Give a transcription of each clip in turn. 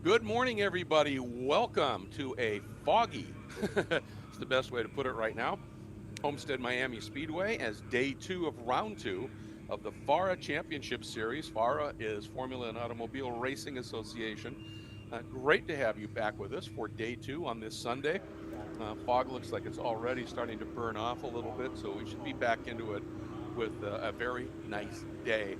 Good morning, everybody. Welcome to a foggy, it's the best way to put it right now, Homestead-Miami Speedway as day two of round two of the FARA Championship Series. FARA is Formula and Automobile Racing Association. Great to have you back with us for day two on this Sunday. Fog looks like it's already starting to burn off a little bit, so we should be back into it with a very nice day.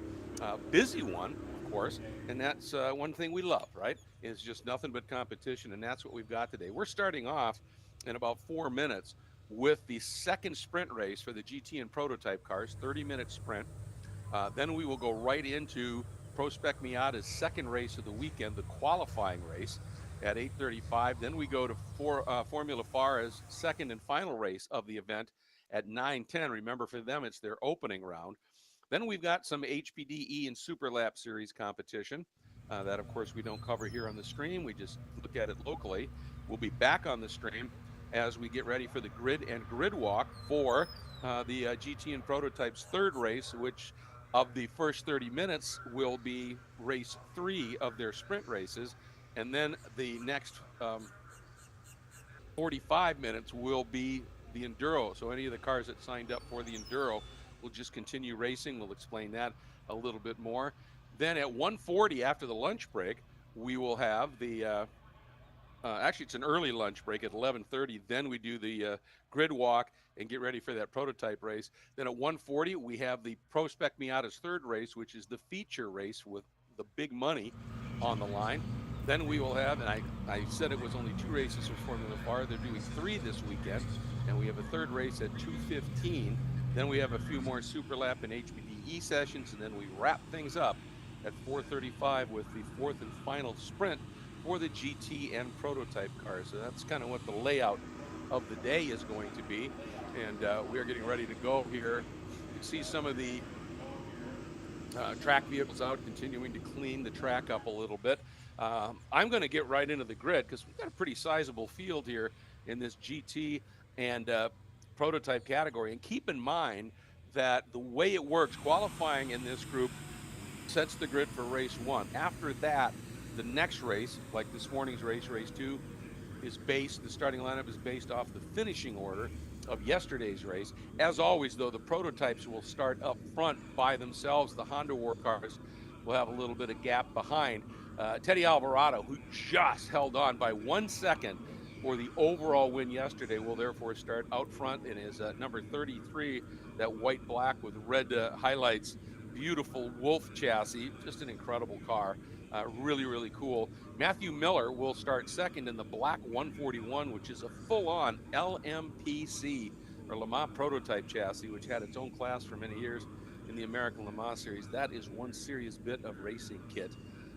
Busy one, of course, and that's one thing we love, right? Is just nothing but competition, and that's what we've got today. We're starting off in about 4 minutes with the second sprint race for the GT and prototype cars, 30-minute sprint. Then we will go right into Pro Spec Miata's second race of the weekend, the qualifying race at 8:35. Then we go to Formula FARA's second and final race of the event at 9:10. Remember, for them, it's their opening round. Then we've got some HPDE and Super Lap Series competition. That, of course, we don't cover here on the stream. We just look at it locally. We'll be back on the stream as we get ready for the grid and grid walk for the GT and Prototype's third race, which of the first 30 minutes will be race 3 of their sprint races. And then the next 45 minutes will be the Enduro. So any of the cars that signed up for the Enduro will just continue racing. We'll explain that a little bit more. Then at 1:40 after the lunch break, we will have the actually, it's an early lunch break at 11:30. Then we do the grid walk and get ready for that prototype race. Then at 1:40, we have the Pro Spec Miata's third race, which is the feature race with the big money on the line. Then we will have, and I said it was only 2 races for Formula FAR. They're doing 3 this weekend, and we have a third race at 2:15. Then we have a few more Super Lap and HPDE sessions, and then we wrap things up at 4:35 with the fourth and final sprint for the GT and prototype cars. So that's kind of what the layout of the day is going to be. And we are getting ready to go here. You can see some of the track vehicles out, continuing to clean the track up a little bit. I'm going to get right into the grid because we've got a pretty sizable field here in this GT and prototype category. And keep in mind that the way it works, qualifying in this group sets the grid for race 1. After that, the next race, like this morning's race, race 2, is based, the starting lineup is based off the finishing order of yesterday's race. As always, though, the prototypes will start up front by themselves. The Honda War cars will have a little bit of gap behind. Teddy Alvarado, who just held on by 1 second for the overall win yesterday, will therefore start out front in his number 33, that white black with red highlights. Beautiful Wolf chassis, just an incredible car. Really, really cool. Matthew Miller will start second in the black 141, which is a full-on LMPC, or Le Mans prototype chassis, which had its own class for many years in the American Le Mans Series. That is one serious bit of racing kit.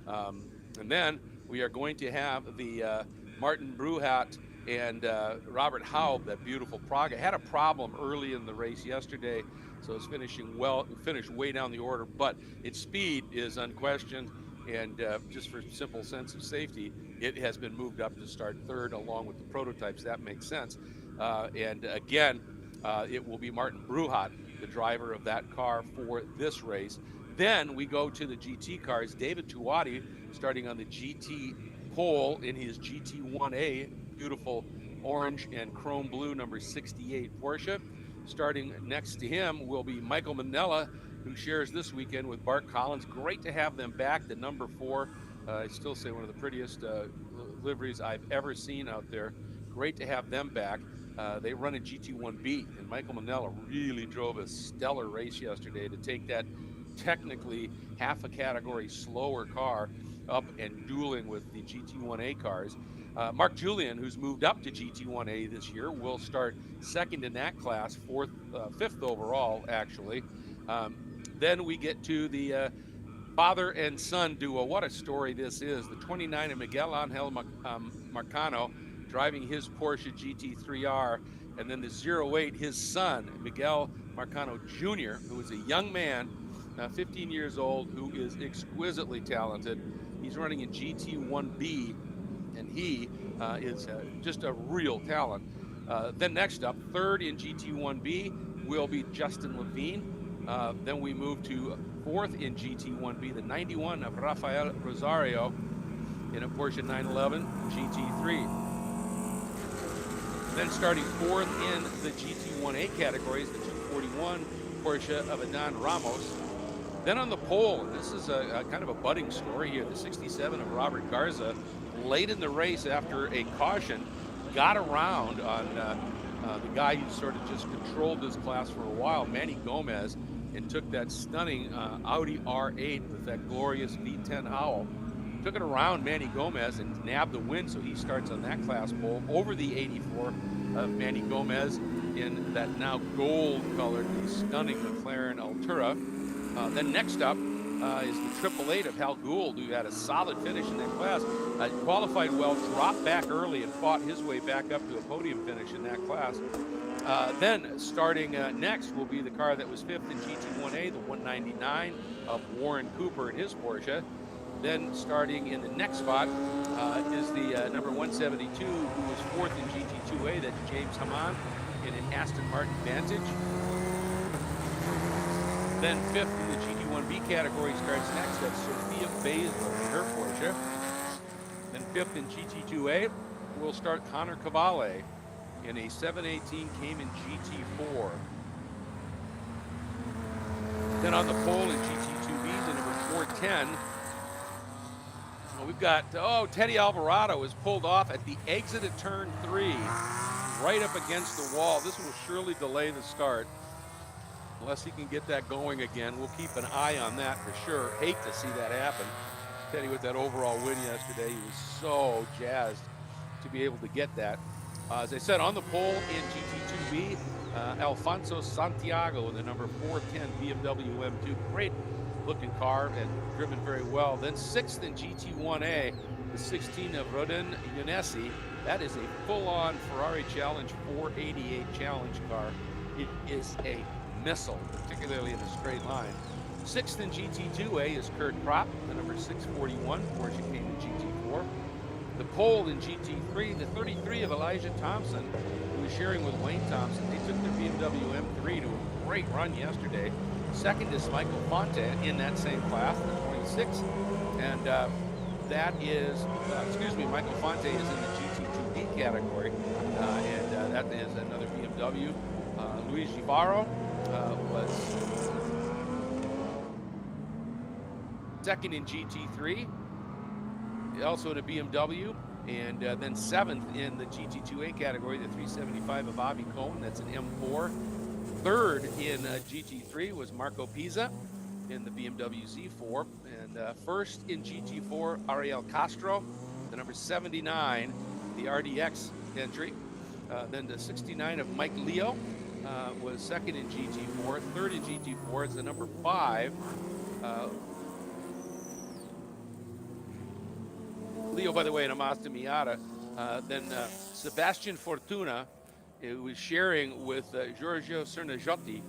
And then we are going to have the Martin Bruhat and Robert Haub, that beautiful Praga. Had a problem early in the race yesterday, so it's finished way down the order, but its speed is unquestioned. And just for simple sense of safety, it has been moved up to start third along with the prototypes. That makes sense. And again, it will be Martin Bruhat, the driver of that car for this race. Then we go to the GT cars. David Tuati starting on the GT pole in his GT1A, beautiful orange and chrome blue number 68 Porsche. Starting next to him will be Michael Manella, who shares this weekend with Bart Collins. Great to have them back. The number 4, I still say one of the prettiest liveries I've ever seen out there. Great to have them back. They run a GT1B, and Michael Manella really drove a stellar race yesterday to take that technically half a category slower car up and dueling with the GT1A cars. Mark Julian, who's moved up to GT1A this year, will start second in that class, fifth overall, actually. Then we get to the father and son duo. What a story this is. The 29 of Miguel Angel Marcano driving his Porsche GT3R, and then the 08, his son, Miguel Marcano Jr., who is a young man, 15 years old, who is exquisitely talented. He's running in GT1B, and he is just a real talent. Then next up, third in GT1B will be Justin Levine. Then we move to fourth in GT1B, the 91 of Rafael Rosario. in a Porsche 911 GT3. Then starting fourth in the GT1A categories, the 241 Porsche of Adán Ramos. Then on the pole, and this is a kind of a budding story here, the 67 of Robert Garza, late in the race after a caution, got around on the guy who sort of just controlled this class for a while, Manny Gomez, and took that stunning Audi R8 with that glorious V10 howl. Took it around Manny Gomez and nabbed the win, so he starts on that class pole over the 84 of Manny Gomez in that now gold-colored, stunning McLaren Altura. Then next up is the 888 of Hal Gould, who had a solid finish in that class. Qualified well, dropped back early, and fought his way back up to a podium finish in that class. Then starting next will be the car that was fifth in GT1A, the 199 of Warren Cooper and his Porsche. Then starting in the next spot is the number 172, who was fourth in GT2A, that's James Hamann in an Aston Martin Vantage. Then fifth in the GT1B category starts next, that's Sophia Basil in her Porsche. Then fifth in GT2A will start Connor Cavalli in a 718 Cayman GT4. Then on the pole in GT2B, the number 410, we've got, Teddy Alvarado is pulled off at the exit of turn 3, right up against the wall. This will surely delay the start, unless he can get that going again. We'll keep an eye on that for sure. Hate to see that happen. Teddy with that overall win yesterday, he was so jazzed to be able to get that. As I said, on the pole in GT2B, Alfonso Santiago in the number 410 BMW M2. Great looking car and driven very well. Then sixth in GT1A, the 16 of Rodin Yunesi. That is a full-on Ferrari Challenge 488 Challenge car. It is a missile, particularly in a straight line. Sixth in GT2A is Kurt Propp, the number 641 Porsche Cayman GT4. The pole in GT3, the 33 of Elijah Thompson, who was sharing with Wayne Thompson. They took their BMW M3 to a great run yesterday. Second is Michael Fonte in that same class, the 26. And that is, Michael Fonte is in the GT2B category. And that is another BMW. Luis Givaro was second in GT3, also in a BMW, and then seventh in the GT2A category, the 375 of Avi Cohen, that's an M4. Third in GT3 was Marco Pisa in the BMW Z4, and first in GT4, Ariel Castro, the number 79, the RDX entry. Then the 69 of Mike Leo was second in GT4. Third in GT4 is the number 5. Leo, by the way, in a Mazda Miata. Then Sebastian Fortuna, who was sharing with Giorgio Cernagiotti.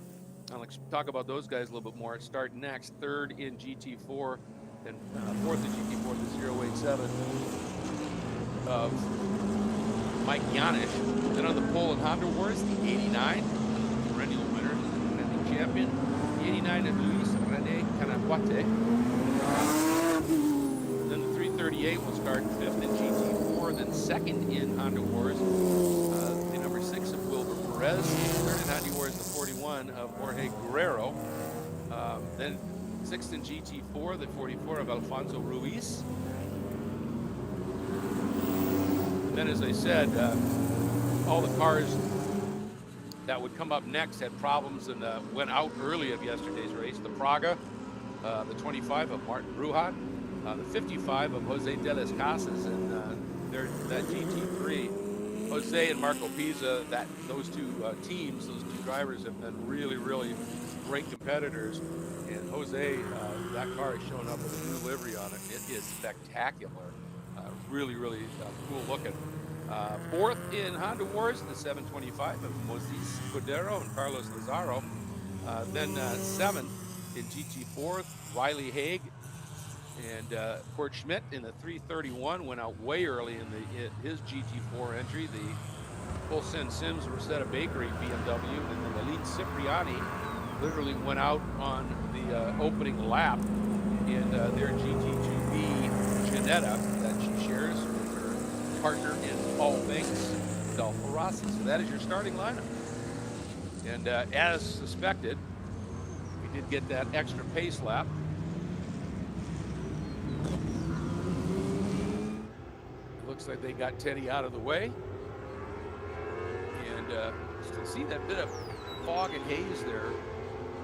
I'll talk about those guys a little bit more. Start next. Third in GT4, and fourth in GT4, the 087 of Mike Janisch. Then on the pole in Honda Wars, the 89, perennial winner, defending champion. The 89 of Luis Rene Canaguate. Then the 338 will start fifth in GT4, then second in Honda Wars. The number 6 of Wilbur Perez. Third in Honda Wars, the 41 of Jorge Guerrero. Then sixth in GT4, the 44 of Alfonso Ruiz. And then, as I said, all the cars that would come up next had problems and went out early of yesterday's race. The Praga, the 25 of Martin Bruhat, the 55 of Jose de las Casas, and that GT3. Jose and Marco Pisa, those two teams, those two drivers have been really, really great competitors. And Jose, that car is showing up with a new livery on it. It is spectacular. Really, really cool looking. Fourth in Honda Wars, the 725 of Moses Cordero and Carlos Lazaro. Then seventh in GT4, Riley Haig and Kurt Schmidt in the 331 went out way early in his GT4 entry. The Fulson Sims Rosetta Bakery BMW, and then the lead Cipriani literally went out on the opening lap in their GT2B Ginetta, that partner in all things, Adolfo Rossi. So that is your starting lineup. And as suspected, we did get that extra pace lap. It looks like they got Teddy out of the way. And still see that bit of fog and haze there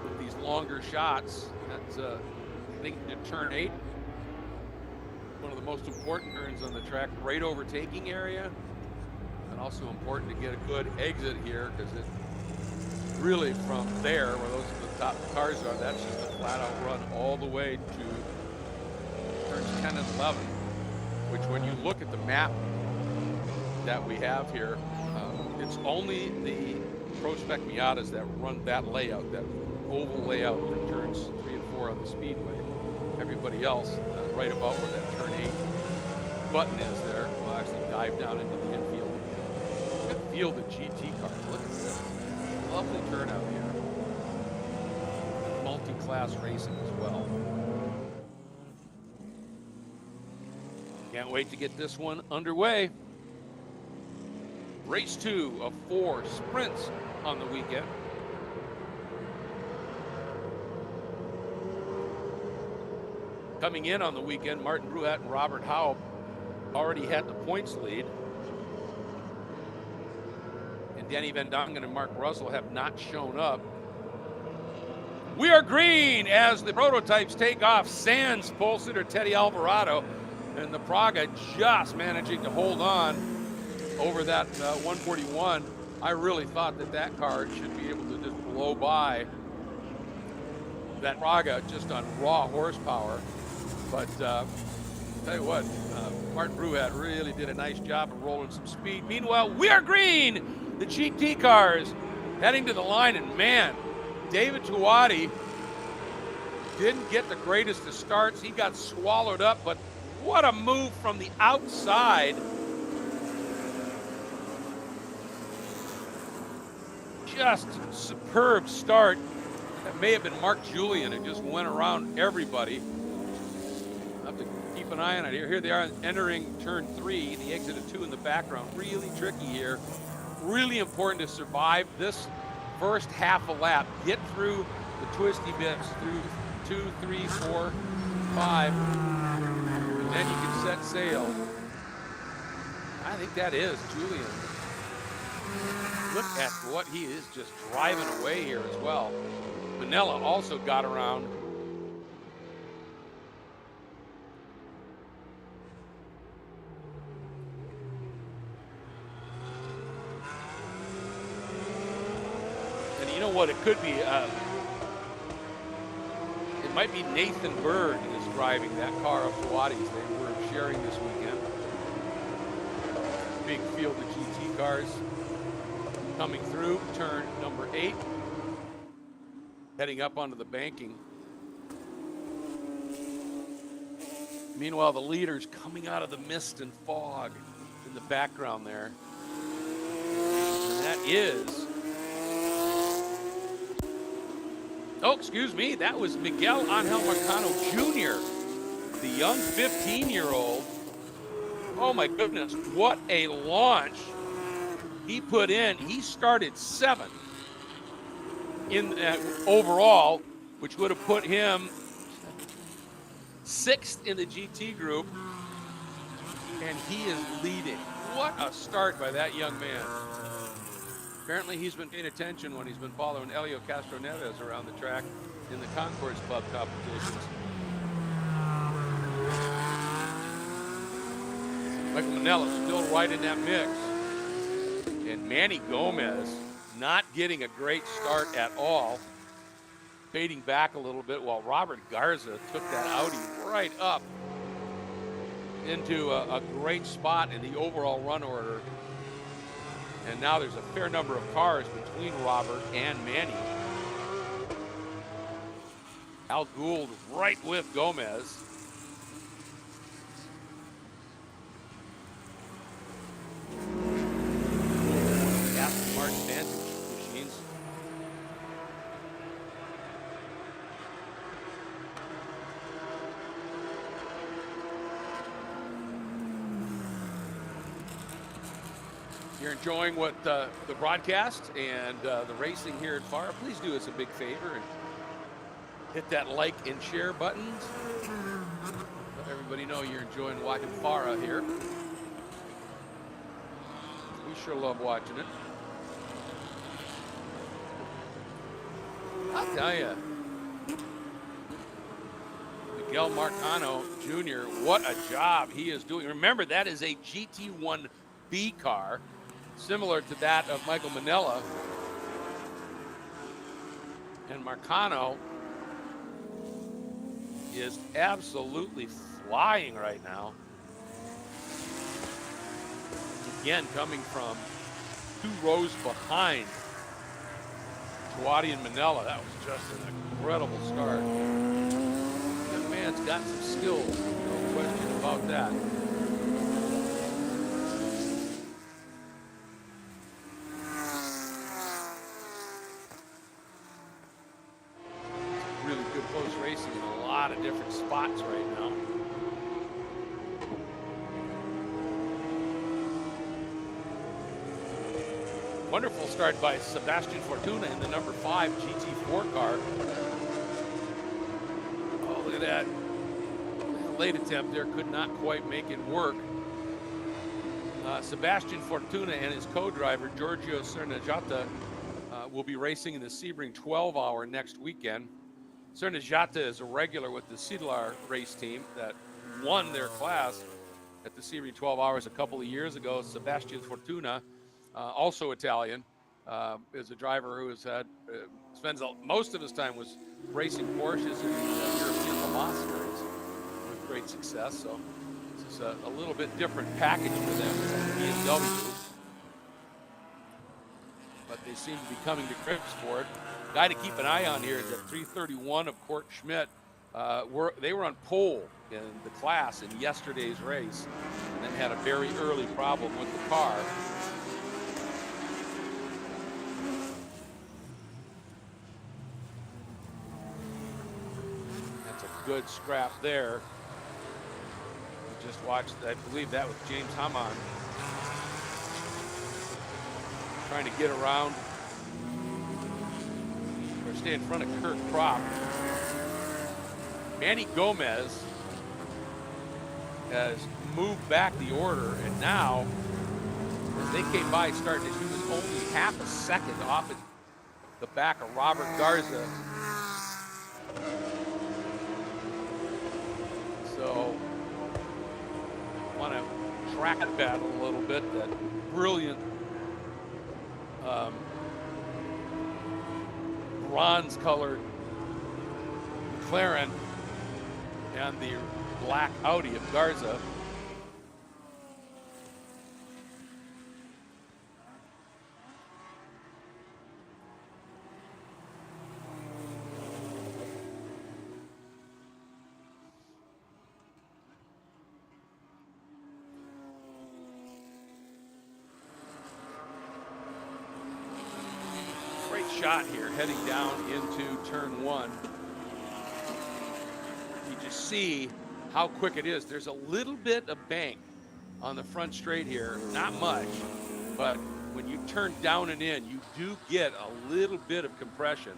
with these longer shots. That's, I think, in turn 8. One of the most important turns on the track, right overtaking area. And also important to get a good exit here, because it really, from there, where those are the top cars are, that's just a flat out run all the way to turns 10 and 11, which when you look at the map that we have here, it's only the Pro Spec Miatas that run that layout, that oval layout for turns 3 and 4 on the Speedway. Everybody else, right about where that turn 8 button is there, will actually dive down into the infield. Good field of GT cars. Look at this. Lovely turnout here. Multi-class racing as well. Can't wait to get this one underway. Race 2 of 4 sprints on the weekend. Coming in on the weekend, Martin Bruhat and Robert Howe already had the points lead. And Danny Van Dongen and Mark Russell have not shown up. We are green as the prototypes take off. Sans pole sitter Teddy Alvarado, and the Praga just managing to hold on over that 141. I really thought that that car should be able to just blow by that Praga just on raw horsepower. But tell you what, Martin Bruhat really did a nice job of rolling some speed. Meanwhile, we are green. The GT cars heading to the line, and man, David Tuati didn't get the greatest of starts. He got swallowed up, but what a move from the outside. Just superb start. That may have been Mark Julian, who just went around everybody. I'll have to keep an eye on it here. Here they are entering turn 3, the exit of 2 in the background. Really tricky here. Really important to survive this first half a lap. Get through the twisty bits, through 2, 3, 4, 5, and then you can set sail. I think that is Julian. Look at what he is just driving away here as well. Manella also got around. And you know what? It could be, it might be Nathan Bird is driving that car of Tuati's. They were sharing this weekend. Big field of GT cars coming through turn number 8, heading up onto the banking. Meanwhile, the leaders coming out of the mist and fog in the background there. And that is, oh, excuse me, that was Miguel Angel Marcano Jr., the young 15-year-old. Oh my goodness, what a launch he put in. He started 7th in overall, which would have put him 6th in the GT group, and he is leading. What a start by that young man. Apparently he's been paying attention when he's been following Elio Castro Neves around the track in the Concourse Club competitions. Michael Manella still right in that mix. And Manny Gomez not getting a great start at all, fading back a little bit, while Robert Garza took that Audi right up into a great spot in the overall run order. And now there's a fair number of cars between Robert and Manny. Al Gould right with Gomez. Aston Martin Vantage machines. you're enjoying what the broadcast and the racing here at FARA, please do us a big favor and hit that like and share buttons. Let everybody know you're enjoying watching FARA here. We sure love watching it. I'll tell you, Miguel Marcano Jr., what a job he is doing. Remember, that is a GT1B car, similar to that of Michael Manella. And Marcano is absolutely flying right now. Again, coming from 2 rows behind Schwadi and Manella. That was just an incredible start. That man's got some skills, no question about that. Really good close racing in a lot of different spots right now. Wonderful start by Sebastian Fortuna in the number 5 GT4 car. Oh, look at that. Late attempt there, could not quite make it work. Sebastian Fortuna and his co-driver, Giorgio Cernaggiata, will be racing in the Sebring 12-hour next weekend. Cernaggiata is a regular with the Sidlar race team that won their class at the Sebring 12 hours a couple of years ago. Sebastian Fortuna, also Italian, is a driver who has had spends most of his time was racing Porsches in the European Le Mans series with great success. So this is a little bit different package for them than BMW, but they seem to be coming to grips for it. Guy to keep an eye on here is at 331 of Court Schmidt. They were on pole in the class in yesterday's race, and then had a very early problem with the car. Good scrap there. We just watched, I believe that was James Hamann trying to get around or stay in front of Kurt Kropp. Manny Gomez has moved back the order, and now as they came by starting, he was only half a second off at the back of Robert Garza. So, want to track battle a little bit. That brilliant bronze-colored McLaren and the black Audi of Garza. Shot here heading down into turn 1. You just see how quick it is. There's a little bit of bank on the front straight here, not much, but when you turn down and in, you do get a little bit of compression.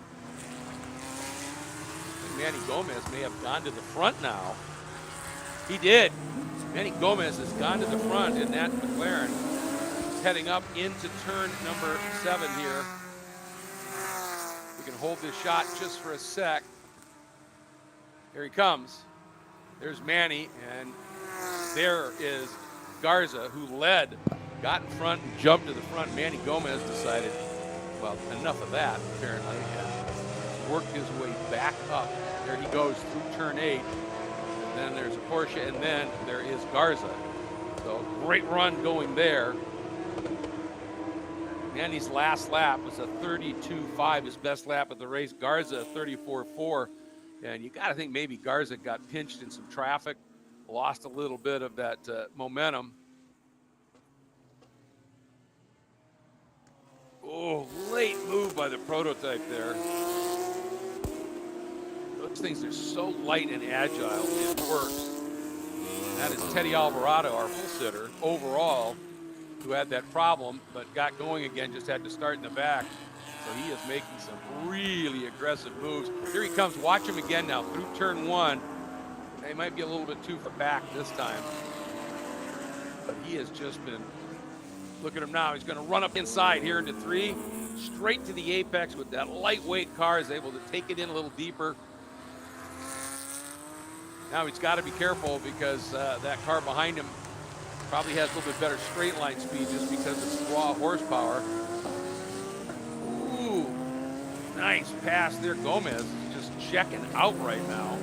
And Manny Gomez may have gone to the front now. He did. Manny Gomez has gone to the front in that McLaren. He's heading up into turn number 7 here. Can hold this shot just for a sec. Here he comes. There's Manny, and there is Garza, who led, got in front and jumped to the front. Manny Gomez decided, well, enough of that, apparently, and worked his way back up. There he goes through turn 8. And then there's a Porsche, and then there is Garza. So great run going there. Manny's last lap was a 32.5, his best lap of the race. Garza, 34.4. And you got to think maybe Garza got pinched in some traffic, lost a little bit of that momentum. Oh, late move by the Prototype there. Those things are so light and agile, it works. That is Teddy Alvarado, our full sitter, overall. who had that problem, but got going again, just had to start in the back. So he is making some really aggressive moves. Here he comes. Watch him again now through turn one. They might be a little bit too far back this time. But he has just been, look at him now. He's going to run up inside here into three, straight to the apex with that lightweight car. Is able to take it in a little deeper. Now he's got to be careful because that car behind him probably has a little bit better straight line speed just because it's raw horsepower. Ooh, nice pass there. Gomez is just checking out right now.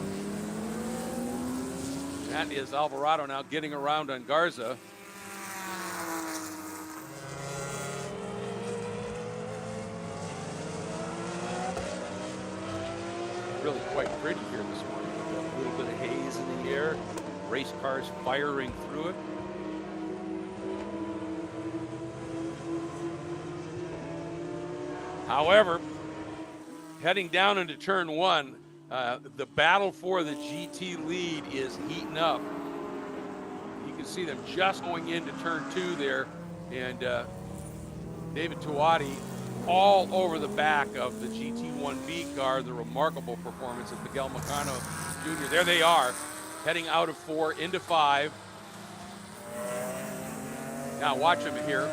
That is Alvarado now getting around on Garza. Really quite pretty here this morning. A little bit of haze in the air. Race cars firing through it. However, heading down into turn one, the battle for the GT lead is heating up. You can see them just going into turn two there, and David Tuati all over the back of the GT1B car. The remarkable performance of Miguel Macano Jr. There they are, heading out of 4 into 5. Now watch him here.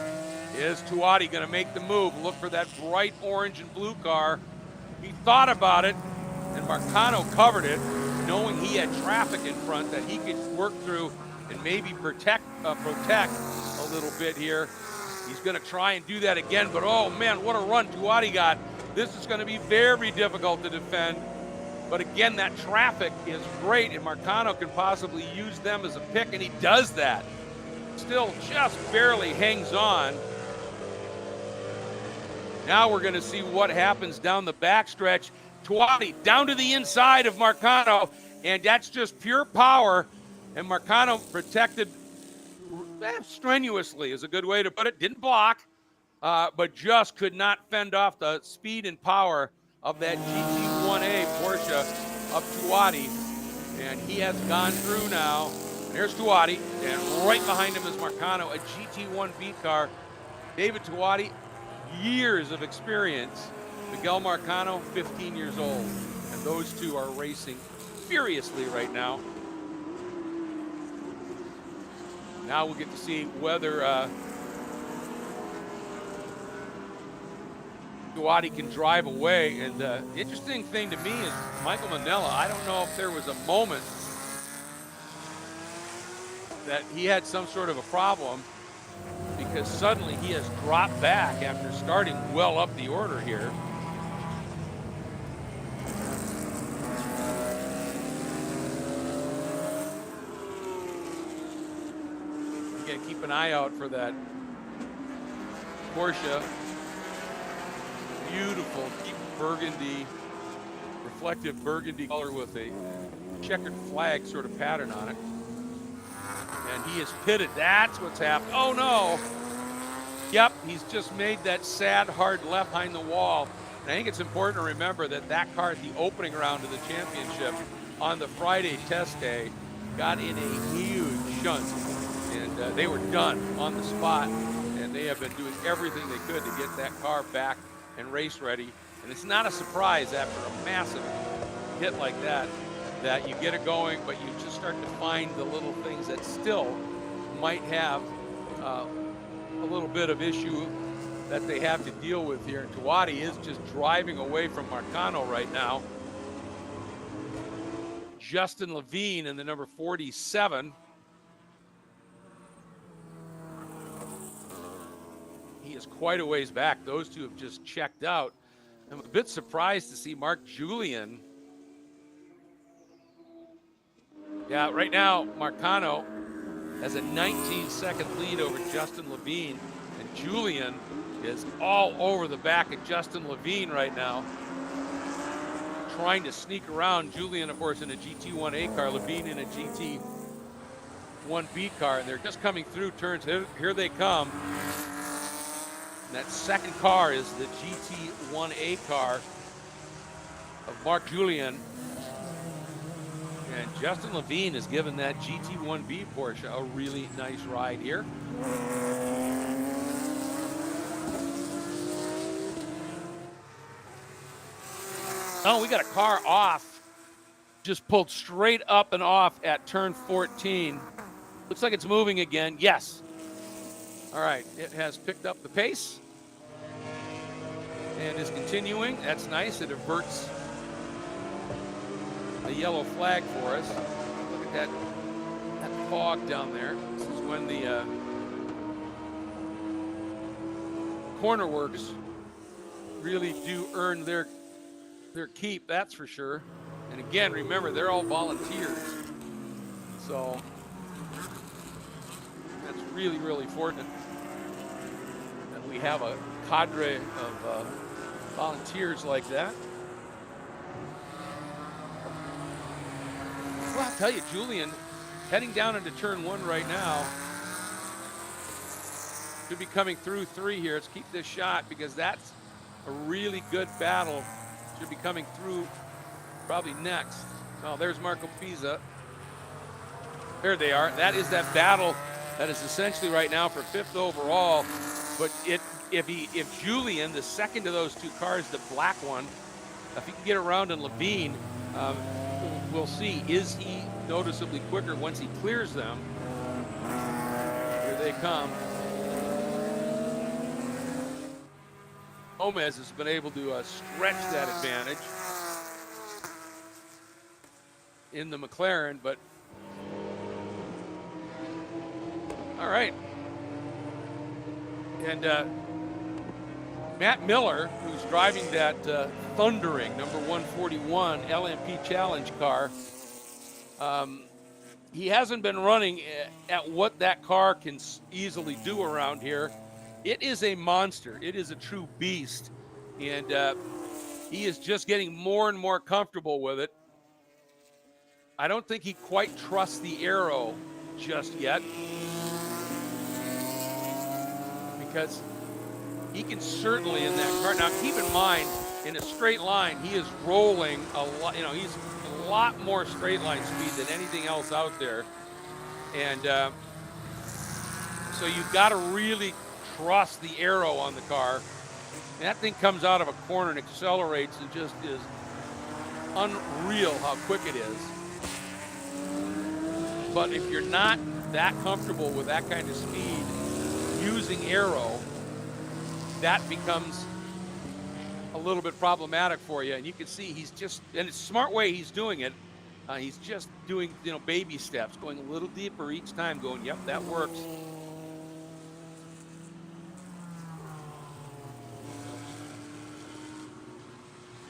Is Tuati going to make the move? Look for that bright orange and blue car. He thought about it, and Marcano covered it, knowing he had traffic in front that he could work through and maybe protect a little bit here. He's going to try and do that again, but oh man, what a run Tuati got. This is going to be very difficult to defend. But again, that traffic is great, and Marcano can possibly use them as a pick, and he does that. Still just barely hangs on. Now we're going to see what happens down the backstretch. Tuati down to the inside of Marcano, and that's just pure power. And Marcano protected strenuously is a good way to put it. Didn't block, but just could not fend off the speed and power of that GT1A Porsche of Tuati. And he has gone through now. And here's Tuati, and right behind him is Marcano, a GT1B car. David Tuati, years of experience. Miguel Marcano, 15 years old. And those two are racing furiously right now. Now we'll get to see whether Tuati can drive away. And the interesting thing to me is Michael Manella, I don't know if there was a moment that he had some sort of a problem, because suddenly he has dropped back after starting well up the order here. You gotta keep an eye out for that Porsche. Beautiful deep burgundy, reflective burgundy color with a checkered flag sort of pattern on it. And he is pitted. That's what's happened. Oh no. Yep, he's just made that sad hard left behind the wall. And I think it's important to remember that that car at the opening round of the championship on the Friday test day got in a huge shunt. And they were done on the spot. And they have been doing everything they could to get that car back and race ready. And it's not a surprise after a massive hit like that you get it going, but you just start to find the little things that still might have a little bit of issue that they have to deal with here. And Tuati is just driving away from Marcano right now. Justin Levine in the number 47. He is quite a ways back. Those two have just checked out. I'm a bit surprised to see Mark Julian. Yeah, right now, Marcano has a 19-second lead over Justin Levine, and Julian is all over the back of Justin Levine right now, trying to sneak around. Julian, of course, in a GT1A car, Levine in a GT1B car, and they're just coming through turns. Here they come. And that second car is the GT1A car of Mark Julian. And Justin Levine has given that GT1B Porsche a really nice ride here. Oh, we got a car off. Just pulled straight up and off at turn 14. Looks like it's moving again. Yes. All right, it has picked up the pace and is continuing. That's nice. It averts a yellow flag for us. Look at that fog down there. This is when the corner works really do earn their keep, that's for sure. And again, remember, they're all volunteers. So that's really, really fortunate that we have a cadre of volunteers like that. Well, I'll tell you, Julian, heading down into turn 1 right now. Should be coming through 3 here. Let's keep this shot because that's a really good battle. Should be coming through probably next. Oh, there's Marco Pisa. There they are. That is that battle that is essentially right now for 5th overall. But if Julian, the second of those 2 cars, the black one, if he can get around in Levine, we'll see. Is he noticeably quicker once he clears them? Here they come. Gomez has been able to stretch that advantage in the McLaren, but all right. And Matt Miller, who's driving that thundering number 141 LMP Challenge car, he hasn't been running at what that car can easily do around here. It is a monster. It is a true beast. And he is just getting more and more comfortable with it. I don't think he quite trusts the aero just yet, because he can certainly in that car. Now, keep in mind, in a straight line, he is rolling a lot. You know, he's a lot more straight line speed than anything else out there. And so you've got to really trust the aero on the car. And that thing comes out of a corner and accelerates and just is unreal how quick it is. But if you're not that comfortable with that kind of speed using aero, that becomes a little bit problematic for you. And you can see he's just, and it's a smart way he's doing it. He's just doing, you know, baby steps, going a little deeper each time, going, yep, that works.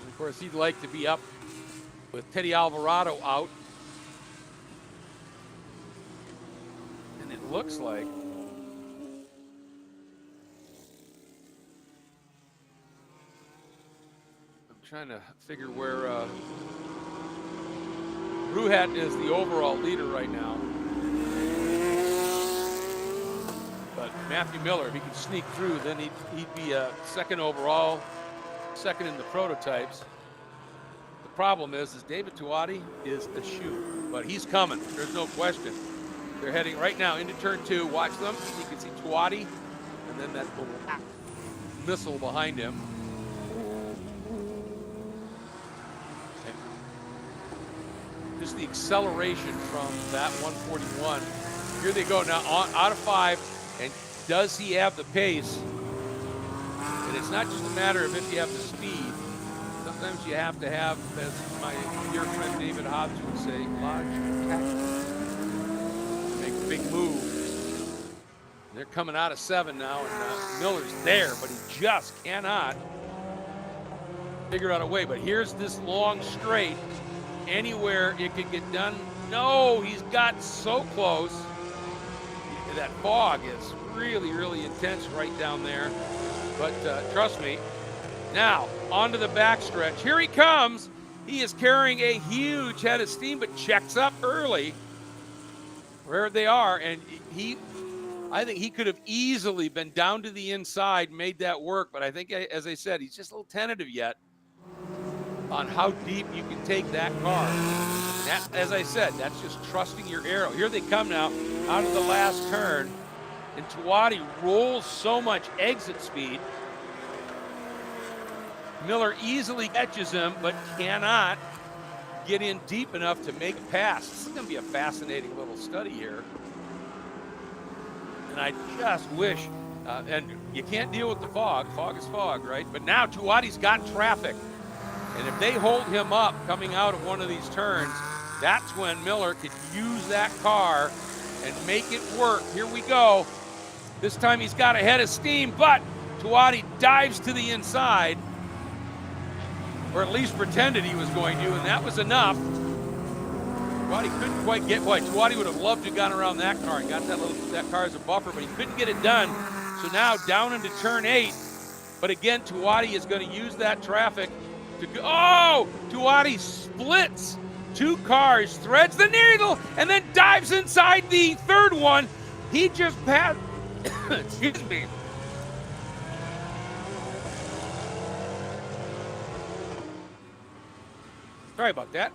And of course, he'd like to be up with Teddy Alvarado out. And it looks like trying to figure where Bruhat is the overall leader right now. But Matthew Miller, if he can sneak through, then he'd be second overall, second in the prototypes. The problem is David Tuati is a shoe, but he's coming. There's no question. They're heading right now into turn 2. Watch them. You can see Tuati, and then that little missile behind him. Just the acceleration from that 141. Here they go now, out of 5, and does he have the pace? And it's not just a matter of if you have the speed. Sometimes you have to have, as my dear friend David Hobbs would say, large tactics. Make a big move. They're coming out of 7 now, and Miller's there, but he just cannot figure out a way. But here's this long straight. Anywhere it could get done. No, he's got so close. That fog is really, really intense right down there. But trust me. Now, onto the backstretch. Here he comes. He is carrying a huge head of steam, but checks up early. Where they are, and I think he could have easily been down to the inside, made that work. But I think, as I said, he's just a little tentative yet on how deep you can take that car. That, as I said, that's just trusting your aero. Here they come now out of the last turn, and Tuati rolls so much exit speed. Miller easily catches him, but cannot get in deep enough to make a pass. This is going to be a fascinating little study here. And I just wish, and you can't deal with the fog. Fog is fog, right? But now Tuati's got traffic. And if they hold him up coming out of one of these turns, that's when Miller could use that car and make it work. Here we go. This time he's got a head of steam, but Tuati dives to the inside, or at least pretended he was going to, and that was enough. Tuati couldn't quite get, boy, Tuati would have loved to have gone around that car and got that car as a buffer, but he couldn't get it done. So now down into turn 8, but again, Tuati is going to use that traffic to go. Oh, Tuati splits 2 cars, threads the needle, and then dives inside the third one. He just passed, excuse me. Sorry about that.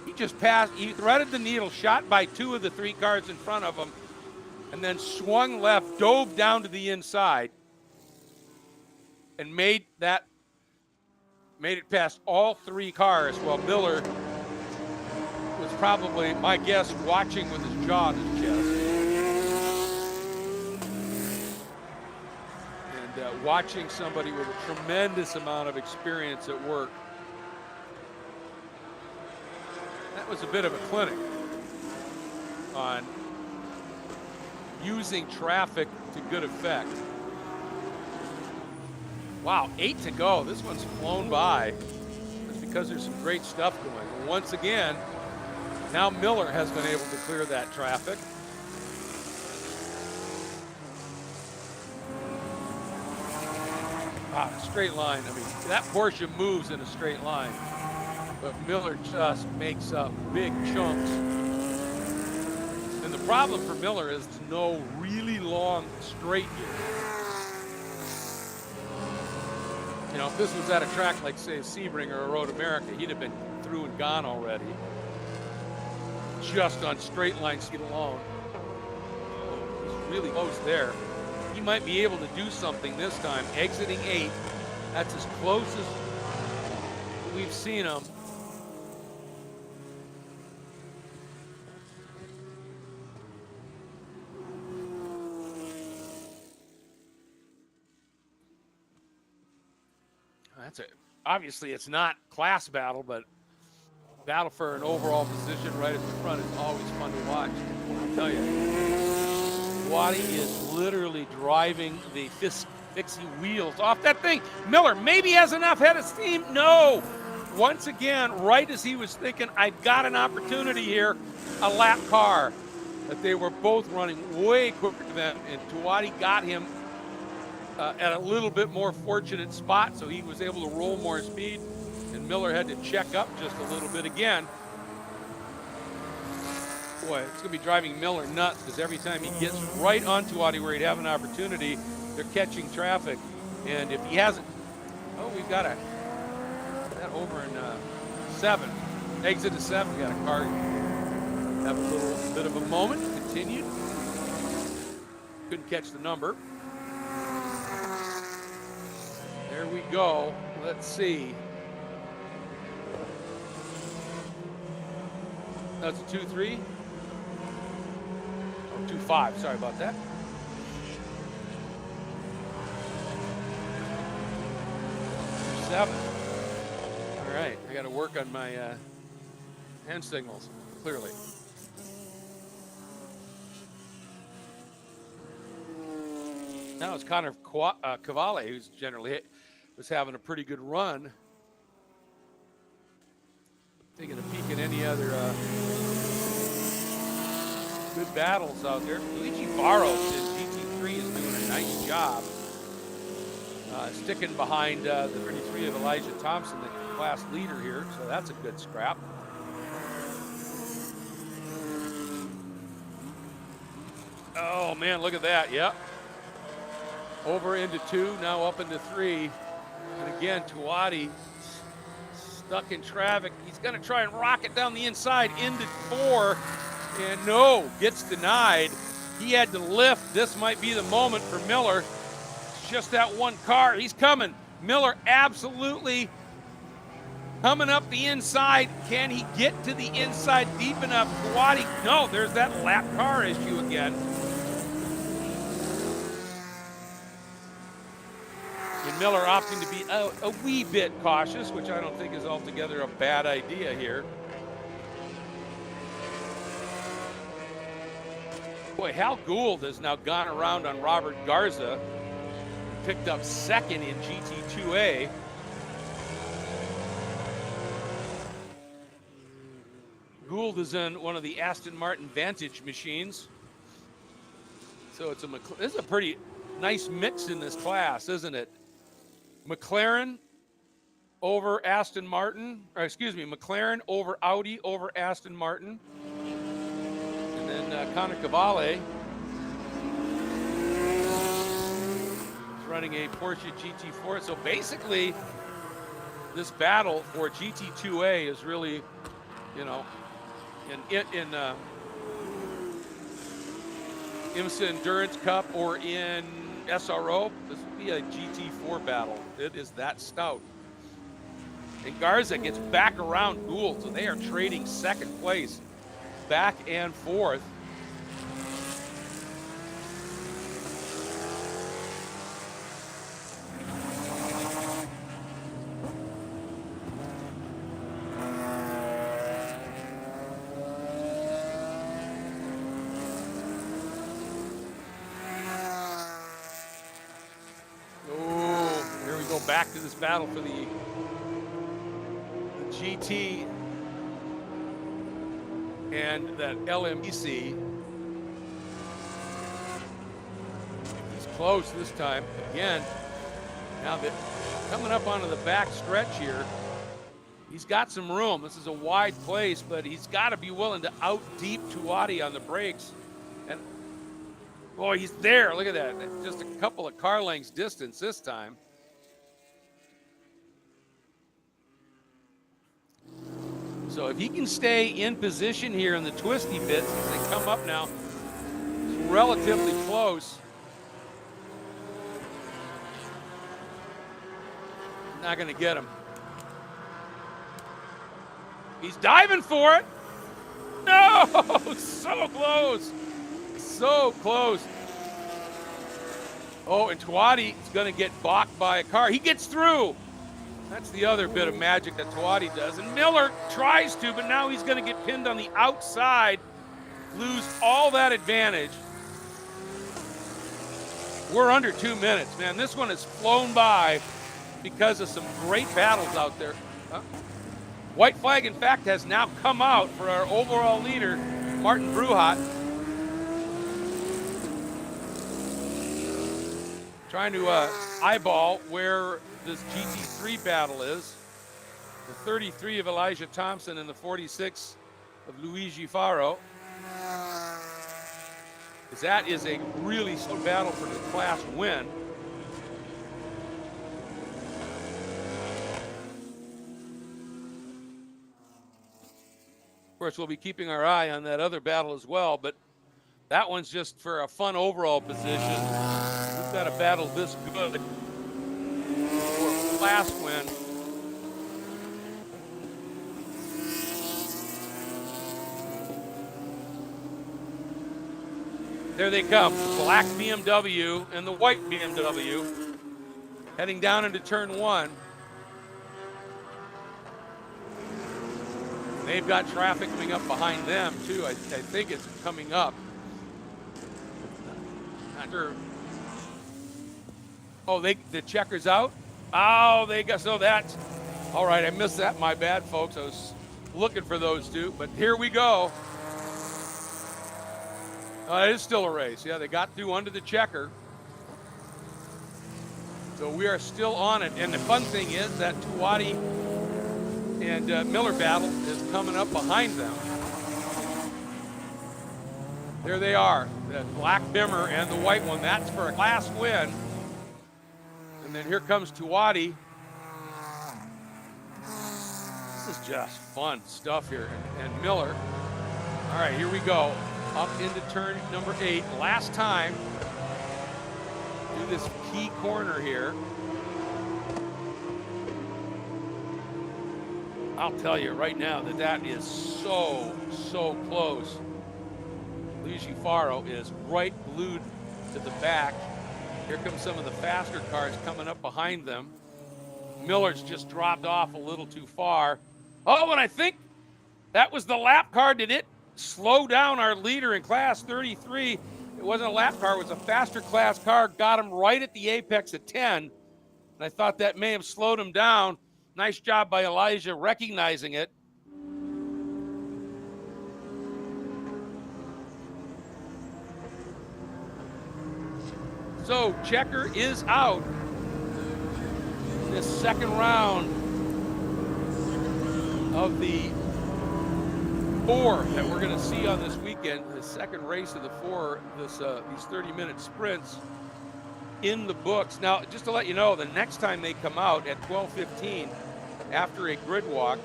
He just passed, he threaded the needle, shot by 2 of the 3 cars in front of him, and then swung left, dove down to the inside, and made it past all 3 cars, while Miller was probably, my guess, watching with his jaw in his chest. And watching somebody with a tremendous amount of experience at work. That was a bit of a clinic on using traffic to good effect. Wow, 8 to go. This one's flown by. It's because there's some great stuff going. And once again, now Miller has been able to clear that traffic. Wow, straight line. I mean, that Porsche moves in a straight line, but Miller just makes up big chunks. And the problem for Miller is no really long straight here. You know, if this was at a track like, say, Sebring or a Road America, he'd have been through and gone already. Just on straight line speed alone. Oh, he's really close there. He might be able to do something this time, exiting 8. That's as close as we've seen him. Obviously it's not class battle, but battle for an overall position right at the front is always fun to watch. I'll tell you, Tuati is literally driving the fixie wheels off that thing. Miller maybe has enough head of steam. No. Once again, right as he was thinking, I've got an opportunity here, a lap car. That they were both running way quicker than, and Tuati got him at a little bit more fortunate spot, so he was able to roll more speed, and Miller had to check up just a little bit again. Boy, it's going to be driving Miller nuts, because every time he gets right on Tuati where he'd have an opportunity, they're catching traffic. And if he hasn't, oh, we've got that over in 7. Exit to 7, we got a car have a little bit of a moment. Continued. Couldn't catch the number. There we go. Let's see. That's a 2-3. Oh, 2-5. Sorry about that. Seven. All right. I got to work on my hand signals, clearly. Now it's Connor Cavalli, who's generally was having a pretty good run. Taking a peek at any other good battles out there. Luigi Barros in GT3 is doing a nice job. Sticking behind the 33 of Elijah Thompson, the class leader here, so that's a good scrap. Oh man, look at that, yep. Over into 2, now up into 3. And again, Tuati Stuck in traffic. He's going to try and rock it down the inside into 4. And no, gets denied. He had to lift. This might be the moment for Miller. It's just that one car. He's coming. Miller absolutely coming up the inside. Can he get to the inside deep enough? Kawadi, no, there's that lap car issue again. And Miller opting to be a wee bit cautious, which I don't think is altogether a bad idea here. Boy, Hal Gould has now gone around on Robert Garza, picked up 2nd in GT2A. Gould is in one of the Aston Martin Vantage machines. So it's this is a pretty nice mix in this class, isn't it? McLaren over Aston Martin, or excuse me, McLaren over Audi over Aston Martin. And then Connor Cavalli is running a Porsche GT4. So basically, this battle for GT2A is really, you know, in IMSA Endurance Cup or in SRO, this would be a GT4 battle. It is that stout. And Garza gets back around Gould, so they are trading 2nd place back and forth. Back to this battle for the GT and that LMDC. He's close this time again. Now that coming up onto the back stretch here, he's got some room. This is a wide place, but he's got to be willing to out deep Tuati on the brakes. And boy, he's there. Look at that. Just a couple of car lengths distance this time. So if he can stay in position here in the twisty bits as they come up now, it's relatively close. Not going to get him. He's diving for it. No, so close. So close. Oh, and Tuati is going to get balked by a car. He gets through. That's the other bit of magic that Tuati does. And Miller tries to, but now he's going to get pinned on the outside, lose all that advantage. We're under 2 minutes, man. This one has flown by because of some great battles out there. White flag, in fact, has now come out for our overall leader, Martin Bruhat. Trying to eyeball where this GT3 battle is. The 33 of Elijah Thompson and the 46 of Luigi Faro. Because that is a really slow battle for the class win. Of course, we'll be keeping our eye on that other battle as well, but that one's just for a fun overall position. We've got a battle this good for a class win. There they come, the black BMW and the white BMW, heading down into turn 1. They've got traffic coming up behind them too. I think it's coming up. Not sure. Oh, the checker's out? Oh, they got, so that's, all right, I missed that, my bad, folks. I was looking for those two, but here we go. It is still a race. Yeah, they got through under the checker. So we are still on it. And the fun thing is that Tuati and Miller battle is coming up behind them. There they are, the black Bimmer and the white one. That's for a class win. And then here comes Tuati. This is just fun stuff here. And Miller, all right, here we go. Up into turn number 8. Last time, do this key corner here. I'll tell you right now that is so close. Luigi Faro is right glued to the back. Here come some of the faster cars coming up behind them. Miller's just dropped off a little too far. Oh, and I think that was the lap car. Did it slow down our leader in class 33? It wasn't a lap car, it was a faster class car. Got him right at the apex at 10. And I thought that may have slowed him down. Nice job by Elijah recognizing it. So Checker is out in this second round of the 4 that we're going to see on this weekend. The second race of the 4, these 30-minute sprints in the books. Now, just to let you know, the next time they come out at 12:15 after a grid walk,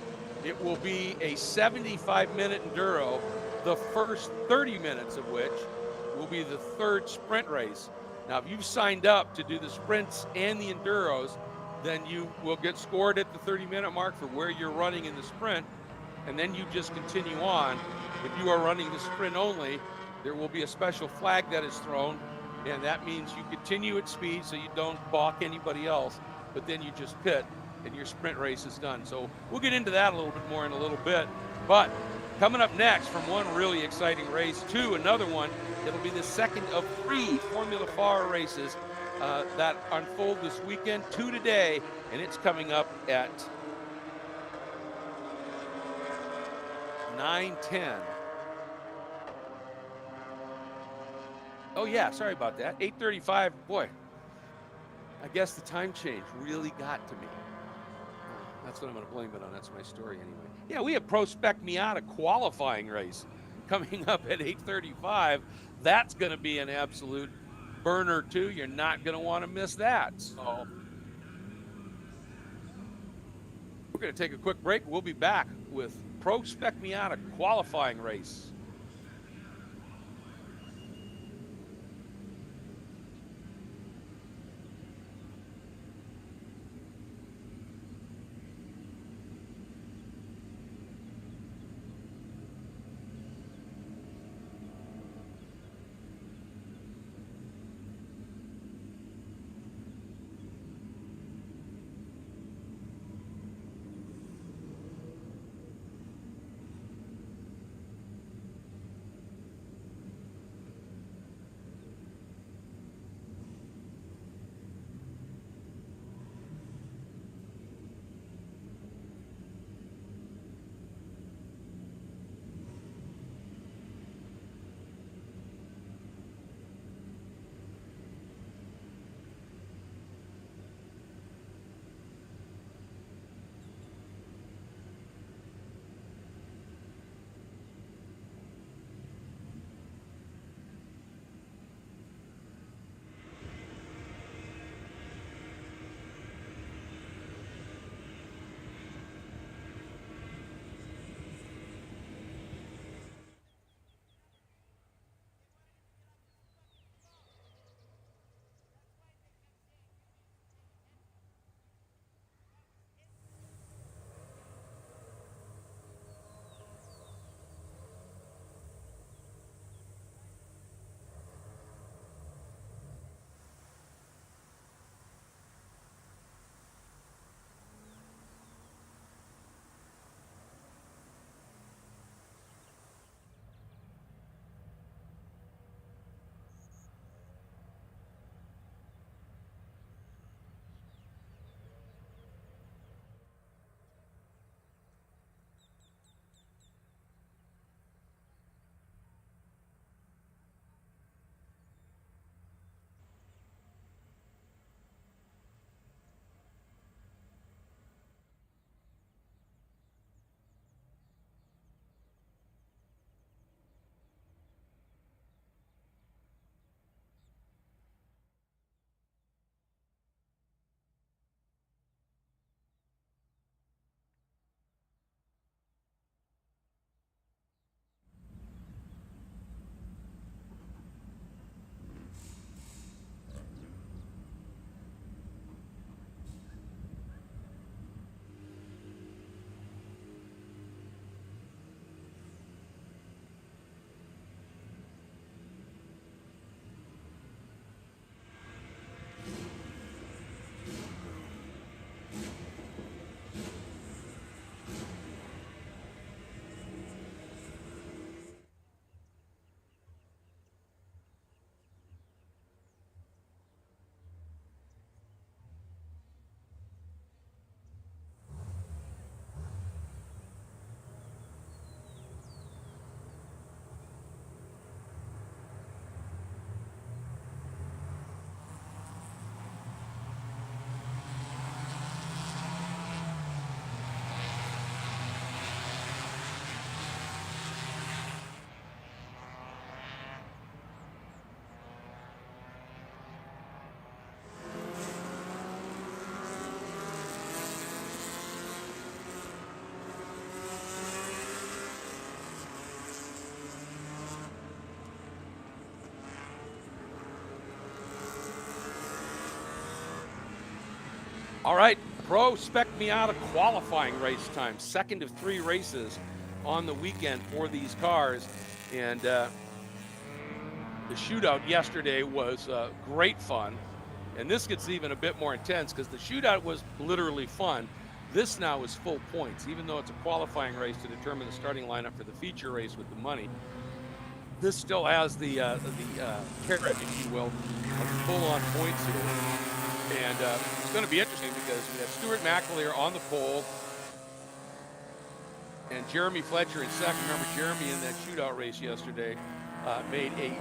it will be a 75-minute enduro, the first 30 minutes of which will be the 3rd sprint race. Now, if you've signed up to do the sprints and the enduros, then you will get scored at the 30-minute mark for where you're running in the sprint, and then you just continue on. If you are running the sprint only, there will be a special flag that is thrown, and that means you continue at speed so you don't balk anybody else, but then you just pit and your sprint race is done. So we'll get into that a little bit more in a little bit. But coming up next, from one really exciting race to another one, it'll be the second of 3 Formula FARA races that unfold this weekend, 2 today, and it's coming up at 9:10. Oh yeah, sorry about that. 8:35. Boy, I guess the time change really got to me. That's what I'm going to blame it on. That's my story anyway. Yeah, we have Pro Spec Miata qualifying race coming up at 8:35. That's going to be an absolute burner too. You're not going to want to miss that. So we're going to take a quick break. We'll be back with Pro Spec Miata qualifying race. All right, Pro Spec Miata qualifying race time. Second of 3 races on the weekend for these cars. And the shootout yesterday was great fun. And this gets even a bit more intense because the shootout was literally fun. This now is full points, even though it's a qualifying race to determine the starting lineup for the feature race with the money. This still has the carrot, if you will, of full-on points here. And it's going to be interesting because we have Stuart McAleer on the pole and Jeremy Fletcher in second. Remember, Jeremy in that shootout race yesterday made a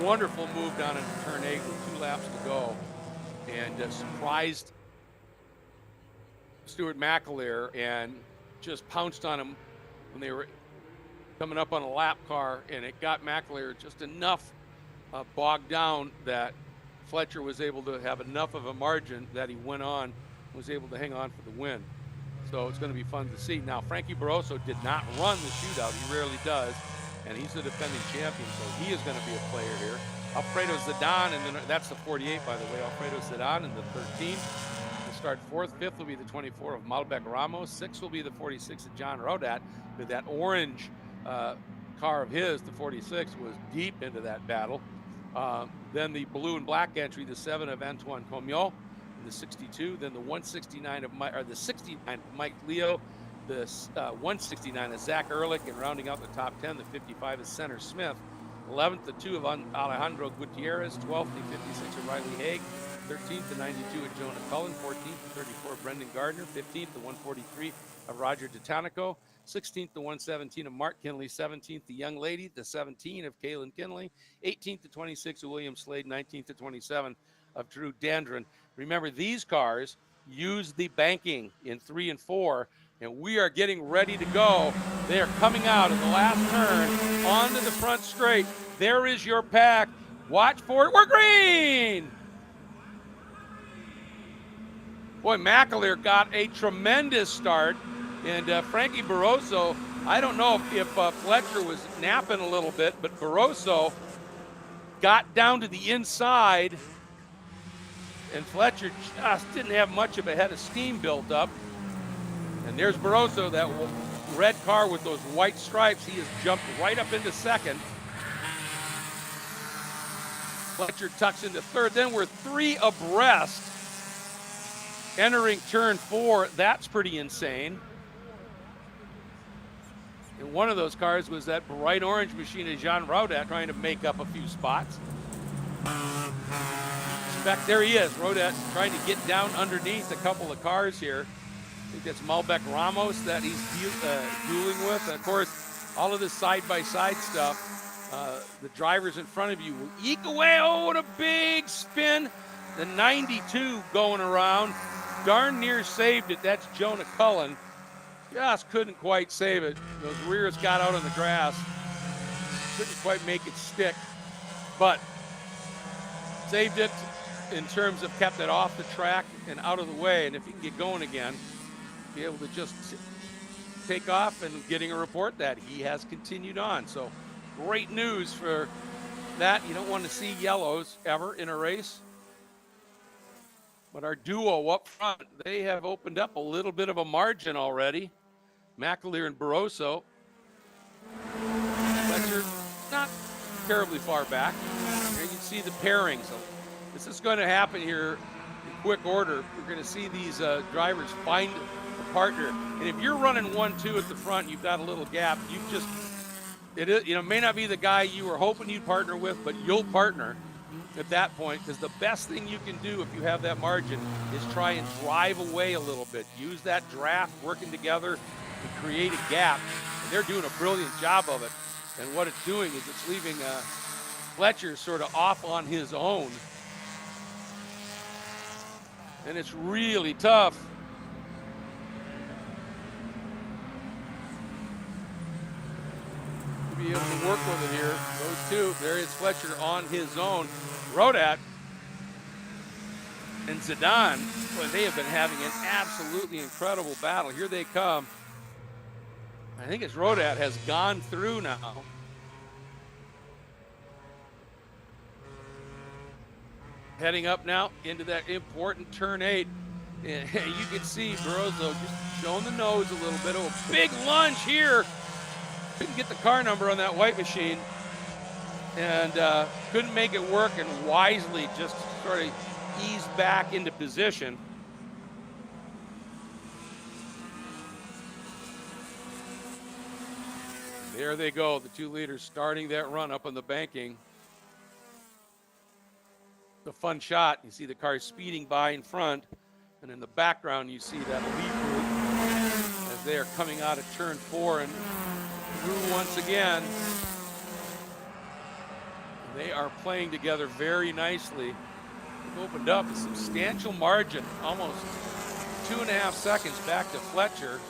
wonderful move down into turn 8 with 2 laps to go and surprised Stuart McAleer and just pounced on him when they were coming up on a lap car, and it got McAleer just enough bogged down that Fletcher was able to have enough of a margin that he went on, was able to hang on for the win. So it's going to be fun to see. Now, Frankie Barroso did not run the shootout. He rarely does, and he's the defending champion, so he is going to be a player here. Alfredo Zidane, and then that's the 48, by the way. Alfredo Zidane in the 13 will start 4th. 5th will be the 24 of Malbec Ramos. 6th will be the 46 of John Rodat, with that orange car of his, the 46, was deep into that battle. Then the blue and black entry, the 7 of Antoine Comiot, the 62. Then the 169 of the 69 of Mike Leo, the 169 of Zach Ehrlich, and rounding out the top 10, the 55 is Center Smith. 11th, the 2 of Alejandro Gutierrez. 12th, the 56 of Riley Haig. 13th, the 92 of Jonah Cullen. 14th, the 34 of Brendan Gardner. 15th, the 143 of Roger DeTonico. 16th, the 117 of Mark Kinley. 17th, the young lady, the 17 of Kaylin Kinley. 18th to 26 of William Slade. 19th to 27 of Drew Dandron. Remember, these cars use the banking in 3 and 4, and we are getting ready to go. They are coming out in the last turn onto the front straight. There is your pack. Watch for it. We're green! Boy, McAleer got a tremendous start. And Frankie Barroso, I don't know if Fletcher was napping a little bit, but Barroso got down to the inside, and Fletcher just didn't have much of a head of steam built up. And there's Barroso, that red car with those white stripes. He has jumped right up into second. Fletcher tucks into third. Then we're 3 abreast entering turn 4. That's pretty insane. And one of those cars was that bright orange machine of Jean Rodat trying to make up a few spots. In fact, there he is, Rodat trying to get down underneath a couple of cars here. I think that's Malbec Ramos that he's dueling with. And of course, all of this side-by-side stuff, the drivers in front of you will eke away. Oh, what a big spin. The 92 going around. Darn near saved it. That's Jonah Cullen. Just couldn't quite save it. Those rears got out on the grass. Couldn't quite make it stick. But saved it in terms of kept it off the track and out of the way. And if you can get going again, be able to just take off, and getting a report that he has continued on. So great news for that. You don't want to see yellows ever in a race. But our duo up front, they have opened up a little bit of a margin already. McAleer and Barroso. Fletcher not terribly far back. Here you can see the pairing. So this is going to happen here in quick order. We're going to see these drivers find a partner. And if you're running 1-2 at the front, you've got a little gap. You've just, it is, may not be the guy you were hoping you'd partner with, but you'll partner at that point, because the best thing you can do if you have that margin is try and drive away a little bit. Use that draft, working together to create a gap. And they're doing a brilliant job of it. And what it's doing is it's leaving Fletcher sort of off on his own. And it's really tough. To be able to work with it here. Those two, there is Fletcher on his own. Rodat and Zidane, boy, they have been having an absolutely incredible battle. Here they come. I think it's Rodat has gone through now. Heading up now into that important turn 8. And you can see Barroso just showing the nose a little bit. Oh, big lunge here. Couldn't get the car number on that white machine. And couldn't make it work, and wisely just sort of eased back into position. There they go, the two leaders starting that run up on the banking. The fun shot. You see the car speeding by in front, and in the background you see that lead group as they are coming out of turn 4 and through once again. They are playing together very nicely. They've opened up a substantial margin, almost 2.5 seconds back to Fletcher.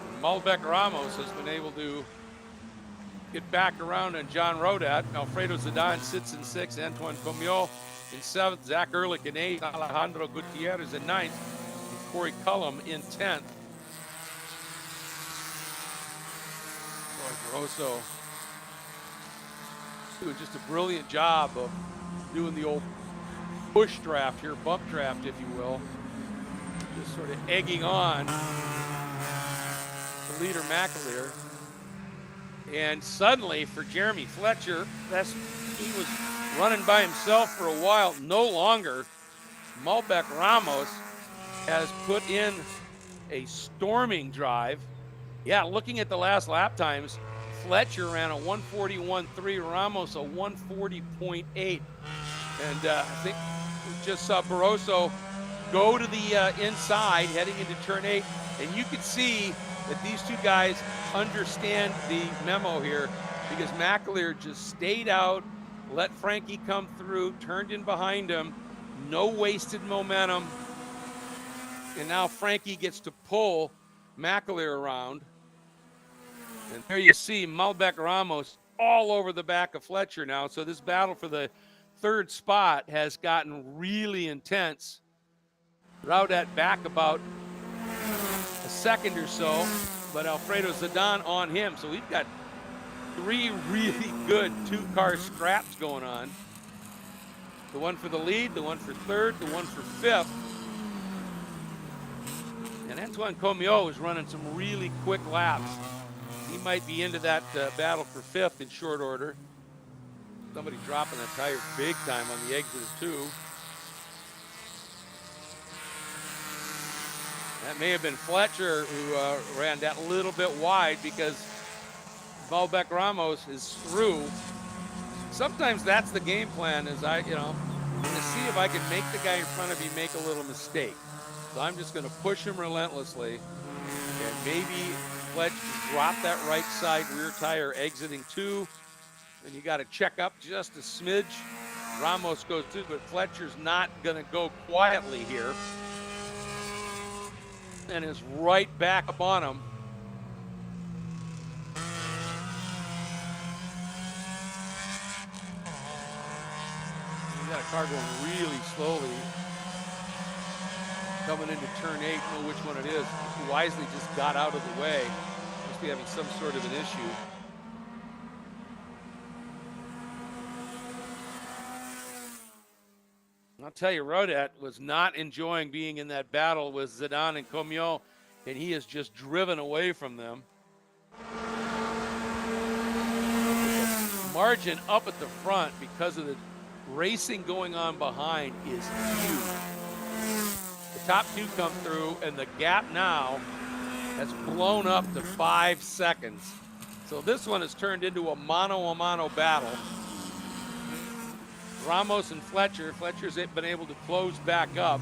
And Malbec Ramos has been able to get back around on John Rodat. Alfredo Zidane sits in 6th, Antoine Comiot in 7th, Zach Ehrlich in 8th, Alejandro Gutierrez in 9th, and Corey Cullum in 10th. Barroso doing just a brilliant job of doing the old push draft here, bump draft, if you will. Just sort of egging on the leader McAleer. And suddenly for Jeremy Fletcher, he was running by himself for a while. No longer. Malbec Ramos has put in a storming drive. Yeah, looking at the last lap times, Fletcher ran a 141.3, Ramos a 140.8. And I think we just saw Barroso go to the inside heading into turn 8. And you could see that these two guys understand the memo here, because McAleer just stayed out, let Frankie come through, turned in behind him, no wasted momentum. And now Frankie gets to pull McAleer around. And there you see Malbec Ramos all over the back of Fletcher now. So this battle for the 3rd spot has gotten really intense. Rodat back about a second or so, but Alfredo Zidane on him. So we've got 3 really good 2-car scraps going on. The one for the lead, the one for 3rd, the one for 5th. And Antoine Comiot is running some really quick laps. He might be into that battle for 5th in short order. Somebody dropping that tire big time on the exit too. That may have been Fletcher who ran that little bit wide, because Malbec Ramos is through. Sometimes that's the game plan, is I'm going to see if I can make the guy in front of me make a little mistake. So I'm just going to push him relentlessly, and maybe Fletcher drop that right side rear tire exiting 2. And you got to check up just a smidge. Ramos goes too, but Fletcher's not going to go quietly here, and is right back up on him. You got a car going really slowly, coming into turn 8. Know which one it is. He wisely just got out of the way. Must be having some sort of an issue. I'll tell you, Rodat was not enjoying being in that battle with Zidane and Comiot, and he is just driven away from them. The margin up at the front, because of the racing going on behind, is huge. The top 2 come through, and the gap now has blown up to 5 seconds. So this one has turned into a mano-a-mano battle. Ramos and Fletcher. Fletcher's been able to close back up.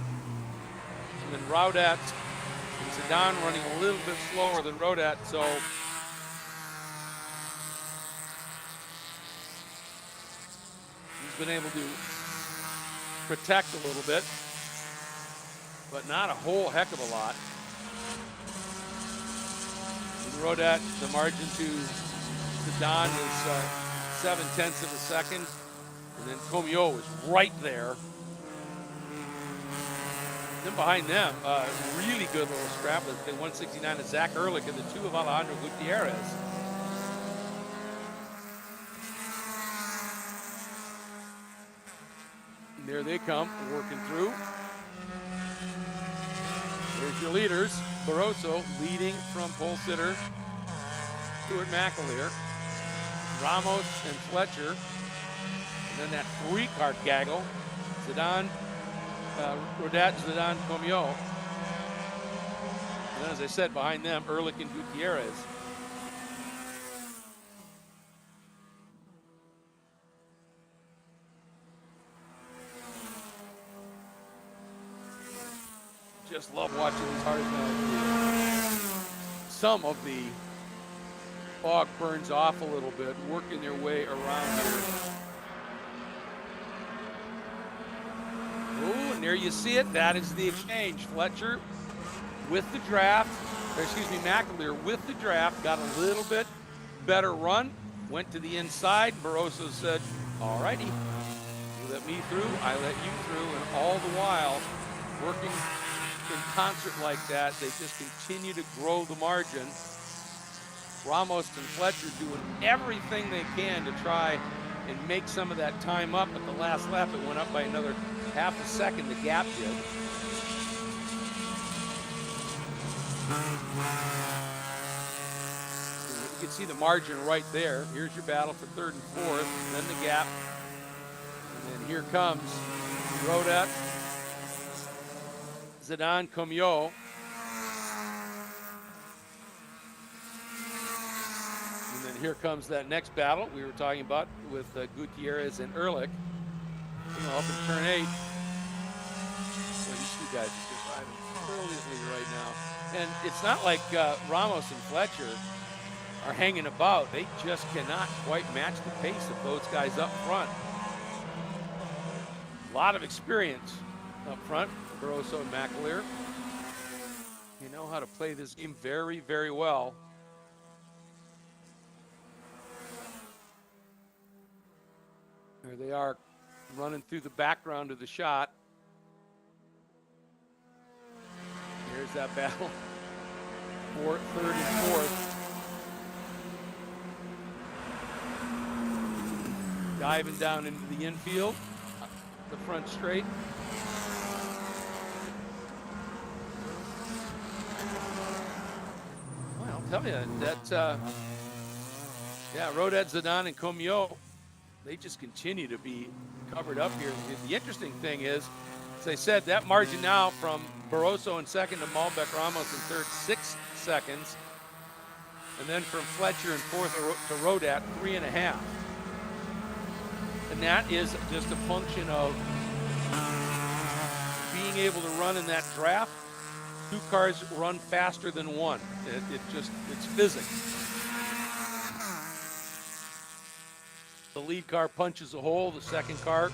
And then Rodat and Zidane running a little bit slower than Rodat, so he's been able to protect a little bit, but not a whole heck of a lot. And Rodat, the margin to Zidane is 0.7 of a second. And then Comiot was right there. Then behind them, really good little scrap with the 169 of Zach Ehrlich and the 2 of Alejandro Gutierrez. And there they come, working through. There's your leaders. Barroso leading from pole sitter Stuart McAleer, Ramos and Fletcher, and then that three-car gaggle, Rodat, Zidane, Comio. And then, as I said, behind them, Ehrlich and Gutierrez. Just love watching these cars now. Some of the fog burns off a little bit, working their way around here. Oh, and there you see it. That is the exchange. Fletcher with the draft, or excuse me, McAleer with the draft, got a little bit better run, went to the inside. Barroso said, all righty, you let me through, I let you through, and all the while, working in concert like that, they just continue to grow the margin. Ramos and Fletcher doing everything they can to try and make some of that time up. At the last lap, it went up by another half a second, the gap did. You can see the margin right there. Here's your battle for third and fourth, then the gap. And then here comes Rodat, Zidane, Comio. And then here comes that next battle we were talking about with Gutierrez and Ehrlich. You know, up in turn 8. Well, these two guys are just driving brilliantly right now. And it's not like Ramos and Fletcher are hanging about. They just cannot quite match the pace of those guys up front. A lot of experience up front, Barroso and McAleer. You know how to play this game very, very well. There they are, running through the background of the shot. Here's that battle. Third and fourth. Diving down into the infield, the front straight. Well, I'll tell you, that's, yeah, Rodat, Zidane, and Comio, they just continue to be covered up here. The interesting thing is, as I said, that margin now from Barroso in second to Malbec, Ramos in third, 6 seconds. And then from Fletcher in fourth to Rodat, 3.5. And that is just a function of being able to run in that draft. 2 cars run faster than one. It's physics. The lead car punches a hole. The second car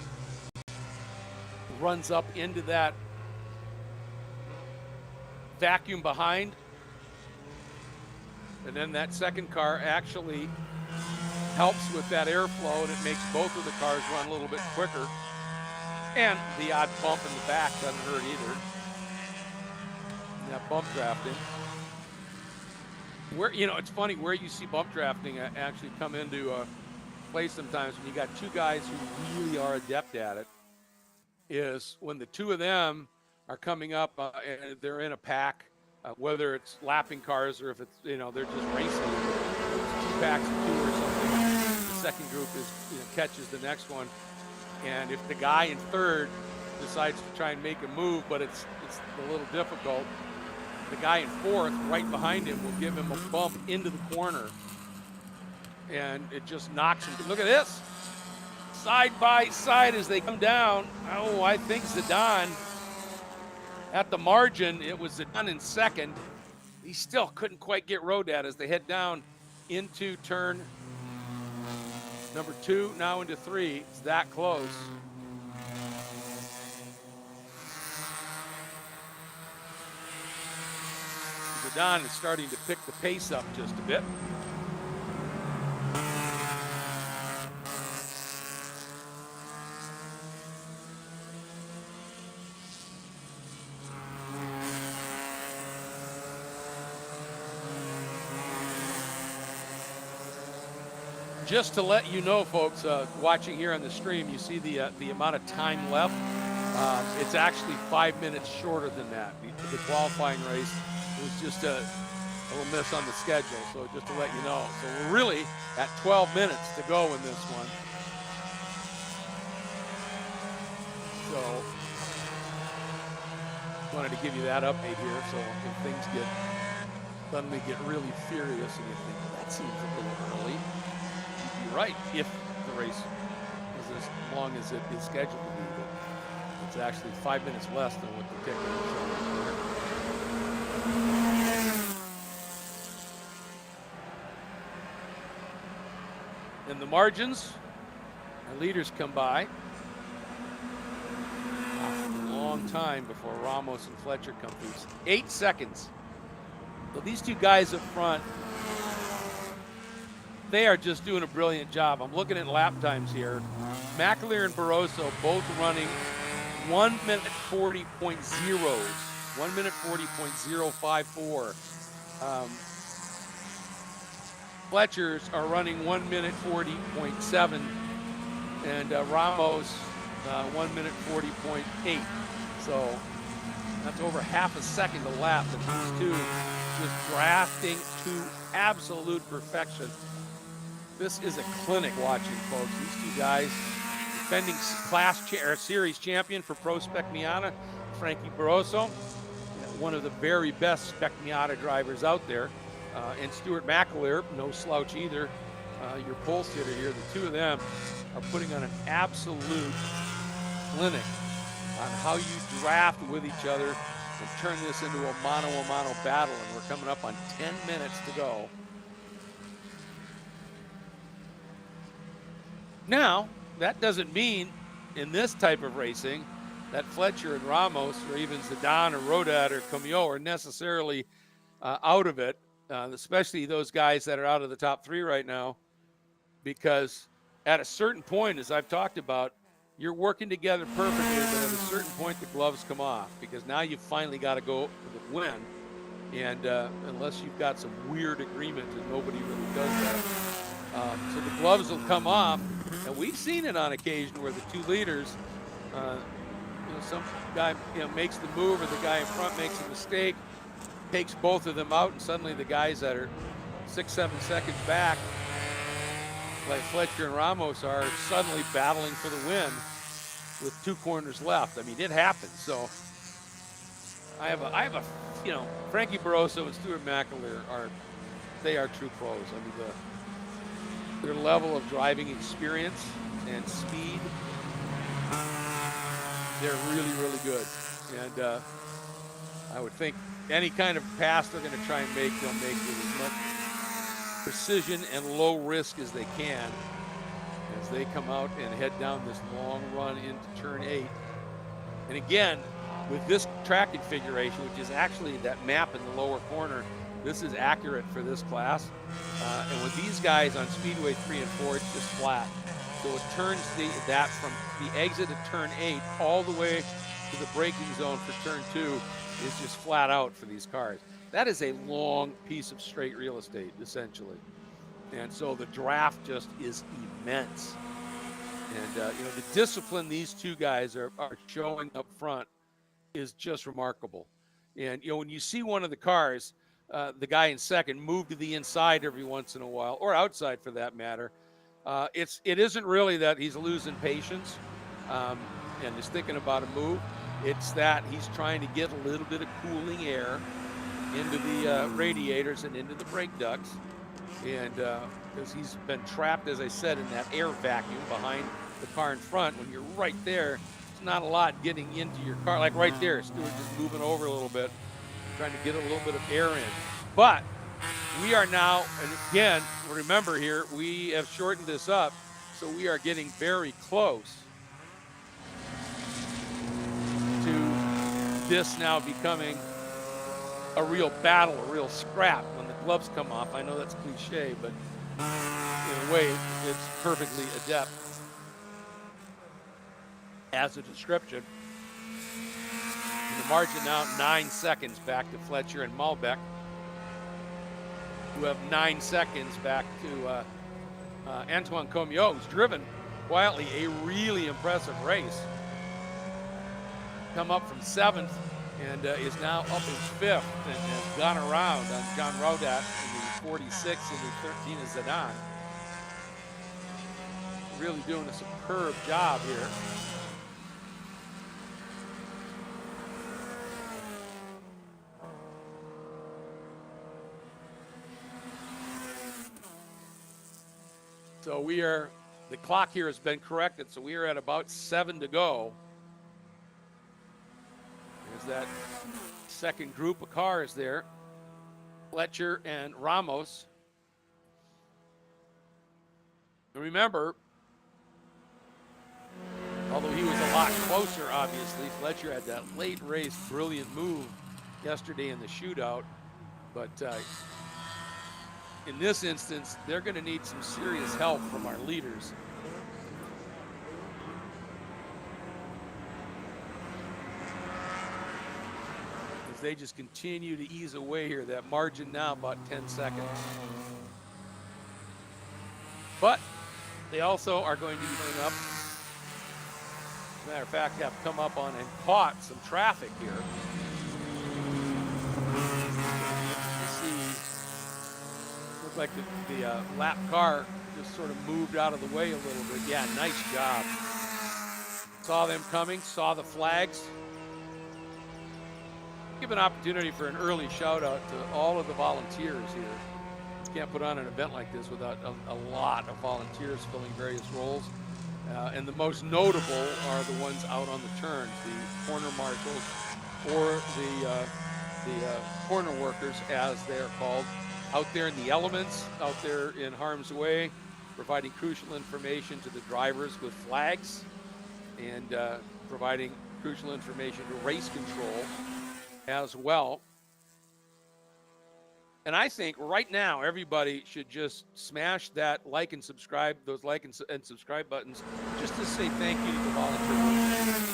runs up into that vacuum behind. And then that second car actually helps with that airflow, and it makes both of the cars run a little bit quicker. And the odd bump in the back doesn't hurt either. And that bump drafting. Where, you know, it's funny where you see bump drafting actually come into play sometimes when you got 2 guys who really are adept at it, is when the 2 of them are coming up and they're in a pack, whether it's lapping cars or if it's, you know, they're just racing. It's 2 packs of 2 or something. The second group is, you know, catches the next one. And if the guy in third decides to try and make a move, but it's a little difficult, the guy in fourth, right behind him, will give him a bump into the corner. And it just knocks him. Look at this. Side by side as they come down. Oh, I think Zidane at the margin. It was Zidane in second. He still couldn't quite get Rodat as they head down into turn number 2, now into 3. It's that close. Zidane is starting to pick the pace up just a bit. Just to let you know, folks, watching here on the stream, you see the amount of time left. It's actually 5 minutes shorter than that. The qualifying race was just a little miss on the schedule, so just to let you know. So we're really at 12 minutes to go in this one. So wanted to give you that update here, so if things suddenly get really furious and you think, well, that seems a little early, you'd be right if the race is as long as it is scheduled to be. But it's actually 5 minutes less than what the ticker is showing there. And the margins, our leaders come by. Long time before Ramos and Fletcher come through. 8 seconds. So these two guys up front, they are just doing a brilliant job. I'm looking at lap times here. McAleer and Barroso both running 1 minute 40.0s, 1 minute 40.054. Fletchers are running 1 minute 40.7, and Ramos 1 minute 40.8. So that's over half a second a lap that these two just drafting to absolute perfection. This is a clinic watching, folks. These two guys, defending series champion for Pro Spec Miata, Frankie Barroso, one of the very best Spec Miata drivers out there, and Stuart McAleer, no slouch either, your pole sitter here. The two of them are putting on an absolute clinic on how you draft with each other and turn this into a mano-a-mano battle, and we're coming up on 10 minutes to go. Now, that doesn't mean in this type of racing that Fletcher and Ramos or even Zidane or Rodat or Comio are necessarily out of it, especially those guys that are out of the top 3 right now, because at a certain point, as I've talked about, you're working together perfectly, but at a certain point, the gloves come off, because now you've finally got to go for the win. And unless you've got some weird agreement, and nobody really does that. So the gloves will come off, and we've seen it on occasion where the two leaders, some guy makes the move, or the guy in front makes a mistake, takes both of them out, and suddenly the guys that are 6-7 seconds back, like Fletcher and Ramos, are suddenly battling for the win with 2 corners left. I mean, it happens. So I have a Frankie Barroso and Stuart McAleer they are true pros. I mean, their level of driving experience and speed, they're really, really good. And I would think any kind of pass they're going to try and make, they'll make with as much precision and low risk as they can as they come out and head down this long run into turn 8. And again, with this track configuration, which is actually that map in the lower corner, this is accurate for this class. And with these guys on Speedway 3 and 4, it's just flat. So it turns that from the exit of turn 8 all the way to the braking zone for turn 2 is just flat out for these cars. That is a long piece of straight real estate, essentially. And so the draft just is immense. And, the discipline these two guys are showing up front is just remarkable. And, when you see one of the cars, the guy in second, move to the inside every once in a while, or outside for that matter, it isn't really that he's losing patience and is thinking about a move. It's that he's trying to get a little bit of cooling air into the radiators and into the brake ducts, and because he's been trapped, as I said, in that air vacuum behind the car in front. When you're right there, it's not a lot getting into your car. Like right there, Stuart just moving over a little bit, trying to get a little bit of air in. But we are now, and again, remember here, we have shortened this up, so we are getting very close to this now becoming a real battle, a real scrap when the gloves come off. I know that's cliche, but in a way, it's perfectly adept as a description. And the margin now 9 seconds back to Fletcher and Malbec, who have 9 seconds back to Antoine Comio, who's driven quietly a really impressive race. come up from 7th and is now up in 5th and has gone around on John Rodat in the 46 and the 13 is Zidane. Really doing a superb job here. So the clock here has been corrected, so we are at about 7 to go. There's that second group of cars there. Fletcher and Ramos. And remember, although he was a lot closer, obviously, Fletcher had that late race brilliant move yesterday in the shootout. But in this instance, they're going to need some serious help from our leaders. As they just continue to ease away here, that margin now about 10 seconds. But they also are going to be coming up. As a matter of fact, have come up on and caught some traffic here. You see, looks like the lap car just sort of moved out of the way a little bit. Yeah, nice job. Saw them coming, saw the flags. Give an opportunity for an early shout out to all of the volunteers here. You can't put on an event like this without a lot of volunteers filling various roles. And the most notable are the ones out on the turns, the corner marshals or the corner workers, as they're called, out there in the elements, out there in harm's way, providing crucial information to the drivers with flags and providing crucial information to race control as well. And I think right now everybody should just smash that like and subscribe, those like and subscribe buttons, just to say thank you to the volunteers.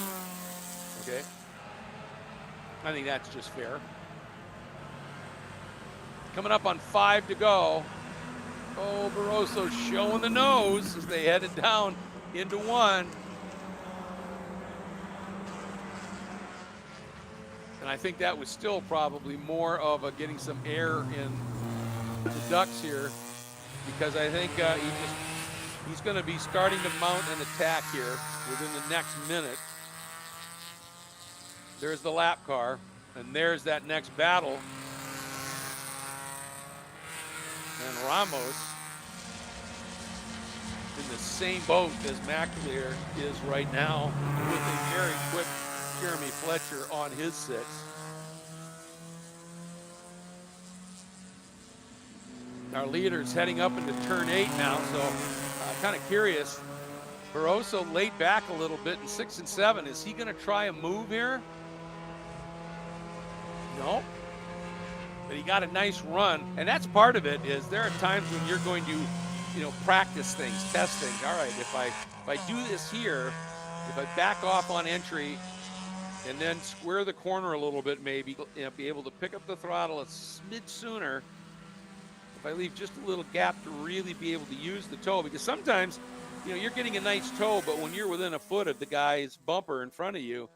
Okay? I think that's just fair. Coming up on 5 to go. Oh, Barroso showing the nose as they headed down into 1. And I think that was still probably more of a getting some air in the ducts here, because I think he's going to be starting to mount an attack here within the next minute. There's the lap car, and there's that next battle. And Ramos in the same boat as McAleer is right now, with a very quick Jeremy Fletcher on his 6. Our leader's heading up into turn 8 now, so I'm kind of curious. Barroso laid back a little bit in 6 and 7. Is he going to try a move here? No. But he got a nice run, and that's part of it. Is there are times when you're going to, practice things, test things. All right, if I do this here, if I back off on entry and then square the corner a little bit, maybe be able to pick up the throttle a smidge sooner. If I leave just a little gap to really be able to use the toe, because sometimes, you're getting a nice toe, but when you're within a foot of the guy's bumper in front of you,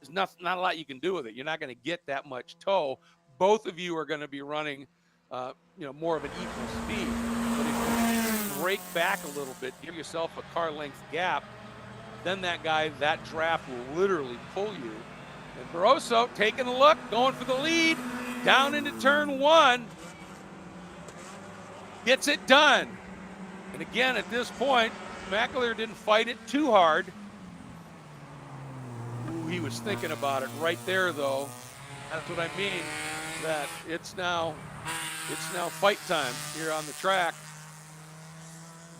there's not a lot you can do with it. You're not going to get that much toe. Both of you are going to be running, more of an equal speed. But if you break back a little bit, give yourself a car length gap, then that draft will literally pull you. And Barroso taking a look, going for the lead, down into turn 1. Gets it done. And again, at this point, McAleer didn't fight it too hard. Ooh, he was thinking about it right there, though. That's what I mean, that it's now fight time here on the track.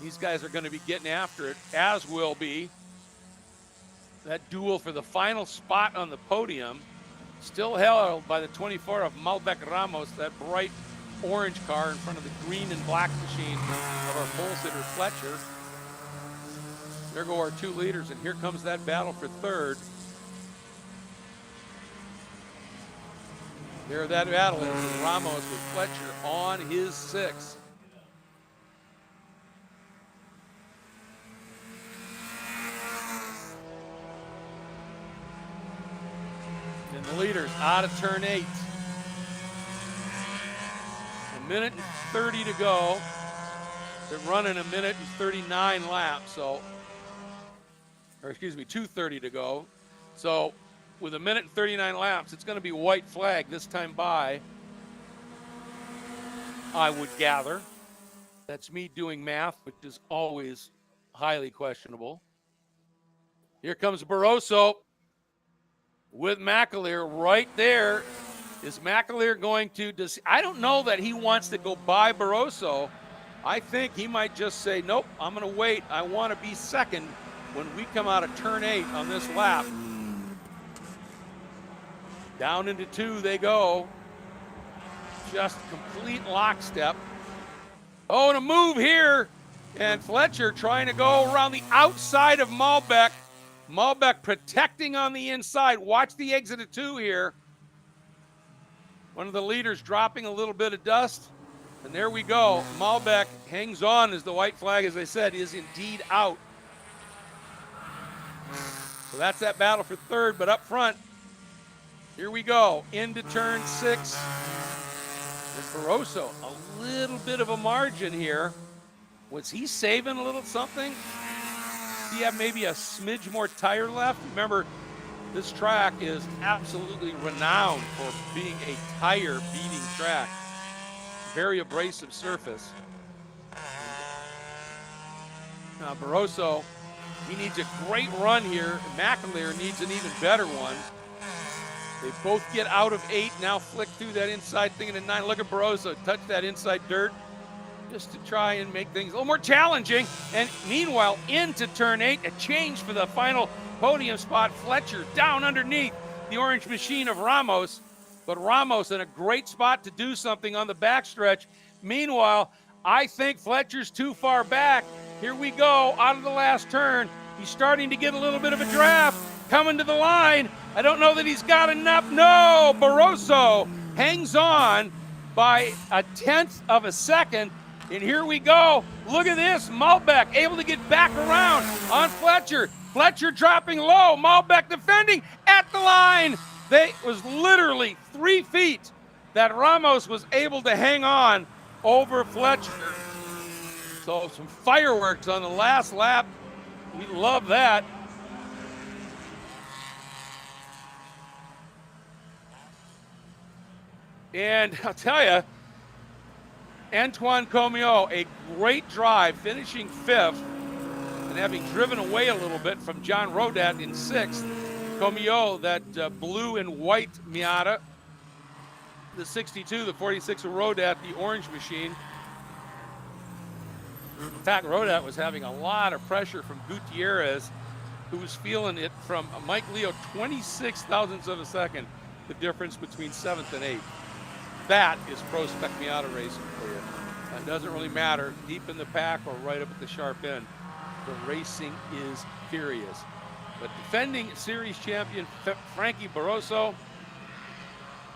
These guys are going to be getting after it, as will be that duel for the final spot on the podium, still held by the 24 of Malbec Ramos, that bright orange car in front of the green and black machine of our pole sitter Fletcher. There go our 2 leaders, and here comes that battle for 3rd. There that battle is Ramos with Fletcher on his 6. And the leaders out of turn 8. A minute and 30 to go. They're running a minute and 39 laps, so, or excuse me, 2:30 to go. So with a minute and 39 laps, it's going to be white flag this time by, I would gather. That's me doing math, which is always highly questionable. Here comes Barroso with McAleer right there. Is McAleer going to, I don't know that he wants to go by Barroso. I think he might just say, nope, I'm going to wait. I want to be second when we come out of turn 8 on this lap. Down into 2 they go. Just complete lockstep. Oh, and a move here. And Fletcher trying to go around the outside of Malbec. Malbec protecting on the inside. Watch the exit of 2 here. One of the leaders dropping a little bit of dust. And there we go. Malbec hangs on as the white flag, as I said, is indeed out. So that's that battle for third, but up front, here we go. Into turn 6. And Barroso, a little bit of a margin here. Was he saving a little something? Did he have maybe a smidge more tire left? Remember, this track is absolutely renowned for being a tire-beating track. Very abrasive surface. Now Barroso, he needs a great run here. McAleer needs an even better one. They both get out of 8, now flick through that inside thing into 9. Look at Barroso touch that inside dirt just to try and make things a little more challenging. And meanwhile, into turn 8, a change for the final podium spot. Fletcher down underneath the orange machine of Ramos. But Ramos in a great spot to do something on the backstretch. Meanwhile, I think Fletcher's too far back. Here we go, out of the last turn. He's starting to get a little bit of a draft. Coming to the line. I don't know that he's got enough. No, Barroso hangs on by a 1/10 of a second. And here we go. Look at this. Malbec able to get back around on Fletcher. Fletcher dropping low. Malbec defending at the line. It was literally 3 feet that Ramos was able to hang on over Fletcher. So some fireworks on the last lap. We love that. And I'll tell you, Antoine Comio, a great drive, finishing 5th and having driven away a little bit from John Rodat in 6th. Comio, that blue and white Miata, the 62, the 46 of Rodat, the orange machine. In fact, Rodat was having a lot of pressure from Gutierrez, who was feeling it from Mike Leo, 26 thousandths of a second, the difference between 7th and 8th. That is Pro Spec Miata racing for you. It doesn't really matter, deep in the pack or right up at the sharp end. The racing is furious. But defending series champion Frankie Barroso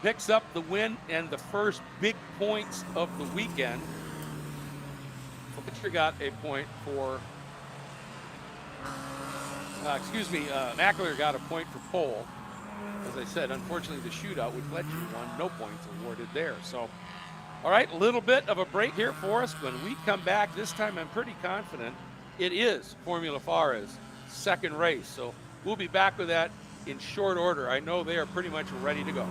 picks up the win and the first big points of the weekend. Fletcher got a point for, McAleer got a point for pole. As I said, unfortunately, the shootout with Fletcher won, no points awarded there. So, all right, a little bit of a break here for us. When we come back, this time I'm pretty confident it is Formula FARA's second race. So we'll be back with that in short order. I know they are pretty much ready to go.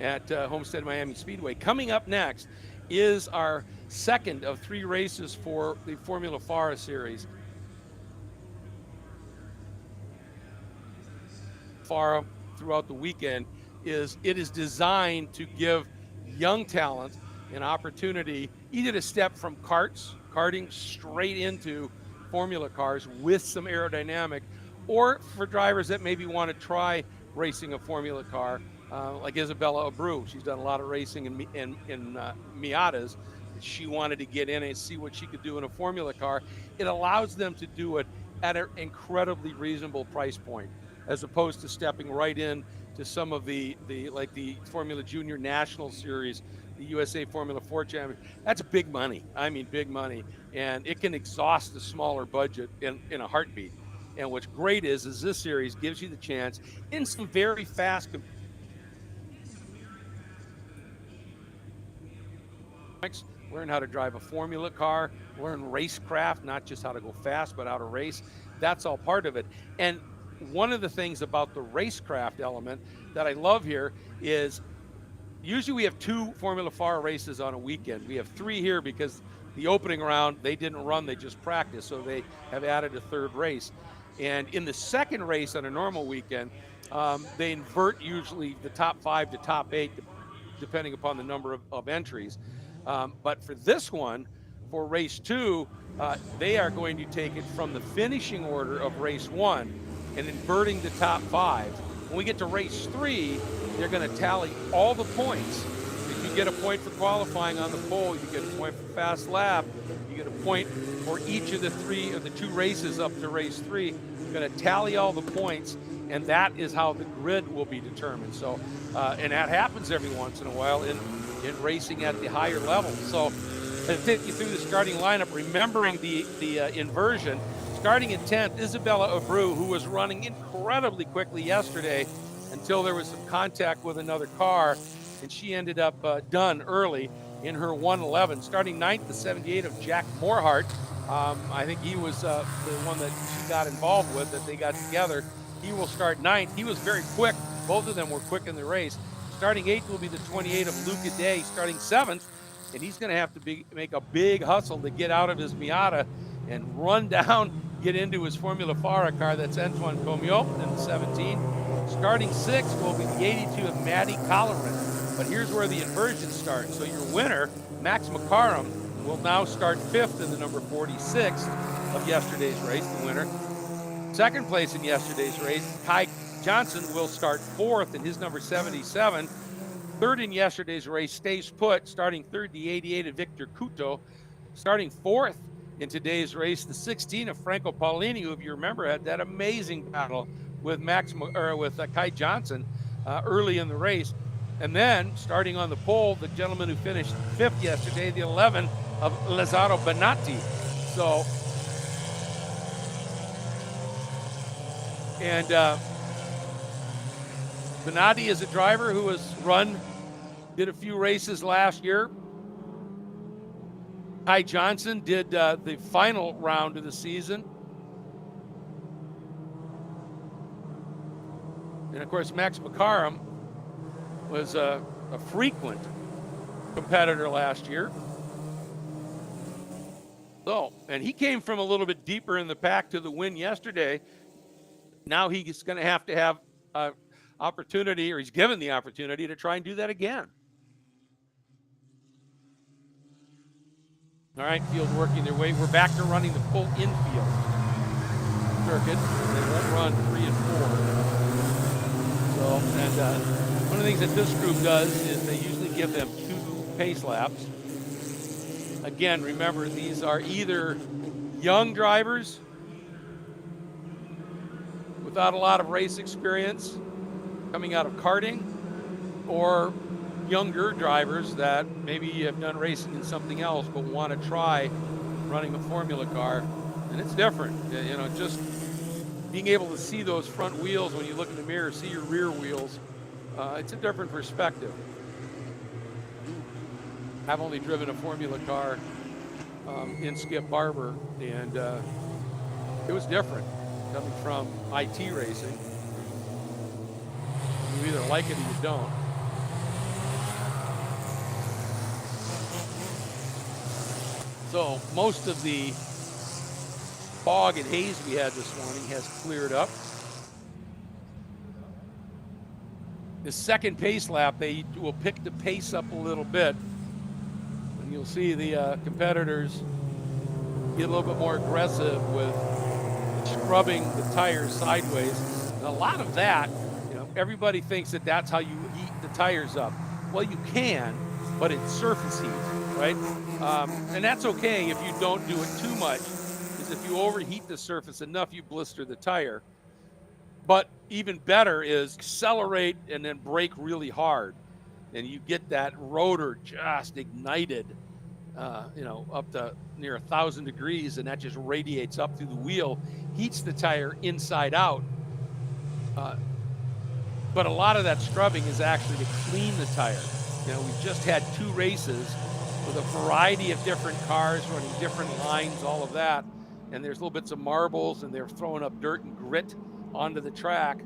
at Homestead-Miami Speedway. Coming up next is our second of 3 races for the Formula FARA series. FARA throughout the weekend is designed to give young talent an opportunity either to step from karting straight into formula cars with some aerodynamic, or for drivers that maybe want to try racing a formula car, like Isabella Abreu. She's done a lot of racing in Miatas. She wanted to get in and see what she could do in a formula car. It allows them to do it at an incredibly reasonable price point, as opposed to stepping right in to some of the Formula Junior National Series, the USA Formula 4 Championship. That's big money. I mean, big money. And it can exhaust the smaller budget in a heartbeat. And what's great is this series gives you the chance in some very fast learn how to drive a formula car, learn racecraft, not just how to go fast, but how to race. That's all part of it. And one of the things about the racecraft element that I love here is usually we have 2 Formula FARA races on a weekend. We have 3 here because the opening round, they didn't run, they just practiced, so they have added a 3rd race. And in the second race on a normal weekend, they invert usually the top 5 to top 8, depending upon the number of entries. But for this one, for race 2, they are going to take it from the finishing order of race 1 and inverting the top 5. When we get to race 3, they're going to tally all the points. If you get a point for qualifying on the pole, you get a point for fast lap, you get a point for each of the 2 races up to race 3. You're going to tally all the points, and that is how the grid will be determined. So, and that happens every once in a while in racing at the higher level. So, to take you through the starting lineup, remembering the inversion, starting in 10th, Isabella Abreu, who was running incredibly quickly yesterday until there was some contact with another car, and she ended up done early in her 111. Starting 9th, the 78 of Jack Morhart. I think he was the one that she got involved with, that they got together. He will start 9th. He was very quick. Both of them were quick in the race. Starting 8th will be the 28 of Luca Day, starting 7th, and he's going to have to make a big hustle to get out of his Miata and run down, get into his Formula FARA car. That's Antoine Comiot in 17. Starting 6th will be the 82 of Maddie Colleran. But here's where the inversion starts. So your winner, Max McCarrum, will now start 5th in the number 46 of yesterday's race, the winner. Second place in yesterday's race, Kai Johnson will start 4th in his number 77. Third in yesterday's race, stays put, starting 3rd, the 88 of Victor Couto. Starting 4th in today's race, the 16 of Franco Paolini, who, if you remember, had that amazing battle with Kai Johnson early in the race. And then, starting on the pole, the gentleman who finished 5th yesterday, the 11 of Lazzaro Benatti. So, and Benatti is a driver who did a few races last year. Kai Johnson did the final round of the season. And of course, Max McCarrum was a frequent competitor last year. So, and he came from a little bit deeper in the pack to the win yesterday. Now he's going to have an opportunity, or he's given the opportunity, to try and do that again. All right, field working their way. We're back to running the full infield circuit. They won't run 3 and 4. So, and one of the things that this group does is they usually give them 2 pace laps. Again, remember, these are either young drivers without a lot of race experience coming out of karting, or younger drivers that maybe have done racing in something else but want to try running a formula car. And it's different, you know, just being able to see those front wheels when you look in the mirror, see your rear wheels. It's a different perspective. I've only driven a formula car in Skip Barber, and it was different coming from IT racing. You either like it or you don't. So most of the fog and haze we had this morning has cleared up. The second pace lap, they will pick the pace up a little bit. And you'll see the competitors get a little bit more aggressive with scrubbing the tires sideways. And a lot of that, you know, everybody thinks that that's how you heat the tires up. Well, you can, but it's surface heat, right? And that's okay if you don't do it too much, because if you overheat the surface enough, you blister the tire. But even better is accelerate and then brake really hard. And you get that rotor just ignited, you know, up to near 1,000 degrees, and that just radiates up through the wheel, heats the tire inside out. But a lot of that scrubbing is actually to clean the tire. You know, we've just had 2 races with a variety of different cars running different lines, all of that. And there's little bits of marbles, and they're throwing up dirt and grit onto the track.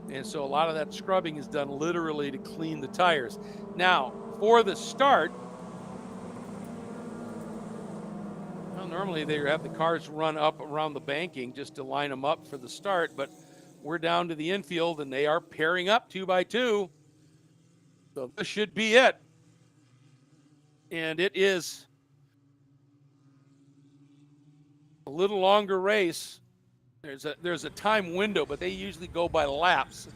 And so a lot of that scrubbing is done literally to clean the tires. Now, for the start, well, normally they have the cars run up around the banking just to line them up for the start, but we're down to the infield and they are pairing up 2 by 2. So this should be it. And it is a little longer race. There's a time window, but they usually go by laps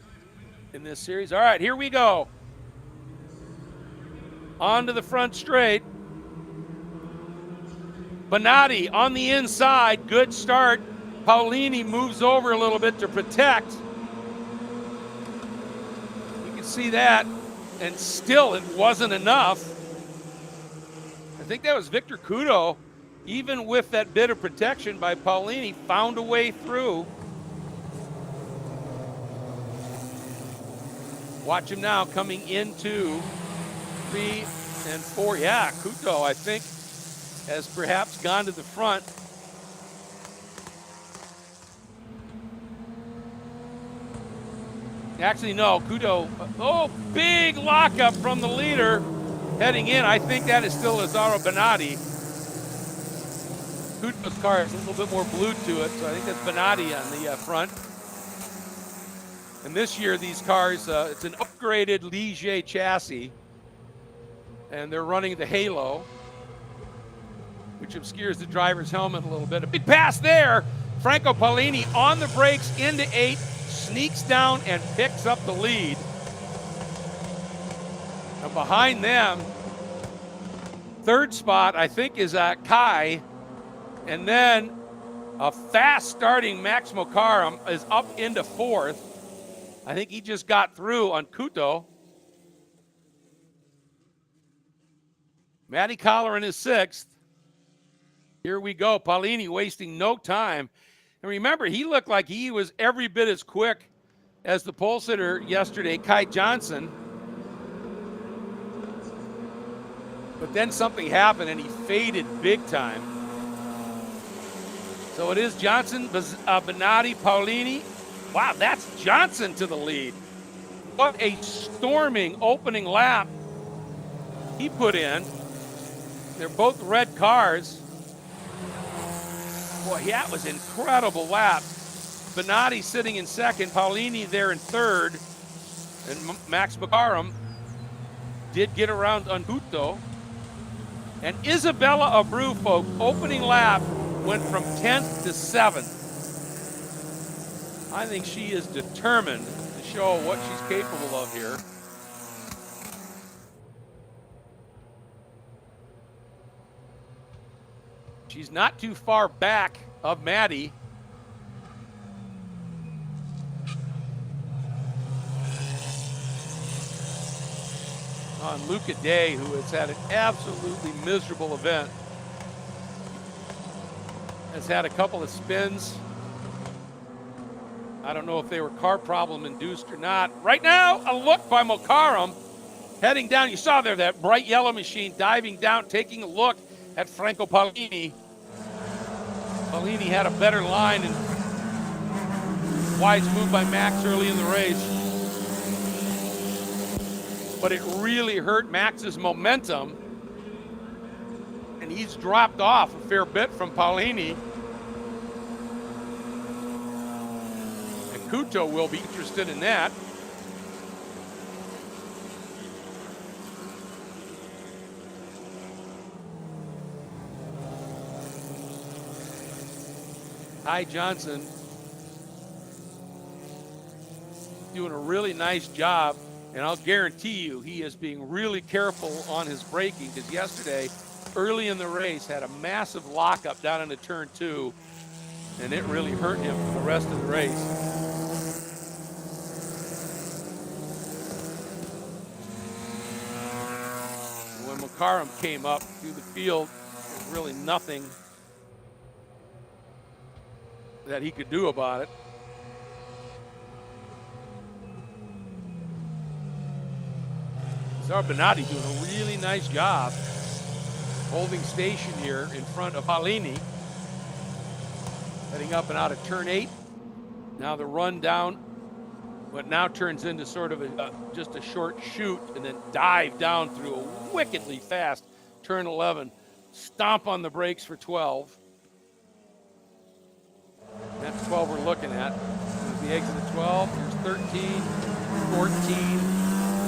in this series. All right, here we go. On to the front straight. Bonatti on the inside, good start. Paolini moves over a little bit to protect. You can see that, and still it wasn't enough. I think that was Victor Cudo, even with that bit of protection by Paolini, found a way through. Watch him now coming into 3 and 4. Yeah, Cudo, I think, has perhaps gone to the front. Actually, no, Cudo, oh, big lockup from the leader heading in. I think that is still Lazzaro Bonatti. Cudo's car has a little bit more blue to it, so I think that's Bonatti on the front. And this year, these cars, it's an upgraded Ligier chassis, and they're running the Halo, which obscures the driver's helmet a little bit. A big pass there. Franco Paolini on the brakes into 8, sneaks down and picks up the lead. And behind them, third spot, I think, is Kai. And then a fast-starting Max Mokaram is up into 4th. I think he just got through on Cudo. Matty Colleran is 6th. Here we go. Paolini wasting no time. And remember, he looked like he was every bit as quick as the pole sitter yesterday, Kai Johnson. But then something happened and he faded big time. So it is Johnson, Bonatti, Paolini. Wow, that's Johnson to the lead. What a storming opening lap he put in. They're both red cars. Boy, that was an incredible lap. Bonatti sitting in 2nd, Paolini there in 3rd, and Max Mokaram did get around on Cudo. And Isabella Abreu, folks, opening lap went from 10th to 7th. I think she is determined to show what she's capable of here. She's not too far back of Maddie. On Luca Day, who has had an absolutely miserable event. Has had a couple of spins. I don't know if they were car problem induced or not. Right now, a look by Mokaram heading down. You saw there that bright yellow machine diving down, taking a look at Franco Paolini. Paolini had a better line, and wise move by Max early in the race. But it really hurt Max's momentum. And and he's dropped off a fair bit from Paulini. And Couto will be interested in that. Ty Johnson doing a really nice job, and I'll guarantee you he is being really careful on his braking, because yesterday, early in the race, had a massive lockup down into turn 2, and it really hurt him for the rest of the race. When McCarron came up through the field, there was really nothing that he could do about it. Zarbonati doing a really nice job holding station here in front of Paulini. Heading up and out of turn 8. Now the run down, what now turns into sort of just a short shoot, and then dive down through a wickedly fast turn 11. Stomp on the brakes for 12. That's 12 we're looking at. There's the exit of 12. Here's 13, 14.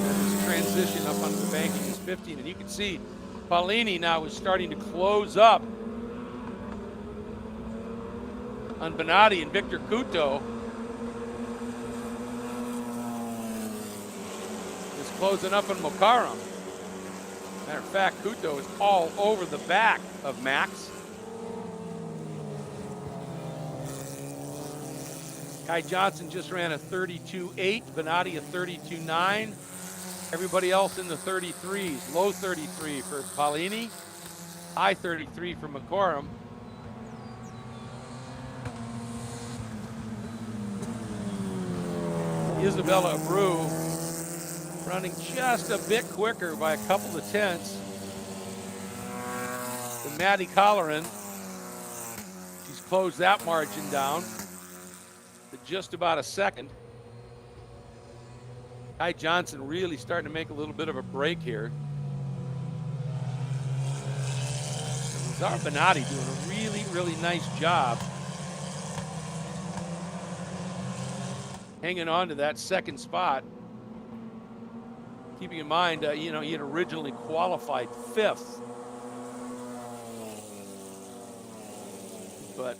And this transition up onto the banking is 15. And you can see Paulini now is starting to close up on Bonatti and Victor Couto. Is closing up on Mokaram. Matter of fact, Couto is all over the back of Max. Kai Johnson just ran a 32.8, Bonatti a 32.9. Everybody else in the 33s, low 33 for Paulini, high 33 for McCorum. Isabella Abreu running just a bit quicker by a couple of tenths than Maddie Colleran. She's closed that margin down to just about a second. Ty Johnson really starting to make a little bit of a break here. Zar Bonatti doing a really, really nice job hanging on to that second spot. Keeping in mind, he had originally qualified 5th. But,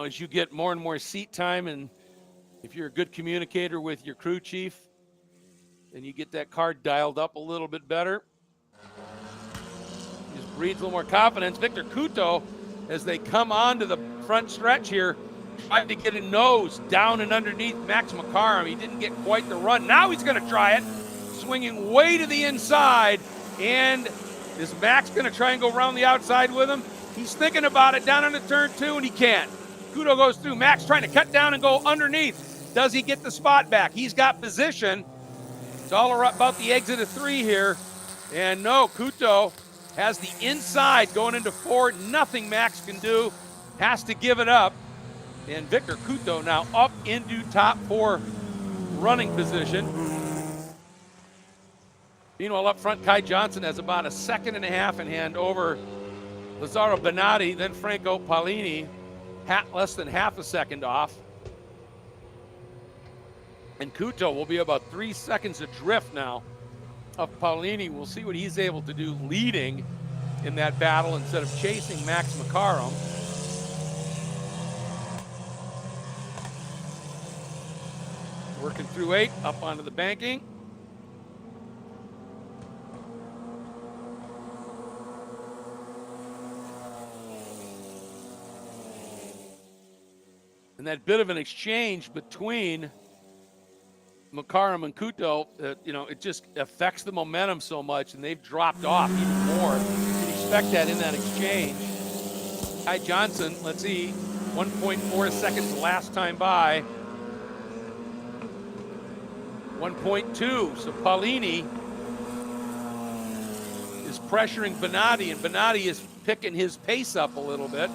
as you get more and more seat time, and if you're a good communicator with your crew chief, and you get that car dialed up a little bit better, just breeds a little more confidence. Victor Couto, as they come onto the front stretch here, tried to get a nose down and underneath Max McCarron. He didn't get quite the run. Now he's going to try it, swinging way to the inside. And is Max going to try and go around the outside with him? He's thinking about it down into turn 2, and he can't. Couto goes through. Max trying to cut down and go underneath. Does he get the spot back? He's got position. It's all about the exit of 3 here. And no, Couto has the inside going into 4. Nothing Max can do. Has to give it up. And Victor Couto now up into top 4 running position. Meanwhile, up front, Kai Johnson has about a second and a half in hand over Lazzaro Bonatti, then Franco Paolini, less than half a second off. And Couto will be about 3 seconds adrift now of Paolini. We'll see what he's able to do leading in that battle instead of chasing Max McCarron. Working through 8, up onto the banking. And that bit of an exchange between McCarron and Couto, it just affects the momentum so much, and they've dropped off even more. You'd expect that in that exchange. Ty Johnson, let's see, 1.4 seconds last time by. 1.2, so Paolini is pressuring Bonatti, and Bonatti is picking his pace up a little bit.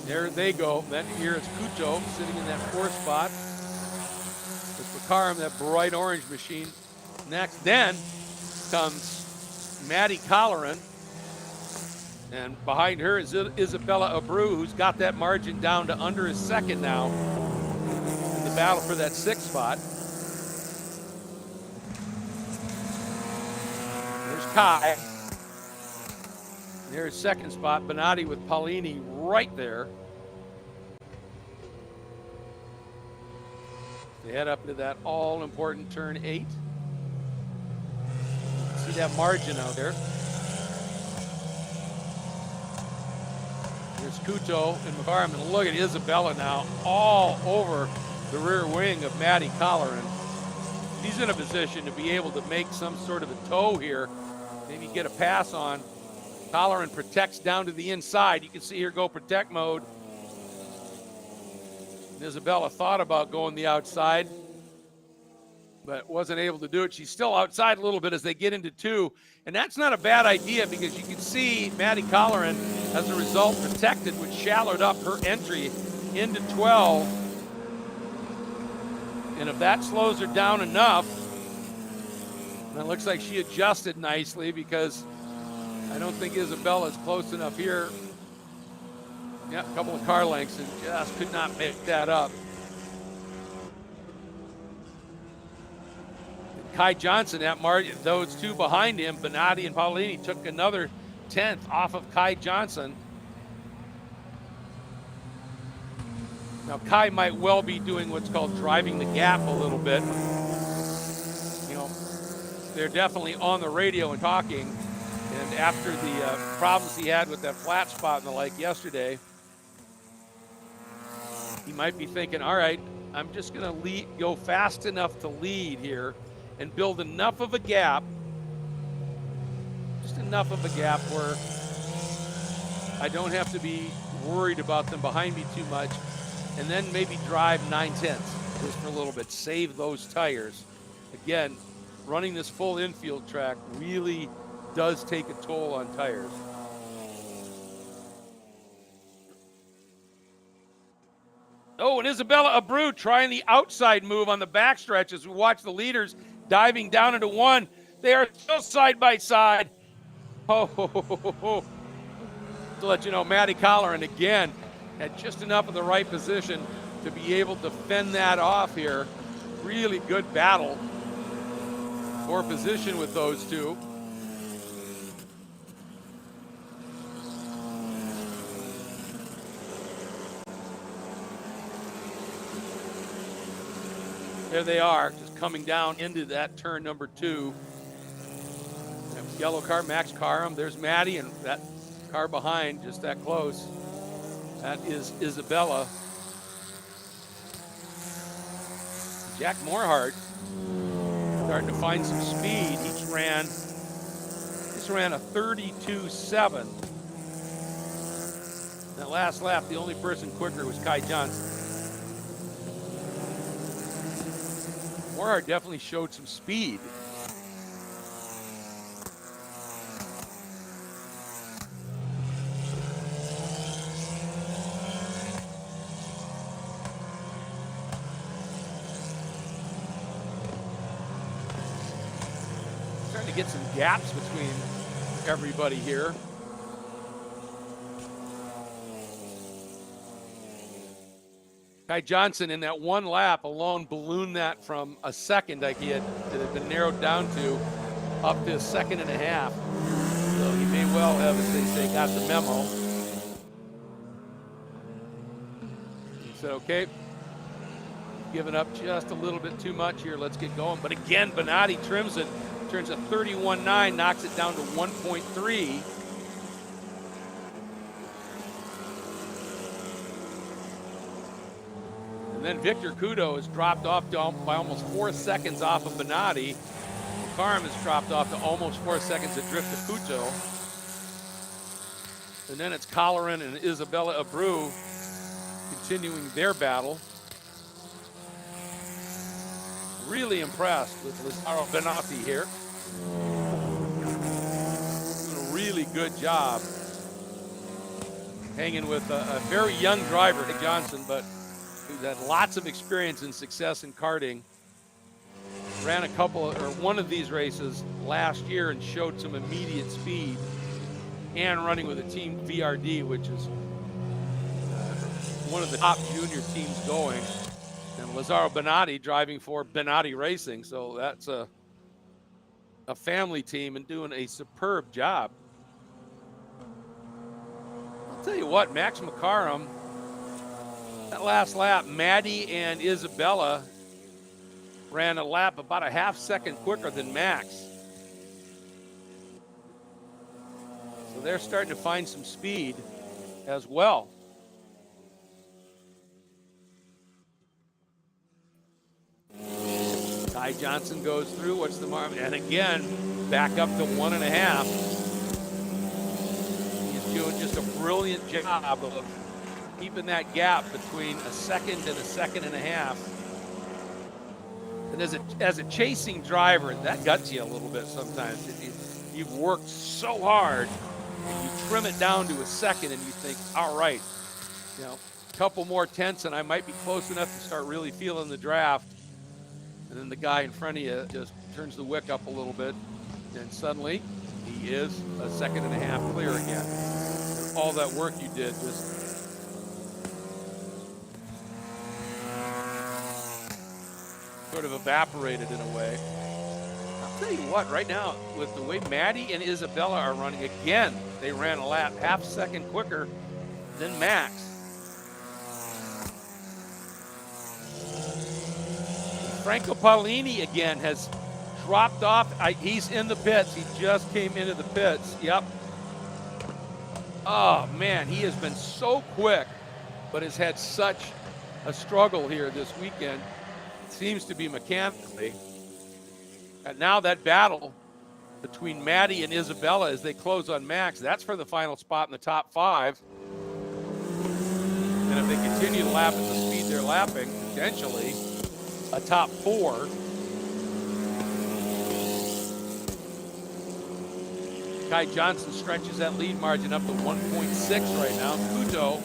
There they go. Then here is Couto sitting in that 4th spot. With Karim, that bright orange machine. Next, then comes Maddie Colleran. And behind her is Isabella Abreu, who's got that margin down to under a second now in the battle for that 6th spot. There's Kai. There's 2nd spot, Bonatti with Paulini right there. They head up to that all-important turn 8. See that margin out there. There's Kuto and McCarm, and look at Isabella now all over the rear wing of Maddie Colleran. He's in a position to be able to make some sort of a tow here, maybe get a pass on. Colleran protects down to the inside. You can see her go protect mode. And Isabella thought about going the outside, but wasn't able to do it. She's still outside a little bit as they get into 2. And that's not a bad idea because you can see Maddie Colleran, as a result, protected, which shallowed up her entry into 12. And if that slows her down enough, and it looks like she adjusted nicely because I don't think Isabella's close enough here. Yeah, a couple of car lengths and just could not make that up. Kai Johnson at margin, those 2 behind him, Bonatti and Paulini, took another 10th off of Kai Johnson. Now Kai might well be doing what's called driving the gap a little bit. You know, they're definitely on the radio and talking. And after the problems he had with that flat spot and the like yesterday, he might be thinking, all right, I'm just going to go fast enough to lead here and build enough of a gap, just enough of a gap where I don't have to be worried about them behind me too much, and then maybe drive 9/10 just for a little bit, save those tires. Again, running this full infield track really does take a toll on tires. Oh, and Isabella Abreu trying the outside move on the backstretch as we watch the leaders diving down into 1. They are still side by side. Oh, to let you know, Maddie Colleran again had just enough of the right position to be able to fend that off here. Really good battle for position with those 2. There they are, just coming down into that turn number 2. That yellow car, Max Karim. There's Maddie, and that car behind, just that close. That is Isabella. Jack Morhart starting to find some speed. He just ran a 32.7. That last lap, the only person quicker was Kai Johnson. Morhart definitely showed some speed. Trying to get some gaps between everybody here. Kai Johnson in that 1 lap alone ballooned that from a second like it had been narrowed down to up to a 1.5 seconds. So he may well have, as they say, got the memo. He said, okay, giving up just a little bit too much here. Let's get going. But again, Bonatti trims it, turns a 31.9, knocks it down to 1.3. And then Victor Kudo has dropped off by almost 4 seconds off of Bonatti. Karim has dropped off to almost 4 seconds adrift of Kuto. And then it's Colleran and Isabella Abreu continuing their battle. Really impressed with Lazaro Benatti here. Doing a really good job hanging with a very young driver, Nick Johnson, but who's had lots of experience and success in karting. ran a couple, or one of these races last year and showed some immediate speed, and running with a team VRD, which is one of the top junior teams going, and Lazzaro Benatti driving for Benatti Racing. So that's a family team and doing a superb job. I'll tell you what, Max McCarrum, that last lap, Maddie and Isabella ran a lap about a half-second quicker than Max. So they're starting to find some speed as well. Ty Johnson goes through. What's the mark? And again, back up to 1.5. He's doing just a brilliant job of keeping that gap between a second and a second and a half. And as a chasing driver, that guts you a little bit sometimes. You've worked so hard, and you trim it down to a second, and you think, all right, you know, a couple more tenths, and I might be close enough to start really feeling the draft. And then the guy in front of you just turns the wick up a little bit, and suddenly he is a second and a half clear again. And all that work you did just sort of evaporated in a way. I'll tell you what, right now, with the way Maddie and Isabella are running, again, they ran a lap half-second quicker than Max. Franco Paolini, again, has dropped off. He's in the pits. He just came into the pits. Yep. Oh, man, he has been so quick, but has had such a struggle here this weekend. Seems to be mechanically. And now that battle between Maddie and Isabella as they close on Max, that's for the final spot in the top 5. And if they continue to lap at the speed they're lapping, potentially a top 4. Kai Johnson stretches that lead margin up to 1.6 right now. Kuto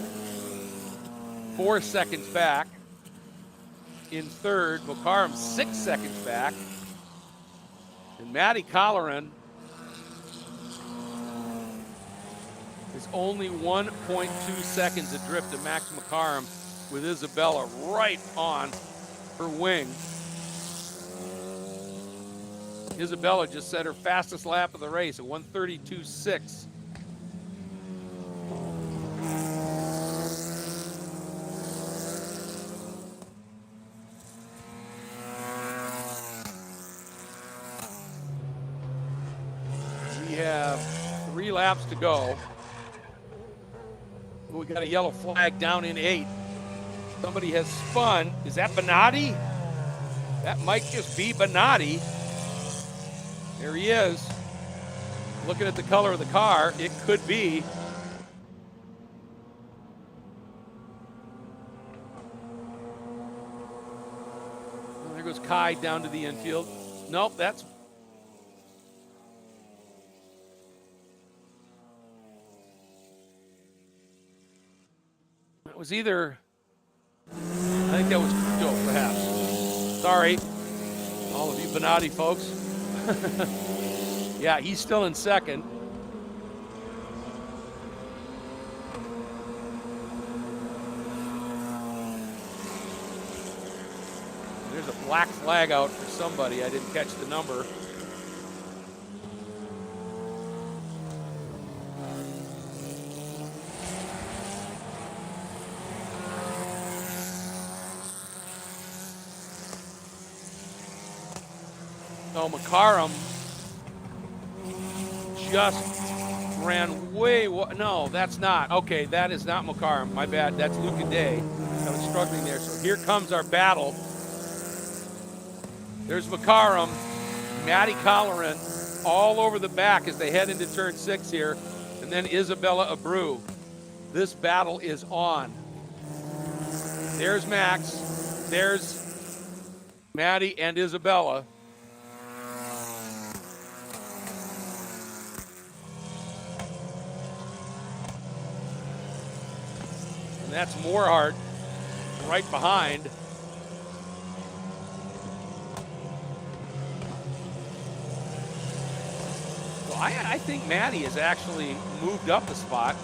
4 seconds back. In third, McCarrum 6 seconds back. And Matty Colleran is only 1.2 seconds adrift to Max McCarrum, with Isabella right on her wing. Isabella just set her fastest lap of the race at 1:32.6. We have 3 laps to go. We got a yellow flag down in 8. Somebody has spun. Is that Benatti? That might just be Benatti. There he is. Looking at the color of the car, it could be. Well, there goes Kai down to the infield. Nope, that's... That was either... I think that was Kudo, perhaps. Sorry, all of you Benatti folks. Yeah, he's still in second. There's a black flag out for somebody. I didn't catch the number. So McCarrum just ran way, no, that's not. Okay, that is not McCarrum. My bad. That's Luca Day. I was struggling there. So here comes our battle. There's McCarrum, Matty Colleran all over the back as they head into turn 6 here. And then Isabella Abreu. This battle is on. There's Max. There's Matty and Isabella. And that's Morehart right behind. I think Maddie has actually moved up a spot.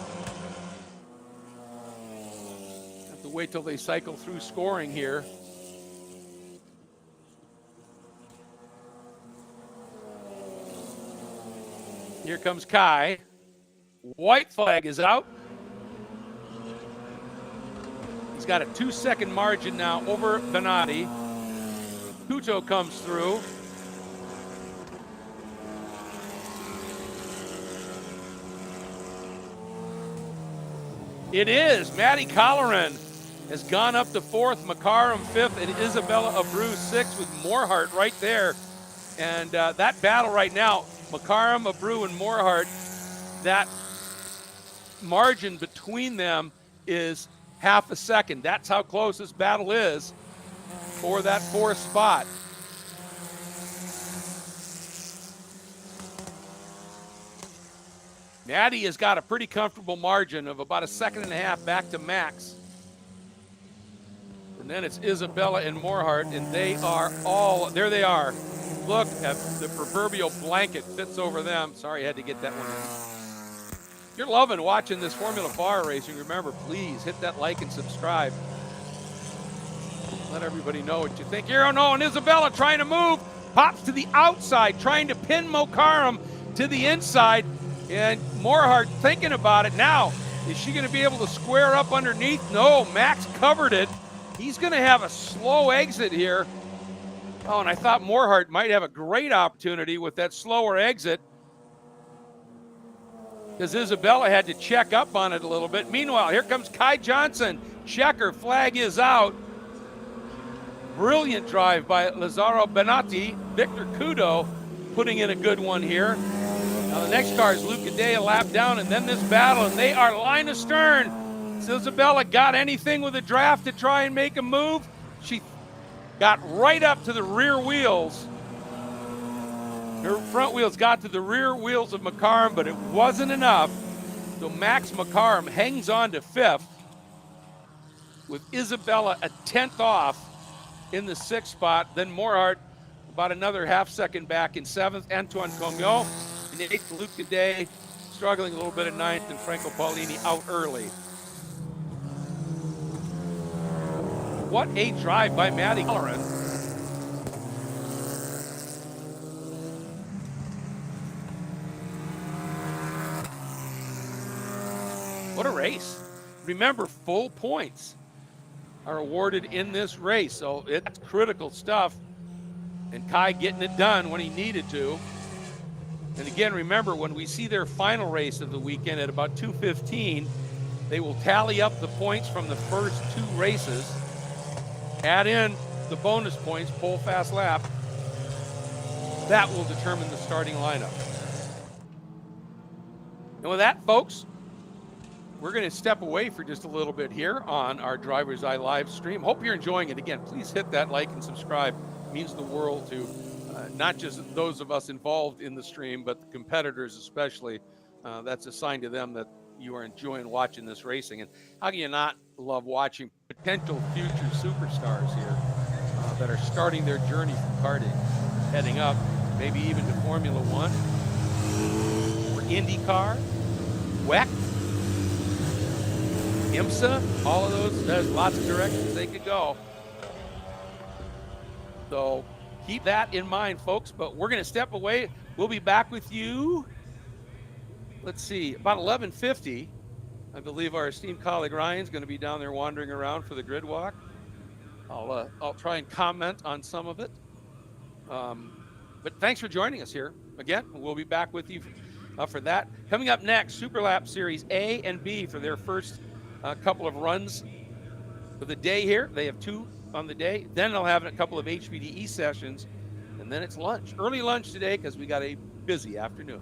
Have to wait till they cycle through scoring here. Here comes Kai. White flag is out. He's got a 2-second margin now over Benatti. Kuto comes through. It is. Maddie Colleran has gone up to 4th, Makaram 5th, and Isabella Abreu 6th with Morehart right there. And that battle right now, Makaram, Abreu, and Morehart, that margin between them is half a second. That's how close this battle is for that 4th spot. Maddie has got a pretty comfortable margin of about 1.5 seconds back to Max. And then it's Isabella and Morehart, and they are all, there they are. Look at the proverbial blanket fits over them. Sorry, I had to get that one in. If you're loving watching this Formula FARA racing, remember, please hit that like and subscribe. Let everybody know what you think. Here, oh no, and Isabella trying to move, pops to the outside, trying to pin Mokaram to the inside. And Morehart thinking about it now. Is she going to be able to square up underneath? No, Max covered it. He's going to have a slow exit here. Oh, and I thought Morehart might have a great opportunity with that slower exit, because Isabella had to check up on it a little bit. Meanwhile, here comes Kai Johnson. Checker flag is out. Brilliant drive by Lazzaro Benatti. Victor Kudo putting in a good one here. Now the next car is Luca Day, a lap down, and then this battle, and they are line astern. Has Isabella got anything with a draft to try and make a move? She got right up to the rear wheels. Her front wheels got to the rear wheels of Makaram, but it wasn't enough. So Max Makaram hangs on to 5th, with Isabella a 10th off in the 6th spot. Then Morehart about another 0.5 second back in 7th. Antoine Cognot in 8th. Luca Day struggling a little bit at 9th, and Franco Paolini out early. What a drive by Maddie Colleran. What a race. Remember, full points are awarded in this race, so it's critical stuff. And Kai getting it done when he needed to. And again, remember, when we see their final race of the weekend at about 2:15, they will tally up the points from the first 2 races, add in the bonus points, pole fast lap. That will determine the starting lineup. And with that, folks, we're going to step away for just a little bit here on our Driver's Eye live stream. Hope you're enjoying it. Again, please hit that like and subscribe. It means the world to not just those of us involved in the stream, but the competitors especially. That's a sign to them that you are enjoying watching this racing. And how can you not love watching potential future superstars here that are starting their journey from karting, heading up, maybe even to Formula One, or IndyCar, WEC, IMSA, all of those. There's lots of directions they could go. So keep that in mind, folks. But we're going to step away. We'll be back with you, let's see, about 11:50. I believe our esteemed colleague Ryan's going to be down there wandering around for the grid walk. I'll try and comment on some of it. But thanks for joining us here. Again, we'll be back with you for that. Coming up next, Superlap Series A and B for their first couple of runs for the day here. They have 2 on the day. Then they'll have a couple of HPDE sessions, and then it's lunch. Early lunch today because we got a busy afternoon.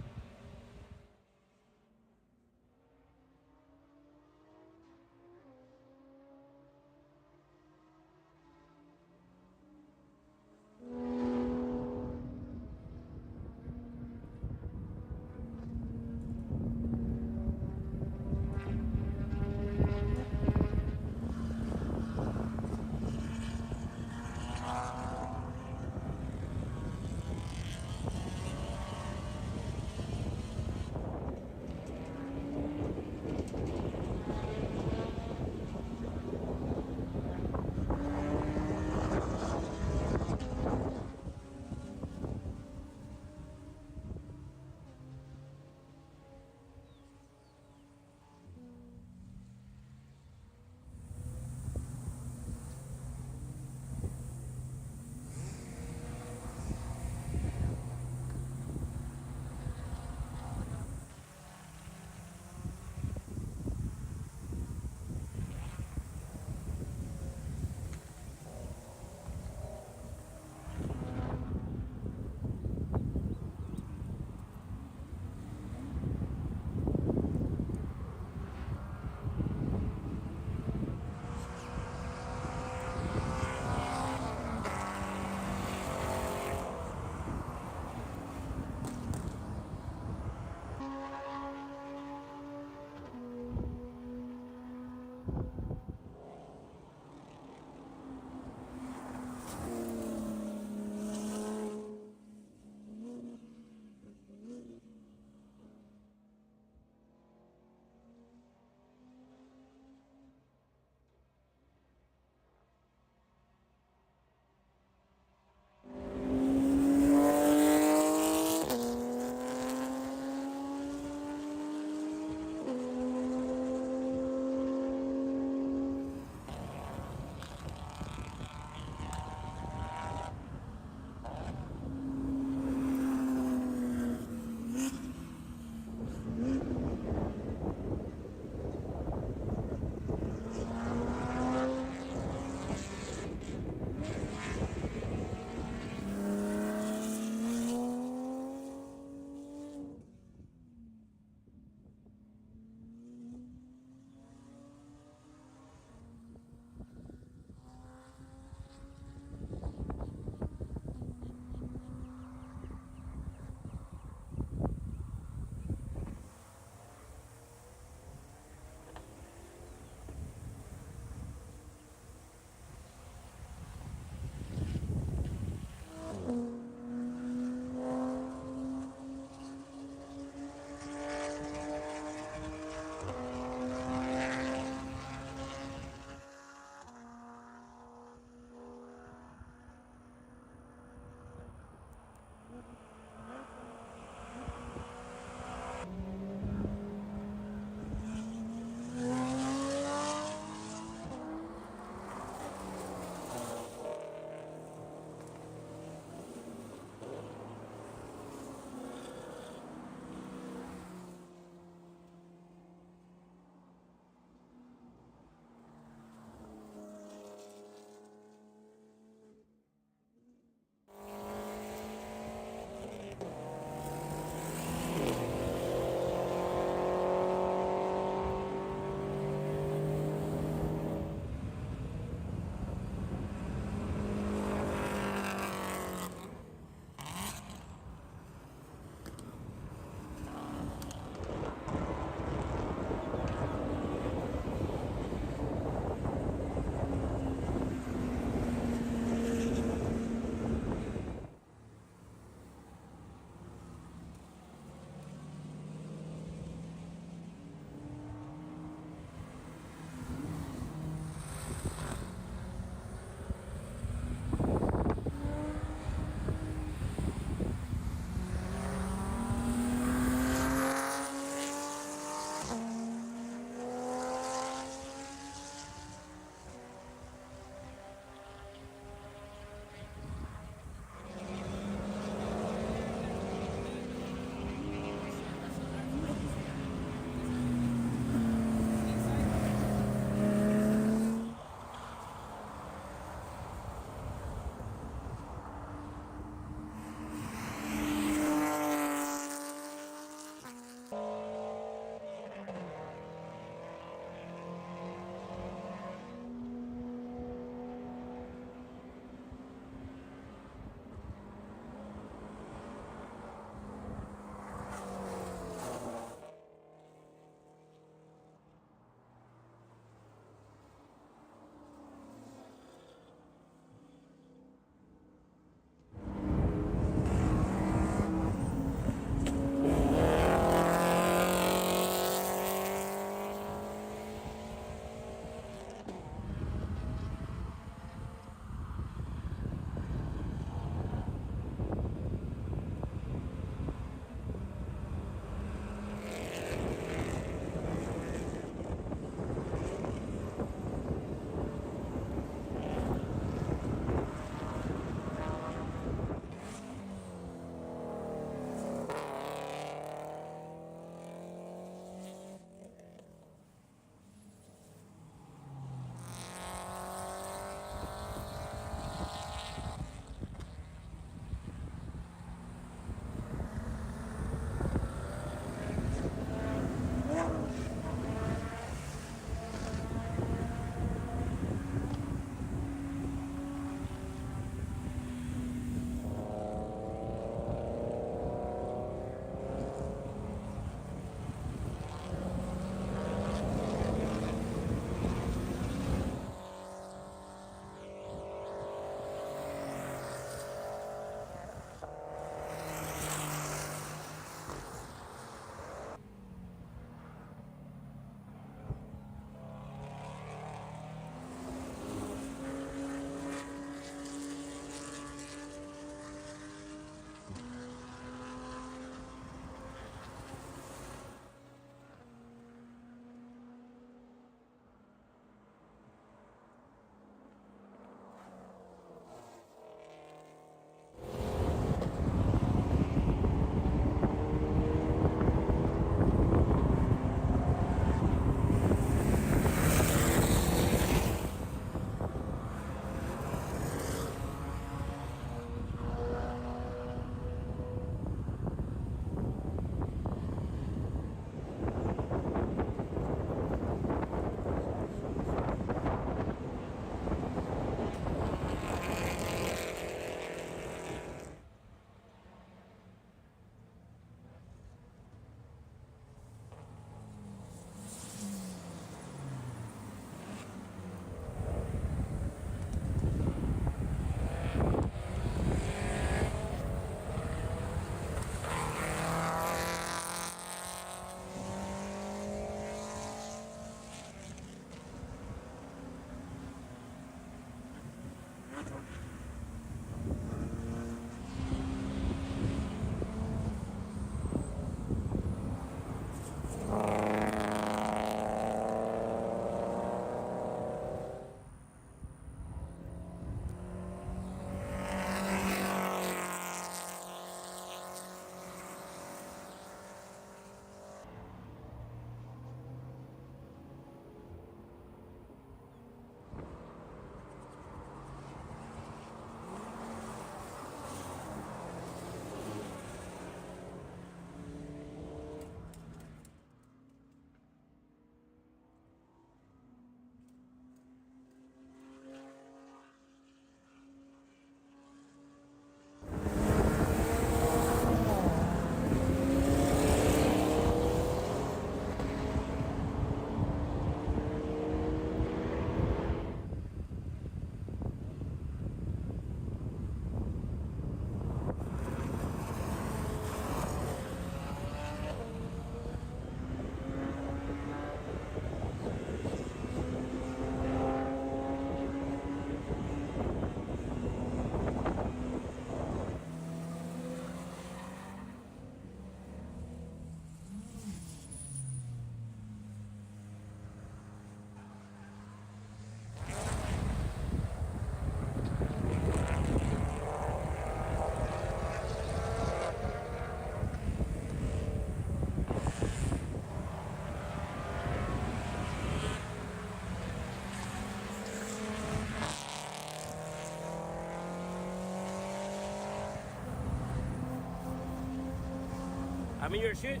me your shoot.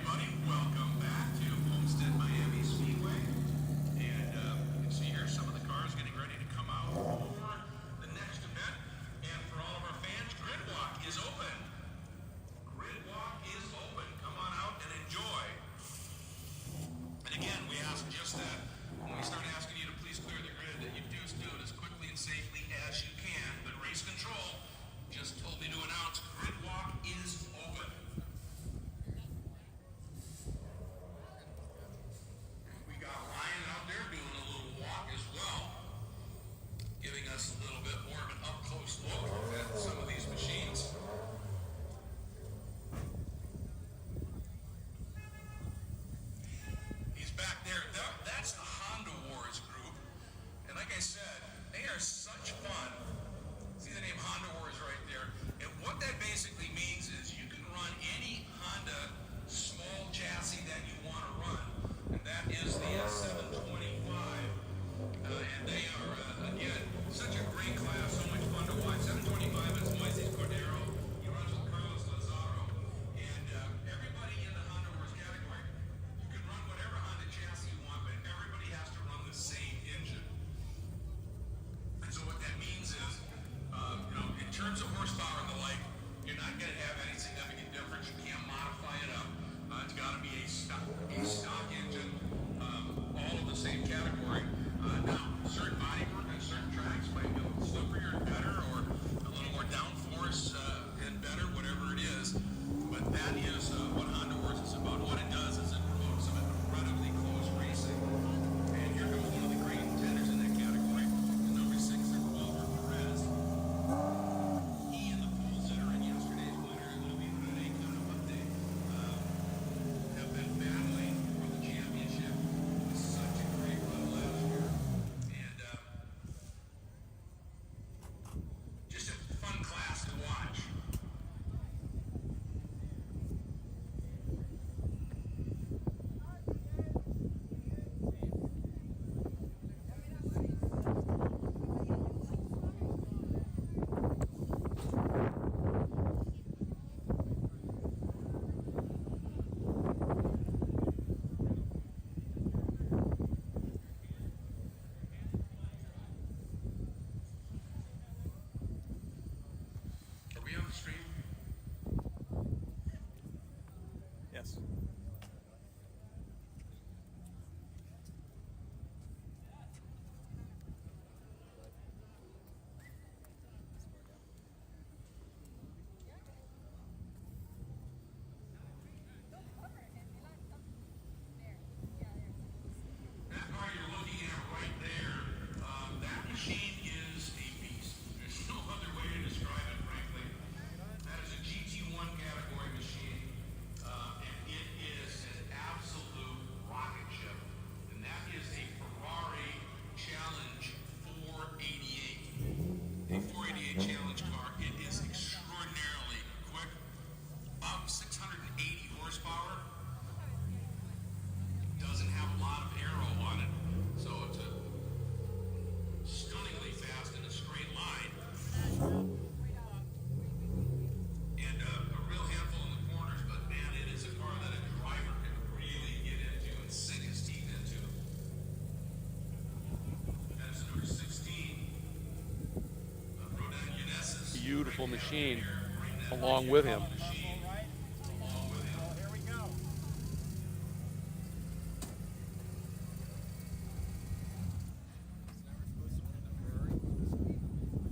everybody. Welcome back to Homestead-Miami Speedway. And you can see here some of the cars getting ready to come out for the next event. And for all of our fans, Grid Walk is open. Grid Walk is open. Come on out and enjoy. And again, we ask just that when we start asking you to please clear the grid, that you do it as quickly and safely as you can. But Race Control just told me to announce Grid Walk is open. We got Ryan out there doing a little walk as well, giving us a little bit more of an up-close look at some of these machines. He's back there. That's the Honda Wars group. And like I said, they are such fun. See the name Honda Wars right there. And what that basically means is you can run any Honda small chassis that you want to run. And that is the 725. And they are, again, such a great class, so much fun to watch. 725 is Moises Cordero. He runs with Carlos Lazaro. And everybody in the Honda Wars category, you can run whatever Honda chassis you want, but everybody has to run the same engine. And so what that means is, in terms of horsepower and the like, you're not going to have any significant difference. You can't modify it up. It's got to be a stock engine, all of the same category. Now, certain body work on certain tracks might be a little slipperier and better, or a little more downforce and better, whatever it is. But that is what Honda Wars is about. What it does is it promotes some incredibly close racing. And here comes one of the great contenders in that category, the number 6 Oliver Perez. He and the pole sitter and yesterday's winner, Louis Rene Canavante, have been battling for the championship. It was such a great run last year. And just a fun class to watch. Are we on the stream? Yes. That car you're looking at right there, that machine is a beast. There's no other way to describe it, frankly. That is a GT1 category machine, and it is an absolute rocket ship. And that is a Ferrari Challenge 488. A 488 Challenge car. It is extraordinarily quick. About 680 horsepower. Doesn't have a lot of aero on it, so it's a stunningly fast in a straight line, and a real handful in the corners. But man, it is a car that a driver can really get into and sink his teeth into. That is number 16. Rodan Yunesis. Beautiful machine along with him. Along with him. Here we go.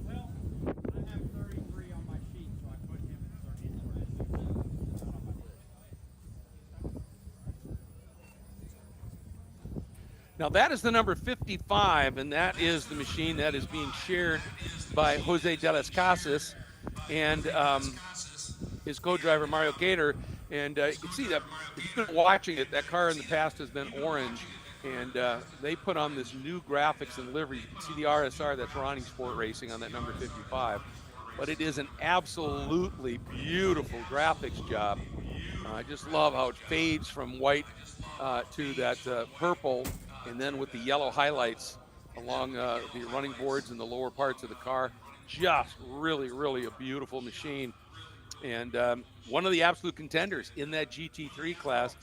Well, I have 33 on my sheet, so I put him at 30. Now that is the number 55, and that is the machine that is being shared by Jose de las Casas and his co-driver Mario Gator. And you can see that if you've been watching it, that car in the past has been orange, and they put on this new graphics and livery. You can see the RSR, that's Ronnie Sport Racing, on that number 55. But it is an absolutely beautiful graphics job. I just love how it fades from white to that purple, and then with the yellow highlights along the running boards and the lower parts of the car. Just really, really a beautiful machine. and one of the absolute contenders in that GT3 class.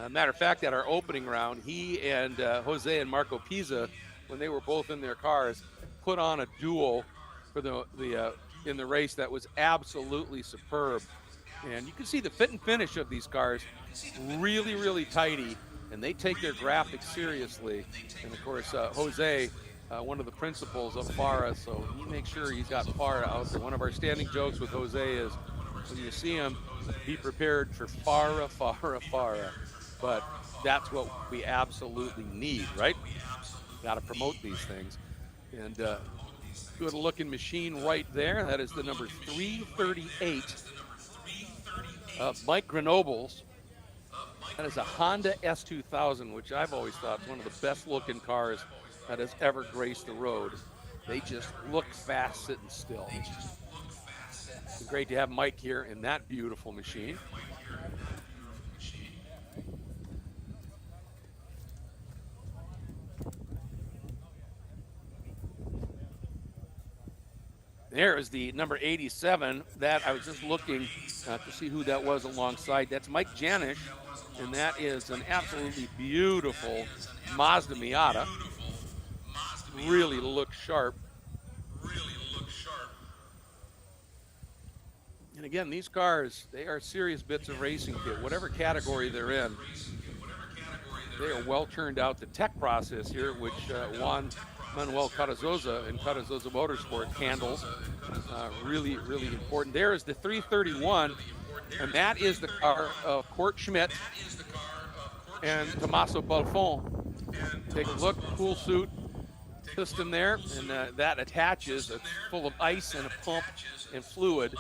Matter of fact, at our opening round, he and Jose and Marco Pisa, when they were both in their cars, put on a duel for the in the race that was absolutely superb. And you can see the fit and finish of these cars, really, really tidy, and they take their graphics seriously. And of course, Jose, one of the principals of FARA, so he makes sure he's got FARA out there. One of our standing jokes with Jose is, when you see him, be prepared for FARA, FARA, FARA. But that's what we absolutely need, right? Got to promote these things. And good looking machine right there. That is the number 338 of Mike Grenoble's. That is a Honda S2000, which I've always thought is one of the best looking cars that has ever graced the road. They just look fast sitting still. It's great to have Mike here in that beautiful machine. There is the number 87. That I was just looking to see who that was alongside. That's Mike Janisch, and that is an absolutely beautiful Mazda Miata. Really looks sharp. And again, these cars, they are serious bits of racing kit, whatever category they're in. They are well turned out. The tech process here, which Juan Manuel Cardozosa and Cardozosa Motorsport handles, really, really important. There is the 331, and that is the car of Kurt Schmidt and Tommaso Balfon. Take a look, cool suit system there, and that attaches. It's full of ice and a pump and fluid,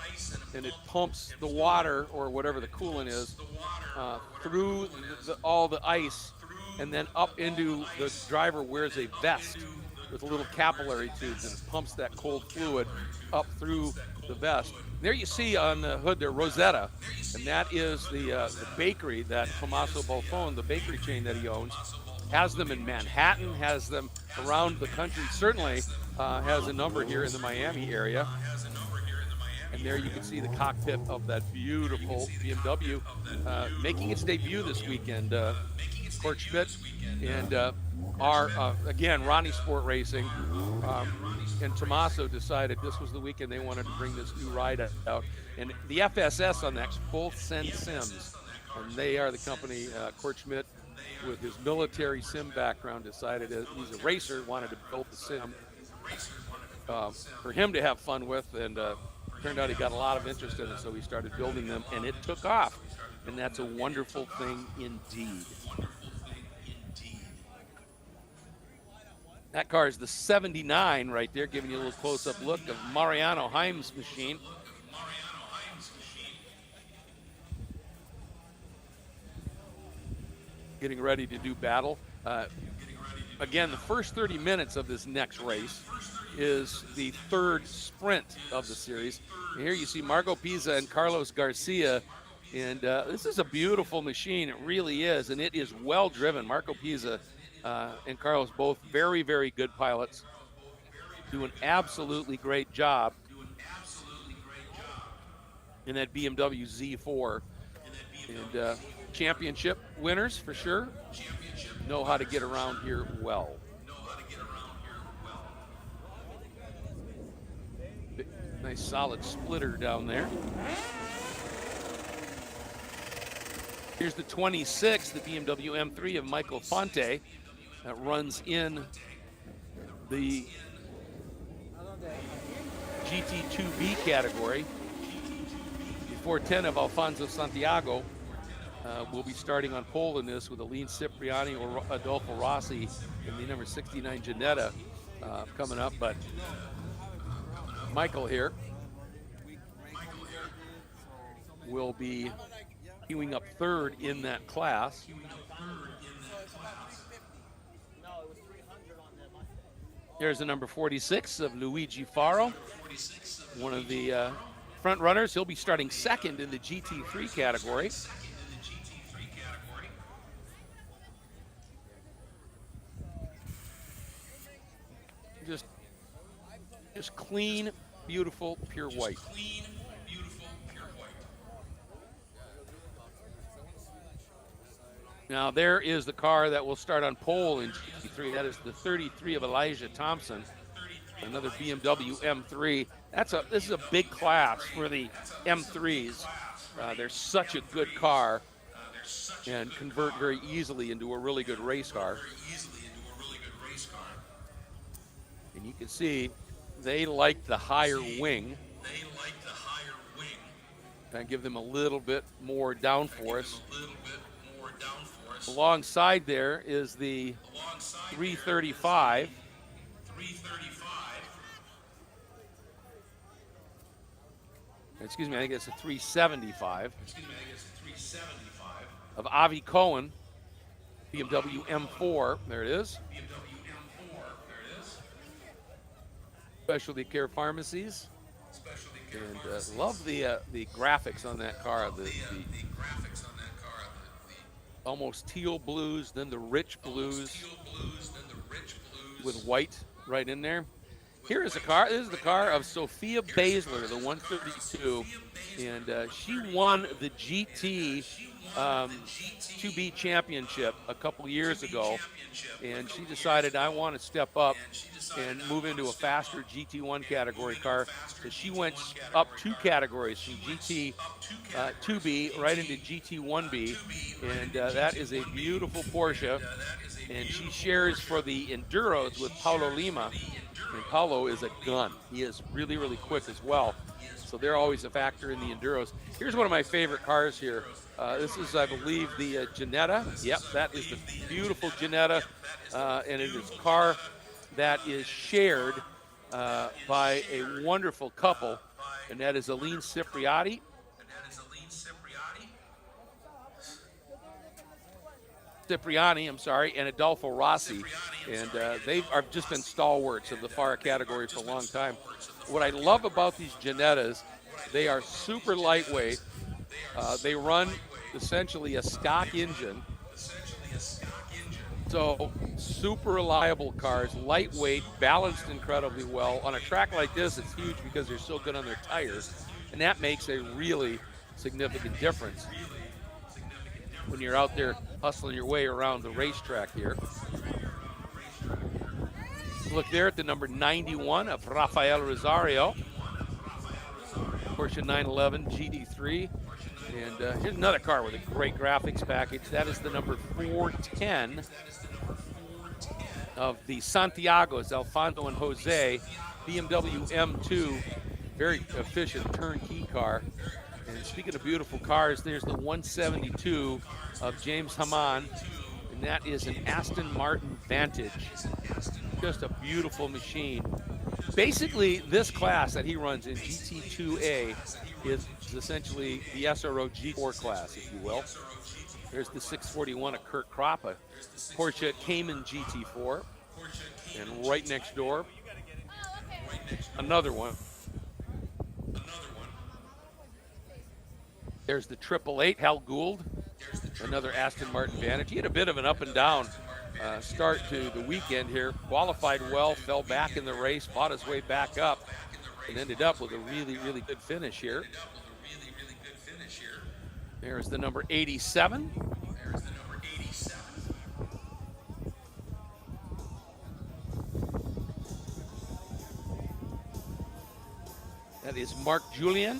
and it pumps the water or whatever the coolant is through all the ice and then up into the driver wears a vest with little capillary tubes, and it pumps that cold fluid up through the vest. There you see on the hood there Rosetta, and that is the bakery that Tommaso Balfon, the bakery chain that he owns, has them in Manhattan, has them around the country, certainly has a number here in the Miami area. And there you can see the cockpit of that beautiful BMW making its debut this weekend. Kurt Schmidt and again, Ronnie Sport Racing and Tommaso decided this was the weekend they wanted to bring this new ride out. And the FSS on that's full send sims. And they are the company, Kurt Schmidt, with his military sim background, decided he's a racer, wanted to build the sim for him to have fun with, and turned out he got a lot of interest in it, so he started building them, and it took off. And that's a wonderful thing indeed. That car is the 79 right there, giving you a little close-up look of Mariano Heim's machine. Getting ready to do battle. Again, the first 30 minutes of this next race is the third sprint of the series. And here you see Marco Pisa and Carlos Garcia, and this is a beautiful machine. It really is, and it is well driven. Marco Pisa and Carlos, both very, very good pilots, do an absolutely great job in that BMW Z4. And championship winners for sure know how to get around here well. Nice solid splitter down there. Here's the 26, the BMW M3 of Michael Fonte, that runs in the GT2B category. The 410 of Alfonso Santiago will be starting on pole in this with Aline Cipriani or Adolfo Rossi in the number 69 Ginetta coming up. But Michael here will be queuing up third in that class. There's the number 46 of Luigi Faro, one of the front runners. He'll be starting second in the GT3 category. Just clean, beautiful, pure white. Now there is the car that will start on pole in GT3. That is the 33 of Elijah Thompson, another BMW M3. This is a big class for the M3s. They're such a good car and convert very easily into a really good race car. And you can see they like the higher wing. And give them a little bit more downforce. Alongside there is the 335. Excuse me, I think it's a 375. Of Avi Cohen, BMW M4. There it is. Specialty Care Pharmacies. And love the graphics on that car. The almost teal blues, then the rich blues with white right in there. Here is a car. This is the car of Sophia Basler, the 132, and she won the GT 2B championship a couple years ago, and she decided, I want to step up and move into a faster GT1 category car. So she went up 2 categories from GT 2B right into GT 1B, and that is a beautiful Porsche, and she shares for the Enduros with Paulo Lima, and Paulo is a gun. He is really, really quick as well, so they're always a factor in the Enduros. Here's one of my favorite cars here. This is, I believe, the Ginetta. Yep, that is the beautiful Ginetta, and it is a car that is shared by a wonderful couple, and that is Aline Cipriani. And Adolfo Rossi, and they have just been stalwarts of the FARA category for a long time. What I love about these Ginettas, they are super lightweight. They run essentially a stock engine. So super reliable cars, lightweight, balanced incredibly well. On a track like this, it's huge because they're so good on their tires, and that makes a really significant difference when you're out there hustling your way around the racetrack here. Look there at the number 91 of Rafael Rosario, Porsche 911 GT3. And here's another car with a great graphics package. That is the number 410 of the Santiago's, Alfonso and Jose, BMW M2, very efficient turnkey car. And speaking of beautiful cars, there's the 172 of James Haman, and that is an Aston Martin Vantage. Just a beautiful machine. Basically, this class that he runs in GT2A is essentially the SRO G4 class, if you will. There's the 641 of Kurt Krappa, Porsche Cayman GT4, and right next door, another one. There's the 888 Hal Gould, another Aston Martin Vantage. He had a bit of an up and down start to the weekend here. Qualified well, fell back in the race, fought his way back up, and ended up with a really, really good finish here. There's the number 87. That is Mark Julian.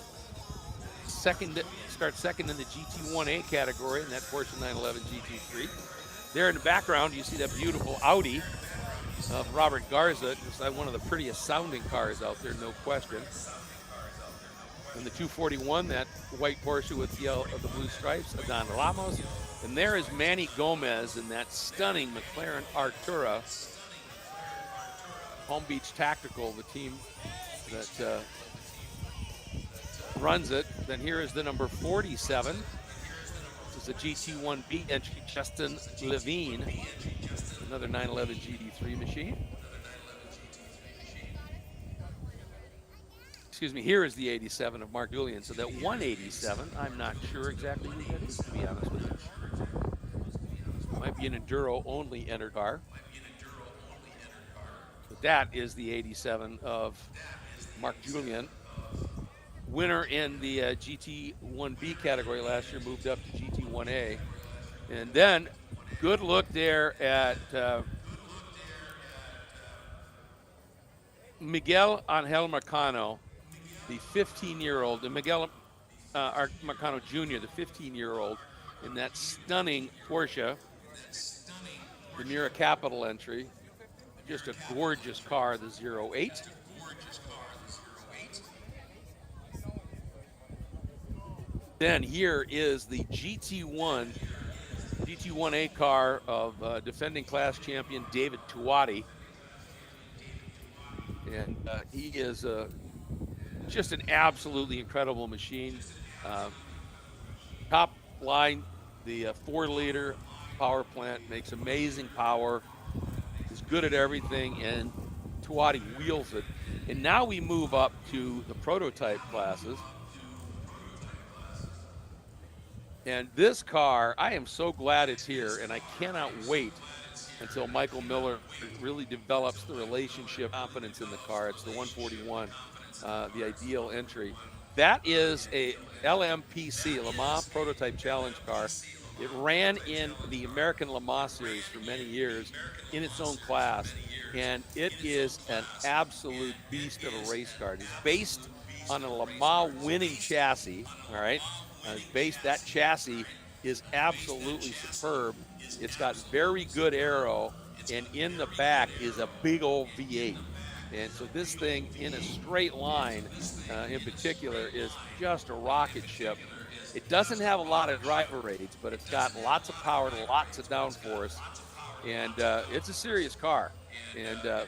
Starts second in the GT1A category in that Porsche 911 GT3. There in the background, you see that beautiful Audi of Robert Garza. Just one of the prettiest sounding cars out there, no question. And the 241, that white Porsche with the blue stripes, Adon Lamos. And there is Manny Gomez in that stunning McLaren Artura. Palm Beach Tactical, the team that runs it. Then here is the number 47. This is a GT1B entry, Justin Levine, another 911 GT3 machine. Excuse me, here is the 87 of Mark Julian. So that 187, I'm not sure exactly who that is, to be honest with you. Might be an Enduro only enter car. But that is the 87 of Mark Julian. Winner in the GT1B category last year, moved up to GT1A. And then good look there at Miguel Angel Marcano, the 15-year-old, and Miguel Marcano Jr., the 15-year-old, in that stunning Porsche, the Mira Capital entry. Just a gorgeous car, the 08. Then here is the GT1A car of defending class champion David Tuati. And he is just an absolutely incredible machine. Top line, the 4-liter power plant makes amazing power, is good at everything, and Tuati wheels it. And now we move up to the prototype classes. And this car, I am so glad it's here, and I cannot wait until Michael Miller really develops the relationship confidence in the car. It's the 141, the ideal entry. That is a LMPC, Le Mans Prototype Challenge car. It ran in the American Le Mans Series for many years in its own class, and it is an absolute beast of a race car. It's based on a Le Mans winning chassis, all right? That chassis is absolutely superb. It's got very good aero, and in the back is a big old V8. And so this thing in a straight line in particular is just a rocket ship. It doesn't have a lot of driver rates, but it's got lots of power, lots of downforce, and it's a serious car. And the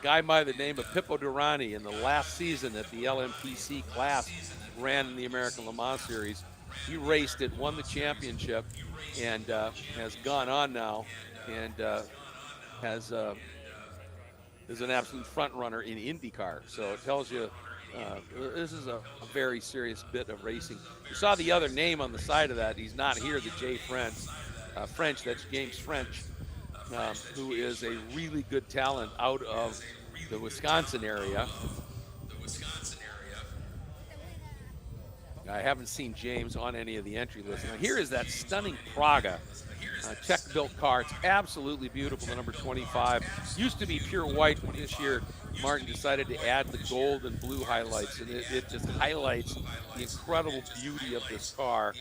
guy by the name of Pippo Durrani in the last season at the LMPC class ran in the American Le Mans Series. He raced it, won the championship, and has gone on now and is an absolute front runner in IndyCar. So it tells you this is a very serious bit of racing. You saw the other name on the side of that. He's not here, the Jay French, that's James French, who is a really good talent out of the Wisconsin area. I haven't seen James on any of the entry lists. Now here is that stunning Praga Czech-built car. It's absolutely beautiful, the number 25. Used to be pure white, but this year Martin decided to add the gold and blue highlights, and it just highlights the incredible beauty of this car.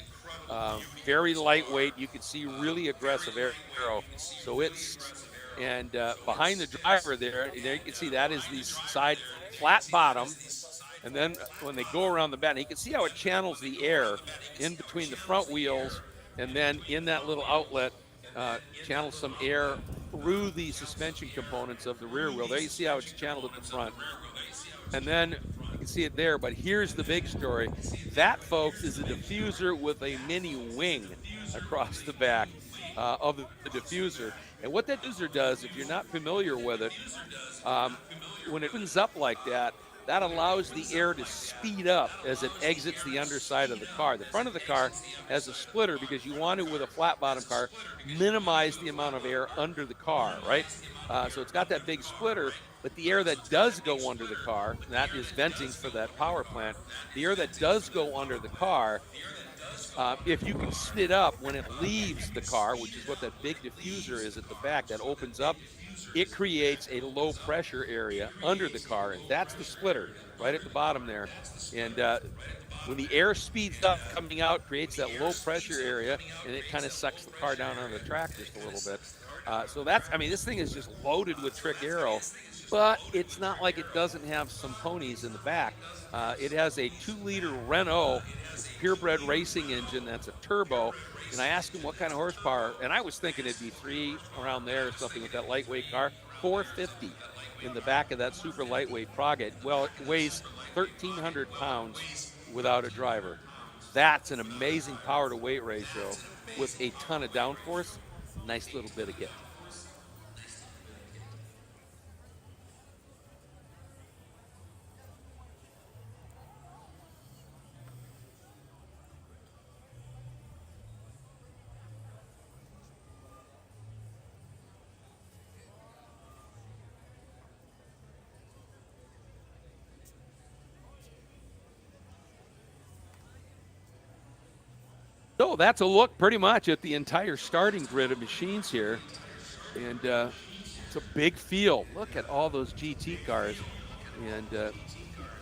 Very lightweight. You can see really aggressive aero. So it's, and behind the driver there you can see that is the side flat bottom. And then when they go around the bend, you can see how it channels the air in between the front wheels, and then in that little outlet, channels some air through the suspension components of the rear wheel. There you see how it's channeled at the front. And then you can see it there, but here's the big story. That, folks, is a diffuser with a mini wing across the back of the diffuser. And what that diffuser does, if you're not familiar with it, when it opens up like that, that allows the air to speed up as it exits the underside of the car. The front of the car has a splitter because you want to, with a flat bottom car, minimize the amount of air under the car, right? So it's got that big splitter, but the air that does go under the car, that is venting for that power plant, the air that does go under the car, if you can spin it up when it leaves the car, which is what that big diffuser is at the back, that opens up, it creates a low pressure area under the car, and that's the splitter right at the bottom there. And when the air speeds up coming out, creates that low pressure area, and it kind of sucks the car down on the track just a little bit. So that's, I mean, this thing is just loaded with trick aero, but it's not like it doesn't have some ponies in the back. It has a 2-liter Renault purebred racing engine that's a turbo. And I asked him what kind of horsepower, and I was thinking it'd be 3 around there or something with that lightweight car. 450 in the back of that super lightweight Praga. Well, it weighs 1,300 pounds without a driver. That's an amazing power to weight ratio with a ton of downforce. Nice little bit of gift. So that's a look pretty much at the entire starting grid of machines here. And it's a big field. Look at all those GT cars. And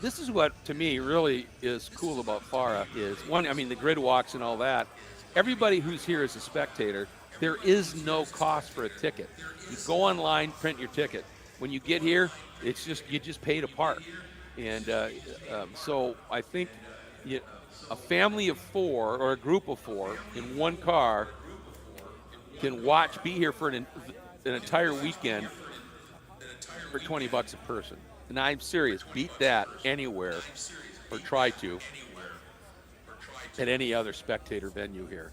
this is what, to me, really is cool about FARA is, one, I mean, the grid walks and all that. Everybody who's here is a spectator. There is no cost for a ticket. You go online, print your ticket. When you get here, it's just, you just pay to park. And so I think a family of 4 or a group of 4 in one car can be here for an entire weekend for $20 a person. And I'm serious, beat that anywhere, or try to, at any other spectator venue here.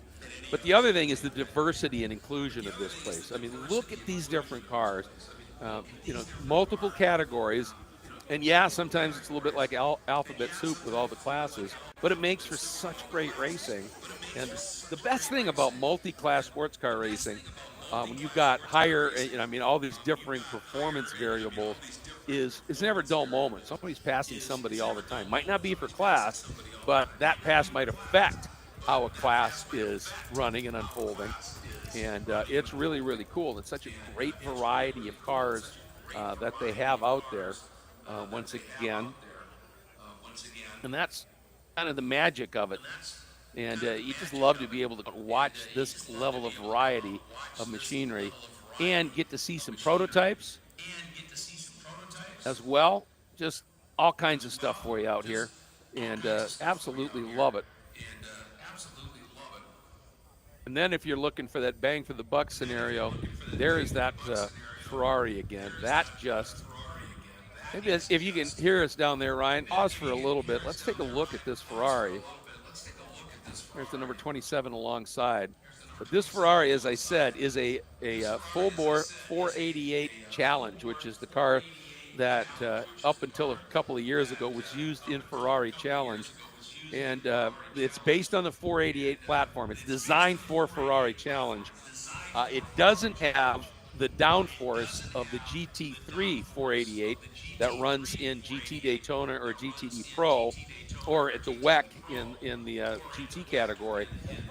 But the other thing is the diversity and inclusion of this place. I mean, look at these different cars, multiple categories. And yeah, sometimes it's a little bit like alphabet soup with all the classes, but it makes for such great racing. And the best thing about multi-class sports car racing, when you've got higher, all these differing performance variables, is it's never a dull moment. Somebody's passing somebody all the time. Might not be for class, but that pass might affect how a class is running and unfolding. And it's really, really cool. It's such a great variety of cars that they have out there. Once again, and that's kind of the magic of it. And you just love to be able to watch this level of variety of machinery and get to see some prototypes as well. Just all kinds of stuff for you out here, and absolutely love it. And then if you're looking for that bang for the buck scenario, there is that Ferrari again. That just... Maybe if you can hear us down there, Ryan, pause for a little bit. Let's take a look at this Ferrari. There's the number 27 alongside. But this Ferrari, as I said, is a full-bore 488 Challenge, which is the car that up until a couple of years ago was used in Ferrari Challenge. And it's based on the 488 platform. It's designed for Ferrari Challenge. It doesn't have the downforce of the GT3 488 that runs in GT Daytona or GTD Pro or at the WEC in the GT category.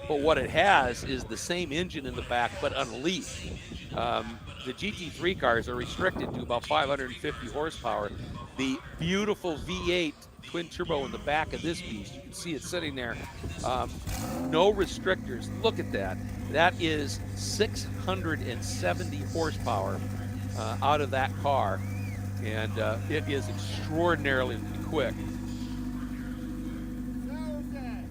But what it has is the same engine in the back, but unleashed. The GT3 cars are restricted to about 550 horsepower. The beautiful V8 twin turbo in the back of this beast, you can see it sitting there. No restrictors. Look at that. That is 670 horsepower out of that car, and it is extraordinarily quick. Thursday.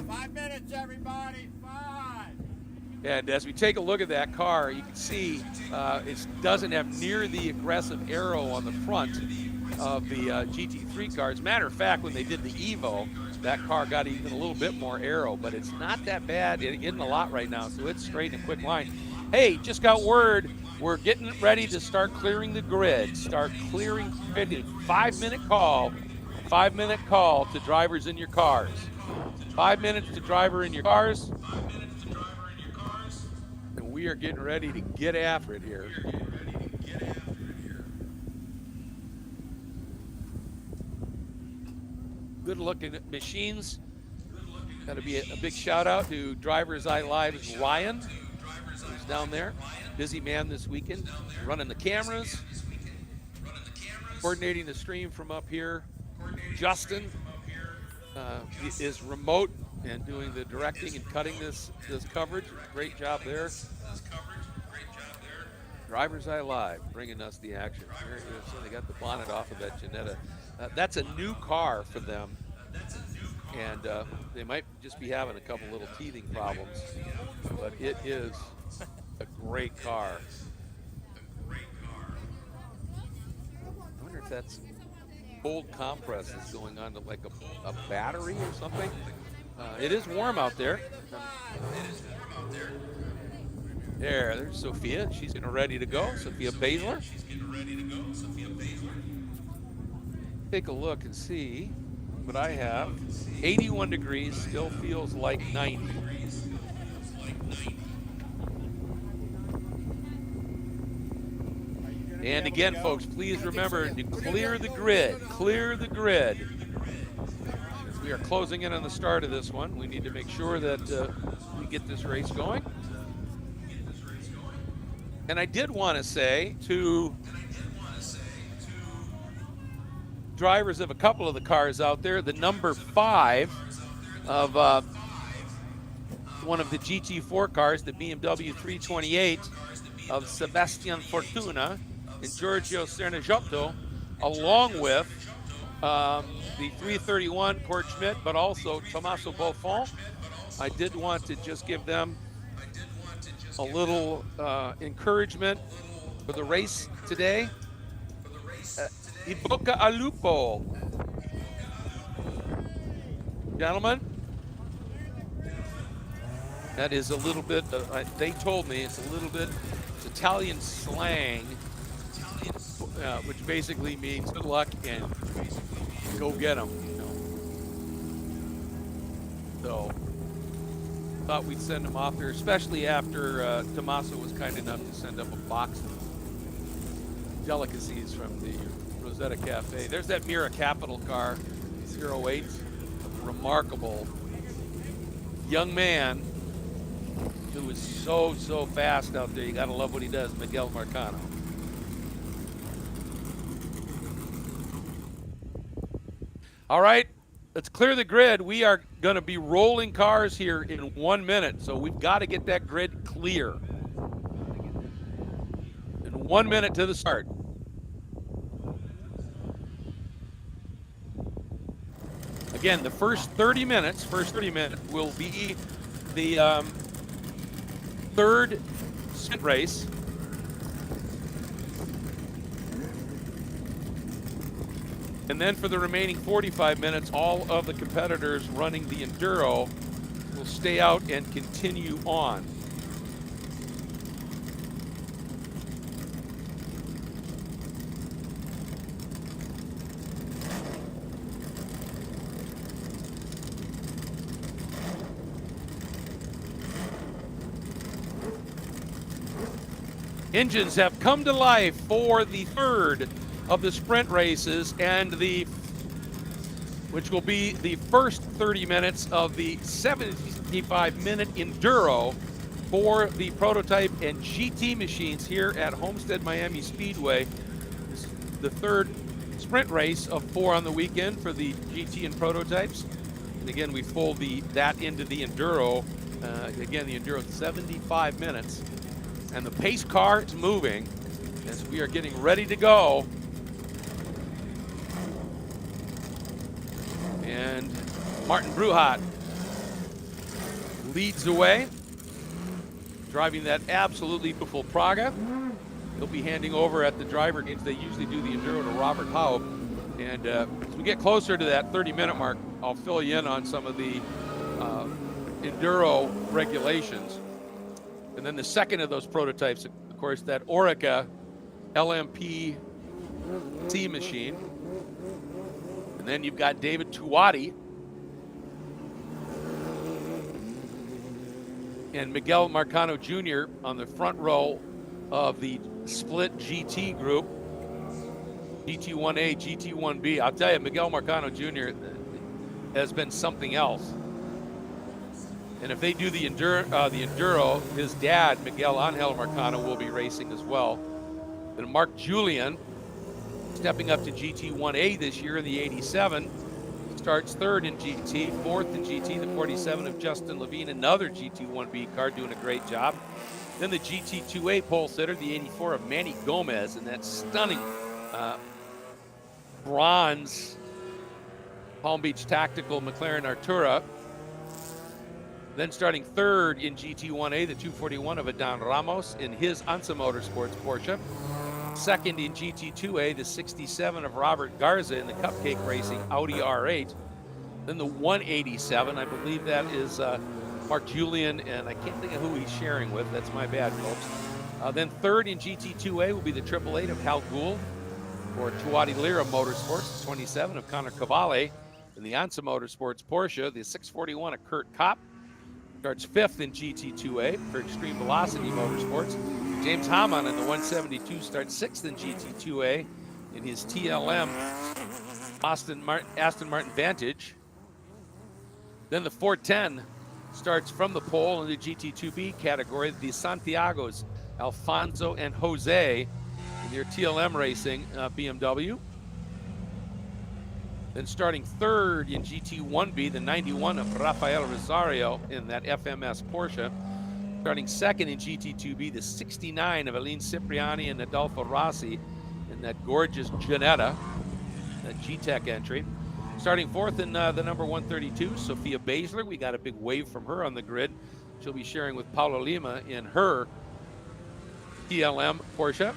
5 minutes, everybody. 5. And as we take a look at that car, you can see it doesn't have near the aggressive aero on the front of the GT3 car. As a matter of fact, when they did the Evo, that car got even a little bit more aero, but it's not that bad in the lot right now, so it's straight in a quick line. Hey, just got word, we're getting ready to start clearing the grid. Start clearing the grid. 5-minute call. 5-minute call to drivers in your cars. 5 minutes to driver in your cars. And we are getting ready to get after it here. Good looking machines. Got to be a big shout out to DriversEye Live's Ryan, who's down there. Busy man this weekend, running the cameras, coordinating the stream from up here. Justin is remote and doing the directing and cutting this coverage. Great job there. DriversEye Live bringing us the action. Here it is. So they got the bonnet off of that Janetta. That's a new car for them, and they might just be having a couple little teething problems, but it is a great car. I wonder if that's cold compress that's going on to like a battery or something. It is warm out there. There's Sophia. She's getting ready to go. Sophia Basler. Take a look and see what I have. 81 degrees, still feels like 90. And again, folks, please remember to clear the grid. Clear the grid. We are closing in on the start of this one. We need to make sure that we get this race going. And I did want to say to drivers of a couple of the cars out there, the number 5 of one of the GT4 cars, the BMW 328 of Sebastian Fortuna and Giorgio Cernigotto, along with the 331 Kurt Schmidt, but also Tommaso Buffon. I did want to just give them a little encouragement for the race today. In bocca al lupo. Gentlemen, that is a little bit, they told me it's a little bit, it's Italian slang, which basically means good luck and go get them. So, thought we'd send them off there, especially after Tommaso was kind enough to send up a box of delicacies from the Rosetta Cafe. There's that Mira Capital car, 08, a remarkable young man who is so fast out there. You gotta love what he does, Miguel Marcano. All right, let's clear the grid. We are gonna be rolling cars here in 1 minute, so we've got to get that grid clear. In 1 minute to the start. Again, the first 30 minutes will be the third sprint race. And then for the remaining 45 minutes, all of the competitors running the Enduro will stay out and continue on. Engines have come to life for the third of the sprint races, and which will be the first 30 minutes of the 75-minute Enduro for the Prototype and GT machines here at Homestead-Miami Speedway. This is the third sprint race of 4 on the weekend for the GT and Prototypes. And again, we fold that into the Enduro. Again, the Enduro 75 minutes. And the pace car is moving as we are getting ready to go. And Martin Bruhat leads the way, driving that absolutely beautiful Praga. He'll be handing over at the driver games. They usually do the Enduro to Robert Haub. And as we get closer to that 30-minute mark, I'll fill you in on some of the Enduro regulations. And then the second of those prototypes, of course, that Orica LMP C machine. And then you've got David Tuati and Miguel Marcano Jr. on the front row of the split GT group, GT1A, GT1B. I'll tell you, Miguel Marcano Jr. has been something else. And if they do the Enduro, his dad, Miguel Angel Marcano, will be racing as well. And Mark Julian, stepping up to GT1A this year in the 87, starts third in GT, fourth in GT, the 47 of Justin Levine, another GT1B car doing a great job. Then the GT2A pole sitter, the 84 of Manny Gomez, and that stunning bronze Palm Beach Tactical McLaren Artura. Then starting third in GT1A, the 241 of Adan Ramos in his Ansa Motorsports Porsche. Second in GT2A, the 67 of Robert Garza in the Cupcake Racing Audi R8. Then the 187, I believe that is Mark Julian, and I can't think of who he's sharing with. That's my bad, folks. Then third in GT2A will be the 888 of Hal Gould for Tuati Lira Motorsports, 27 of Connor Cavalli in the Ansa Motorsports Porsche, the 641 of Kurt Kopp. Starts fifth in GT2A for Extreme Velocity Motorsports. James Hamann in the 172 starts sixth in GT2A in his TLM Aston Martin Vantage. Then the 410 starts from the pole in the GT2B category. The Santiagos, Alfonso and Jose in their TLM Racing BMW. Then starting third in GT1B, the 91 of Rafael Rosario in that FMS Porsche. Starting second in GT2B, the 69 of Aline Cipriani and Adolfo Rossi in that gorgeous Ginetta, that G-Tech entry. Starting fourth in the number 132, Sophia Basler. We got a big wave from her on the grid. She'll be sharing with Paula Lima in her TLM Porsche.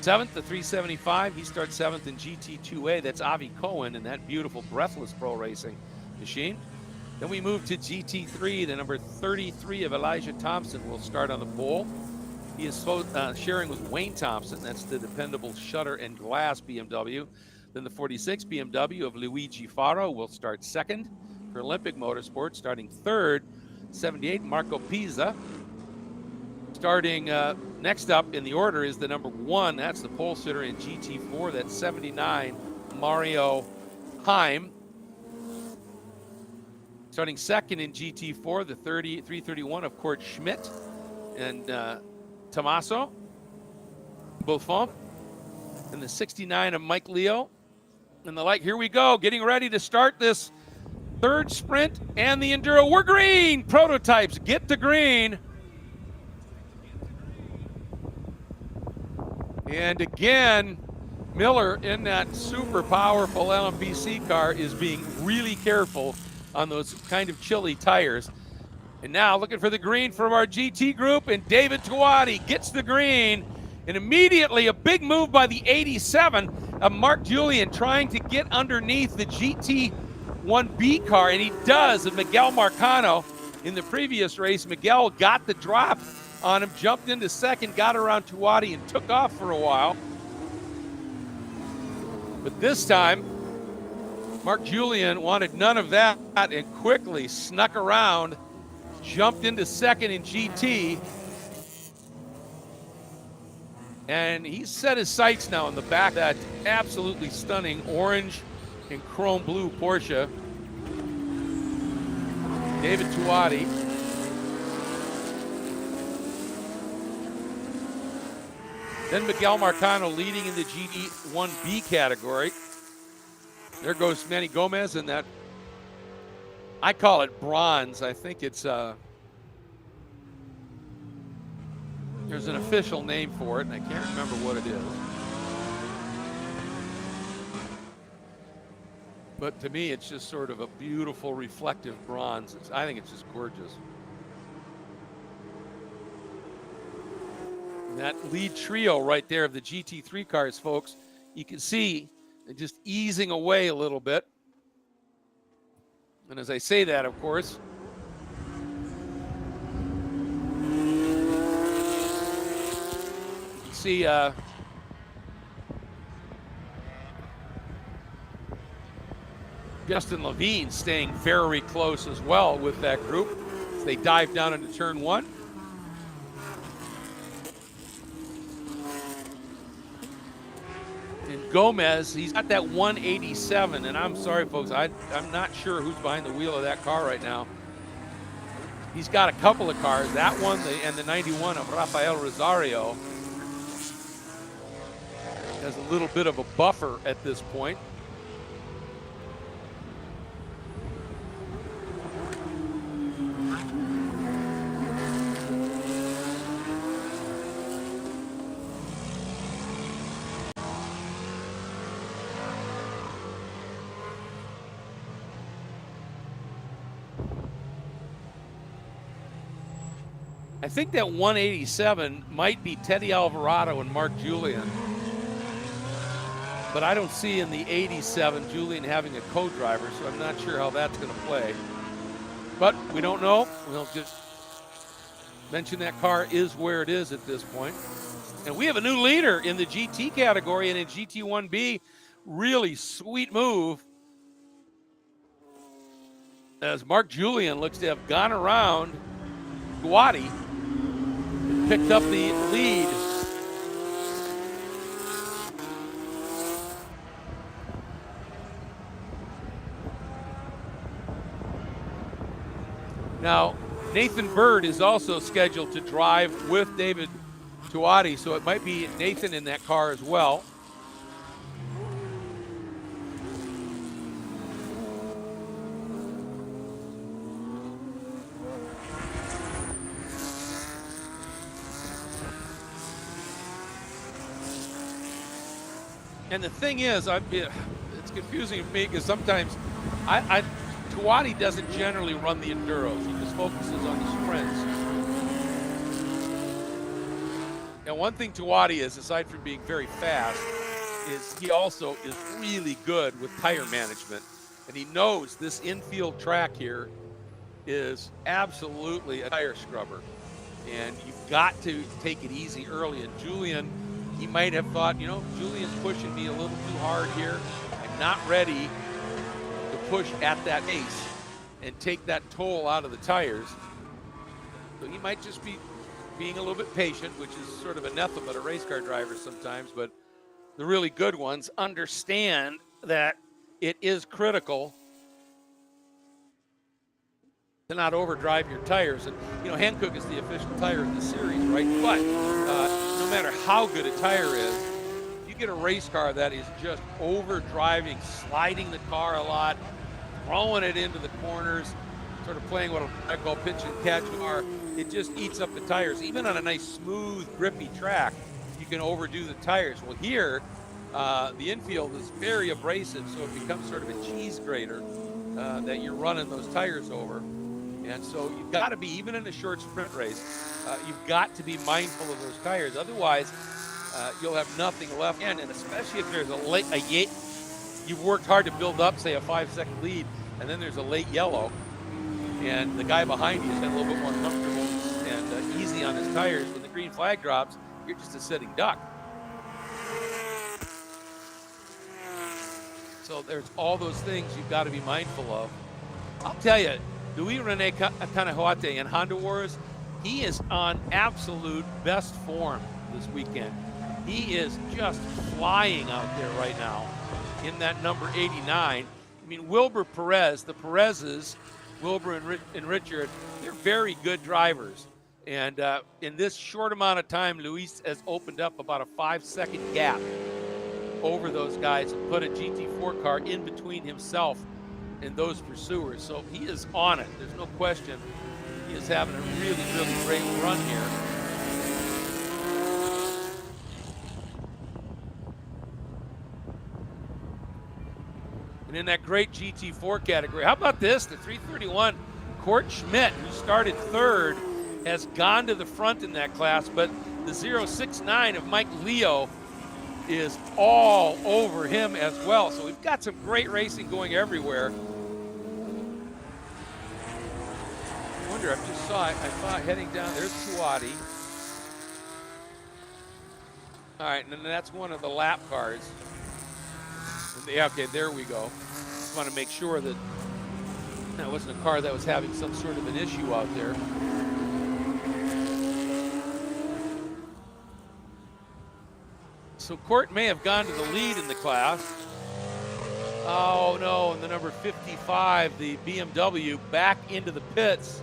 Seventh, the 375. He starts seventh in GT2A. That's Avi Cohen in that beautiful Breathless Pro Racing machine. Then we move to GT3. The number 33 of Elijah Thompson will start on the pole. He is sharing with Wayne Thompson. That's the dependable shutter and glass BMW. Then the 46 BMW of Luigi Faro will start second for Olympic Motorsports. Starting third, 78 Marco Pisa. Starting next up in the order is the number 1. That's the pole sitter in GT4. That's 79 Mario Heim. Starting second in GT4, the 331 of Kurt Schmidt and Tommaso Buffon. And the 69 of Mike Leo. And the like, here we go, getting ready to start this third sprint and the Enduro. We're green! Prototypes, get to green. And again, Miller in that super powerful LMPC car is being really careful on those kind of chilly tires. And now looking for the green from our GT group, and David Tuati gets the green. And immediately a big move by the 87 of Mark Julian trying to get underneath the GT1B car, and he does. And Miguel Marcano in the previous race, Miguel got the drop on him, jumped into second, got around Tuati and took off for a while. But this time, Mark Julian wanted none of that and quickly snuck around, jumped into second in GT. And he's set his sights now on the back of that absolutely stunning orange and chrome blue Porsche. David Tuati. Then Miguel Marcano leading in the GT1B category. There goes Manny Gomez in that, I call it bronze. I think it's, there's an official name for it, and I can't remember what it is. But to me, it's just sort of a beautiful, reflective bronze. I think it's just gorgeous. And that lead trio right there of the GT3 cars, folks, you can see they're just easing away a little bit. And as I say that, of course, see Justin Levine staying very close as well with that group as they dive down into turn 1. And Gomez, he's got that 187, and I'm sorry, folks, I'm not sure who's behind the wheel of that car right now. He's got a couple of cars, that one and the 91 of Rafael Rosario. Has a little bit of a buffer at this point. I think that 187 might be Teddy Alvarado and Mark Julian. But I don't see in the 87 Julian having a co-driver, so I'm not sure how that's going to play. But we don't know. We'll just mention that car is where it is at this point. And we have a new leader in the GT category and in GT1B. Really sweet move, as Mark Julian looks to have gone around Guati and picked up the lead. Now, Nathan Bird is also scheduled to drive with David Tuati, so it might be Nathan in that car as well. And the thing is, it's confusing to me because sometimes Tuati doesn't generally run the Enduros. He just focuses on the sprints. And one thing Tuati is, aside from being very fast, is he also is really good with tire management. And he knows this infield track here is absolutely a tire scrubber. And you've got to take it easy early. And Julian, he might have thought, Julian's pushing me a little too hard here. I'm not ready to push at that pace and take that toll out of the tires. So he might just be being a little bit patient, which is sort of anathema to race car drivers sometimes. But the really good ones understand that it is critical to not overdrive your tires. And, Hankook is the official tire of the series, right? But no matter how good a tire is, you get a race car that is just overdriving, sliding the car a lot, throwing it into the corners, sort of playing what I call pitch and catch car. It just eats up the tires. Even on a nice, smooth, grippy track, you can overdo the tires. Well, here, the infield is very abrasive, so it becomes sort of a cheese grater that you're running those tires over. And so you've got to be, even in a short sprint race, you've got to be mindful of those tires. Otherwise, you'll have nothing left. And especially if there's you've worked hard to build up, say, a 5-second lead, and then there's a late yellow, and the guy behind you is a little bit more comfortable and easy on his tires. When the green flag drops, you're just a sitting duck. So there's all those things you've got to be mindful of. I'll tell you, Luis Rene Canahuate in Honda Wars, he is on absolute best form this weekend. He is just flying out there right now in that number 89. I mean, Wilbur Perez, the Perezes, Wilbur and Richard, they're very good drivers. And in this short amount of time, Luis has opened up about a 5-second gap over those guys and put a GT4 car in between himself and those pursuers. So he is on it. There's no question. He is having a really, really great run here. And in that great GT4 category, how about this? The 331, Court Schmidt, who started third, has gone to the front in that class, but the 069 of Mike Leo is all over him as well. So we've got some great racing going everywhere. I wonder, I just saw it. I thought heading down, there's Tuati. All right, and then that's one of the lap cars. Yeah, okay, there we go. Just want to make sure that that wasn't a car that was having some sort of an issue out there. So Court may have gone to the lead in the class. Oh no, and the number 55, the BMW, back into the pits.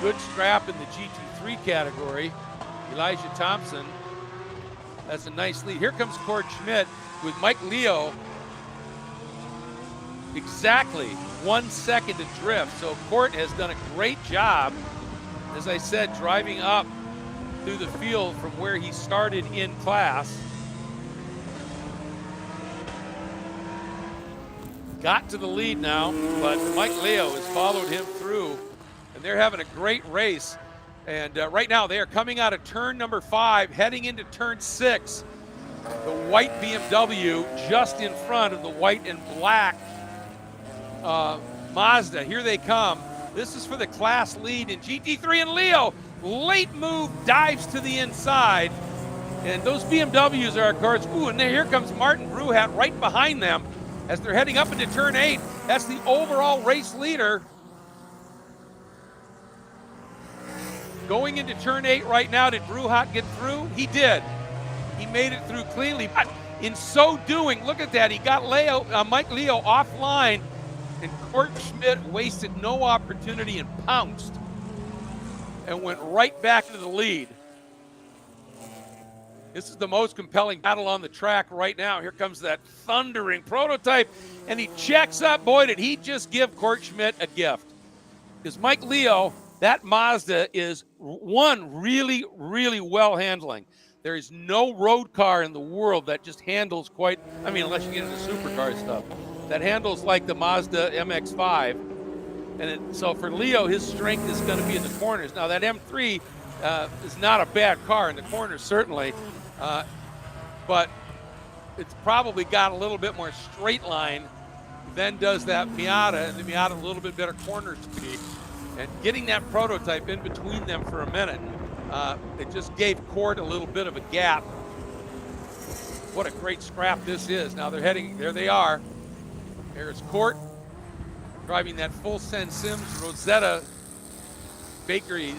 Good scrap in the GT3 category. Elijah Thompson, that's a nice lead. Here comes Court Schmidt with Mike Leo. Exactly 1 second to drift. So Court has done a great job, as I said, driving up through the field from where he started in class. Got to the lead now, but Mike Leo has followed him through, and they're having a great race. And right now they are coming out of turn number 5, heading into turn 6. The white BMW just in front of the white and black Mazda. Here they come. This is for the class lead in GT3, and Leo, late move, dives to the inside. And those BMWs are, of course, ooh, and here comes Martin Bruhat right behind them as they're heading up into turn 8. That's the overall race leader. Going into turn 8 right now, did Bruhat get through? He did. He made it through cleanly. But In so doing, look at that. He got Mike Leo offline, and Court Schmidt wasted no opportunity and pounced and went right back into the lead. This is the most compelling battle on the track right now. Here comes that thundering Prototype, and he checks up. Boy, did he just give Court Schmidt a gift. Because Mike Leo, that Mazda is really, really well handling. There is no road car in the world that just handles quite, I mean, unless you get into supercar stuff, that handles like the Mazda MX-5. And so for Leo, his strength is going to be in the corners. Now, that M3 is not a bad car in the corners, certainly. But it's probably got a little bit more straight line than does that Miata, and the Miata a little bit better corner speed. And getting that Prototype in between them for a minute, it just gave Court a little bit of a gap. What a great scrap this is. Now they're heading, there they are. There's Court driving that full Sen Sims Rosetta bakery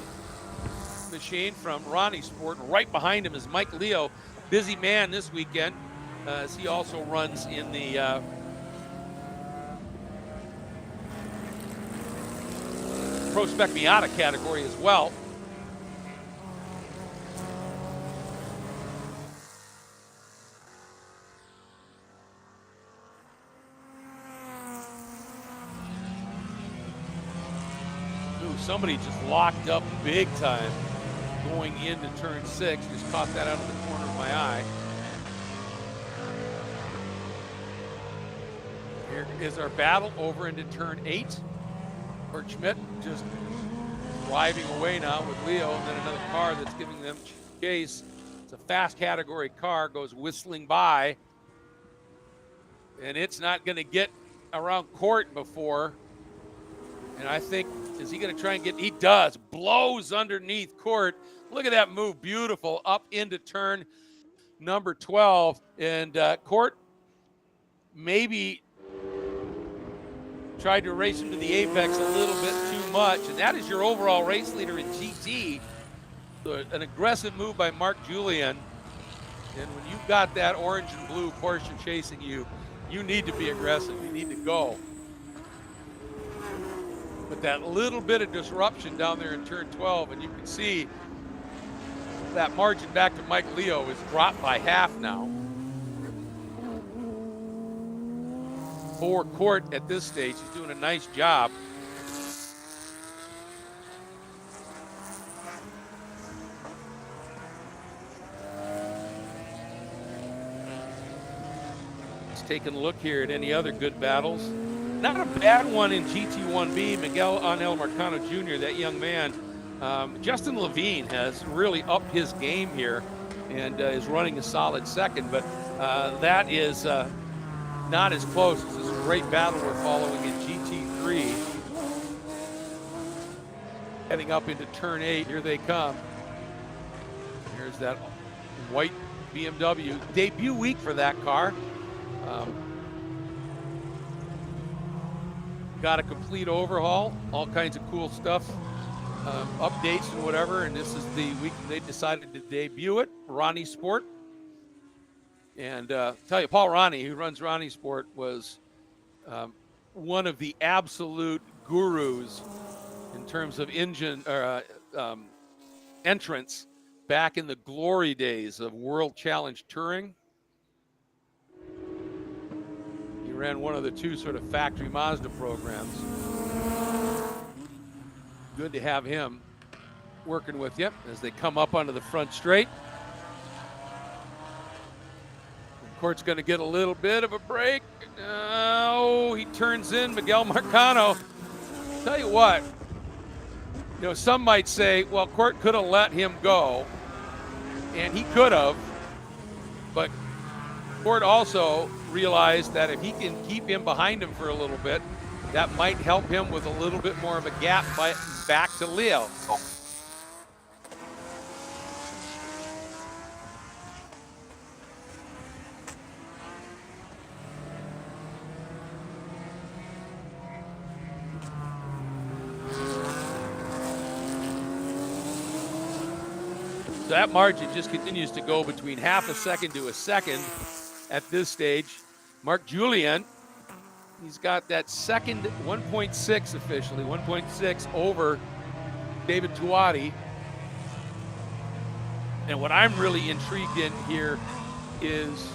machine from Ronnie Sport. Right behind him is Mike Leo, busy man this weekend, as he also runs in the Pro Spec Miata category as well. Ooh, somebody just locked up big time going into turn 6. Just caught that out of the corner of my eye. Here is our battle over into turn 8. Court Schmidt just driving away now with Leo, and then another car that's giving them chase. It's a fast category car, goes whistling by, and it's not going to get around Court before. And I think, is he going to try and get, he does, blows underneath Court. Look at that move, beautiful, up into turn number 12. And Court maybe tried to race him to the apex a little bit too much. And that is your overall race leader in GT. So an aggressive move by Mark Julian. And when you've got that orange and blue Porsche chasing you, you need to be aggressive. You need to go. But that little bit of disruption down there in turn 12, and you can see that margin back to Mike Leo is dropped by half now. For Court at this stage, he's doing a nice job. Just taking a look here at any other good battles. Not a bad one in GT1B. Miguel Angel Marcano Jr., that young man. Justin Levine has really upped his game here and is running a solid second, but that is not as close as this great battle we're following in GT3. Heading up into turn 8, here they come. Here's that white BMW. Debut week for that car. Got a complete overhaul, all kinds of cool stuff, updates and whatever, and this is the week they decided to debut it, Ronnie Sport. And tell you, Paul Ronnie, who runs Ronnie Sport, was one of the absolute gurus in terms of engine entrance back in the glory days of World Challenge Touring. He ran one of the two sort of factory Mazda programs. Good to have him working with you as they come up onto the front straight. Court's going to get a little bit of a break. Oh, he turns in Miguel Marcano. Tell you what, you know, some might say, well, Court could have let him go, and he could have, but Court also realized that if he can keep him behind him for a little bit, that might help him with a little bit more of a gap back to Leo. So that margin just continues to go between half a second to a second at this stage. Mark Julian, he's got that second 1.6 officially, 1.6 over David Tuati. And what I'm really intrigued in here is,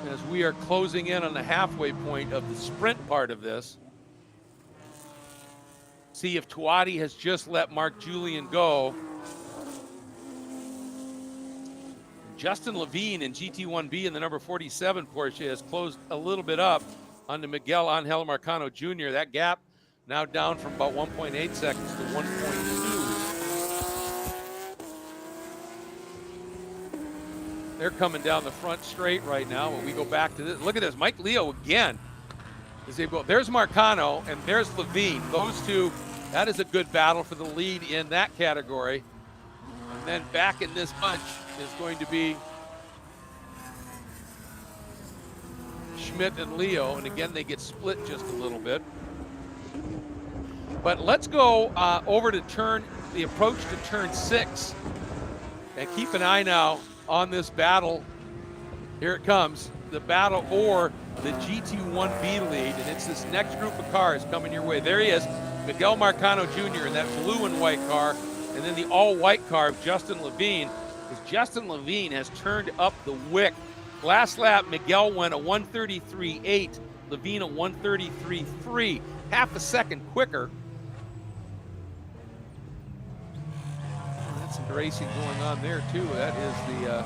as we are closing in on the halfway point of the sprint part of this, see if Tuati has just let Mark Julian go. Justin Levine in GT1B in the number 47 Porsche has closed a little bit up onto Miguel Angel Marcano Jr. That gap now down from about 1.8 seconds to 1.2. They're coming down the front straight right now. When we go back to this, look at this, Mike Leo again. There's Marcano and there's Levine. Those two, that is a good battle for the lead in that category. And then back in this bunch is going to be Schmidt and Leo, and again they get split just a little bit. But let's go over to the approach to turn 6, and keep an eye now on this battle. Here it comes, the battle for the GT1B lead, and it's this next group of cars coming your way. There he is, Miguel Marcano Jr. in that blue and white car, and then the all-white car of Justin Levine. As Justin Levine has turned up the wick. Last lap, Miguel went a 133.8, Levine a 133.3, half a second quicker. That's some racing going on there too. That is the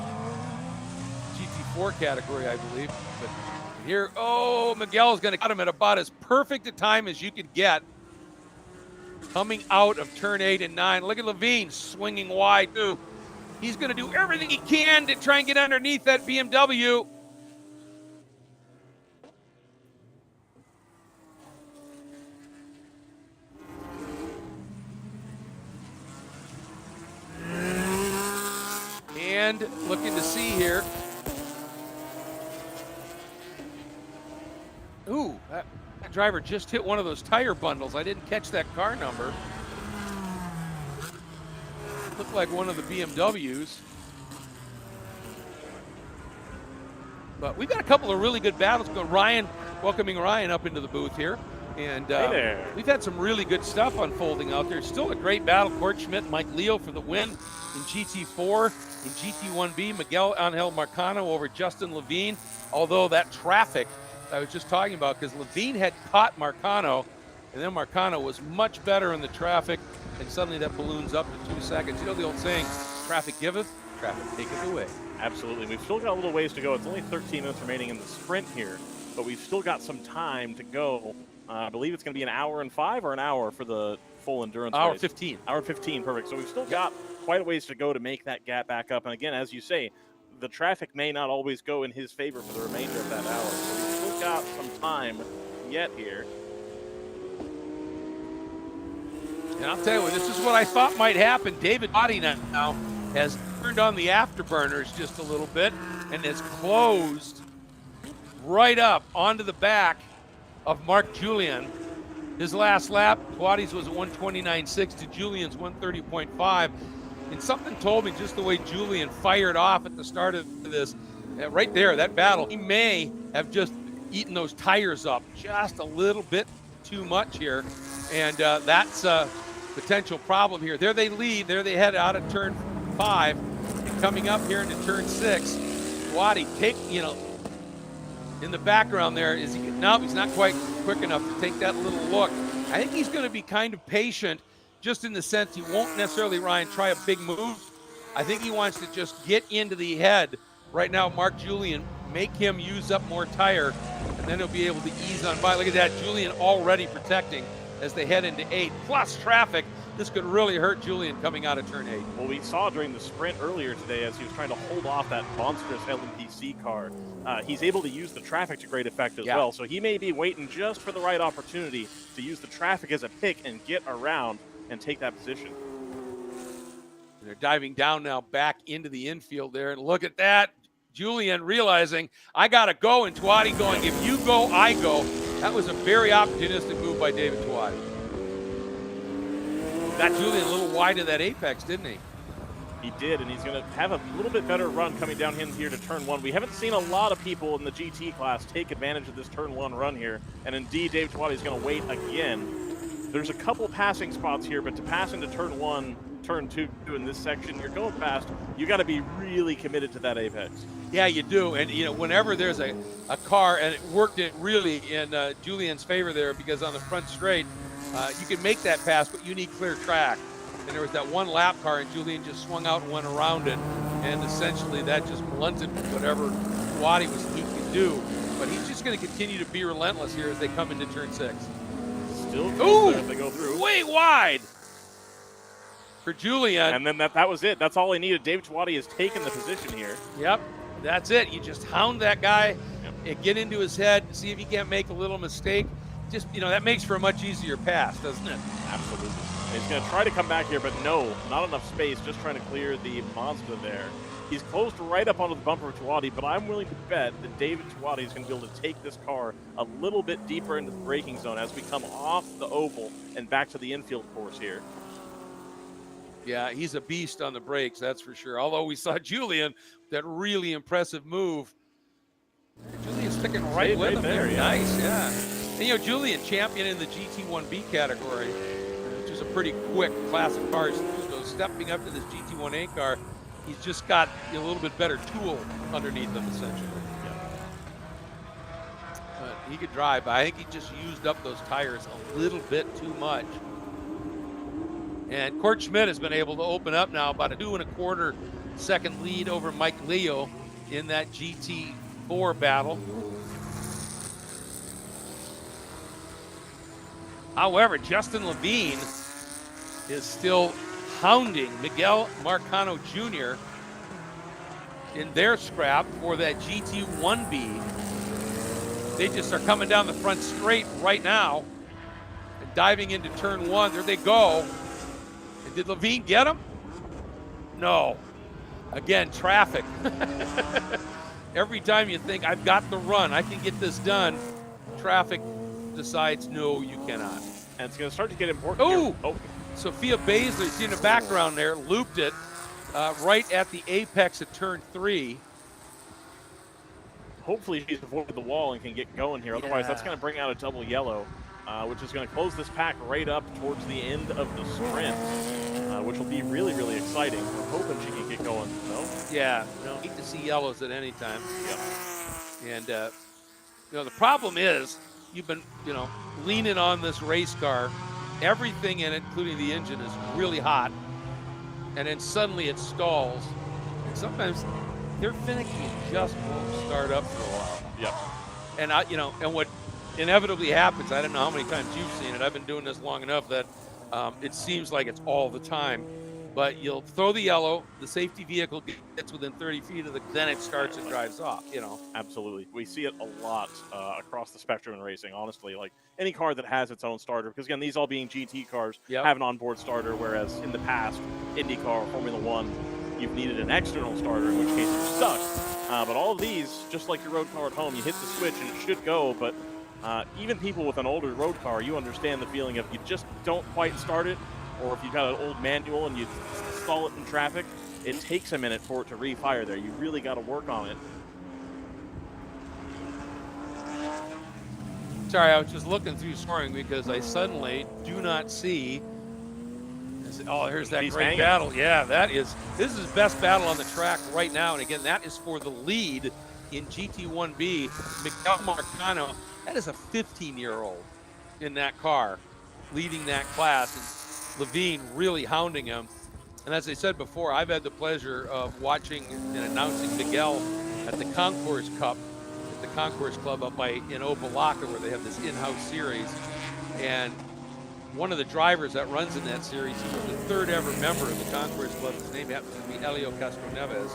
GT4 category, I believe. But here, oh, Miguel is going to cut him at about as perfect a time as you could get. Coming out of turn 8 and 9. Look at Levine swinging wide too. He's going to do everything he can to try and get underneath that BMW. And looking to see here. Ooh, that driver just hit one of those tire bundles. I didn't catch that car number. Looked like one of the BMWs. But we've got a couple of really good battles going. Ryan, welcoming Ryan up into the booth here. And hey there. We've had some really good stuff unfolding out there. Still a great battle. Court Schmidt, Mike Leo for the win in GT4. In GT1B, Miguel Angel Marcano over Justin Levine. Although that traffic I was just talking about, because Levine had caught Marcano, and then Marcano was much better in the traffic, and suddenly that balloons up to 2 seconds. You know the old saying, traffic giveth, traffic taketh away. Absolutely. We've still got a little ways to go. It's only 13 minutes remaining in the sprint here, but we've still got some time to go. I believe it's going to be an hour and 5 or an hour for the full endurance Hour race. 15. Hour 15, perfect. So we've still got quite a ways to go to make that gap back up. And again, as you say, the traffic may not always go in his favor for the remainder of that hour. So we've still got some time yet here. And I'll tell you what, this is what I thought might happen. David Body now has turned on the afterburners just a little bit and has closed right up onto the back of Mark Julian. His last lap, Tuati's was a 129.6 to Julian's 130.5. And something told me just the way Julian fired off at the start of this, right there, that battle, he may have just eaten those tires up just a little bit too much here. And that's a potential problem here. There they lead, there they head out of turn 5. And coming up here into turn 6, Tuati in the background there, is he? No, he's not quite quick enough to take that little look. I think he's going to be kind of patient, just in the sense he won't necessarily, Ryan, try a big move. I think he wants to just get into the head right now, Mark Julian, make him use up more tire, and then he'll be able to ease on by. Look at that, Julian already protecting as they head into 8, plus traffic. This could really hurt Julian coming out of turn 8. Well, we saw during the sprint earlier today as he was trying to hold off that monstrous LMPC car. He's able to use the traffic to great effect as well. So he may be waiting just for the right opportunity to use the traffic as a pick and get around and take that position. They're diving down now back into the infield there. And look at that. Julian realizing, I got to go, and Tuati going, if you go, I go. That was a very opportunistic move by David Tuati. Got Julian a little wide of that apex, didn't he? He did, and he's going to have a little bit better run coming down in here to turn 1. We haven't seen a lot of people in the GT class take advantage of this turn 1 run here, and indeed, Dave Chawati is going to wait again. There's a couple passing spots here, but to pass into turn 1, turn 2 in this section, you're going fast. You got to be really committed to that apex. Yeah, you do. And, you know, whenever there's a car, and it worked it really in Julian's favor there, because on the front straight, you can make that pass, but you need clear track. And there was that one lap car, and Julian just swung out and went around it. And essentially that just blunted whatever Chawati he could do. But he's just going to continue to be relentless here as they come into turn 6. Still close as they go through. Way wide for Julian. And then that was it. That's all he needed. Dave Chawati has taken the position here. Yep, that's it. You just hound that guy and get into his head, see if he can't make a little mistake. Just, you know, that makes for a much easier pass, doesn't it? Absolutely. He's going to try to come back here, but no, not enough space, just trying to clear the monster there. He's closed right up onto the bumper of Chawati, but I'm willing to bet that David Chawati is going to be able to take this car a little bit deeper into the braking zone as we come off the oval and back to the infield course here. Yeah, he's a beast on the brakes, that's for sure. Although we saw Julian, that really impressive move. Julian's sticking right with him there. Nice, yeah. And, you know, Julian, champion in the GT1B category, which is a pretty quick class of cars. So stepping up to this GT1A car, he's just got a little bit better tool underneath him, essentially. But he could drive, but I think he just used up those tires a little bit too much. And Court Schmidt has been able to open up now about a 2 1/4 second lead over Mike Leo in that GT4 battle. However, Justin Levine is still hounding Miguel Marcano Jr. in their scrap for that GT1B. They just are coming down the front straight right now and diving into turn 1. There they go. And did Levine get him? No. Again, traffic. Every time you think, I've got the run, I can get this done, traffic decides, no, you cannot. And it's going to start to get important here. Oh, Sophia Baszler, see in the background there, looped it right at the apex of turn 3. Hopefully she's avoided the wall and can get going here. Otherwise, that's going to bring out a double yellow, which is going to close this pack right up towards the end of the sprint, which will be really, really exciting. We're hoping she can get going, though. Yeah, hate to see yellows at any time. Yep. And, the problem is, you've been, leaning on this race car. Everything in it, including the engine, is really hot. And then suddenly it stalls. And sometimes they're finicky and just won't start up for a while. Yep. And, and what inevitably happens, I don't know how many times you've seen it. I've been doing this long enough that it seems like it's all the time. But you'll throw the yellow, the safety vehicle gets within 30 feet of then it starts and drives off, Absolutely. We see it a lot across the spectrum in racing, honestly. Like any car that has its own starter, because again, these all being GT cars have an onboard starter, whereas in the past, IndyCar, Formula One, you've needed an external starter, in which case you're stuck. But all of these, just like your road car at home, you hit the switch and it should go, but even people with an older road car, you understand the feeling of you just don't quite start it, or if you've got an old manual and you stall it in traffic, it takes a minute for it to refire there. You really got to work on it. Sorry, I was just looking through scoring because I suddenly do not see. Oh, here's that great battle. Yeah, this is best battle on the track right now. And again, that is for the lead in GT1B. Miguel Marcano, that is a 15-year-old in that car leading that class. And Levine really hounding him. And as I said before, I've had the pleasure of watching and announcing Miguel at the Concourse Cup at the Concourse Club up in Opelika, where they have this in-house series. And one of the drivers that runs in that series, he was the third ever member of the Concourse Club. His name happens to be Helio Castroneves.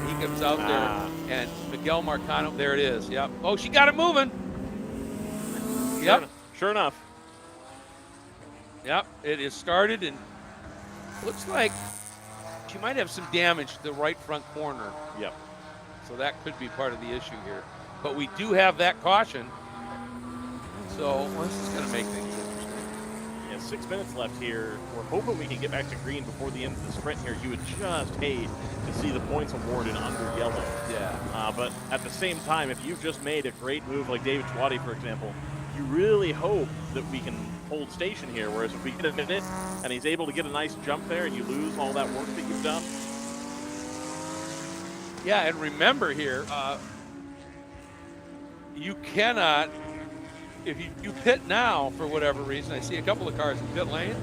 He comes out there, and Miguel Marcano, there it is. Yep. Oh, she got it moving. Yep. Sure enough. Yep, it is started, and looks like she might have some damage to the right front corner. Yep. So that could be part of the issue here. But we do have that caution. So this is going to make things interesting. Yeah, 6 minutes left here. We're hoping we can get back to green before the end of the sprint here. You would just hate to see the points awarded under yellow. Yeah. But at the same time, if you've just made a great move like David Chwati, for example, you really hope that we can hold station here. Whereas if we get a minute and he's able to get a nice jump there and you lose all that work that you've done. Yeah, and remember here, you cannot, if you pit now for whatever reason, I see a couple of cars in pit lane,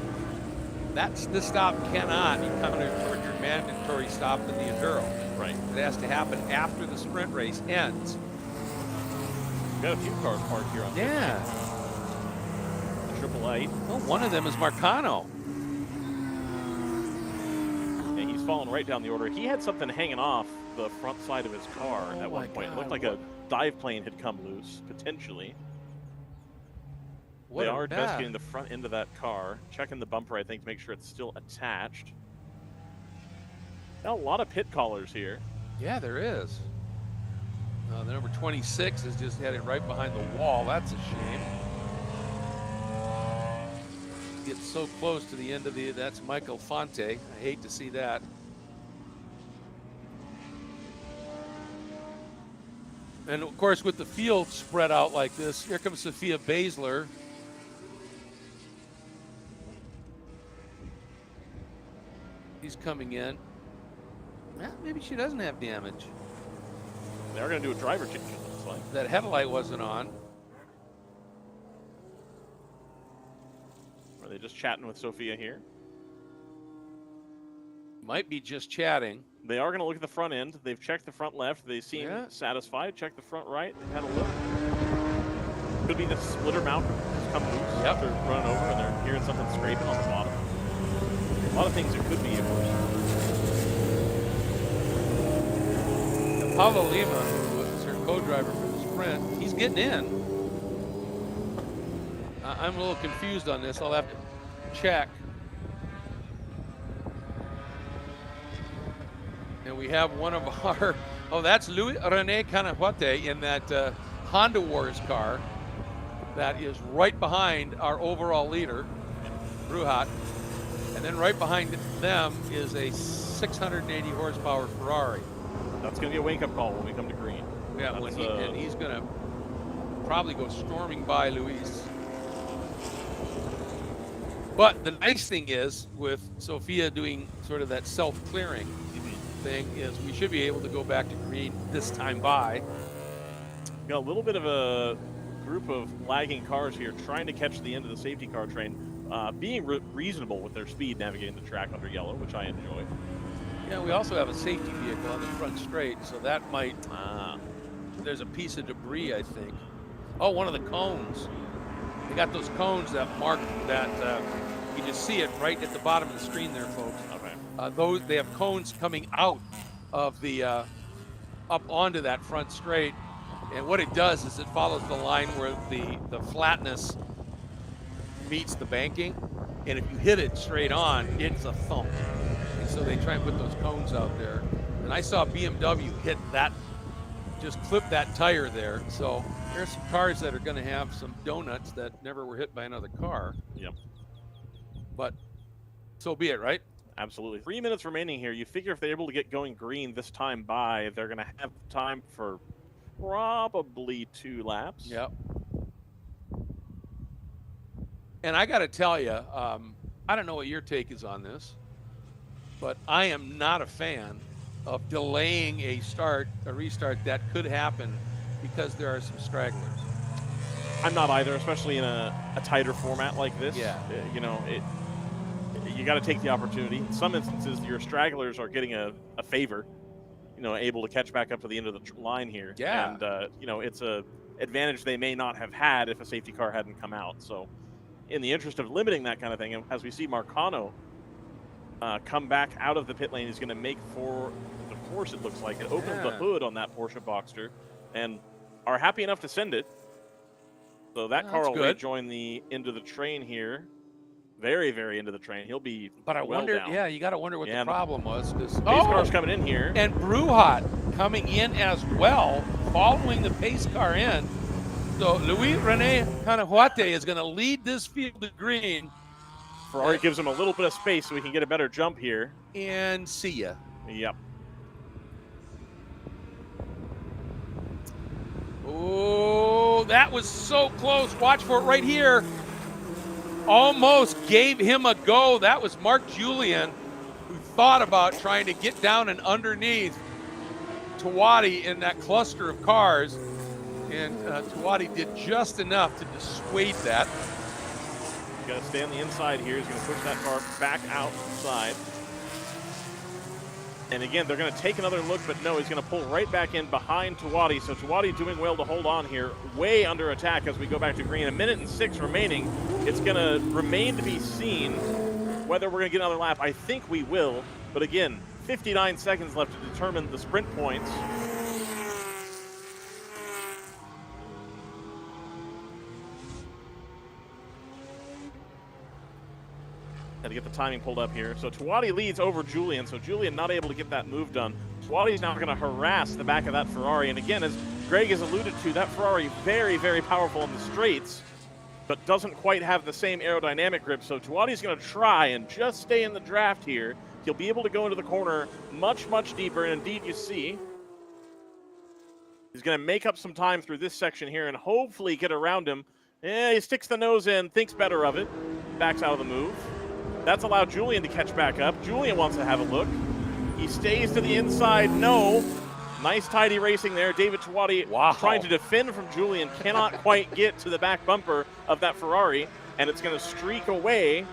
the stop cannot come toward your mandatory stop in the Enduro. Right. It has to happen after the sprint race ends. We've got a few cars parked here on Yeah. AAA. Well, one of them is Marcano. Yeah, he's falling right down the order. He had something hanging off the front side of his car at one point. It looked like a dive plane had come loose, potentially. They are investigating the front end of that car, checking the bumper, I think, to make sure it's still attached. Got a lot of pit callers here. Yeah, there is. The number 26 is just headed right behind the wall. That's a shame. Gets so close to the end of that's Michael Fonte. I hate to see that. And of course, with the field spread out like this, here comes Sophia Basler. He's coming in. Well, maybe she doesn't have damage. They're going to do a driver change, it looks like. That headlight wasn't on. Are they just chatting with Sophia here? Might be just chatting. They are going to look at the front end. They've checked the front left. They seem satisfied. Check the front right. They've had a look. Could be the splitter mount has come loose after running over and they're hearing something scraping on the bottom. A lot of things it could be, of course. Paulo Lima, who was her co-driver for the sprint, he's getting in. I'm a little confused on this. I'll have to check. And we have one of our, that's Louis René Canahuate in that Honda Wars car that is right behind our overall leader, Bruhat. And then right behind them is a 680 horsepower Ferrari. That's going to be a wake-up call when we come to green. Yeah, and he's going to probably go storming by Luis. But the nice thing is, with Sophia doing sort of that self-clearing thing, is we should be able to go back to green this time by. Got a little bit of a group of lagging cars here trying to catch the end of the safety car train, being reasonable with their speed navigating the track under yellow, which I enjoy. Yeah, we also have a safety vehicle on the front straight, so that might, there's a piece of debris, I think. Oh, one of the cones. They got those cones that mark that, you just see it right at the bottom of the screen there, folks. Okay. They have cones coming out of the, up onto that front straight. And what it does is it follows the line where the flatness meets the banking. And if you hit it straight on, it's a thump. And so they try and put those cones out there. And I saw BMW hit that, just clip that tire there. So there's some cars that are going to have some donuts that never were hit by another car. Yep. But so be it, right? Absolutely. 3 minutes remaining here. You figure if they're able to get going green this time by, they're going to have time for probably 2 laps. Yep. And I got to tell you, I don't know what your take is on this, but I am not a fan of delaying a restart that could happen because there are some stragglers. I'm not either, especially in a tighter format like this. Yeah. You know, you got to take the opportunity. In some instances, your stragglers are getting a favor, you know, able to catch back up to the end of the line here. Yeah. And, you know, it's a advantage they may not have had if a safety car hadn't come out. So in the interest of limiting that kind of thing, and as we see Marcano come back out of the pit lane, he's going to make for the Porsche, it looks like. It opens the hood on that Porsche Boxster and are happy enough to send it. So that car will rejoin the end of the train here. Very, very into the train. He'll be But I well wonder, down. yeah, you got to wonder what the problem was. Pace car's coming in here. And Bruhat coming in as well, following the pace car in. So Louis René Canahuate is going to lead this field to green. Ferrari gives him a little bit of space so we can get a better jump here. And see ya. Yep. Oh, that was so close. Watch for it right here. Almost gave him a go. That was Mark Julian, who thought about trying to get down and underneath Tawadi in that cluster of cars. And Tawadi did just enough to dissuade that. He's got to stay on the inside here. He's going to push that car back outside. And again, they're going to take another look, but no, he's going to pull right back in behind Tawadi. So Tawadi doing well to hold on here, way under attack as we go back to green. 1 minute and 6 remaining. It's going to remain to be seen whether we're going to get another lap. I think we will, but again, 59 seconds left to determine the sprint points. Had to get the timing pulled up here. So Tawadi leads over Julian, so Julian not able to get that move done. Tawadi's now going to harass the back of that Ferrari, and again, as Greg has alluded to, that Ferrari very, very powerful in the straights, but doesn't quite have the same aerodynamic grip, so Tawadi's going to try and just stay in the draft here. He'll be able to go into the corner much, much deeper, and indeed you see, he's going to make up some time through this section here and hopefully get around him. He sticks the nose in, thinks better of it, backs out of the move. That's allowed Julian to catch back up. Julian wants to have a look. He stays to the inside. No. Nice tidy racing there. David Tawadi trying to defend from Julian. Cannot quite get to the back bumper of that Ferrari. And it's going to streak away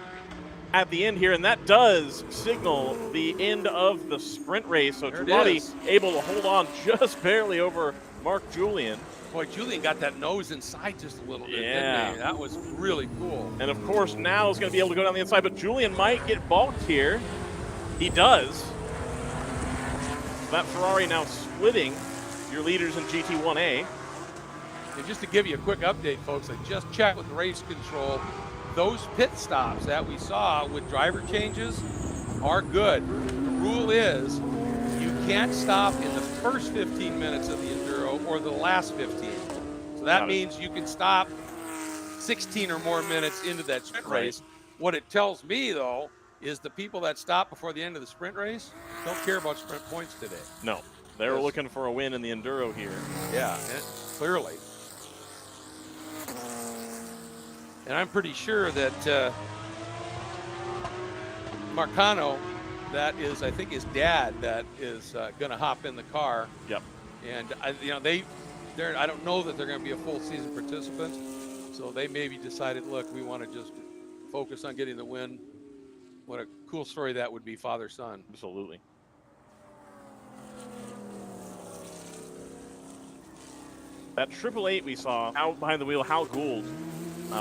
at the end here. And that does signal the end of the sprint race. So Tawadi able to hold on just barely over Mark Julian. Boy, Julian got that nose inside just a little bit, didn't he? That was really cool. And of course, now he's going to be able to go down the inside, but Julian might get balked here. He does. That Ferrari now splitting your leaders in GT1A. And just to give you a quick update, folks, I just checked with race control. Those pit stops that we saw with driver changes are good. The rule is you can't stop in the first 15 minutes of the Enduro or the last 15. So that means you can stop 16 or more minutes into that sprint race. What it tells me, though, is the people that stop before the end of the sprint race don't care about sprint points today. No, they were looking for a win in the Enduro here. Yeah, clearly. And I'm pretty sure that Marcano, that is, I think, his dad, that is going to hop in the car. Yep. And I don't know that they're going to be a full season participant, so they maybe decided, look, we want to just focus on getting the win. What a cool story that would be, father-son. Absolutely. That 888 we saw out behind the wheel, Hal Gould,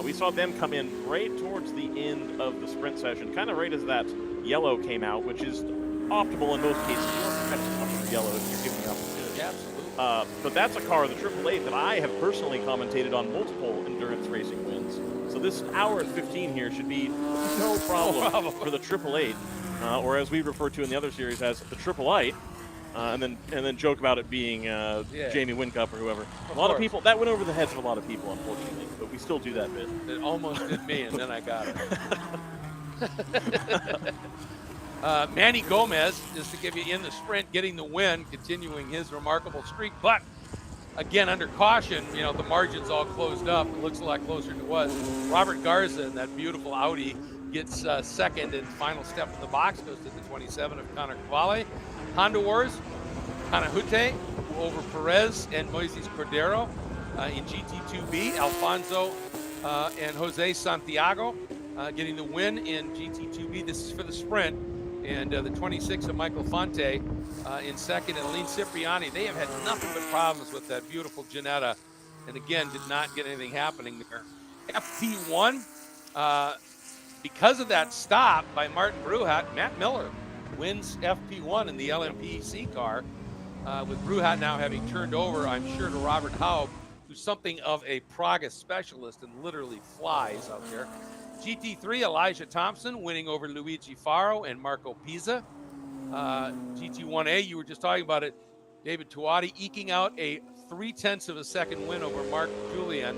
we saw them come in right towards the end of the sprint session, kind of right as that yellow came out, which is optimal in most cases. You want to catch the yellow if you're giving the opportunity. Yeah, absolutely. But that's a car, the 888, that I have personally commentated on multiple endurance racing wins. So this hour and 15 here should be no problem for the 888, or as we refer to in the other series as the Triple Eight, and then joke about it being Jamie Whincup or whoever. A lot of people, that went over the heads of a lot of people, unfortunately, but we still do that bit. It almost did me, and then I got it. Manny Gomez, just to give you in the sprint, getting the win, continuing his remarkable streak. But again, under caution, the margin's all closed up. It looks a lot closer than it was. Robert Garza in that beautiful Audi gets second, and final step in the box goes to the 27 of Connor Cavalli. Honda Wars, Kanahute over Perez and Moises Cordero in GT2B. Alfonso and Jose Santiago getting the win in GT2B. This is for the sprint. And the 26 of Michael Fonte in second, and Aline Cipriani. They have had nothing but problems with that beautiful Ginetta, and again, did not get anything happening there. FP1, because of that stop by Martin Bruhat, Matt Miller wins FP1 in the LMPC car, with Bruhat now having turned over, I'm sure, to Robert Haub, who's something of a Praga specialist and literally flies out there. GT3, Elijah Thompson winning over Luigi Faro and Marco Pisa. GT1A, you were just talking about it, David Tawadi eking out a 0.3 of a second win over Mark Julian.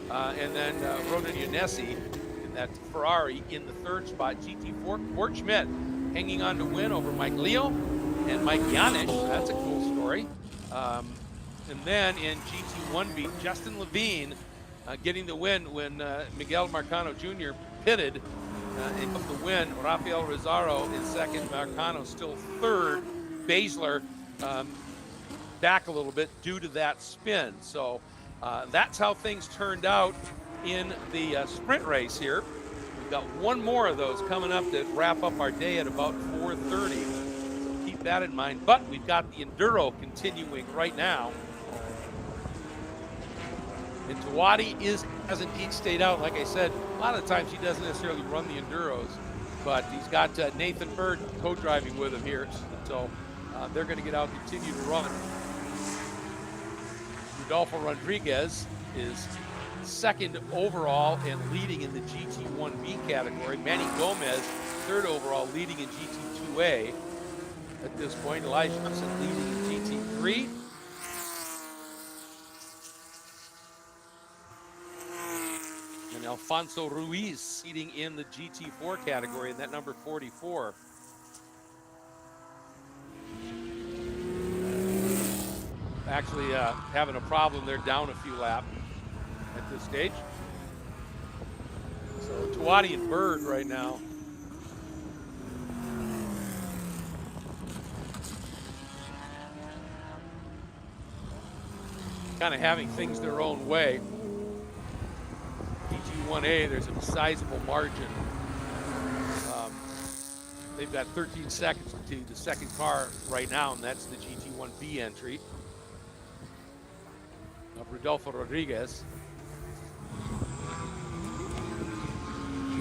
And then Ronan Ionesi in That's Ferrari in the third spot. GT4, Court Schmidt hanging on to win over Mike Leo and Mike Janisch. That's a cool story. And then in GT1B, Justin Levine getting the win when Miguel Marcano Jr. pitted and got the win. Rafael Rosario in second, Marcano still third. Baszler back a little bit due to that spin. So that's how things turned out in the sprint race here. We've got one more of those coming up to wrap up our day at about 4:30. So keep that in mind. But we've got the Enduro continuing right now. And Tawadi has indeed stayed out. Like I said, a lot of times he doesn't necessarily run the Enduros, but he's got Nathan Bird co-driving with him here. So they're going to get out and continue to run. Rodolfo Rodriguez is second overall and leading in the GT1B category. Manny Gomez, third overall, leading in GT2A at this point. Elijah Johnson leading in GT3. And Alfonso Ruiz leading in the GT4 category, and that number 44. Actually having a problem. They're down a few laps at this stage. So Tawadi and Bird right now. Kind of having things their own way. GT1A, there's a sizable margin. They've got 13 seconds to the second car right now, and that's the GT1B entry of Rodolfo Rodriguez.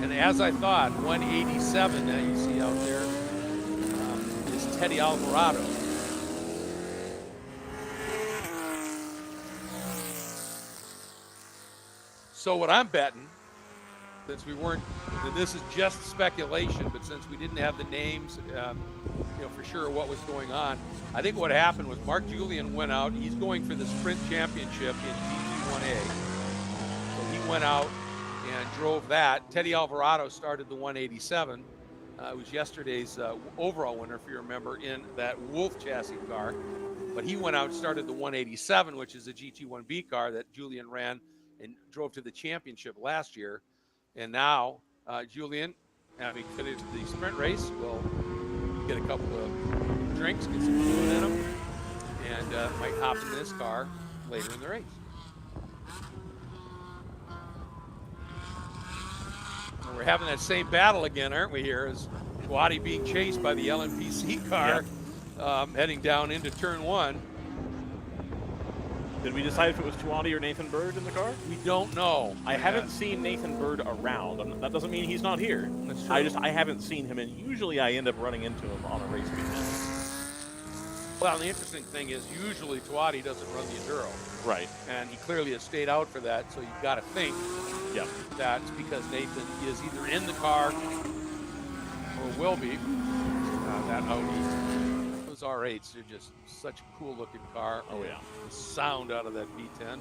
And as I thought, 187 that you see out there is Teddy Alvarado. So what I'm betting, since we weren't, this is just speculation, but since we didn't have the names, for sure what was going on, I think what happened was Mark Julian went out. He's going for the sprint championship in GT1A. So he went out and drove that. Teddy Alvarado started the 187. It was yesterday's overall winner, if you remember, in that Wolf chassis car. But he went out and started the 187, which is a GT1B car that Julian ran and drove to the championship last year. And now Julian, having finished the sprint race, will get a couple of drinks, get some fluid in them, and might hop in this car later in the race. And we're having that same battle again, aren't we, here, as Tawadi being chased by the LMPC car, heading down into turn one. Did we decide if it was Tawadi or Nathan Bird in the car? We don't know. I haven't seen Nathan Bird around. That doesn't mean he's not here. That's true. I haven't seen him, and usually I end up running into him on a race weekend. Well, the interesting thing is usually Tawadi doesn't run the Enduro. Right. And he clearly has stayed out for that, so you've got to think that's because Nathan is either in the car or will be. That Audi. Those R8s, they're just such a cool looking car. Oh yeah. The sound out of that V10.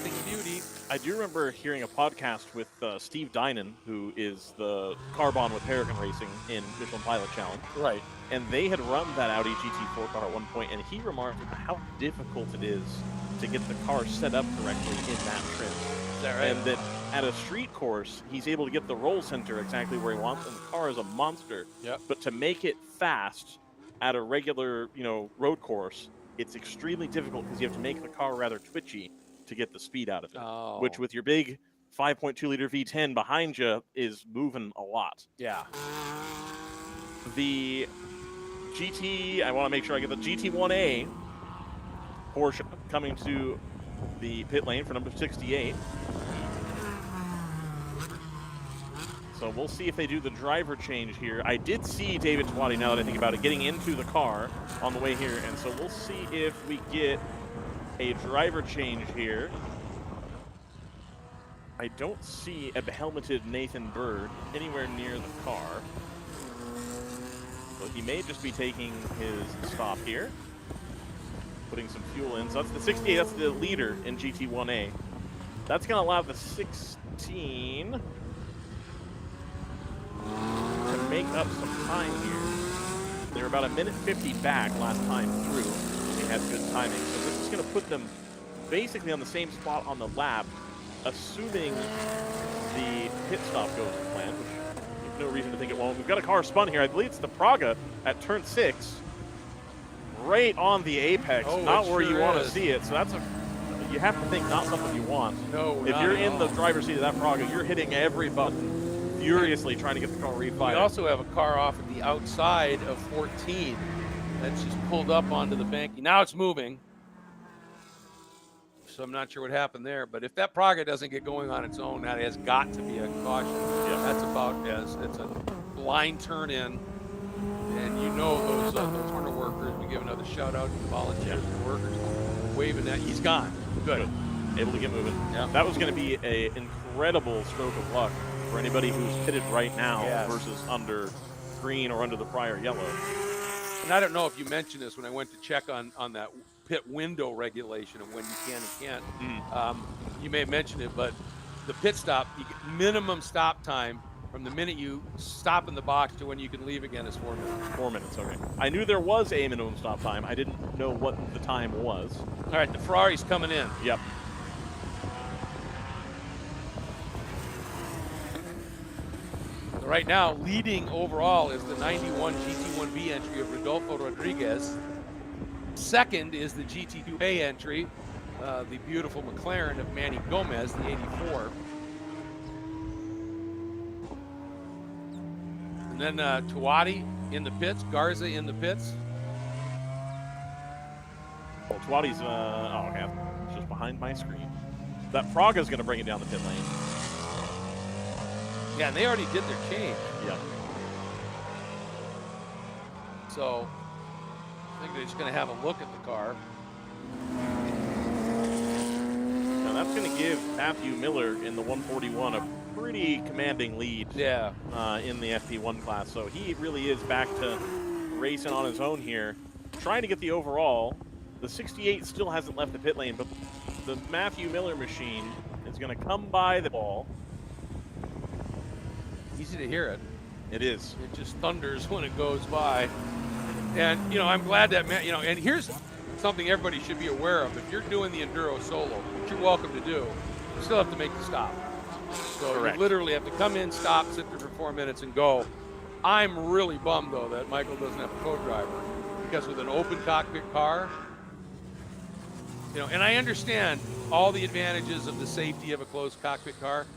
Big beauty. I do remember hearing a podcast with Steve Dinan, who is the Carbon with Peregrine Racing in Michelin Pilot Challenge. Right. And they had run that Audi GT4 car at one point, and he remarked how difficult it is to get the car set up correctly in that trim. Is that right? And that at a street course, he's able to get the roll center exactly where he wants, and the car is a monster. Yep. But to make it fast at a regular, road course, it's extremely difficult because you have to make the car rather twitchy to get the speed out of it. Oh. Which with your big 5.2-liter V10 behind you is moving a lot. Yeah. The GT, I want to make sure I get the GT1A Porsche coming to the pit lane for number 68. So we'll see if they do the driver change here. I did see David Tawadi, now that I think about it, getting into the car on the way here. And so we'll see if we get a driver change here. I don't see a helmeted Nathan Bird anywhere near the car. So he may just be taking his stop here, putting some fuel in. So that's the 68, that's the leader in GT1A. That's going to allow the 16 to make up some time here. They were about 1:50 back last time through. They had good timing. So this is going to put them basically on the same spot on the lap, assuming the pit stop goes as planned, which there's no reason to think it won't. We've got a car spun here. I believe it's the Praga at turn 6. Right on the apex, not where you want to see it. So that's you have to think not something you want. No, if you're in the driver's seat of that Praga, you're hitting every button furiously trying to get the car refired. We also have a car off at the outside of 14 that's just pulled up onto the bank. Now it's moving. So I'm not sure what happened there. But if that Praga doesn't get going on its own, that has got to be a caution. Yeah. That's about as it's a blind turn in. And you know those Turner workers, we give another shout out to the volunteers and the workers waving that. He's gone. Good. Able to get moving. Yeah. That was going to be an incredible stroke of luck for anybody who's pitted right now versus under green or under the prior yellow. And I don't know if you mentioned this when I went to check on that pit window regulation of when you can and can't. You may have mentioned it, but the pit stop, you get minimum stop time from the minute you stop in the box to when you can leave again is 4 minutes. 4 minutes, okay. I knew there was a minimum stop time. I didn't know what the time was. All right, the Ferrari's coming in. Yep. Right now, leading overall is the 91 GT1B entry of Rodolfo Rodriguez. Second is the GT2A entry, the beautiful McLaren of Manny Gomez, the 84. And then Tuati in the pits, Garza in the pits. Well, Tuati's, okay, it's just behind my screen. That Praga's going to bring it down the pit lane. Yeah, and they already did their change. Yep. So I think they're just going to have a look at the car. Now that's going to give Matthew Miller in the 141 a pretty commanding lead in the FP1 class. So he really is back to racing on his own here, trying to get the overall. The 68 still hasn't left the pit lane, but the Matthew Miller machine is going to come by the ball. Easy to hear it. It is. It just thunders when it goes by. And, you know, I'm glad that, and here's something everybody should be aware of. If you're doing the Enduro solo, which you're welcome to do, you still have to make the stop. So Correct. You literally have to come in, stop, sit there for 4 minutes, and go. I'm really bummed, though, that Michael doesn't have a co-driver. Because with an open cockpit car, and I understand all the advantages of the safety of a closed cockpit car,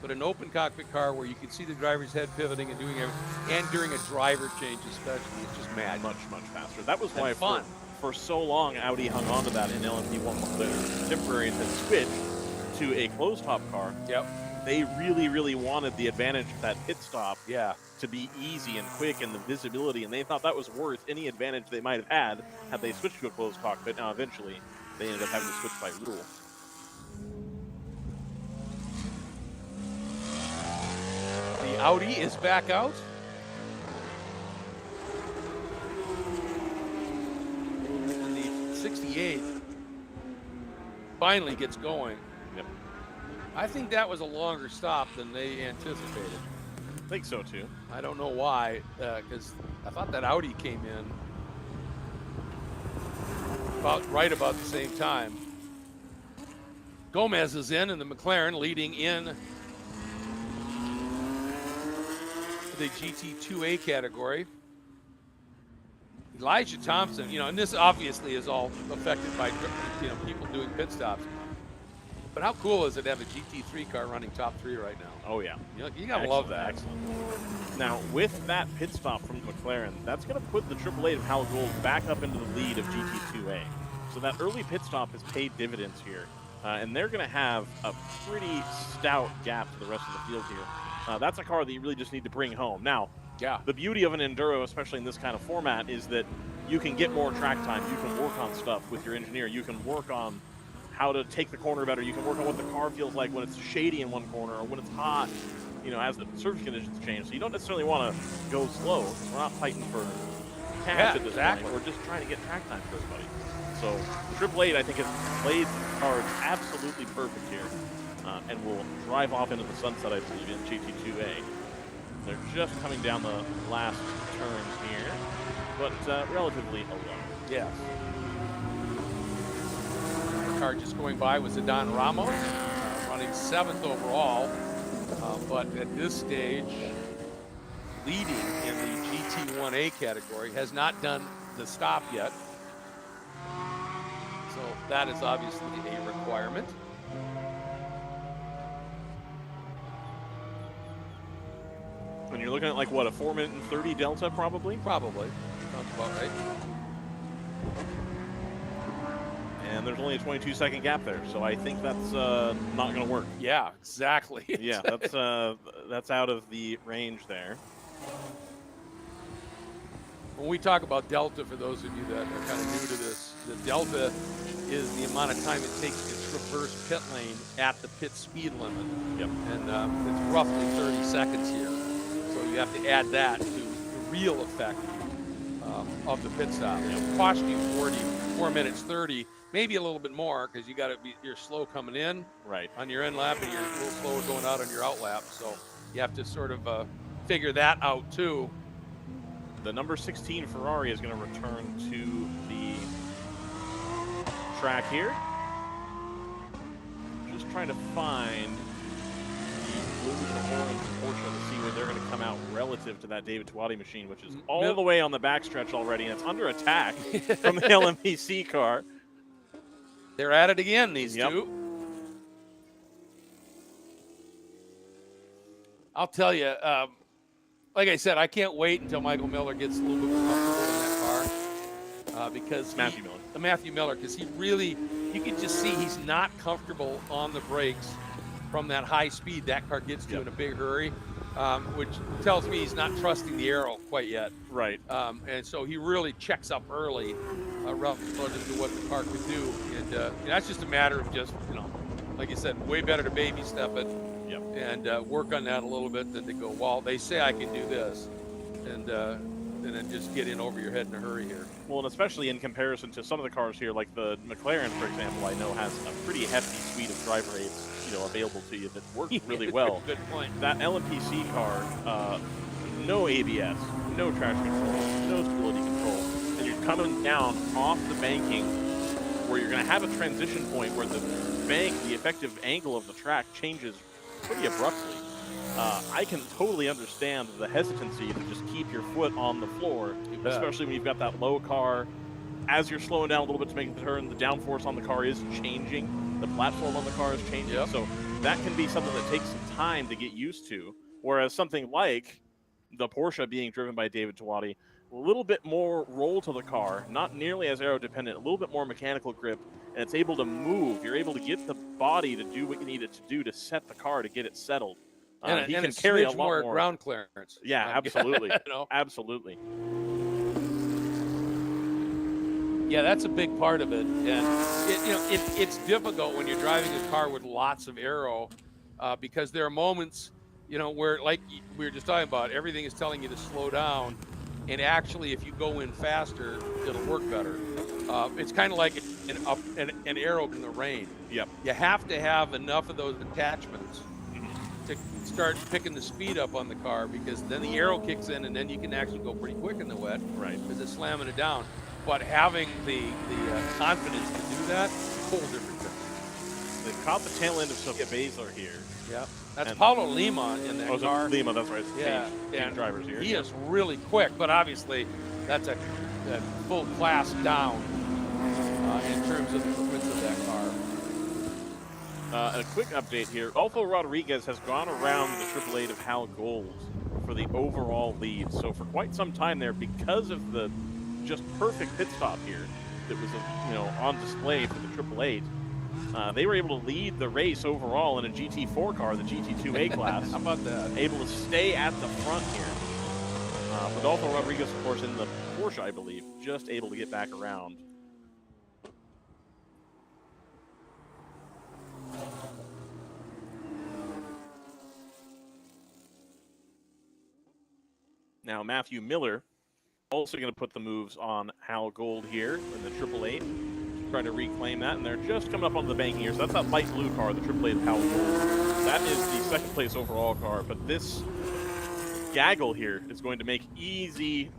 but an open cockpit car where you can see the driver's head pivoting and doing everything, and during a driver change especially, it's just mad. Much faster. That was why fun. For so long Audi hung on to that in LMP1. The contemporaries had switched to a closed-top car. Yep. They really wanted the advantage of that pit stop Yeah. to be easy and quick and the visibility, and they thought that was worth any advantage they might have had they switched to a closed cockpit. Now, eventually, they ended up having to switch by rule. The Audi is back out. And the 68 finally gets going. Yep. I think that was a longer stop than they anticipated. I think so, too. I don't know why, because I thought that Audi came in right about the same time. Gomez is in, and the McLaren leading in the GT2A category. Elijah Thompson, and this obviously is all affected by, people doing pit stops. But how cool is it to have a GT3 car running top 3 right now? Oh, yeah. You gotta love that. Excellent. Now, with that pit stop from McLaren, that's going to put the AAA of Hal Gold back up into the lead of GT2A. So that early pit stop has paid dividends here. And they're going to have a pretty stout gap to the rest of the field here. That's a car that you really just need to bring home. Now, the beauty of an Enduro, especially in this kind of format, is that you can get more track time. You can work on stuff with your engineer. You can work on how to take the corner better. You can work on what the car feels like when it's shady in one corner or when it's hot, as the surface conditions change. So you don't necessarily want to go slow. We're not fighting for catch Yeah, at this exactly. point. We're just trying to get track time for everybody. So Triple Eight, I think, has played the cards absolutely perfect here, and will drive off into the sunset, I believe, in GT2A. They're just coming down the last turn here, but relatively alone. Yes. The car just going by was Adon Ramos, running 7th overall, but at this stage, leading in the GT1A category, has not done the stop yet. So that is obviously a requirement. And you're looking at like, what, a 4-minute and 30 delta probably? Probably. Sounds about right. And there's only a 22-second gap there, so I think that's not going to work. Yeah, exactly. Yeah, that's out of the range there. When we talk about delta, for those of you that are kind of new to this, the delta is the amount of time it takes to traverse pit lane at the pit speed limit. Yep. And it's roughly 30 seconds here. So you have to add that to the real effect of the pit stop. It'll cost you 4 minutes 30, maybe a little bit more, because you're slow coming in on your in lap and you're a little slower going out on your out lap. So you have to sort of figure that out too. The number 16 Ferrari is going to return to the track here. Just trying to find the blue and orange Porsche to see where they're going to come out relative to that David Tuati machine, which is all the way on the backstretch already, and it's under attack from the LMPC car. They're at it again, these two. I'll tell you, like I said, I can't wait until Michael Miller gets a little bit more comfortable in that car, because Matthew Miller, because he really, you can just see he's not comfortable on the brakes from that high speed that car gets to in a big hurry, which tells me he's not trusting the aero quite yet. Right. And so he really checks up early relative to what the car could do, and that's just a matter of just, like you said, way better to baby step it. And work on that a little bit than to go, well, they say I can do this, and then just get in over your head in a hurry here. Well, and especially in comparison to some of the cars here, like the McLaren, for example, I know has a pretty hefty suite of driver aids, available to you that work really well. Good point. That LMPC car, no ABS, no traction control, no stability control, and you're coming down off the banking where you're going to have a transition point where the bank, the effective angle of the track changes pretty abruptly. I can totally understand the hesitancy to just keep your foot on the floor, especially when you've got that low car. As you're slowing down a little bit to make the turn, the downforce on the car is changing. The platform on the car is changing. So that can be something that takes some time to get used to. Whereas something like the Porsche being driven by David Tuati, a little bit more roll to the car, not nearly as aero dependent, a little bit more mechanical grip, and it's able to move. You're able to get the body to do what you need it to do to set the car, to get it settled. And he can carry a lot more ground clearance. Yeah, absolutely. Absolutely. Yeah, that's a big part of it. And it's difficult when you're driving a car with lots of aero, because there are moments, where, like we were just talking about, everything is telling you to slow down. And actually, if you go in faster, it'll work better. It's kind of like an arrow in the rain. Yep. You have to have enough of those attachments to start picking the speed up on the car, because then the arrow kicks in, and then you can actually go pretty quick in the wet. Right. Because it's slamming it down. But having the confidence to do that, whole different thing. They caught the tail end of Sophia Baszler here. Yeah. That's Paulo Lima in that car. Lima, that's right. Yeah. Team drivers here. He is really quick, but obviously that's a full class down in terms of the performance of that car. A quick update here. Adolfo Rodriguez has gone around the Triple Eight of Hal Gold for the overall lead. So for quite some time there, because of the just perfect pit stop here that was on display for the Triple Eight, they were able to lead the race overall in a GT4 car, the GT2A class. How about that? Able to stay at the front here. Adolfo Rodriguez, of course, in the Porsche, I believe, just able to get back around. Now, Matthew Miller also going to put the moves on Hal Gold here in the 888. Trying to reclaim that, and they're just coming up onto the banking here. So that's that light blue car, the 888 of Hal Gold. That is the second place overall car, but this gaggle here is going to make easy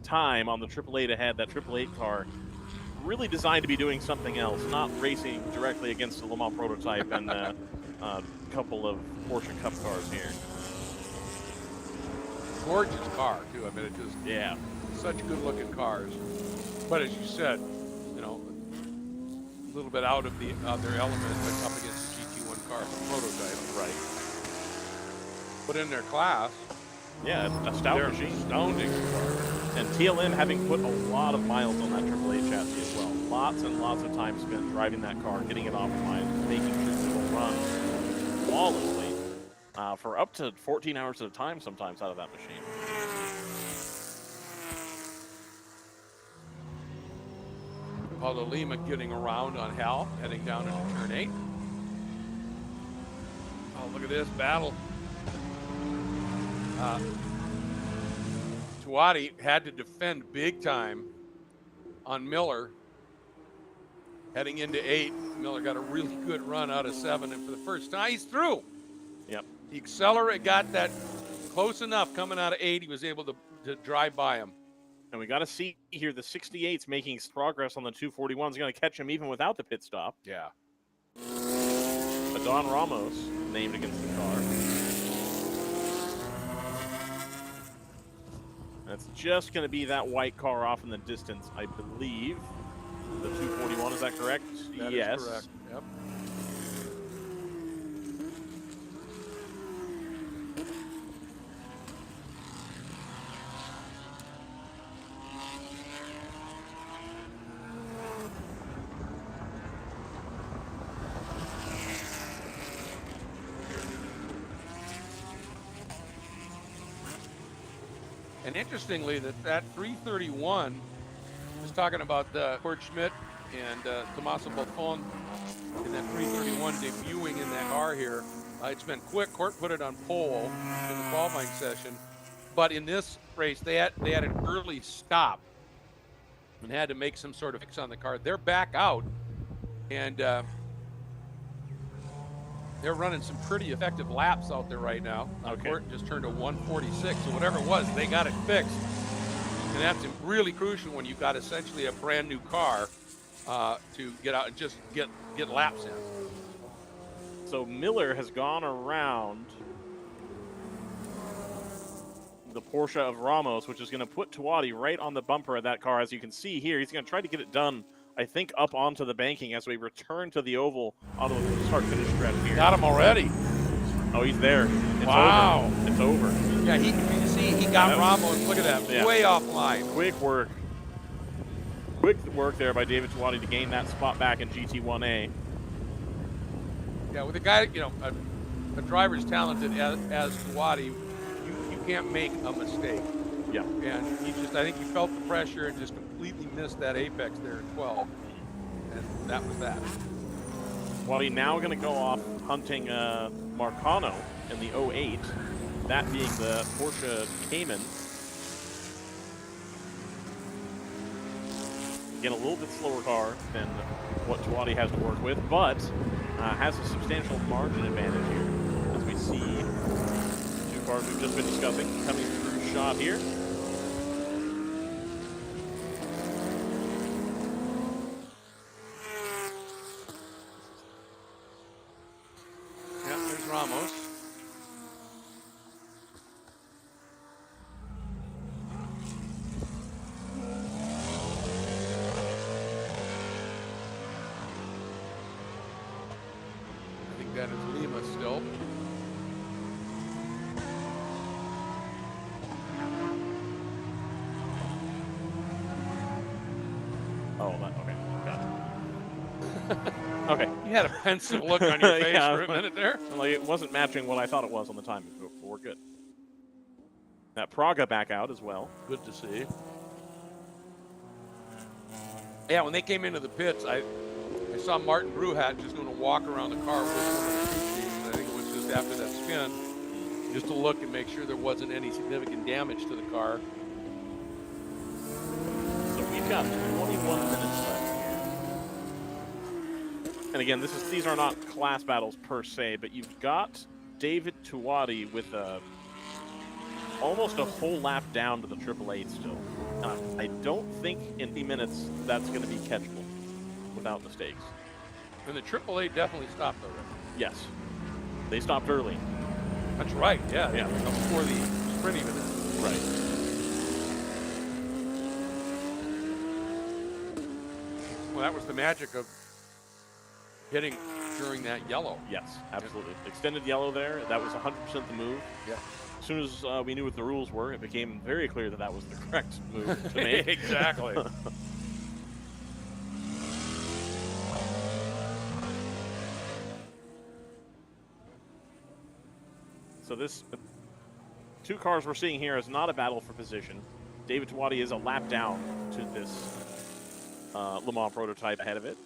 time on the 888 ahead. That 888 car really designed to be doing something else, not racing directly against the Le Mans Prototype and a couple of Porsche Cup cars here. Gorgeous car, too. I mean, it just, yeah, such good-looking cars. But as you said, you know, a little bit out of their element, but up against the GT1 car from Prototype. Right. But in their class, yeah, a stout machine. Astounding car. And TLM having put a lot of miles on that 888 chassis as well. Lots and lots of time spent driving that car, getting it optimized, making sure it will run flawlessly for up to 14 hours at a time sometimes out of that machine. Paulo Lima getting around on Hal, heading down into turn 8. Oh, look at this battle. Tuati had to defend big time on Miller. Heading into 8, Miller got a really good run out of 7, and for the first time, he's through. Yep. The accelerator got that close enough coming out of 8, he was able to drive by him. And we got to see here the 68's making progress on the 241's going to catch him even without the pit stop. Yeah. Adon Ramos named against the car. That's just going to be that white car off in the distance, I believe. The 241, is that correct? That yes. is correct. Yep. And interestingly, that 331 is talking about Kurt Schmidt and Tommaso Buffon, and that 331 debuting in that car here. It's been quick. Kurt put it on pole in the qualifying session, but in this race they had an early stop and had to make some sort of fix on the car. They're back out, and they're running some pretty effective laps out there right now. Okay. Court just turned a 146, so whatever it was, they got it fixed. And that's really crucial when you've got essentially a brand new car to get out and just get laps in. So Miller has gone around the Porsche of Ramos, which is going to put Tuati right on the bumper of that car. As you can see here, he's going to try to get it done, I think, up onto the banking as we return to the oval on the start-finish stretch here. Got him already. Oh, he's there. It's wow. Over. It's over. Yeah, you see, he got Ramos. Look at that. Yeah. Way off line. Quick work. Quick work there by David Tuati to gain that spot back in GT1A. Yeah, with a guy, you know, a driver's talented as Tuati, you can't make a mistake. Yeah. And I think he felt the pressure and just completely missed that apex there at 12. And that was that. Tuati now going to go off hunting Marcano in the 08, that being the Porsche Cayman. Again, a little bit slower car than what Tuati has to work with, but has a substantial margin advantage here. As we see two cars we've just been discussing coming through shot here. Yeah, there's Ramos. I think that is Lima still. Oh, okay. Got it. Okay. You had a pensive look on your face Yeah, for a minute there. Like it wasn't matching what I thought it was on the timing, but we're good. That Praga back out as well. Good to see. Yeah, when they came into the pits, I saw Martin Bruhat just going to walk around the car with one of the crew chiefs. I think it was just after that spin, just to look and make sure there wasn't any significant damage to the car. got 21 minutes left here. And again, these are not class battles per se, but you've got David Tuwadi with almost a whole lap down to the 888 still. I don't think in 3 minutes that's going to be catchable without mistakes. And the 888 definitely stopped already. Yes. They stopped early. That's right, yeah. Yeah. Before the sprint even. Right. Well, that was the magic of hitting during that yellow. Yes, absolutely. Extended yellow there. That was 100% the move. Yeah. As soon as we knew what the rules were, it became very clear that that was the correct move to make. Exactly. So this two cars we're seeing here is not a battle for position. David Tuwadi is a lap down to this Le Mans prototype ahead of it.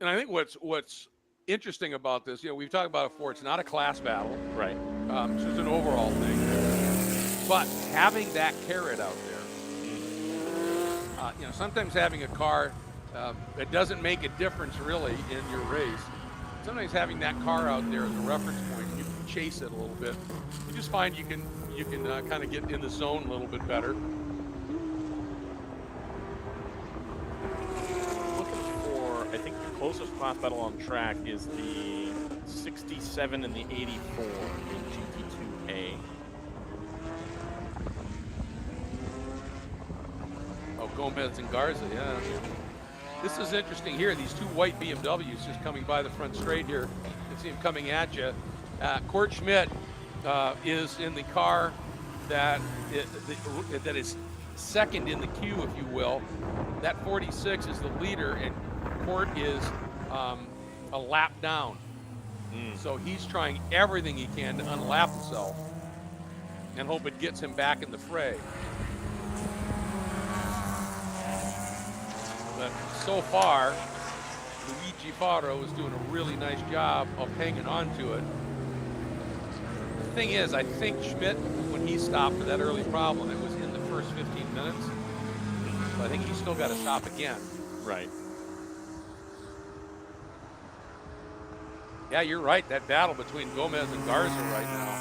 And I think what's interesting about this, we've talked about it before, it's not a class battle. Right. It's just an overall thing. But having that carrot out there, sometimes having a car, it doesn't make a difference really in your race. Sometimes having that car out there as a reference point, you can chase it a little bit. You just find you can kind of get in the zone a little bit better. Looking for, I think the closest class battle on track is the 67 and the 84 in GT2A. Oh, Gomez and Garza, yeah. This is interesting here. These two white BMWs just coming by the front straight here. You can see them coming at you. Kurt Schmidt is in the car that is second in the queue, if you will. That 46 is the leader, and Kurt is a lap down. So he's trying everything he can to unlap himself and hope it gets him back in the fray. But so far, Luigi Faro is doing a really nice job of hanging on to it. The thing is, I think Schmidt, when he stopped for that early problem, it was in the first 15 minutes. So I think he's still got to stop again. Right. Yeah, you're right. That battle between Gomez and Garza right now.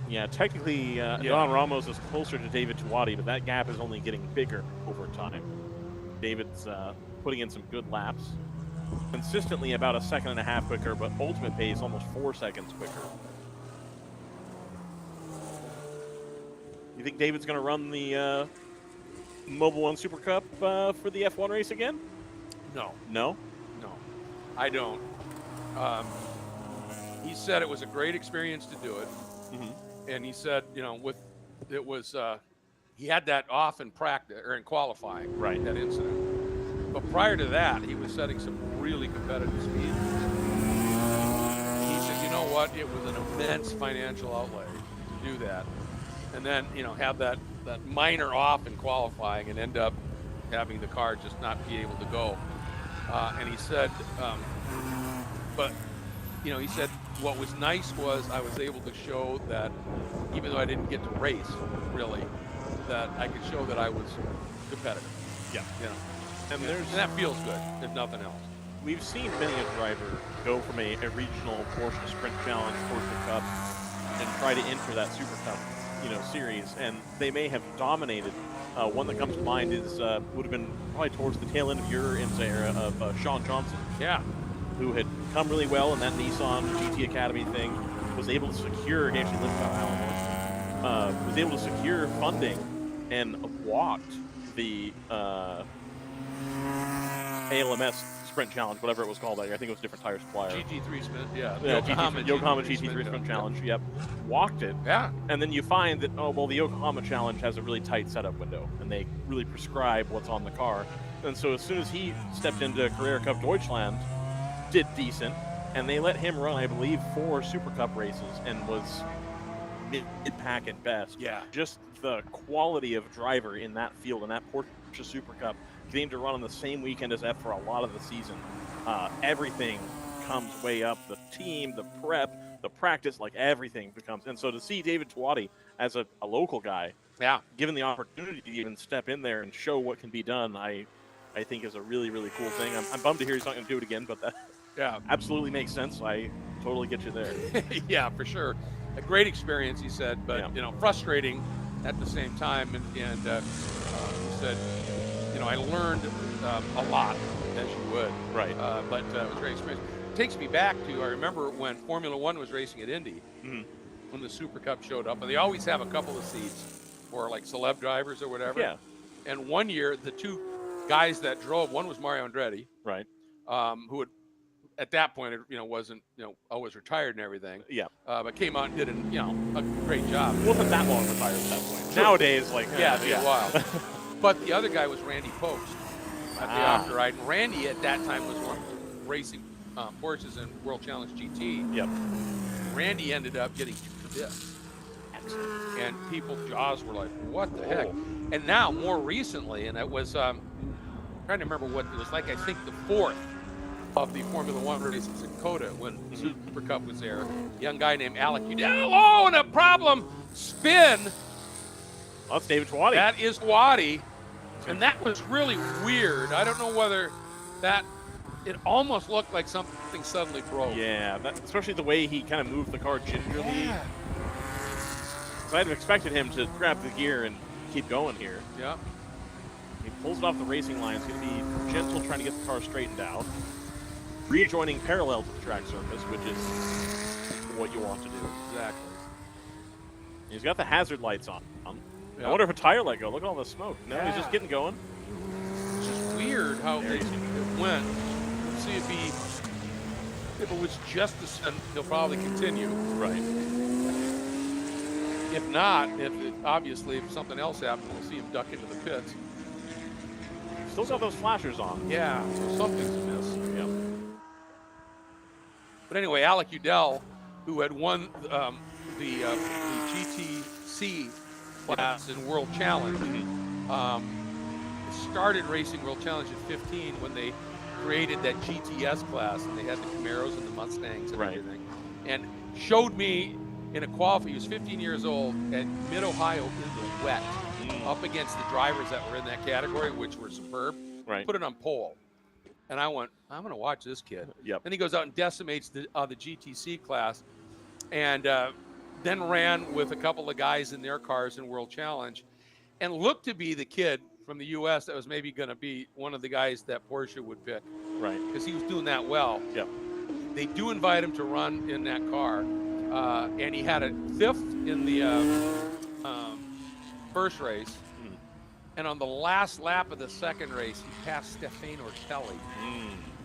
Yeah, technically, Don Ramos is closer to David Tuwadi, but that gap is only getting bigger over time. David's putting in some good laps. Consistently about 1.5 seconds quicker, but ultimate pace almost 4 seconds quicker. You think David's going to run the Mobile One Super Cup for the F1 race again? No. No? No, I don't. He said it was a great experience to do it. Mm-hmm. And he said, he had that off in practice or in qualifying, right? That incident. But prior to that, he was setting some really competitive speed. He said, you know what? It was an immense financial outlay to do that, and then have that minor off in qualifying and end up having the car just not be able to go. And he said, he said, what was nice was I was able to show that even though I didn't get to race, really, that I could show that I was competitive. Yeah. And that feels good, if nothing else. We've seen many a driver go from a regional Porsche Sprint Challenge, Porsche Cup, and try to enter that Super Cup, series, and they may have dominated. One that comes to mind is would have been probably towards the tail end of your IMSA era of Sean Johnson. Yeah. Who had come really well in that Nissan GT Academy thing, was able to secure, he actually lived about Alamo, was able to secure funding and walked the ALMS Sprint Challenge, whatever it was called that year. I think it was a different tire supplier. GT3 Sprint, yeah. Yokohama GT3 Sprint Challenge, yep. Walked it. Yeah. And then you find that, the Yokohama Challenge has a really tight setup window, and they really prescribe what's on the car. And so as soon as he stepped into Carrera Cup Deutschland, did decent, and they let him run, I believe, 4 Super Cup races and was mid-pack at best. Yeah. Just the quality of driver in that field, in that Porsche Super Cup, getting to run on the same weekend as F for a lot of the season. Everything becomes way up. The team, the prep, the practice, like everything becomes. And so to see David Twatty as a local guy, Yeah. given the opportunity to even step in there and show what can be done, I think is a really, really cool thing. I'm bummed to hear he's not going to do it again, but that absolutely makes sense. I totally get you there. Yeah, for sure. A great experience, he said, but frustrating at the same time. And he said, I learned a lot, as you would. Right. But it was a great experience. Takes me back to, I remember when Formula One was racing at Indy, when the Super Cup showed up, and they always have a couple of seats for like celeb drivers or whatever. Yeah. And one year, the two guys that drove, one was Mario Andretti, right, who had, at that point, wasn't, always retired and everything. Yeah. But came out and did a great job. Wasn't that long retired at that point. Nowadays, like, yeah, it'd be a while. But the other guy was Randy Post at the after ride. And Randy at that time was racing Porsches in World Challenge GT. Yep. Randy ended up getting 2 for this. And people's jaws were like, what the heck? And now, more recently, and it was, trying to remember what it was like, I think the 4th of the Formula One races in Coda when Super Cup was there. A young guy named Alec Udell. Oh, and a problem. Spin. Well, that's David Twatty. That is Twatty. And that was really weird. I don't know whether it almost looked like something suddenly broke. Yeah, especially the way he kind of moved the car gingerly. Yeah. So I'd have expected him to grab the gear and keep going here. Yeah. He pulls it off the racing line. He's going to be gentle trying to get the car straightened out. Rejoining parallel to the track surface, which is what you want to do. Exactly. He's got the hazard lights on. Yeah. I wonder if a tire let go. Look at all the smoke. No, he's just getting going. It's just weird how it went. Let's see if it was just a stunt, he'll probably continue. Right. If not, obviously if something else happens, we'll see him duck into the pits. Still got those flashers on. Yeah, so something's amiss. Yeah. But anyway, Alec Udell, who had won the GTC class in World Challenge, started racing World Challenge at 15 when they created that GTS class, and they had the Camaros and the Mustangs and everything. And showed me in a qualify, he was 15 years old at Mid-Ohio in the wet, up against the drivers that were in that category, which were superb. Right. Put it on pole. And I went, I'm going to watch this kid. Yep. Then he goes out and decimates the GTC class, and then ran with a couple of guys in their cars in World Challenge, and looked to be the kid from the U.S. that was maybe going to be one of the guys that Porsche would pick. Right. Because he was doing that well. Yep. They do invite him to run in that car, and he had a 5th in the first race. And on the last lap of the second race, he passed Stefano Ortelli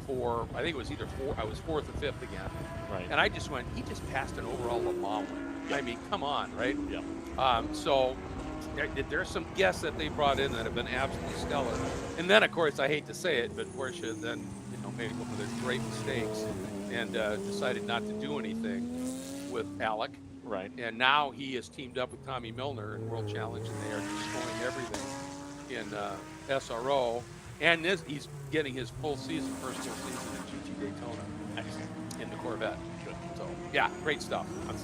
for, I think it was either 4th or 5th again. Right. And I just went, he just passed an overall Le Mans win. Yep. I mean, come on, right? Yeah. So there's some guests that they brought in that have been absolutely stellar. And then, of course, I hate to say it, but Porsche then made one of their great mistakes and decided not to do anything with Alec. Right. And now he is teamed up with Tommy Milner in World Challenge, and they are destroying everything in SRO. And he's getting his first full season in GT Daytona. Excellent. In the Corvette. Good. So, yeah, great stuff. That's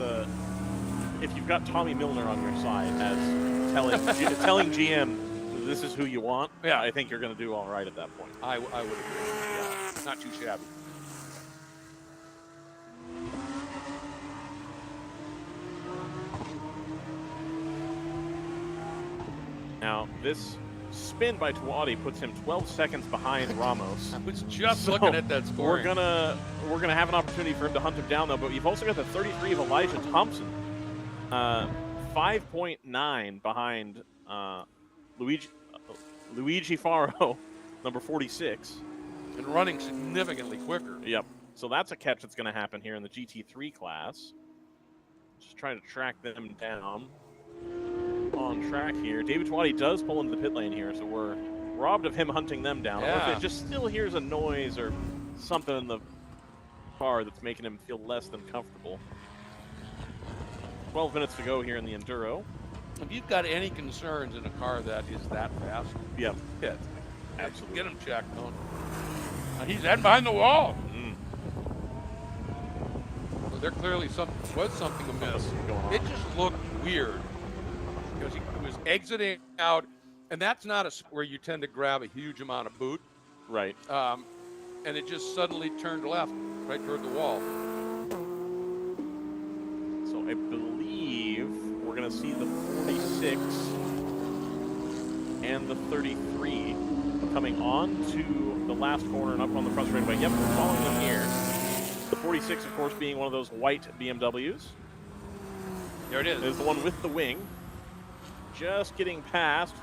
if you've got Tommy Milner on your side as telling GM this is who you want, I think you're going to do all right at that point. I would agree. Yeah. Not too shabby. Now, this spin by Twatty puts him 12 seconds behind Ramos. I was just looking at that score. We're gonna have an opportunity for him to hunt him down though, but you've also got the 33 of Elijah Thompson, 5.9 behind Luigi Faro, number 46, and running significantly quicker. Yep. So that's a catch that's going to happen here in the GT3 class. Just trying to track them down. On track here. David Twatty does pull into the pit lane here, so we're robbed of him hunting them down. Yeah. Or if it just still hears a noise or something in the car that's making him feel less than comfortable. 12 minutes to go here in the Enduro. If you've got any concerns in a car that is that fast, yep. Pit. Absolutely. Get him checked. He's heading behind the wall. there clearly was something amiss. It just looked weird because he was exiting out, and that's not where you tend to grab a huge amount of boot. Right. And it just suddenly turned left, right toward the wall. So I believe we're going to see the 46 and the 33 coming on to the last corner and up on the front straightaway. Yep, we're following them here. The 46, of course, being one of those white BMWs. There it is. Is the one with the wing. Just getting past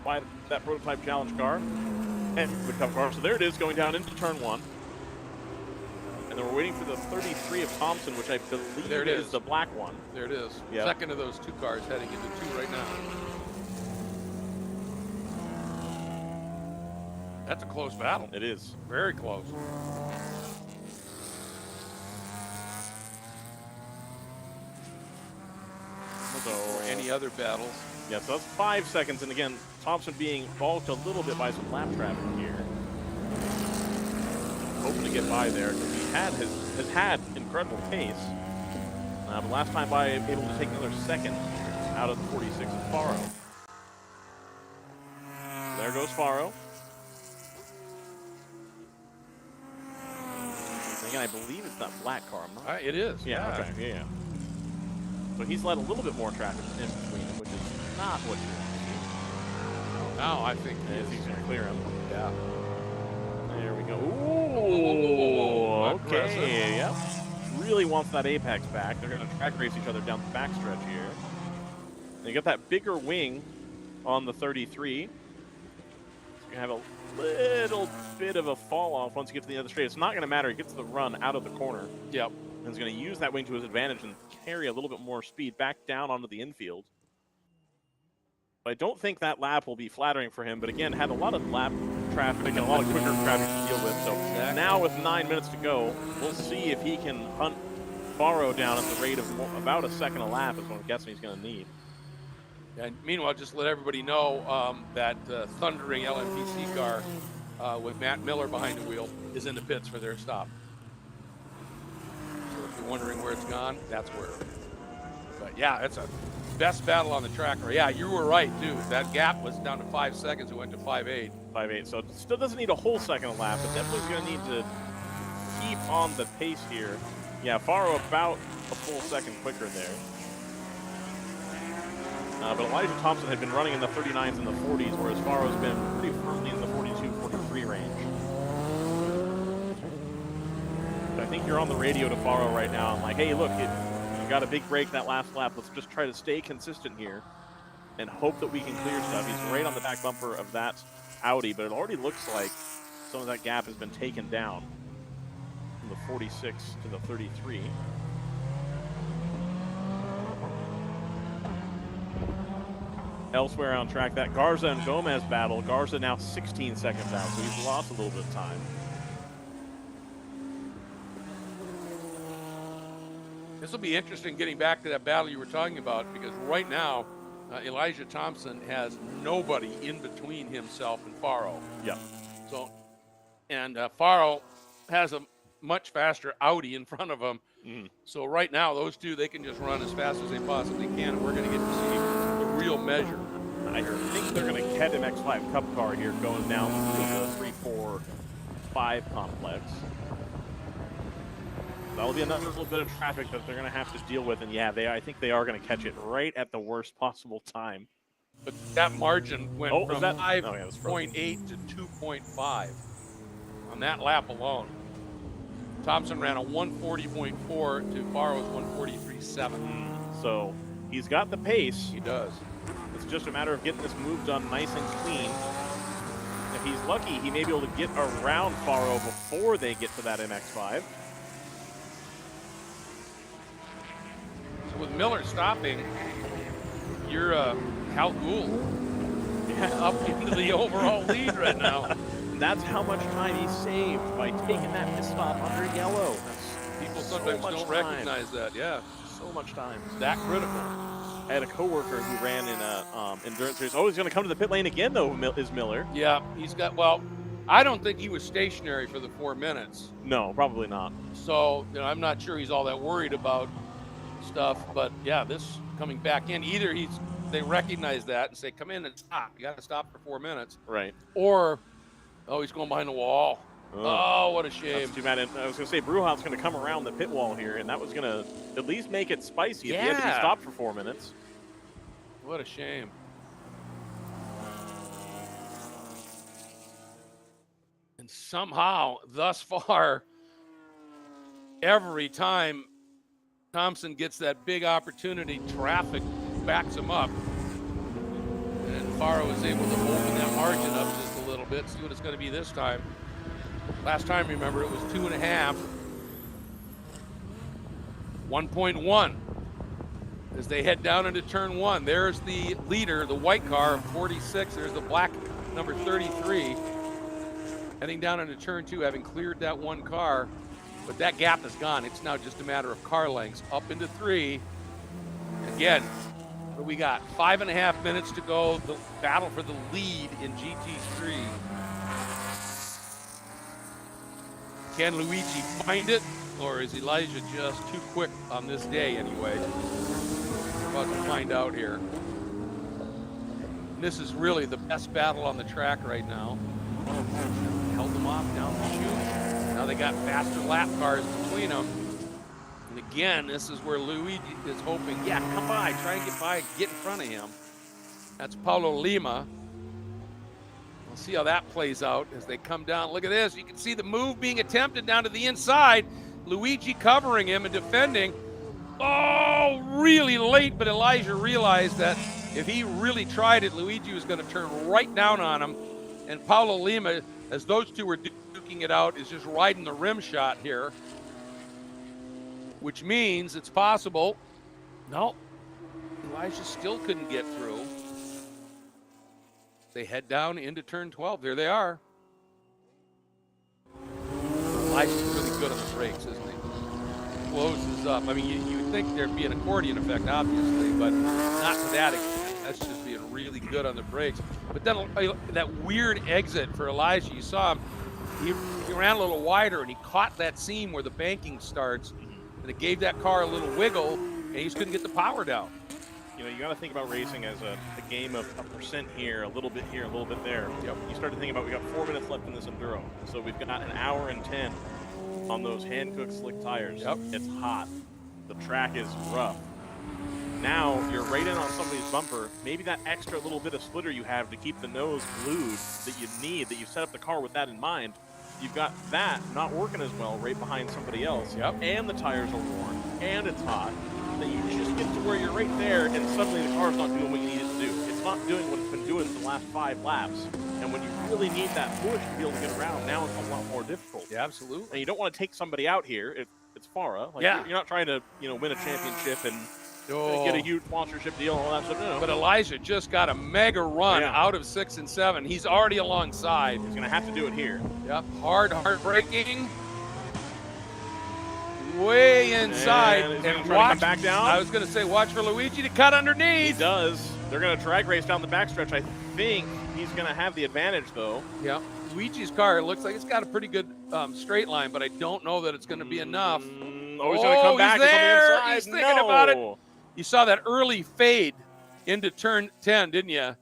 by that prototype challenge car and the cup car. So there it is, going down into turn 1. And then we're waiting for the 33 of Thompson, which I believe is the black one. There it is. Yep. Second of those 2 cars heading into 2 right now. That's a close battle. It is. Very close. So any other battles? Yeah, so that's 5 seconds. And again, Thompson being balked a little bit by some lap traffic here. Hoping to get by there because he has had incredible pace. But last time by, able to take another second out of the 46 of Faro. There goes Faro. Again, I believe it's that black car. I'm not It is. Yeah, okay, yeah. So he's let a little bit more traffic in between him, which is not what you want to see. Now I think He's going to clear him. Yeah. There we go. Ooh, okay, yep. Really wants that apex back. They're going to track race each other down the backstretch here. And you got that bigger wing on the 33. So you have a little bit of a fall off once you get to the other straight. It's not going to matter. He gets the run out of the corner. Yep. And he's going to use that wing to his advantage and carry a little bit more speed back down onto the infield. But I don't think that lap will be flattering for him. But again, had a lot of lap traffic and a lot of quicker traffic to deal with. So now with 9 minutes to go, we'll see if he can hunt Faro down at the rate of about a second a lap is what I'm guessing he's going to need. And meanwhile, just let everybody know that thundering LMPC car with Matt Miller behind the wheel is in the pits for their stop. So if you're wondering where it's gone, that's where. But yeah, it's a best battle on the track. Or yeah, you were right too. That gap was down to 5 seconds. It went to 5.8. 5.8. So it still doesn't need a whole second a lap, but definitely going to need to keep on the pace here. Yeah, Faro about a full second quicker there. But Elijah Thompson had been running in the 39s and the 40s, whereas Faro's been pretty firmly in the 42, 43 range. But I think you're on the radio to Faro right now. I'm like, hey, look, you got a big break that last lap. Let's just try to stay consistent here and hope that we can clear stuff. He's right on the back bumper of that Audi, but it already looks like some of that gap has been taken down from the 46 to the 33. Elsewhere on track, that Garza and Gomez battle. Garza now 16 seconds out, so he's lost a little bit of time. This will be interesting getting back to that battle you were talking about, because right now, Elijah Thompson has nobody in between himself and Faro. Yeah. So, and Faro has a much faster Audi in front of him. So right now, those two, they can just run as fast as they possibly can, and we're going to get to see the real measure. I think they're going to catch an X5 Cup car here going down to the 3, 4, 5 complex. That'll be another little bit of traffic that they're going to have to deal with, and yeah, I think they are going to catch it right at the worst possible time. But that margin went from 5.8 to 2.5 on that lap alone. Thompson ran a 140.4 to Faro's 143.7. So he's got the pace. He does. It's just a matter of getting this move done nice and clean. If he's lucky, he may be able to get around Faro before they get to that MX-5. So with Miller stopping, you're Hal Gould up into the overall lead right now. And that's how much time he saved by taking that pit stop under yellow. People sometimes don't recognize that. Yeah, so much time. It's that critical. I had a coworker who ran in a endurance race. Oh, he's going to come to the pit lane again, though, is Miller. Yeah, he's got, well, I don't think he was stationary for the 4 minutes. No, probably not. So, I'm not sure he's all that worried about stuff. But yeah, this coming back in, either they recognize that and say, come in and stop. You got to stop for 4 minutes. Right. Or, he's going behind the wall. Oh, what a shame. That's too bad. And I was going to say, Brewhoff's going to come around the pit wall here, and that was going to at least make it spicy if he had to be stopped for 4 minutes. What a shame. And somehow, thus far, every time Thompson gets that big opportunity, traffic backs him up. And FARA was able to open that margin up just a little bit. See what it's going to be this time. Last time, remember, it was 2.5. 1.1 as they head down into turn 1. There's the leader, the white car, 46. There's the black number 33. Heading down into turn 2, having cleared that one car. But that gap is gone. It's now just a matter of car lengths. Up into 3. Again, what do we got? 5.5 minutes to go. The battle for the lead in GT3. Can Luigi find it, or is Elijah just too quick on this day anyway? We're about to find out here. This is really the best battle on the track right now. Held them off down the chute. Now they got faster lap cars between them. And again, this is where Luigi is hoping, come by, try and get by, get in front of him. That's Paulo Lima. We'll see how that plays out as they come down. Look at this. You can see the move being attempted down to the inside. Luigi covering him and defending. Oh, really late, but Elijah realized that if he really tried it, Luigi was going to turn right down on him. And Paulo Lima, as those two were duking it out, is just riding the rim shot here, which means it's possible. No, Elijah still couldn't get through. They head down into turn 12. There they are. Elijah's really good on the brakes, isn't he? Closes up. I mean, you would think there'd be an accordion effect, obviously, but not to that extent. That's just being really good on the brakes. But then that weird exit for Elijah, you saw him, he ran a little wider and he caught that seam where the banking starts, and it gave that car a little wiggle, and he just couldn't get the power down. You got to think about racing as a game of a percent here, a little bit here, a little bit there. Yep. You start to think about, we got 4 minutes left in this Enduro. So we've got an hour and 10 on those hand-cooked slick tires. Yep. It's hot. The track is rough. Now you're right in on somebody's bumper. Maybe that extra little bit of splitter you have to keep the nose glued that you need, that you set up the car with that in mind. You've got that not working as well right behind somebody else. Yep. And the tires are worn, and it's hot. That you just get to where you're right there, and suddenly the car's not doing what you need it to do. It's not doing what it's been doing for the last 5 laps. And when you really need that push to be able to get around, now it's a lot more difficult. Yeah, absolutely. And you don't want to take somebody out here. It's FARA. You're not trying to win a championship and get a huge sponsorship deal and all that stuff. No. But Elijah just got a mega run out of 6 and 7. He's already alongside. He's going to have to do it here. Yep, hard braking. Way inside, and watch, come back down. I was going to say, watch for Luigi to cut underneath. He does. They're going to drag race down the backstretch. I think he's going to have the advantage, though. Yeah, Luigi's car, it looks like it's got a pretty good straight line, but I don't know that it's going to be enough. He's going to come back. He's there. On the He's thinking about it. You saw that early fade into turn 10, didn't you?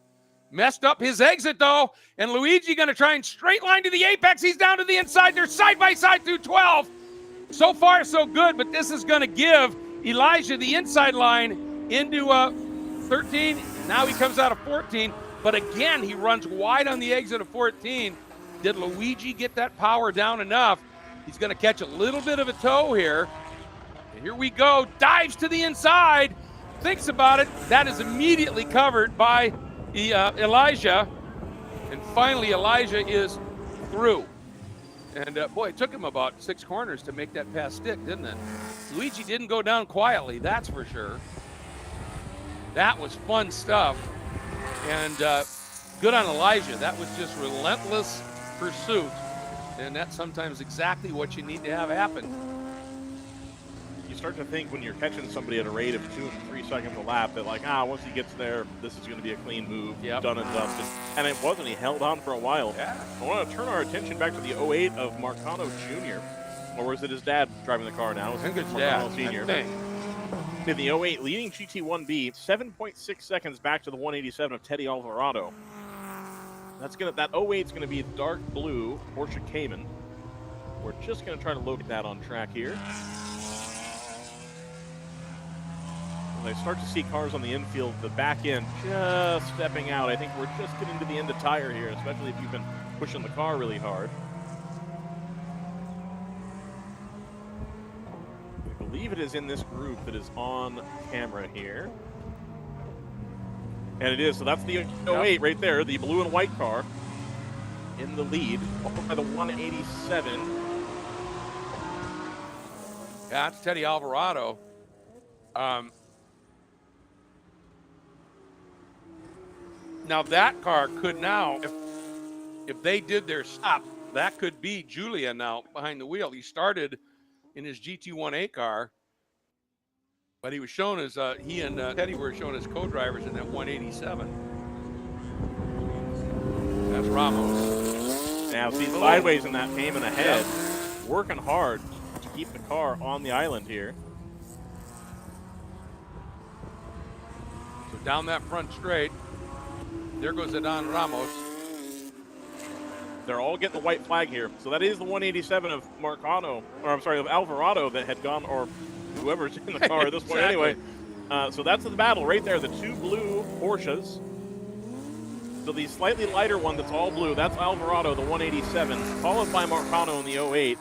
Messed up his exit, though, and Luigi going to try and straight line to the apex. He's down to the inside. They're side by side through 12. So far, so good, but this is going to give Elijah the inside line into 13. Now he comes out of 14, but again, he runs wide on the exit of 14. Did Luigi get that power down enough? He's going to catch a little bit of a toe here. And here we go. Dives to the inside. Thinks about it. That is immediately covered by Elijah. And finally, Elijah is through. And boy, it took him about 6 corners to make that pass stick, didn't it? Luigi didn't go down quietly, that's for sure. That was fun stuff. And good on Elijah. That was just relentless pursuit. And that's sometimes exactly what you need to have happen. start to think when you're catching somebody at a rate of 2 and 3 seconds a lap that like, once he gets there, this is going to be a clean move, done and dusted. And it wasn't. He held on for a while. Yeah. I want to turn our attention back to the 08 of Marcano Jr. Or is it his dad driving the car now? I think it's Marcano dad. Sr. I think. In the 08, leading GT1B, 7.6 seconds back to the 187 of Teddy Alvarado. That 08 is gonna be dark blue Porsche Cayman. We're just gonna try to locate that on track here. When I start to see cars on the infield, the back end just stepping out. I think we're just getting to the end of tire here, especially if you've been pushing the car really hard. I believe it is in this group that is on camera here. And it is, so that's the 08 right there, the blue and white car in the lead, followed by the 187. Yeah, it's Teddy Alvarado. Now that car could now, if they did their stop, that could be Julia now behind the wheel. He started in his GT1A car, but he was shown as, he and Teddy were shown as co-drivers in that 187. That's Ramos. Now see sideways in that Cayman ahead, working hard to keep the car on the island here. So down that front straight, there goes Adán Ramos. They're all getting the white flag here. So that is the 187 of Marcano, or I'm sorry, of Alvarado that had gone, or whoever's in the car at this point anyway. So that's the battle right there, the two blue Porsches. So the slightly lighter one that's all blue, that's Alvarado, the 187, followed by Marcano in the 08.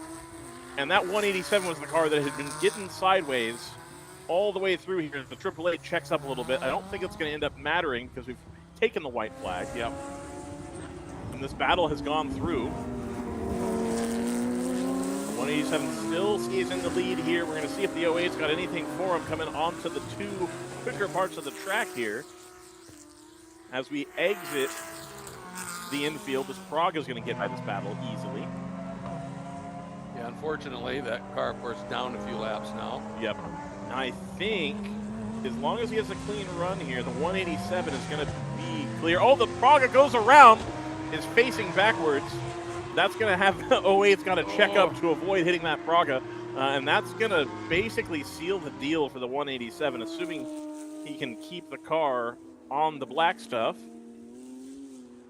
And that 187 was the car that had been getting sideways all the way through here. The AAA checks up a little bit. I don't think it's going to end up mattering because we've taken the white flag. Yep. And this battle has gone through. The 187 still stays in the lead here. We're going to see if the 08's got anything for him coming onto the two quicker parts of the track here. As we exit the infield, this Prague is going to get by this battle easily. Yeah, unfortunately, that car, of course, down a few laps now. Yep. I think as long as he has a clean run here, the 187 is going to be clear. Oh, the Praga goes around, is facing backwards. That's going to have the 08's got to check up to avoid hitting that Praga. And that's going to basically seal the deal for the 187, assuming he can keep the car on the black stuff.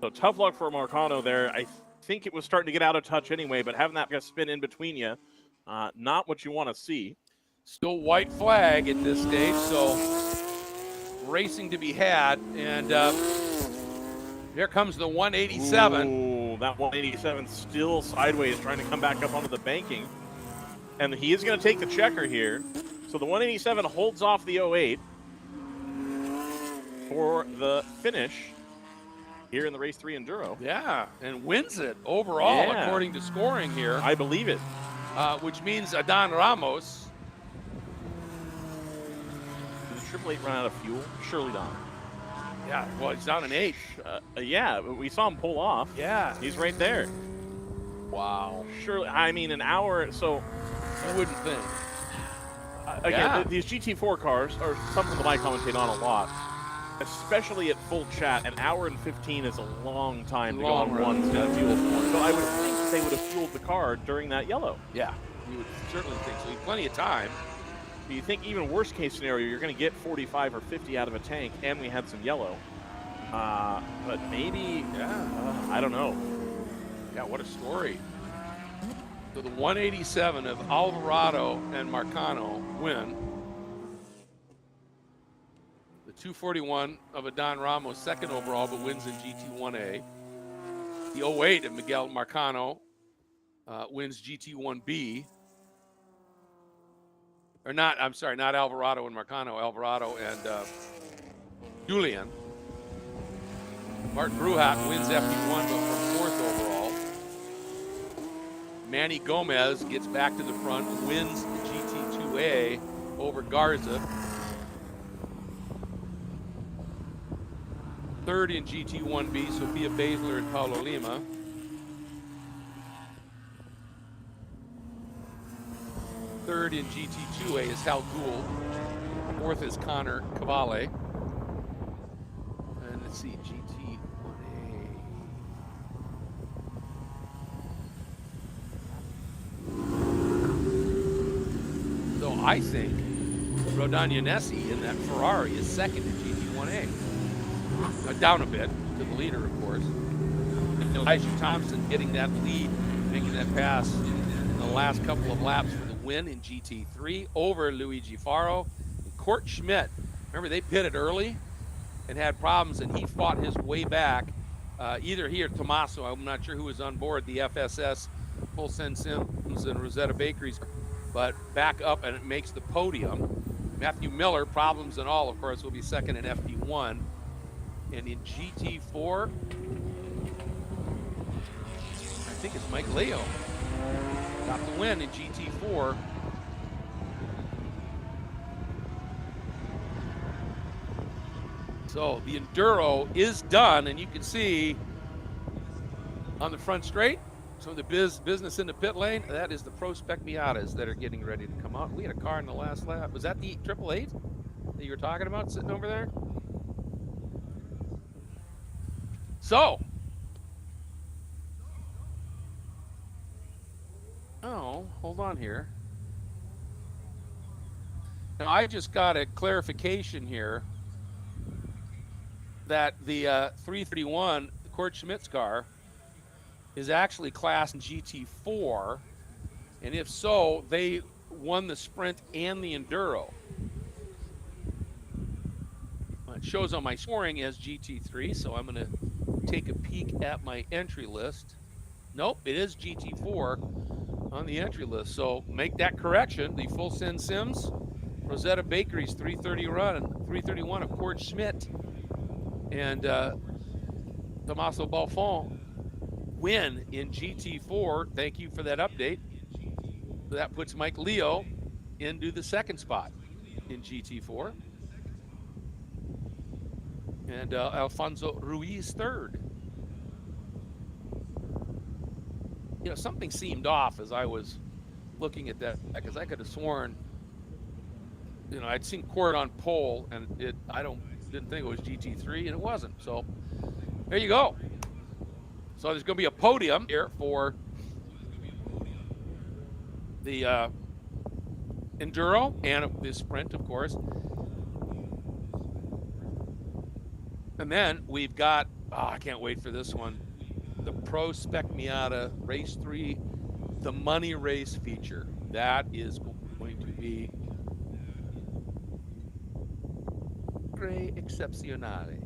So tough luck for Marcano there. I think it was starting to get out of touch anyway, but having that guy spin in between you, not what you want to see. Still white flag at this stage, so racing to be had. And here comes the 187. Ooh, that 187 still sideways, trying to come back up onto the banking. And he is going to take the checker here. So the 187 holds off the 08 for the finish here in the Race 3 Enduro. Yeah, and wins it overall, according to scoring here. I believe it. Which means Adán Ramos. Did the 888 run out of fuel? Surely not. Yeah, well, he's down an 8. Yeah, we saw him pull off. Yeah. He's right there. Wow. Surely, I mean, an hour, so... I wouldn't think. Again, these GT4 cars are something that I commentate on a lot. Especially at full chat, an hour and 15 is a long time to go on one fuel point. So I would think they would have fueled the car during that yellow. Yeah, you would certainly think so. Plenty of time. Do you think even worst case scenario, you're going to get 45 or 50 out of a tank, and we had some yellow. But maybe, I don't know. Yeah, what a story. So the 187 of Alvarado and Marcano win. The 241 of Adán Ramos, second overall, but wins in GT1A. The 08 of Miguel Marcano wins GT1B. Or not, I'm sorry, not Alvarado and Marcano, Alvarado and Julian. Martin Bruhat wins FP1, but from fourth overall. Manny Gomez gets back to the front, wins the GT2A over Garza. Third in GT1B, Sofia Baszler and Paulo Lima. Third in GT2A is Hal Gould. Fourth is Connor Cavalli. And let's see, GT1A. So I think Rodagnonessi in that Ferrari is second in GT1A. Down a bit to the leader, of course. And Elijah Thompson getting that lead, making that pass in the last couple of laps for the win in GT3 over Luigi Faro. And Kurt Schmidt, remember they pitted early and had problems, and he fought his way back. Either he or Tommaso, I'm not sure who was on board, the FSS, Full Send Sims and Rosetta Bakeries, but back up and it makes the podium. Matthew Miller, problems and all, of course, will be second in FP1. And in GT4, I think it's Mike Leo. Got the win in GT4. So the Enduro is done, and you can see on the front straight, so the business in the pit lane, that is the Pro Spec Miatas that are getting ready to come out. We had a car in the last lap. Was that the 888 that you were talking about sitting over there? So, oh, hold on here. Now, I just got a clarification here that the 331, the Kurt Schmidt's car, is actually classed in GT4, and if so, they won the sprint and the Enduro. It shows on my scoring as GT3, so I'm going to take a peek at my entry list. Nope, it is GT4 on the entry list. So make that correction. The Full Send Sims, Rosetta Bakeries 330 run and 331 of Kurt Schmidt and Tommaso Balfon win in GT4. Thank you for that update. So that puts Mike Leo into the second spot in GT4. And Alfonso Ruiz third. You know, something seemed off as I was looking at that, because I could have sworn, you know, I'd seen Court on pole, and didn't think it was GT3, and it wasn't. So there you go. So there's going to be a podium here for the Enduro and the sprint, of course. And then we've got, I can't wait for this one, the Pro Spec Miata Race 3, the money race feature. That is going to be très exceptionnel.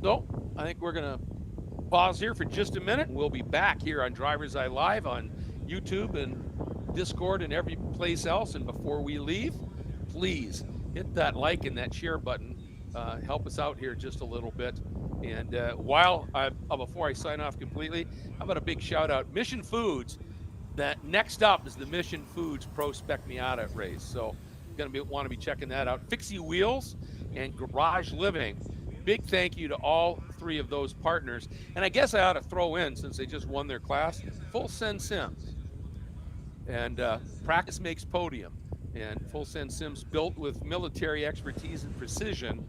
So I think we're going to pause here for just a minute. We'll be back here on DriversEye Live on YouTube and Discord and every place else. And before we leave, please hit that like and that share button. Help us out here just a little bit. And before I sign off completely, how about a big shout out, Mission Foods. That next up is the Mission Foods Pro Spec Miata race. So going to want to be checking that out. Fixie Wheels and Garage Living. Big thank you to all three of those partners. And I guess I ought to throw in, since they just won their class, Full Send Sims. And practice makes podium. And Full Send Sims, built with military expertise and precision,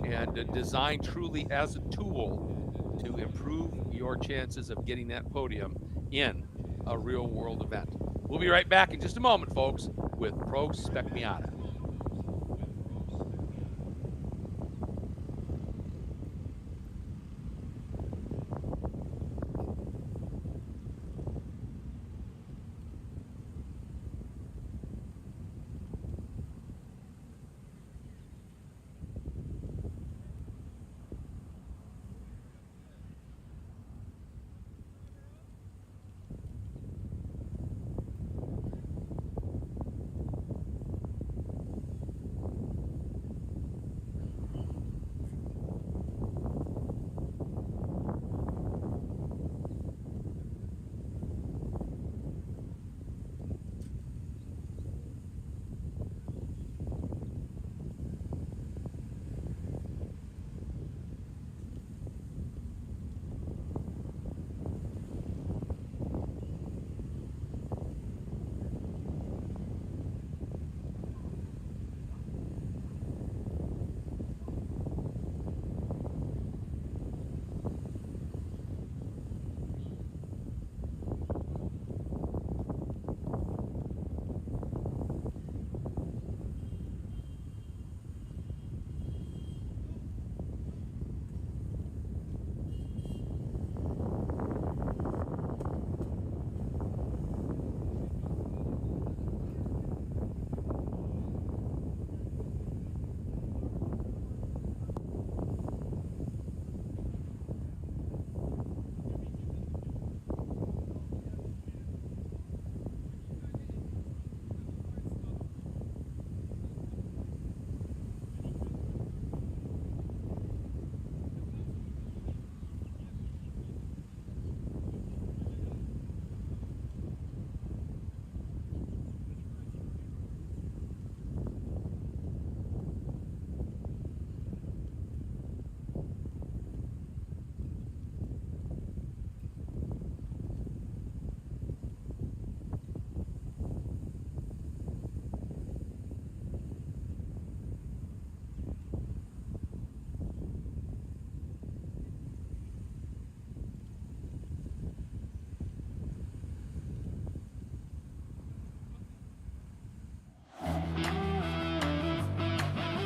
and designed truly as a tool to improve your chances of getting that podium in a real world event. We'll be right back in just a moment, folks, with Pro Spec Miata.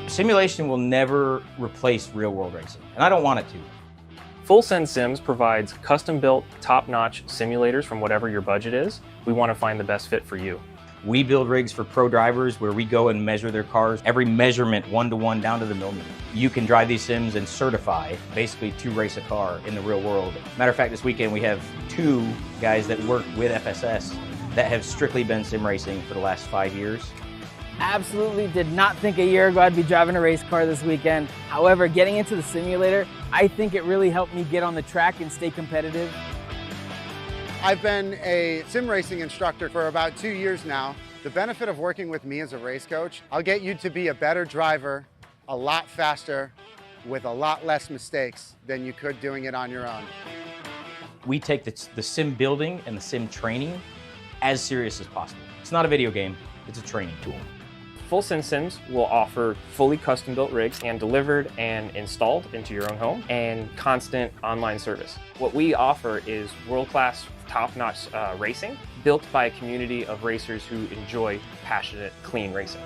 Simulation will never replace real-world racing, and I don't want it to. Full Send Sims provides custom-built, top-notch simulators from whatever your budget is. We want to find the best fit for you. We build rigs for pro drivers where we go and measure their cars, every measurement one-to-one down to the millimeter. You can drive these sims and certify basically to race a car in the real world. Matter of fact, this weekend we have 2 guys that work with FSS that have strictly been sim racing for the last 5 years. Absolutely did not think a year ago I'd be driving a race car this weekend. However, getting into the simulator, I think it really helped me get on the track and stay competitive. I've been a sim racing instructor for about 2 years now. The benefit of working with me as a race coach, I'll get you to be a better driver, a lot faster, with a lot less mistakes than you could doing it on your own. We take the sim building and the sim training as serious as possible. It's not a video game, it's a training tool. Full Send Sims will offer fully custom-built rigs and delivered and installed into your own home and constant online service. What we offer is world-class, top-notch racing built by a community of racers who enjoy passionate, clean racing.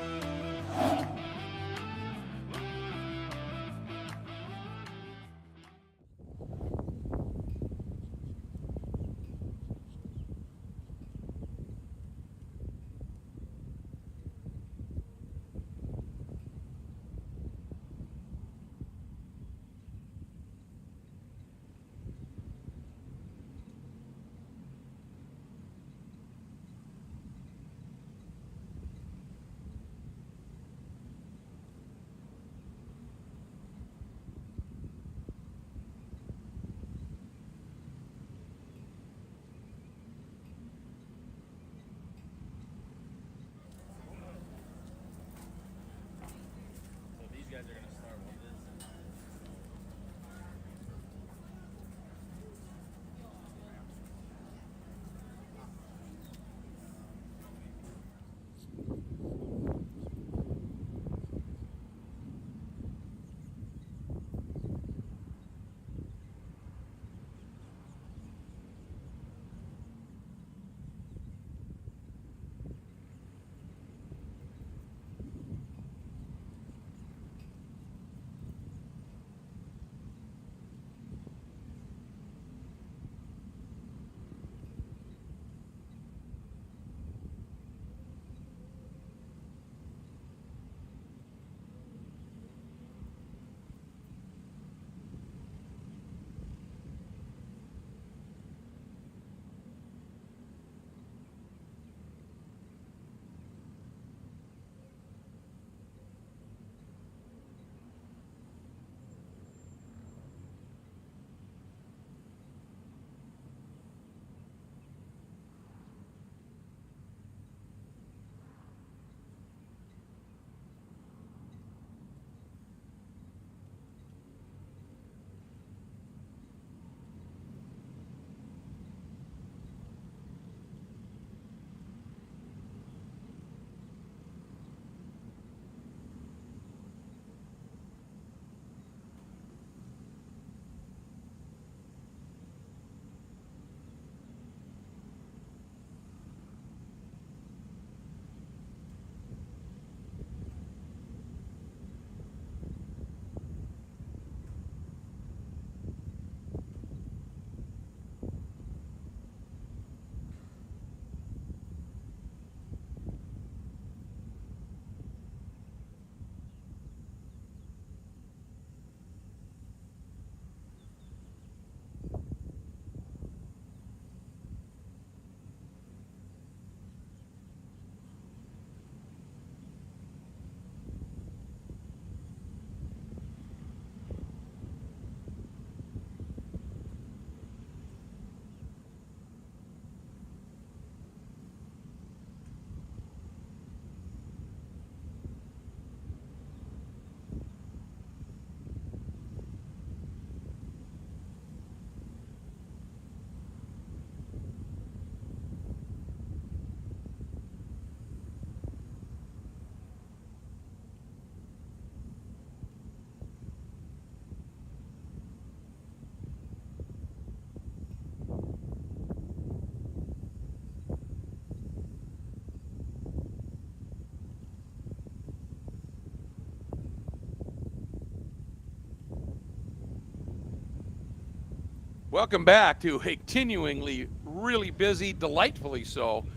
Welcome back to a continuingly really busy, delightfully so,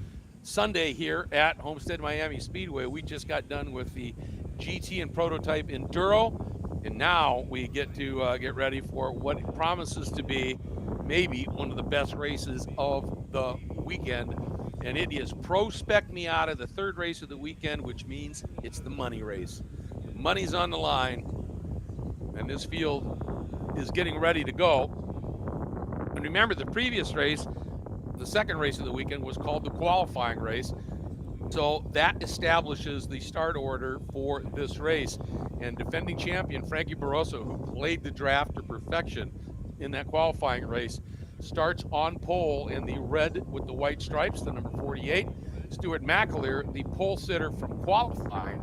Sunday here at Homestead-Miami Speedway. We just got done with the GT and Prototype Enduro, and now we get to get ready for what promises to be maybe one of the best races of the weekend, and it is Pro Spec Miata, the third race of the weekend, which means it's the money race. Money's on the line, and this field is getting ready to go. And remember, the previous race, the second race of the weekend, was called the qualifying race. So that establishes the start order for this race. And defending champion Frankie Barroso, who played the draft to perfection in that qualifying race, starts on pole in the red with the white stripes, the number 48. Stuart McAleer, the pole sitter from qualifying,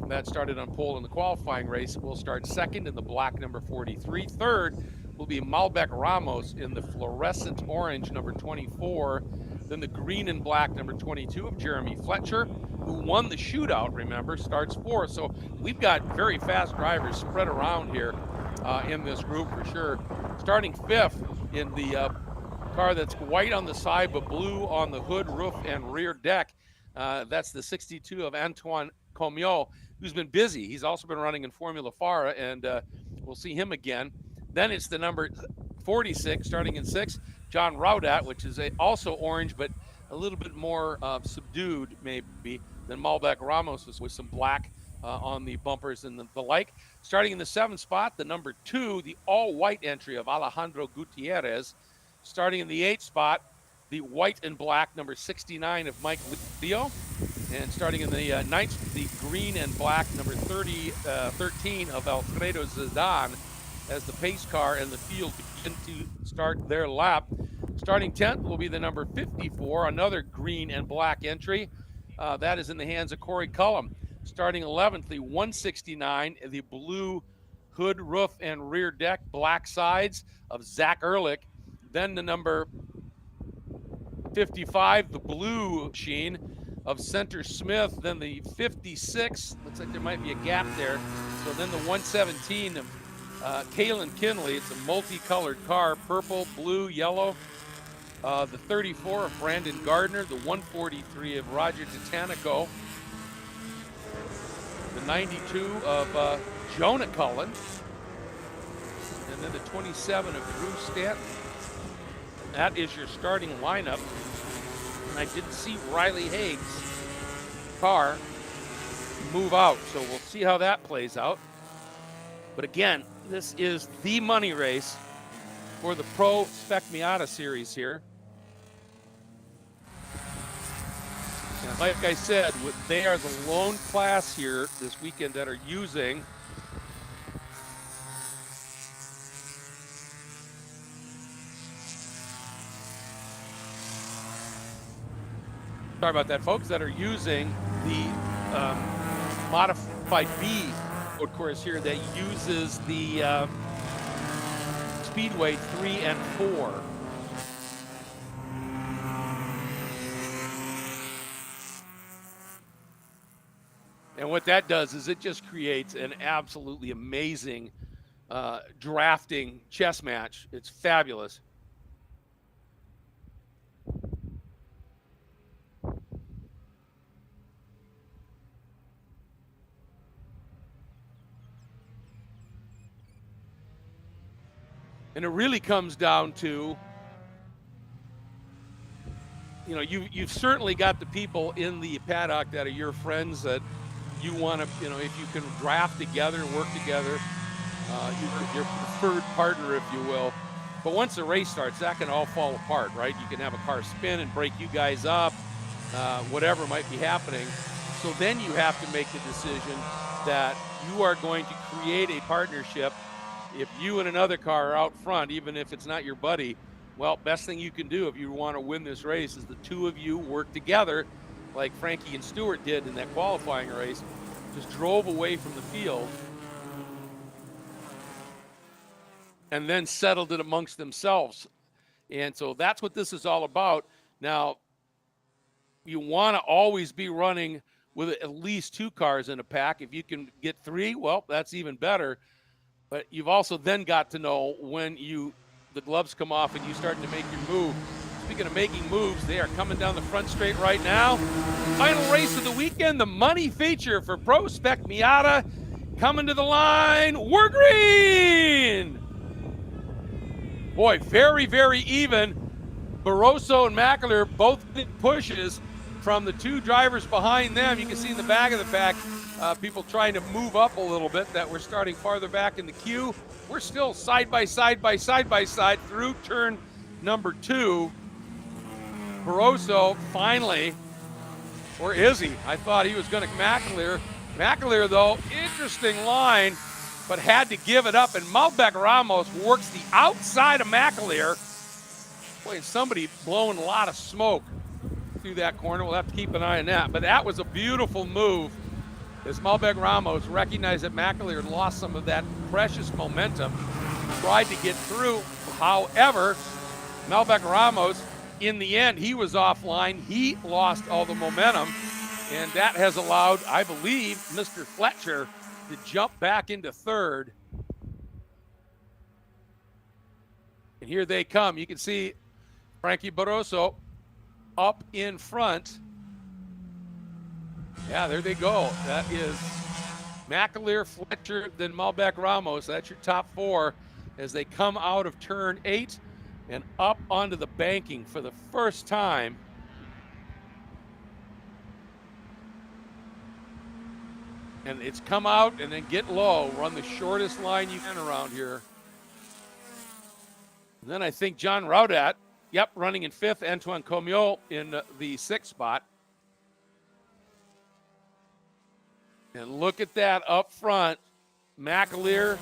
that started on pole in the qualifying race, will start second in the black number 43. Third will be Malbec Ramos in the fluorescent orange number 24. Then the green and black number 22 of Jeremy Fletcher, who won the shootout, remember, starts fourth. So we've got very fast drivers spread around here in this group for sure. Starting fifth in the car that's white on the side but blue on the hood, roof, and rear deck. That's the 62 of Antoine Comiot, who's been busy. He's also been running in Formula FARA, and we'll see him again. Then it's the number 46, starting in sixth, John Raudat, which is also orange, but a little bit more subdued, maybe, than Malbec Ramos with some black on the bumpers and the like. Starting in the seventh spot, the number 2, the all-white entry of Alejandro Gutierrez. Starting in the eighth spot, the white and black number 69 of Mike Leo. And starting in the ninth, the green and black number 13 of Alfredo Zidane, as the pace car and the field begin to start their lap. Starting 10th will be the number 54, another green and black entry. That is in the hands of Corey Cullum. Starting 11th, the 169, the blue hood, roof, and rear deck, black sides of Zach Ehrlich. Then the number 55, the blue sheen of Center Smith. Then the 56, looks like there might be a gap there. So then the 117 of Kalen Kinley. It's a multicolored car, purple, blue, yellow. The 34 of Brandon Gardner, the 143 of Roger Titanico, the 92 of Jonah Cullen, and then the 27 of Drew Stanton. That is your starting lineup. And I didn't see Riley Haig's car move out, so we'll see how that plays out. But again, this is the money race for the Pro Spec Miata series here. And like I said, they are the lone class here this weekend that are using sorry about that, folks, that are using the modified B road course here that uses the Speedway 3 and 4. And what that does is it just creates an absolutely amazing drafting chess match. It's fabulous. And it really comes down to, you know, you've certainly got the people in the paddock that are your friends that you want to, you know, if you can draft together and work together, your preferred partner, if you will. But once the race starts, that can all fall apart, right? You can have a car spin and break you guys up, whatever might be happening. So then you have to make the decision that you are going to create a partnership. If you and another car are out front, even if it's not your buddy, well, best thing you can do if you want to win this race is the two of you work together like Frankie and Stewart did in that qualifying race, just drove away from the field and then settled it amongst themselves. And so that's what this is all about. Now, you want to always be running with at least 2 cars in a pack. If you can get 3, well, that's even better. But you've also then got to know when you the gloves come off and you starting to make your move. Speaking of making moves, they are coming down the front straight right now. Final race of the weekend, the money feature for Pro Spec Miata. Coming to the line, we're green! Boy, very, very even. Barroso and McAleer both big pushes from the two drivers behind them. You can see in the back of the pack, people trying to move up a little bit, that we're starting farther back in the queue. We're still side by side through turn number 2. Barroso finally, or is he? I thought he was going to McAleer. McAleer, though, interesting line, but had to give it up. And Malbec Ramos works the outside of McAleer. Boy, and somebody blowing a lot of smoke through that corner. We'll have to keep an eye on that. But that was a beautiful move as Malbec Ramos recognized that McAleer lost some of that precious momentum, tried to get through. However, Malbec Ramos, in the end, he was offline. He lost all the momentum, and that has allowed, I believe, Mr. Fletcher to jump back into third. And here they come. You can see Frankie Barroso up in front. Yeah, there they go. That is McAleer, Fletcher, then Malbec Ramos. That's your top 4 as they come out of turn 8 and up onto the banking for the first time. And it's come out and then get low. Run the shortest line you can around here. And then I think John Raudat, running in 5th. Antoine Comiot in the 6th spot. And look at that up front. McAleer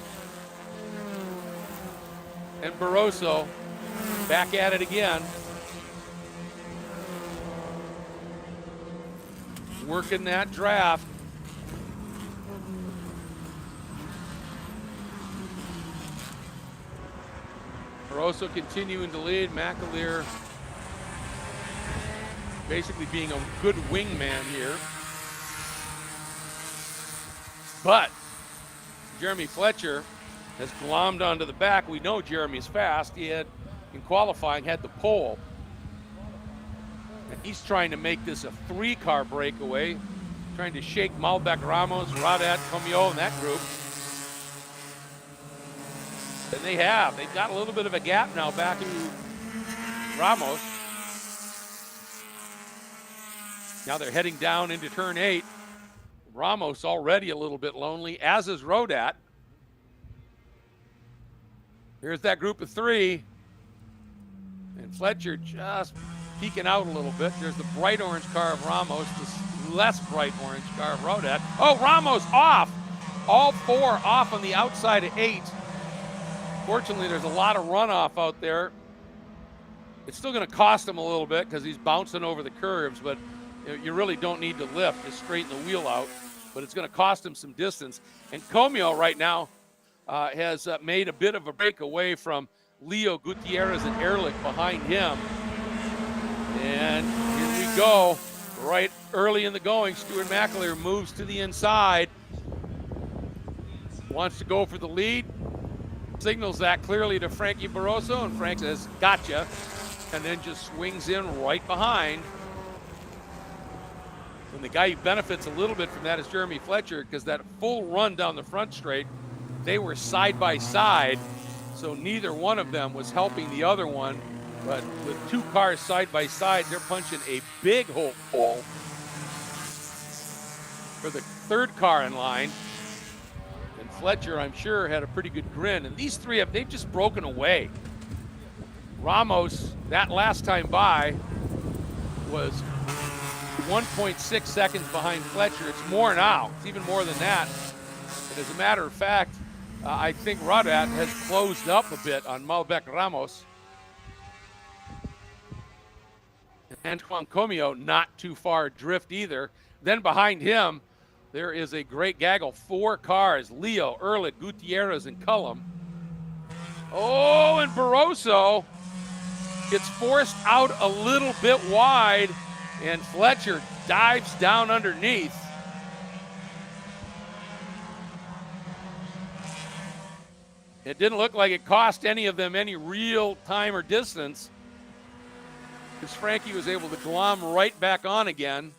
and Barroso back at it again. Working that draft. Barroso continuing to lead. McAleer basically being a good wingman here. But Jeremy Fletcher has glommed onto the back. We know Jeremy's fast. He had, in qualifying, had the pole. And he's trying to make this a 3-car breakaway, trying to shake Malbec Ramos, Raudat, Comiot, and that group. And they have. They've got a little bit of a gap now back to Ramos. Now they're heading down into turn 8. Ramos already a little bit lonely, as is Raudat. Here's that group of 3. And Fletcher just peeking out a little bit. There's the bright orange car of Ramos, the less bright orange car of Raudat. Oh, Ramos off. All 4 off on the outside of 8. Fortunately, there's a lot of runoff out there. It's still going to cost him a little bit because he's bouncing over the curves, but you really don't need to lift. Just straighten the wheel out, but it's going to cost him some distance. And Comiot right now has made a bit of a break away from Leo Gutierrez and Ehrlich behind him. And here we go. Right early in the going, Stuart McAleer moves to the inside. Wants to go for the lead. Signals that clearly to Frankie Barroso, and Frank says, gotcha, and then just swings in right behind. And the guy who benefits a little bit from that is Jeremy Fletcher, because that full run down the front straight, they were side by side, so neither one of them was helping the other one. But with 2 cars side by side, they're punching a big hole for the 3rd car in line. And Fletcher, I'm sure, had a pretty good grin. And these 3 they've just broken away. Ramos, that last time by, was 1.6 seconds behind Fletcher. It's more now. It's even more than that. And as a matter of fact, I think Raudat has closed up a bit on Malbec Ramos. Antoine Comiot not too far adrift either. Then behind him, there is a great gaggle. 4 cars, Leo, Ehrlich, Gutierrez, and Cullum. Oh, and Barroso gets forced out a little bit wide, and Fletcher dives down underneath. It didn't look like it cost any of them any real time or distance, because Frankie was able to glom right back on again.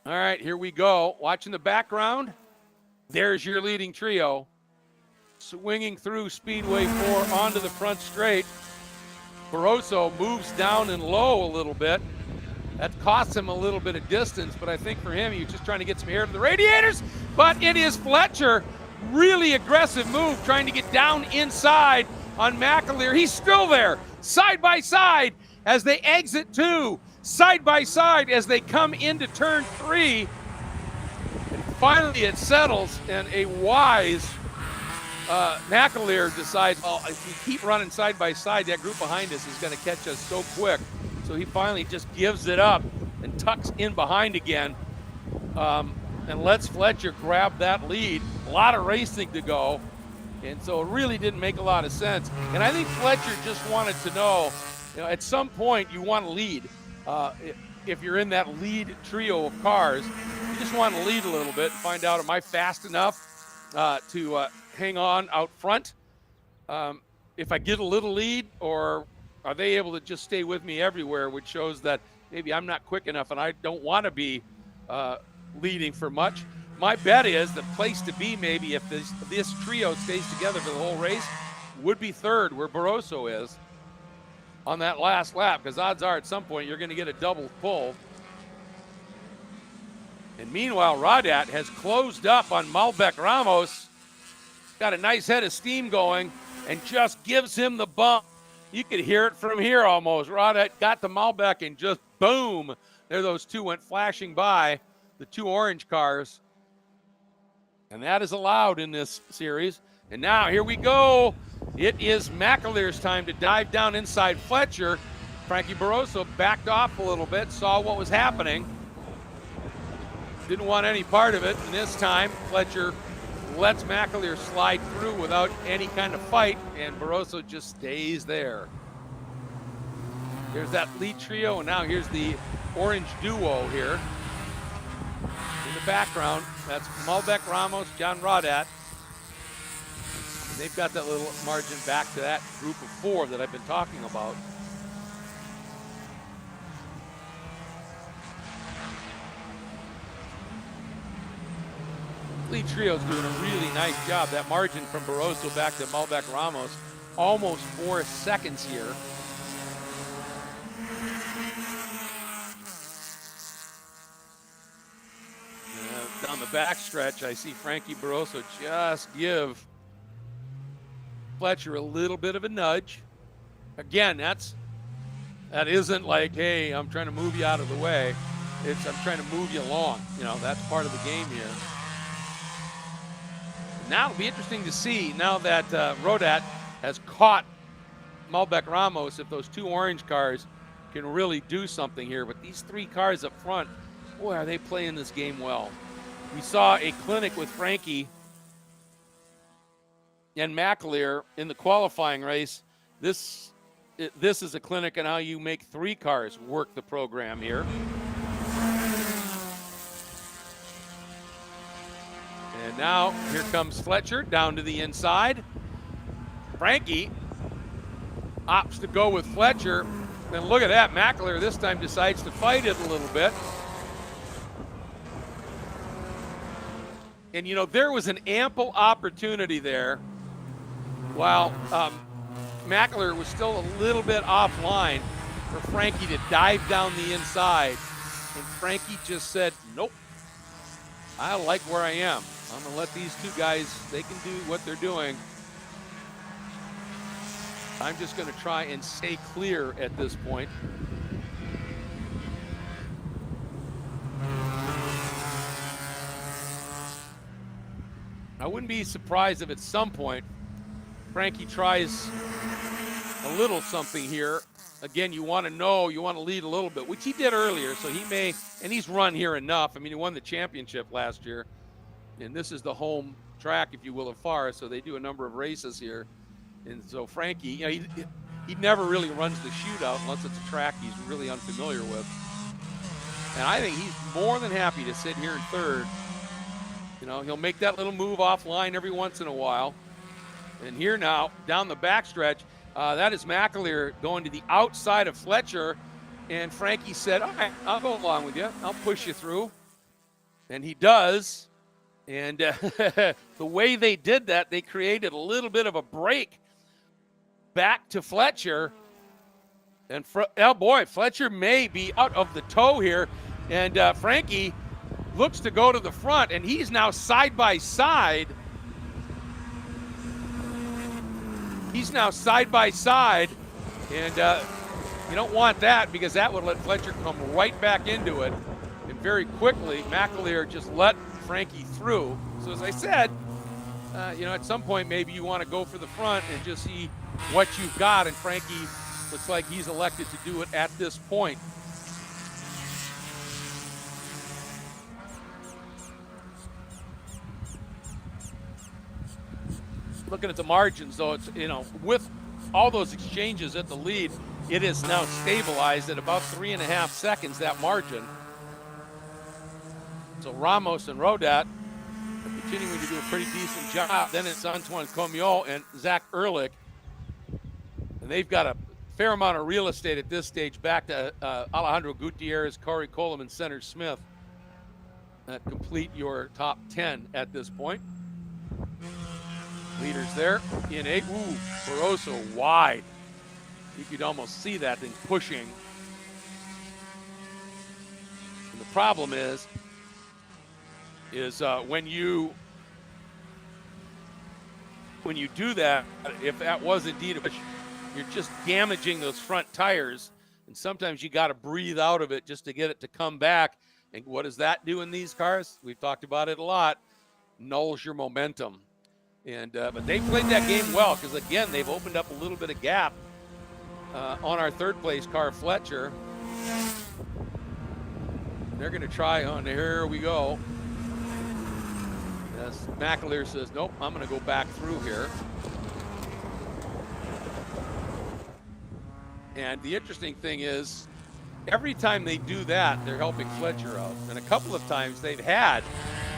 All right, here we go. Watching the background, there's your leading trio. Swinging through Speedway 4 onto the front straight. Barroso moves down and low a little bit. That costs him a little bit of distance, but I think for him, he was just trying to get some air to the radiators. But it is Fletcher. Really aggressive move, trying to get down inside on McAleer. He's still there, side by side as they exit 2, side by side as they come into turn 3. And finally it settles, and a wise McAleer decides, well, if we keep running side by side, that group behind us is going to catch us so quick. So he finally just gives it up and tucks in behind again, and lets Fletcher grab that lead. A lot of racing to go, and so it really didn't make a lot of sense. And I think Fletcher just wanted to know, at some point you want to lead. If you're in that lead trio of cars, you just want to lead a little bit and find out, am I fast enough to hang on out front if I get a little lead, or are they able to just stay with me everywhere, which shows that maybe I'm not quick enough and I don't want to be leading for much. My bet is the place to be, maybe if this trio stays together for the whole race, would be third, where Barroso is on that last lap, because odds are at some point you're going to get a double pull. And meanwhile, Rodat has closed up on Malbec Ramos, got a nice head of steam going, and just gives him the bump. You could hear it from here almost. Rodat got the Malbec and just boom, there those two went flashing by, the two orange cars. And that is allowed in this series. And now here we go. It is McAleer's time to dive down inside Fletcher. Frankie Barroso backed off a little bit, saw what was happening. Didn't want any part of it. And this time, Fletcher lets McAleer slide through without any kind of fight, and Barroso just stays there. Here's that lead trio, and now here's the orange duo here. In the background, that's Malbec Ramos, John Rodat. They've got that little margin back to that group of 4 that I've been talking about. Lead trio's doing a really nice job. That margin from Barroso back to Malbec Ramos, almost 4 seconds here. Down the backstretch, I see Frankie Barroso just give Fletcher a little bit of a nudge. Again, that isn't like, hey, I'm trying to move you out of the way. It's, I'm trying to move you along. That's part of the game here. Now it'll be interesting to see, now that Rodat has caught Malbec Ramos, if those 2 orange cars can really do something here. But these 3 cars up front, boy, are they playing this game well. We saw a clinic with Frankie and McAleer in the qualifying race. This is a clinic on how you make 3 cars work the program here. And now here comes Fletcher down to the inside. Frankie opts to go with Fletcher. And look at that, McAleer this time decides to fight it a little bit. And there was an ample opportunity there while McAleer was still a little bit offline for Frankie to dive down the inside. And Frankie just said, nope, I like where I am. I'm going to let these 2 guys, they can do what they're doing. I'm just going to try and stay clear at this point. I wouldn't be surprised if at some point Frankie tries a little something here. Again, you want to know, you want to lead a little bit, which he did earlier, so he may, and he's run here enough. I mean, he won the championship last year, and this is the home track, if you will, of FARA, so they do a number of races here. And so Frankie, he never really runs the shootout unless it's a track he's really unfamiliar with. And I think he's more than happy to sit here in third You know, he'll make that little move offline every once in a while. And here now, down the backstretch, that is McAleer going to the outside of Fletcher. And Frankie said, all right, I'll go along with you. I'll push you through. And he does. And the way they did that, they created a little bit of a break back to Fletcher. And, oh boy, Fletcher may be out of the toe here. And Frankie looks to go to the front, and he's now side by side. He's now side by side, and you don't want that because that would let Fletcher come right back into it. And very quickly, McAleer just let Frankie through. So as I said, you know, at some point maybe you want to go for the front and just see what you've got, and Frankie looks like he's elected to do it at this point. Looking at the margins, though, it's, you know, with all those exchanges at the lead, it is now stabilized at about 3.5 seconds, that margin. So Ramos and Rodat are continuing to do a pretty decent job. Then it's Antoine Comiot and Zach Ehrlich. And they've got a fair amount of real estate at this stage back to Alejandro Gutierrez, Corey Coleman, Center Smith. That complete your top 10 at this point. Leaders there in 8. Ooh, Barroso wide. You could almost see that thing pushing. And the problem is when you do that, if that was indeed a push, you're just damaging those front tires. And sometimes you got to breathe out of it just to get it to come back. And what does that do in these cars? We've talked about it a lot. Nulls your momentum. And but they played that game well because, again, they've opened up a little bit of gap on our third place car, Fletcher. They're going to try on. Here we go. As McAleer says, nope, I'm going to go back through here. And the interesting thing is, every time they do that, they're helping Fletcher out. And a couple of times they've had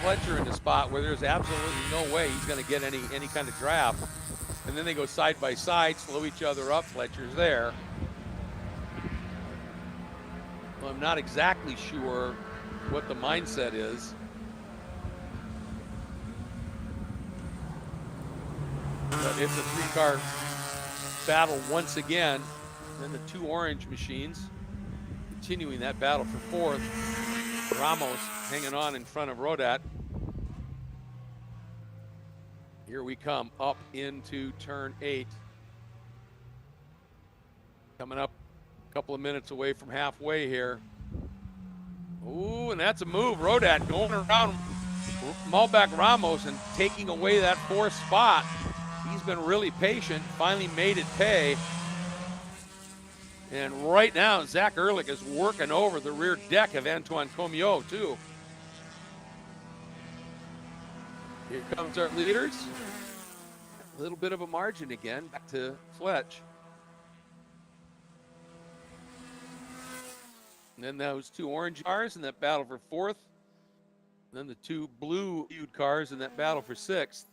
Fletcher in the spot where there's absolutely no way he's going to get any kind of draft. And then they go side by side, slow each other up. Fletcher's there. Well, I'm not exactly sure what the mindset is. But it's a three-car battle once again. Then the two orange machines continuing that battle for fourth. Ramos hanging on in front of Rodat. Here we come up into turn 8. Coming up a couple of minutes away from halfway here. Ooh, and that's a move. Rodat going around Malbec Ramos and taking away that fourth spot. He's been really patient, finally made it pay. And right now, Zach Ehrlich is working over the rear deck of Antoine Comiot, too. Here comes our leaders. A little bit of a margin again, back to Fletch. And then those two orange cars in that battle for fourth. And then the two blue hued cars in that battle for sixth.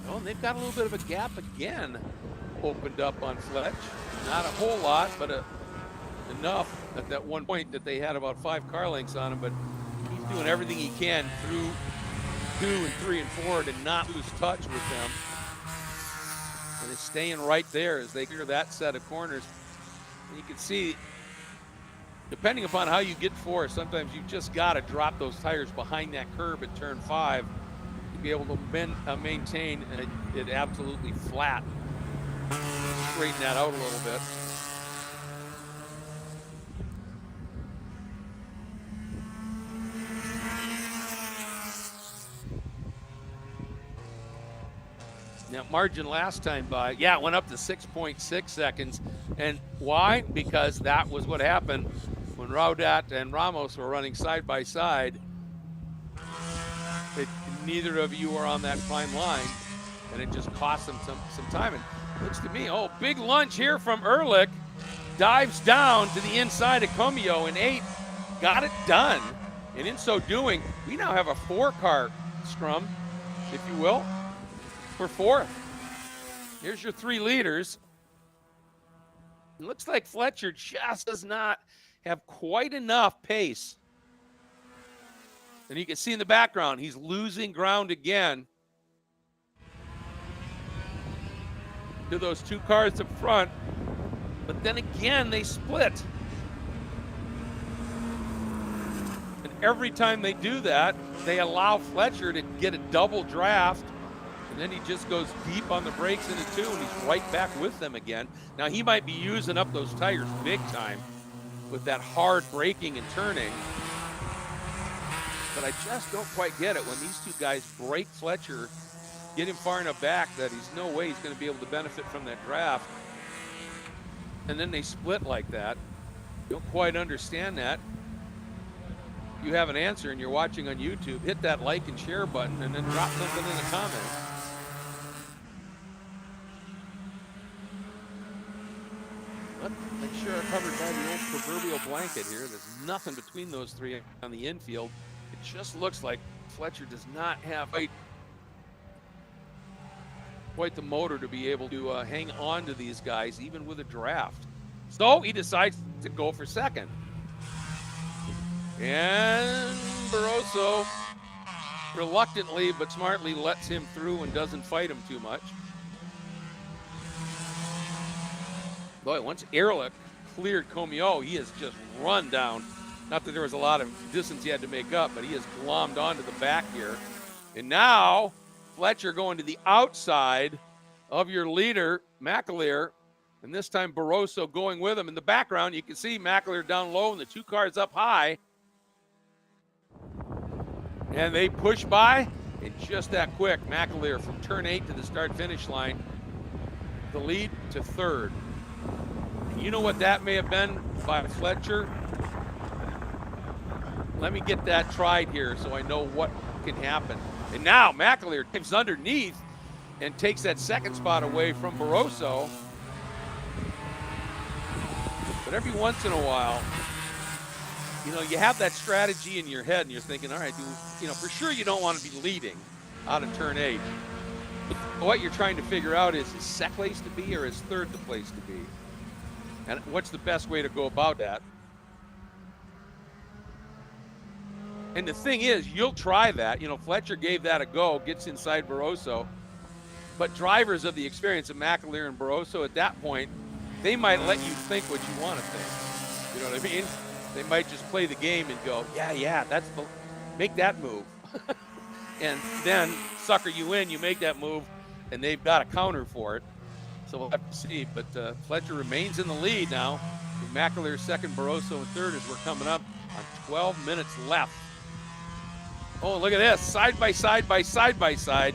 Oh, and they've got a little bit of a gap again opened up on Fletch. Not a whole lot, but enough at that one point that they had about 5 car lengths on him, but he's doing everything he can through 2 and 3 and 4 to not lose touch with them. And it's staying right there as they clear that set of corners. And you can see, depending upon how you get 4, sometimes you just got to drop those tires behind that curb at turn 5 to be able to maintain it absolutely flat. Straighten that out a little bit. Now, margin last time by, it went up to 6.6 seconds. And why? Because that was what happened when Rodat and Ramos were running side by side. Neither of you are on that prime line, and it just cost them some time. And Looks to me, oh, big lunge here from Ehrlich. Dives down to the inside of Comio in 8. Got it done. And in so doing, we now have a 4-car scrum, if you will, for 4th. Here's your 3 leaders. It looks like Fletcher just does not have quite enough pace. And you can see in the background, he's losing ground again to those 2 cars up front. But then again, they split. And every time they do that, they allow Fletcher to get a double draft. And then he just goes deep on the brakes into 2, and he's right back with them again. Now, he might be using up those tires big time with that hard braking and turning. But I just don't quite get it when these 2 guys break Fletcher, get him far enough back that he's no way he's going to be able to benefit from that draft. And then they split like that. Don't quite understand that. If you have an answer and you're watching on YouTube, hit that like and share button and then drop something in the comments. Let's make sure I'm covered by the old proverbial blanket here. There's nothing between those 3 on the infield. It just looks like Fletcher does not have quite the motor to be able to hang on to these guys, even with a draft. So he decides to go for 2nd. And Barroso reluctantly but smartly lets him through and doesn't fight him too much. Boy, once Ehrlich cleared Comio, he has just run down. Not that there was a lot of distance he had to make up, but he has glommed onto the back here. And now Fletcher going to the outside of your leader, McAleer, and this time Barroso going with him. In the background, you can see McAleer down low and the 2 cars up high. And they push by, and just that quick, McAleer from turn 8 to the start-finish line, the lead to 3rd. And you know what that may have been by Fletcher? Let me get that tried here so I know what can happen. And now McAleer dives underneath and takes that 2nd spot away from Barroso. But every once in a while, you know, you have that strategy in your head and you're thinking, all right, for sure you don't want to be leading out of turn 8. But what you're trying to figure out is 2nd place to be or is 3rd the place to be? And what's the best way to go about that? And the thing is, you'll try that. You know, Fletcher gave that a go, gets inside Barroso. But drivers of the experience of McAleer and Barroso at that point, they might let you think what you want to think. You know what I mean? They might just play the game and go, yeah, make that move. And then sucker you in, you make that move, and they've got a counter for it. So we'll have to see. But Fletcher remains in the lead now. McAleer 2nd, Barroso in 3rd as we're coming up on 12 minutes left. Oh, look at this, side by side by side by side.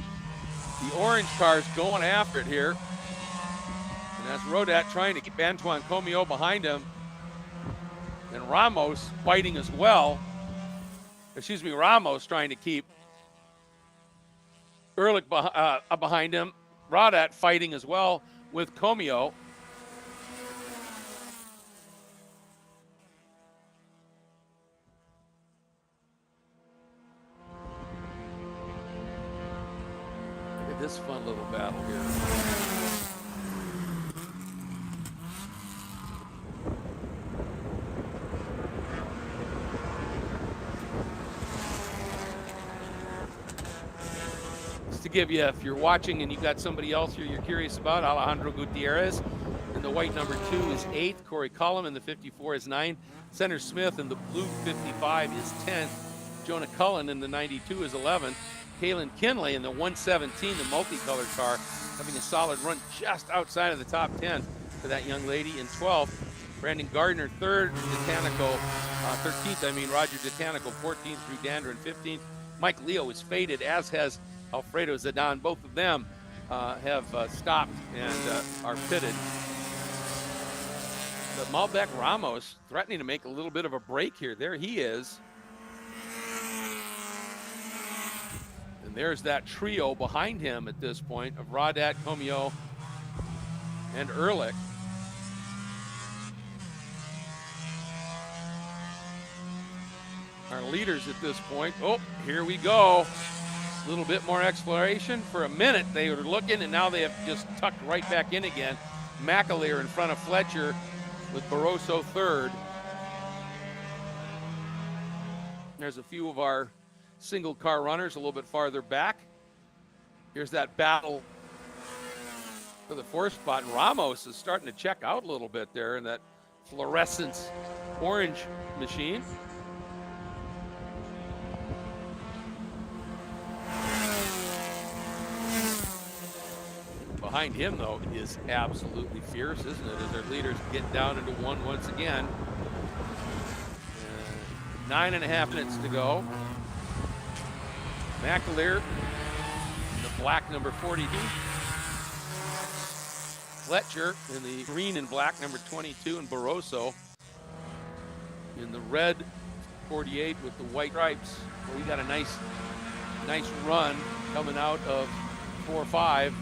The orange car's going after it here. And that's Rodat trying to keep Antoine Comio behind him. And Ramos fighting as well. Ramos trying to keep Ehrlich behind him. Rodat fighting as well with Comio. This fun little battle here. Just to give you, if you're watching and you've got somebody else here you're curious about, Alejandro Gutierrez in the white number 2 is 8th. Corey Cullum in the 54 is 9th. Center Smith in the blue 55 is 10th. Jonah Cullen in the 92 is 11th. Kalen Kinley in the 117, the multicolored car, having a solid run just outside of the top 10 for that young lady. In 12th, Brandon Gardner, 3rd, 13th, Roger Detanico, 14th, Drew Dander in 15th. Mike Leo is faded, as has Alfredo Zidane. Both of them have stopped and are pitted. But Malbec Ramos threatening to make a little bit of a break here. There he is. And there's that trio behind him at this point of Rodat, Comio, and Ehrlich. Our leaders at this point. Oh, here we go. A little bit more exploration. For a minute, they were looking, and now they have just tucked right back in again. McAleer in front of Fletcher with Barroso third. There's a few of our single car runners a little bit farther back. Here's that battle for the fourth spot. And Ramos is starting to check out a little bit there in that fluorescence orange machine. Behind him, though, is absolutely fierce, isn't it? As their leaders get down into one once again. 9.5 minutes to go. McAleer, the black number 42. Fletcher in the green and black number 22, and Barroso in the red 48 with the white stripes. Well, we got a nice run coming out of 4-5.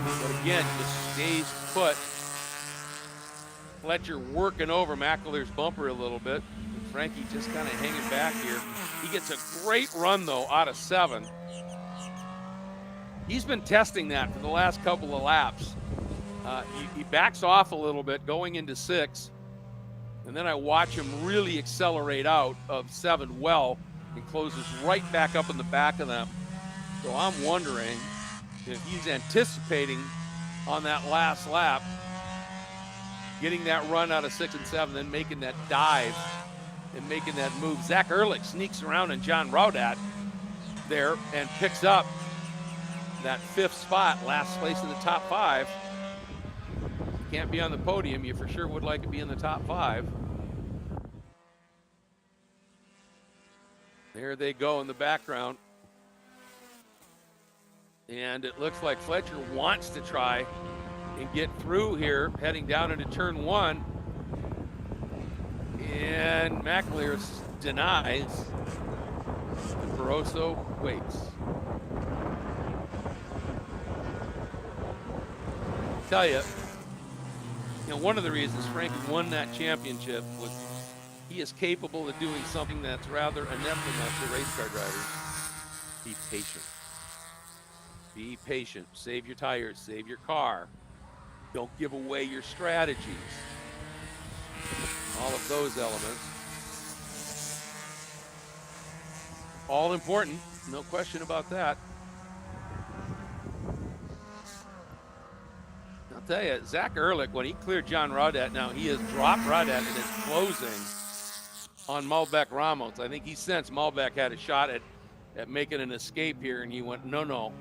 But again, just stays put. Fletcher working over McAleer's bumper a little bit. Frankie just kind of hanging back here. He gets a great run, though, out of 7. He's been testing that for the last couple of laps. He backs off a little bit going into 6. And then I watch him really accelerate out of 7 well and closes right back up in the back of them. So I'm wondering if he's anticipating on that last lap, getting that run out of 6 and 7, then making that dive and making that move. Zach Ehrlich sneaks around in John Raudat there and picks up that 5th spot, last place in the top 5. Can't be on the podium. You for sure would like to be in the top 5. There they go in the background. And it looks like Fletcher wants to try and get through here, heading down into turn 1. And McAleer denies. And Barroso waits. Tell you, one of the reasons Frankie won that championship was he is capable of doing something that's rather anathema to race car drivers. Be patient. Be patient. Save your tires. Save your car. Don't give away your strategies. All of those elements. All important. No question about that. I'll tell you, Zach Ehrlich, when he cleared John Raudat, now he has dropped Raudat and is closing on Malbec Ramos. I think he sensed Malbec had a shot at making an escape here, and he went, no.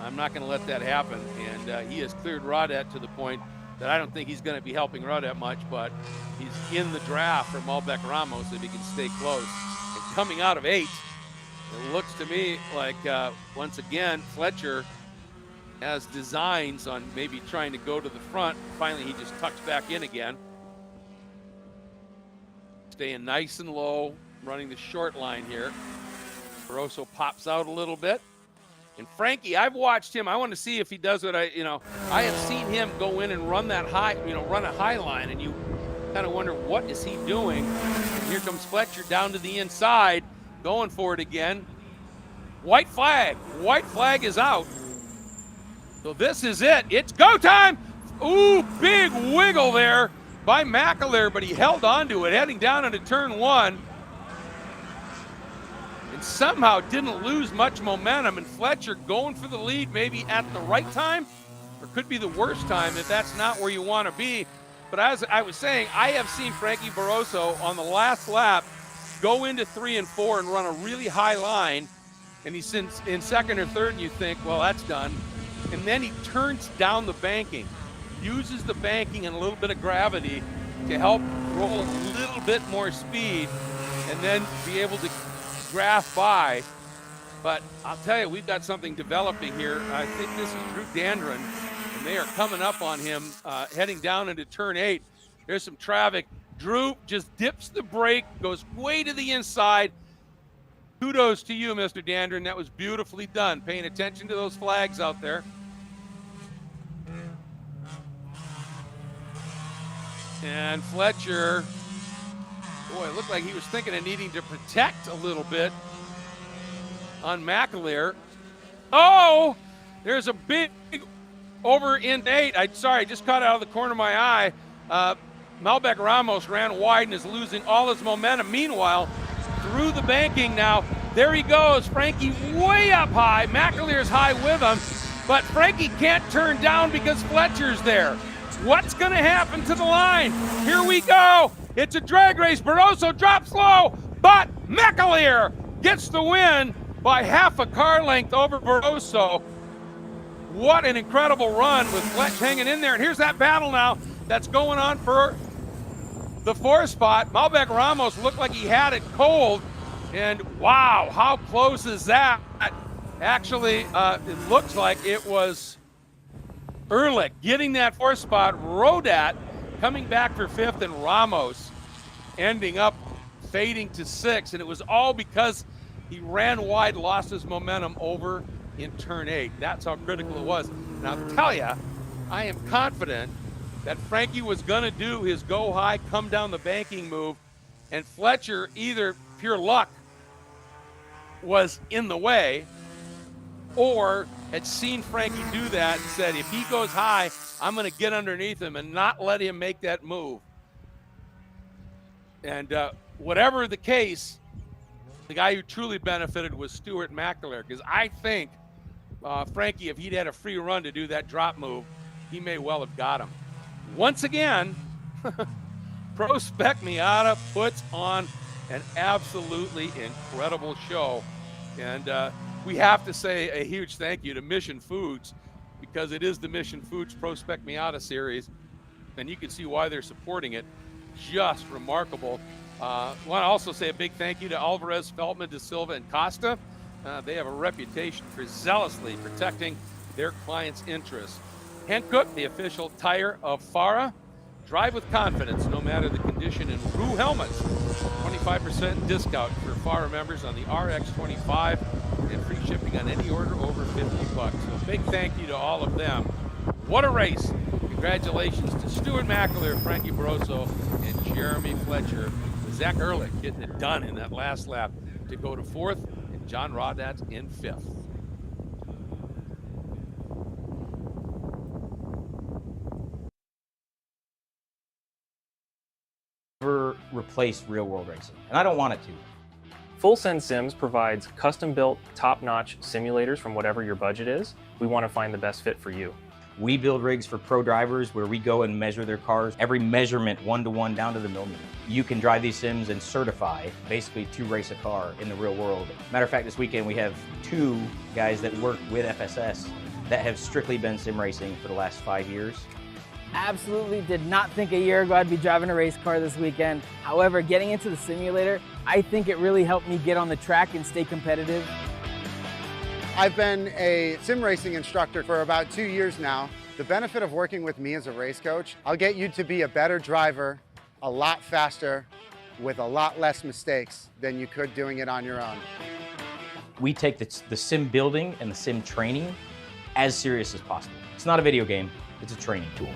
I'm not going to let that happen. And he has cleared Raudat to the point that I don't think he's going to be helping Raudat much, but he's in the draft for Malbec Ramos if he can stay close. And coming out of 8, it looks to me like, once again, Fletcher has designs on maybe trying to go to the front. Finally, he just tucks back in again. Staying nice and low, running the short line here. Barroso pops out a little bit. And Frankie, I've watched him. I want to see if he does what I have seen him go in and run that high, run a high line, and you kind of wonder, what is he doing? And here comes Fletcher down to the inside, going for it again. White flag. White flag is out. So this is it. It's go time. Ooh, big wiggle there by McAleer, but he held on to it, heading down into turn 1. And somehow didn't lose much momentum, and Fletcher going for the lead maybe at the right time, or could be the worst time if that's not where you want to be. But as I was saying, I have seen Frankie Barroso on the last lap go into 3 and 4 and run a really high line, and he's in 2nd or 3rd, and you think, well, that's done. And then he turns down the banking, uses the banking and a little bit of gravity to help roll a little bit more speed, and then be able to graph by. But I'll tell you, we've got something developing here. I think this is Drew Dandron, and they are coming up on him, heading down into turn 8. There's some traffic. Drew just dips the brake, goes way to the inside. Kudos to you, Mr. Dandron. That was beautifully done, paying attention to those flags out there. And Fletcher, boy, it looked like he was thinking of needing to protect a little bit on McAleer. Oh, there's a big over in 8. I just caught it out of the corner of my eye. Malbec Ramos ran wide and is losing all his momentum. Meanwhile, through the banking now, there he goes. Frankie way up high. McAleer's high with him, but Frankie can't turn down because Fletcher's there. What's going to happen to the line? Here we go. It's a drag race. Barroso drops low, but McAleer gets the win by half a car length over Barroso. What an incredible run with Fletch hanging in there. And here's that battle now that's going on for the 4th spot. Malbec Ramos looked like he had it cold. And wow, how close is that? Actually, it looks like it was Ehrlich getting that 4th spot. Rodat coming back for 5th, and Ramos ending up fading to 6th. And it was all because he ran wide, lost his momentum over in turn 8. That's how critical it was. And I'll tell you, I am confident that Frankie was going to do his go high, come down the banking move, and Fletcher, either pure luck, was in the way, or had seen Frankie do that and said, if he goes high, I'm going to get underneath him and not let him make that move. And whatever the case, the guy who truly benefited was Stuart McAleer, because I think Frankie, if he'd had a free run to do that drop move, he may well have got him. Once again, Pro Spec Miata puts on an absolutely incredible show. And we have to say a huge thank you to Mission Foods, because it is the Mission Foods Pro Spec Miata series, and you can see why they're supporting it. Just remarkable. Want to also say a big thank you to Alvarez, Feltman, De Silva, and Costa. They have a reputation for zealously protecting their clients' interests. Hankook, the official tire of FARA. Drive with confidence, no matter the condition, and Rue helmets. 25% discount for FARA members on the RX25, and free shipping on any order over $50. So big thank you to all of them. What a race. Congratulations to Stuart McAleer, Frankie Barroso, and Jeremy Fletcher. Zach Ehrlich getting it done in that last lap to go to 4th, and John Rodat in 5th. Never replace real world racing, and I don't want it to. Full Send Sims provides custom-built, top-notch simulators from whatever your budget is. We want to find the best fit for you. We build rigs for pro drivers where we go and measure their cars, every measurement one-to-one down to the millimeter. You can drive these sims and certify basically to race a car in the real world. Matter of fact, this weekend we have 2 guys that work with FSS that have strictly been sim racing for the last 5 years. Absolutely did not think a year ago I'd be driving a race car this weekend. However, getting into the simulator, I think it really helped me get on the track and stay competitive. I've been a sim racing instructor for about 2 years now. The benefit of working with me as a race coach, I'll get you to be a better driver, a lot faster, with a lot less mistakes than you could doing it on your own. We take the sim building and the sim training as serious as possible. It's not a video game, it's a training tool.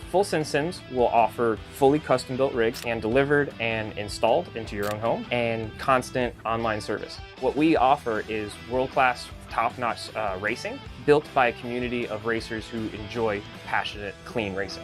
Full Send Sims will offer fully custom-built rigs and delivered and installed into your own home, and constant online service. What we offer is world-class, top-notch racing, built by a community of racers who enjoy passionate, clean racing.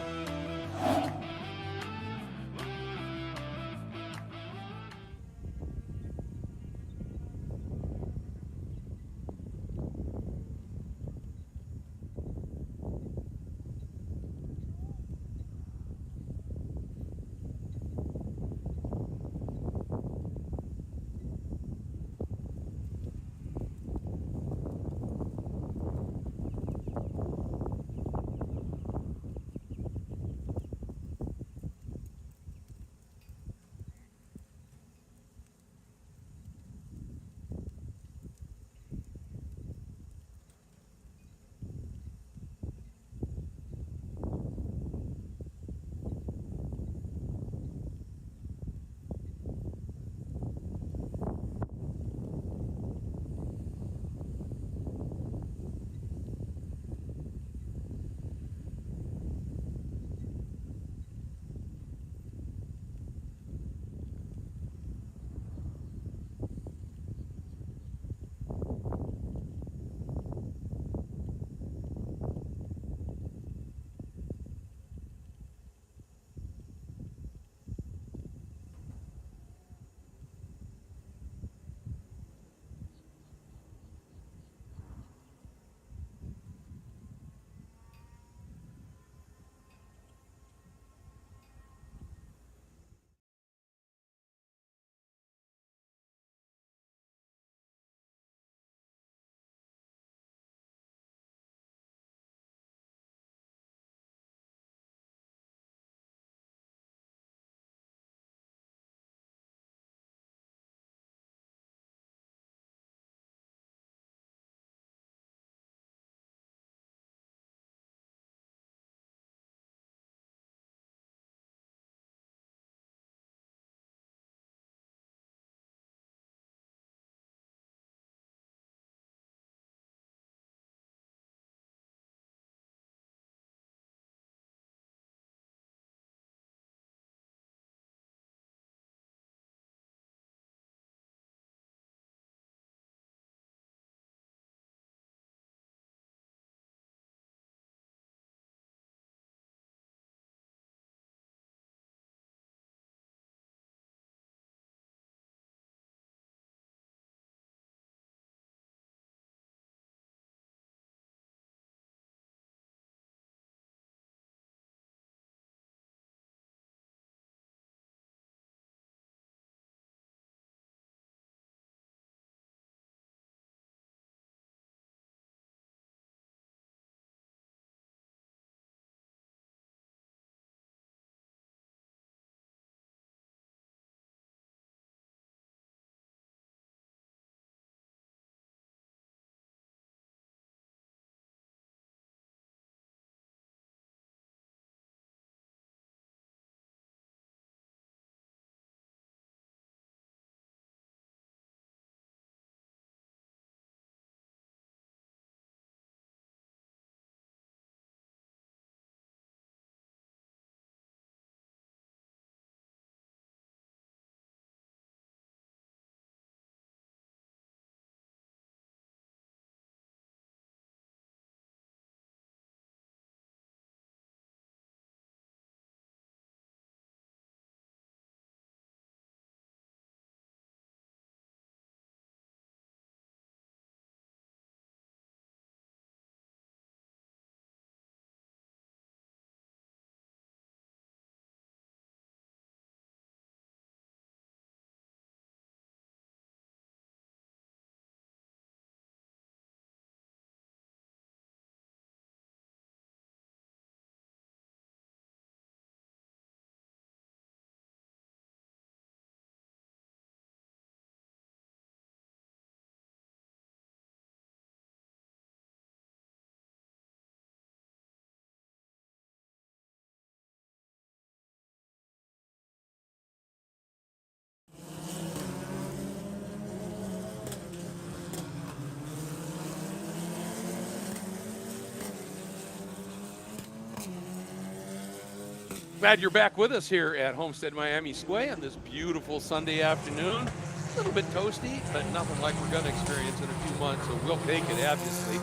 Glad you're back with us here at Homestead-Miami Speedway on this beautiful Sunday afternoon. A little bit toasty, but nothing like we're going to experience in a few months, so we'll take it, obviously.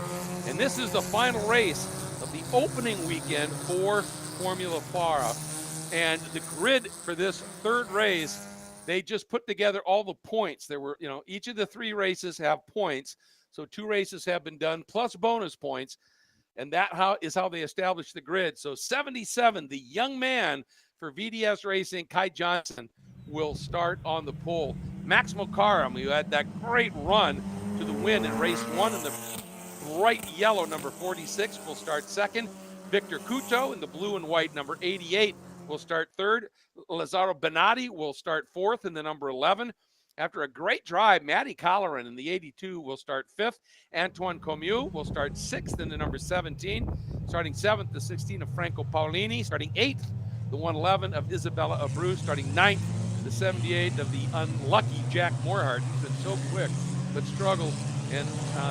And this is the final race of the opening weekend for Formula FARA. And the grid for this third race, they just put together all the points. There were, each of the 3 races have points. So 2 races have been done, plus bonus points. And that is how they established the grid. So 77, the young man for VDS Racing, Kai Johnson, will start on the pole. Max Mokaram, who had that great run to the win in race 1 in the bright yellow number 46, will start second. Victor Couto in the blue and white number 88 will start third. Lazzaro Benatti will start fourth in the number 11. After a great drive, Matty Colleran in the 82 will start 5th. Antoine Comieux will start 6th in the number 17. Starting 7th, the 16 of Franco Paolini. Starting 8th, the 111 of Isabella Abreu. Starting 9th, the 78 of the unlucky Jack Morhart. He's been so quick, but struggled. And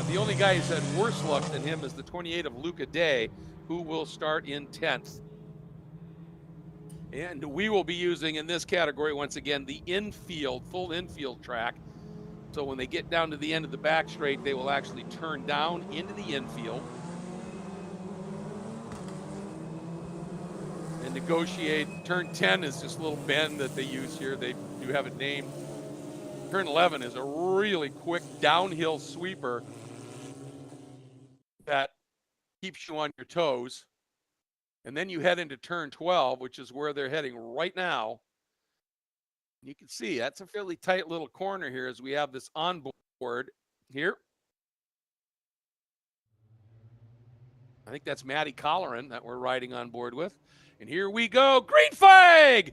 the only guy who's had worse luck than him is the 28 of Luca Day, who will start in 10th. And we will be using in this category, once again, the infield, full infield track. So when they get down to the end of the back straight, they will actually turn down into the infield and negotiate. Turn 10 is this little bend that they use here. They do have it named. Turn 11 is a really quick downhill sweeper that keeps you on your toes. And then you head into turn 12, which is where they're heading right now. You can see that's a fairly tight little corner here as we have this onboard here. I think that's Matty Colleran that we're riding on board with. And here we go. Green flag!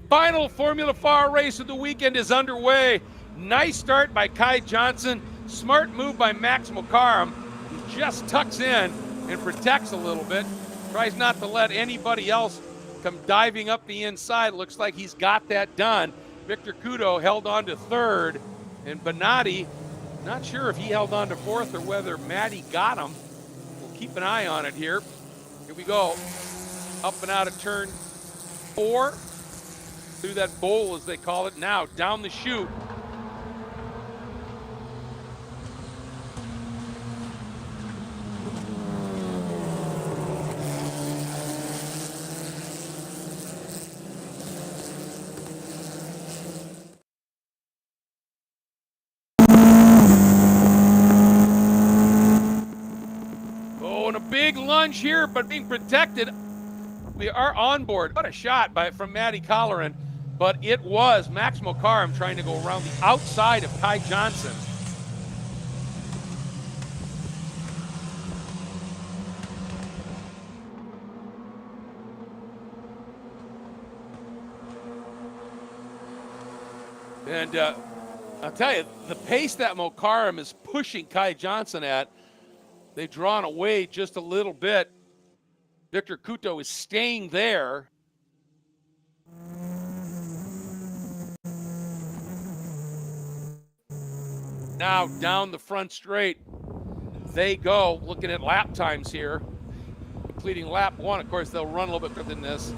Final Formula FAR race of the weekend is underway. Nice start by Kai Johnson. Smart move by Max Mokaram, who just tucks in and protects a little bit. Tries not to let anybody else come diving up the inside. Looks like he's got that done. Victor Couto held on to 3rd, and Benatti, not sure if he held on to 4th or whether Matty got him. We'll keep an eye on it here. Here we go. Up and out of turn 4, through that bowl as they call it. Now down the chute. Big lunge here, but being protected. We are on board. What a shot from Matty Colleran, but it was Max Mokaram trying to go around the outside of Kai Johnson. And I'll tell you, the pace that Mokaram is pushing Kai Johnson at, they've drawn away just a little bit. Victor Couto is staying there. Now down the front straight they go. Looking at lap times here. Completing lap 1. Of course, they'll run a little bit quicker than this.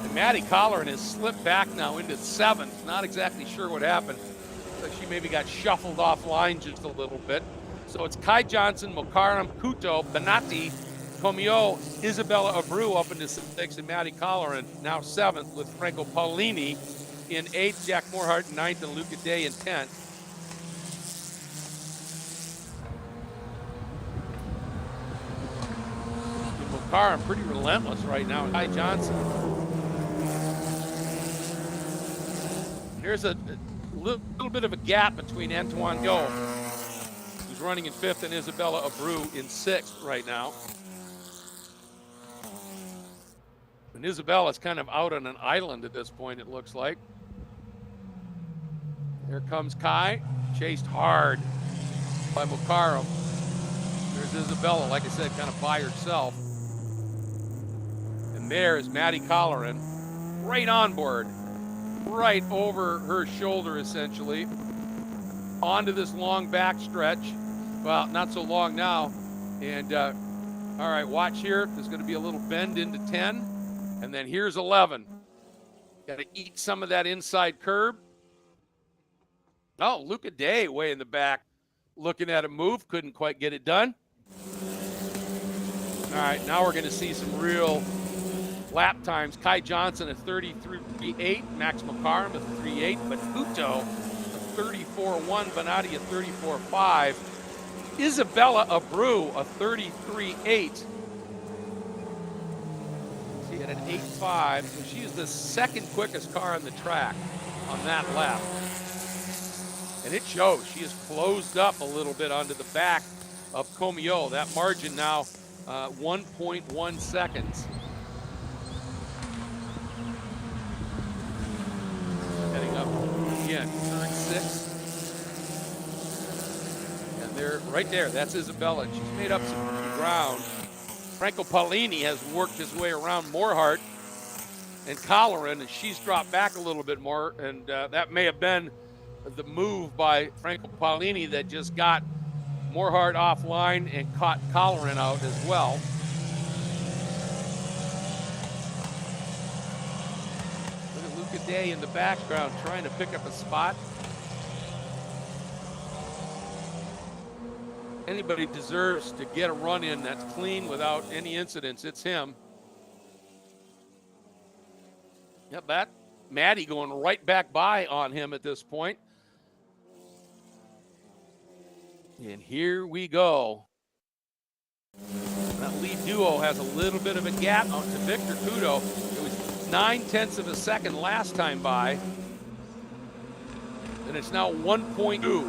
And Matty Colleran has slipped back now into 7th. Not exactly sure what happened. Looks like she maybe got shuffled offline just a little bit. So it's Kai Johnson, Mokaram, Couto, Benatti, Comiaux, Isabella Abreu up into 6th, and Matty Colleran now 7th with Franco Paolini in 8th, Jack Morhart in 9th, and Luca Day in 10th. And Mokaram pretty relentless right now. Kai Johnson. Here's a little bit of a gap between Antoine Comiaux, who's running in 5th, and Isabella Abreu in 6th right now. And Isabella's kind of out on an island at this point, it looks like. There comes Kai, chased hard by Mokaram. There's Isabella, like I said, kind of by herself. And there is Matty Colleran, right on board, right over her shoulder, essentially, onto this long back stretch. Well, not so long now. And all right, watch here. There's going to be a little bend into 10. And then here's 11. Got to eat some of that inside curb. Oh, Luca Day way in the back, looking at a move, couldn't quite get it done. All right, now we're going to see some real lap times. Kai Johnson at 33.8, Max McCarm at 3.8, but Puto at 34.1, Bonatti at 34.5, Isabella Abreu a 33.8. See at an 8.5, so she is the second quickest car on the track on that lap. And it shows. She has closed up a little bit onto the back of Comio. That margin now 1.1 seconds. Heading up again, turn 6. And they're right there. That's Isabella. And she's made up some ground. Franco Paolini has worked his way around Morhart and Colleran, and she's dropped back a little bit more. And that may have been the move by Franco Paolini that just got Morhart offline and caught Colleran out as well. Look at Luca Day in the background trying to pick up a spot. Anybody deserves to get a run in that's clean without any incidents, it's him. Yep, that Maddie going right back by on him at this point. And here we go. That lead duo has a little bit of a gap out to Victor Kudo. It was 0.9 of a second last time by. And it's now 1.2.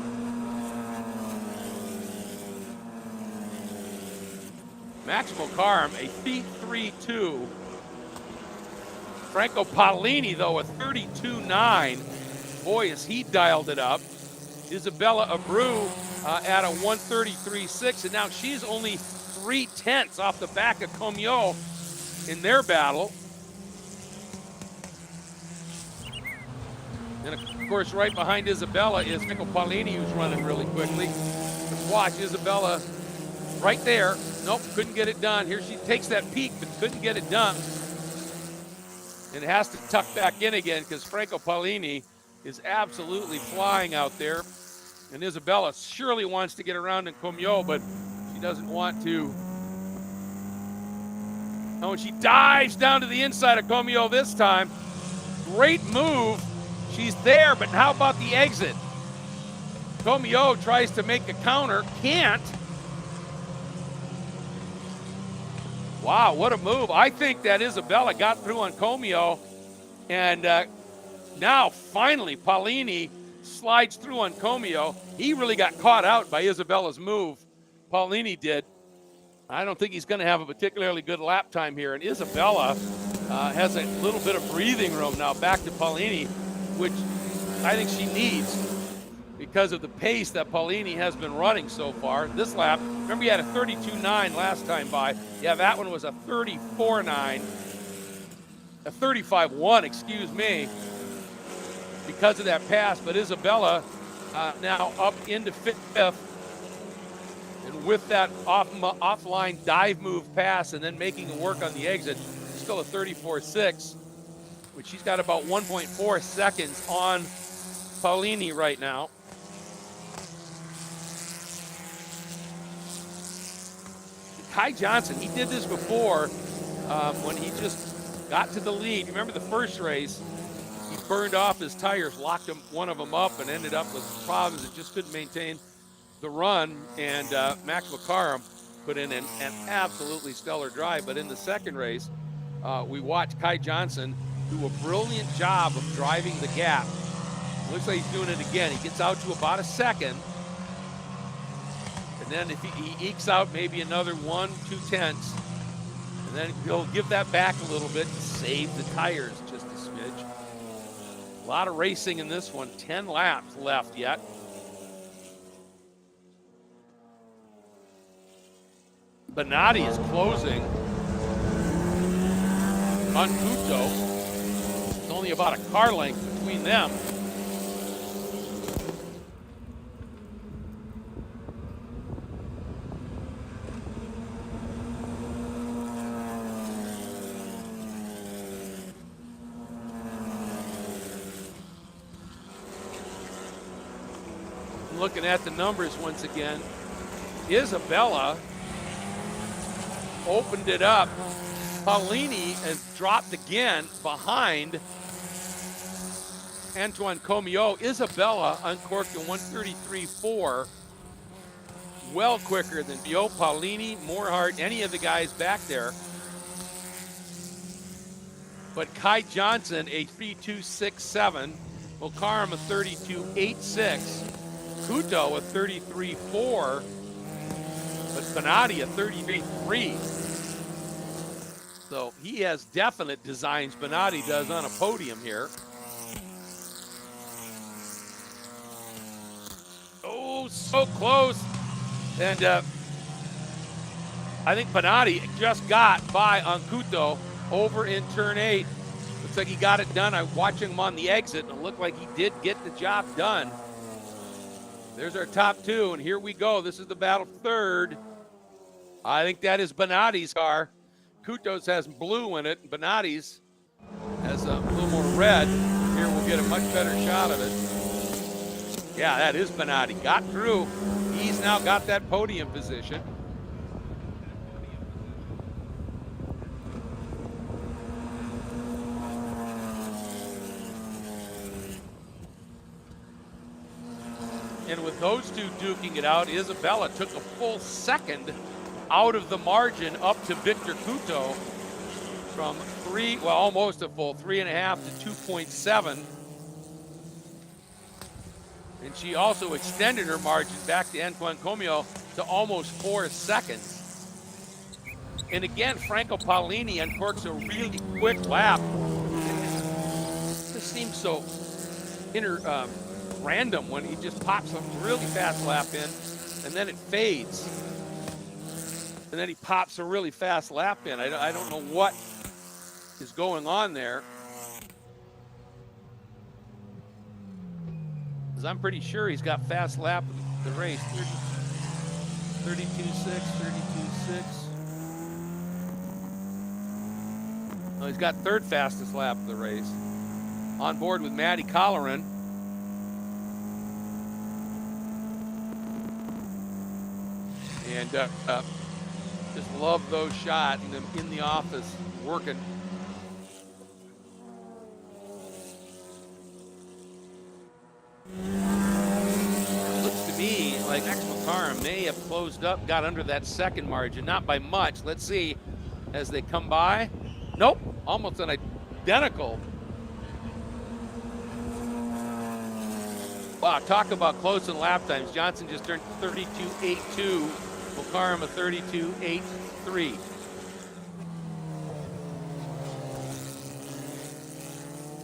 Max McCarm, a 3.32. Franco Paolini, though, a 32.9. Boy, has he dialed it up. Isabella Abreu at a 133.6, and now she's only 0.3 off the back of Comio in their battle. And of course, right behind Isabella is Franco Paolini, who's running really quickly. Let's watch Isabella right there. Nope, couldn't get it done. Here she takes that peak, but couldn't get it done. And has to tuck back in again because Franco Paolini is absolutely flying out there. And Isabella surely wants to get around in Comio, but she doesn't want to. Oh, and she dives down to the inside of Comio this time. Great move. She's there, but how about the exit? Comio tries to make a counter, can't. Wow, what a move. I think that Isabella got through on Comio, and now finally Paolini slides through on Comio. He really got caught out by Isabella's move. Paolini did. I don't think he's going to have a particularly good lap time here, and Isabella has a little bit of breathing room now back to Paolini, which I think she needs because of the pace that Paolini has been running so far. This lap, remember he had a 32.9 last time by. Yeah, that one was a 34.9, a 35.1, excuse me, because of that pass. But Isabella now up into 5th. And with that offline dive move pass and then making it work on the exit, still a 34.6, which she's got about 1.4 seconds on Paolini right now. Kai Johnson, he did this before when he just got to the lead. You remember the first race, he burned off his tires, locked one of them up, and ended up with problems and just couldn't maintain the run. And Max McCarm put in an absolutely stellar drive. But in the second race, we watched Kai Johnson do a brilliant job of driving the gap. Looks like he's doing it again. He gets out to about a second. And then if he ekes out maybe another 1-2 tenths, and then he'll give that back a little bit to save the tires just a smidge. A lot of racing in this one, 10 laps left yet. Bonatti is closing on Puto. It's only about a car length between them. I'm looking at the numbers once again. Isabella opened it up. Paulini has dropped again behind Antoine Comio. Isabella uncorked a 133.4. Well quicker than Bio, Paulini, Morehart, any of the guys back there. But Kai Johnson, a 32.67. Mokaram, a 32.86. Kuto, a 33.4. But Benatti, a 33.3. So he has definite designs. Benatti does on a podium here. Oh, so close. And I think Benatti just got by on Kuto over in turn 8. Looks like he got it done. I'm watching him on the exit, and it looked like he did get the job done. There's our top two, and here we go. This is the battle for third. I think that is Benatti's car. Kuto's has blue in it, and Benatti's has a little more red. Here we'll get a much better shot of it. Yeah, that is Benatti. Got through. He's now got that podium position. And with those two duking it out, Isabella took a full second out of the margin up to Victor Kuto from almost a full 3.5 to 2.7. And she also extended her margin back to Antoine Comio to almost 4 seconds. And again, Franco Paolini uncorks a really quick lap. This seems so random when he just pops a really fast lap in and then it fades. And then he pops a really fast lap in. I don't know what is going on there. Because I'm pretty sure he's got fast lap of the race. 32.6, 32.6. No, he's got third fastest lap of the race. On board with Matty Colleran. And just love those shots and them in the office working. Looks to me like Max McCarron may have closed up, got under that second margin, not by much. Let's see as they come by. Nope, almost an identical. Wow, talk about close in lap times. Johnson just turned 32.82. McCarron a 32.83.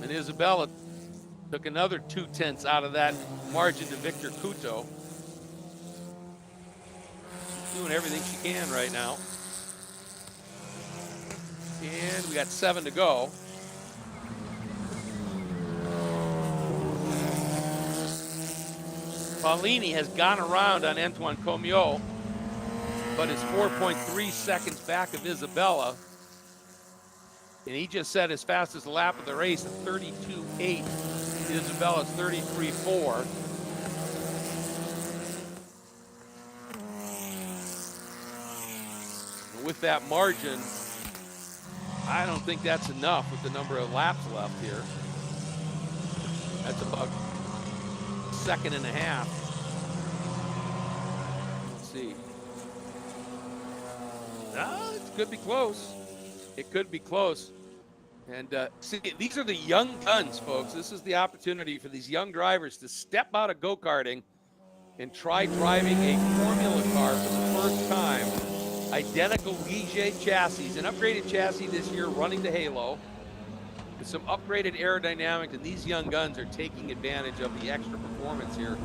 And Isabella took another 0.2 out of that margin to Victor Kuto. She's doing everything she can right now. And we got 7 to go. Paolini has gone around on Antoine Comio, but is 4.3 seconds back of Isabella. And he just set his fastest lap of the race at 32.8. Isabella's 33.4. And with that margin, I don't think that's enough with the number of laps left here. That's about a second and a half. Let's see. It could be close. It could be close. And see, these are the young guns, folks. This is the opportunity for these young drivers to step out of go-karting and try driving a Formula car for the first time. Identical Ligier chassis, an upgraded chassis this year running the Halo with some upgraded aerodynamics, and these young guns are taking advantage of the extra performance here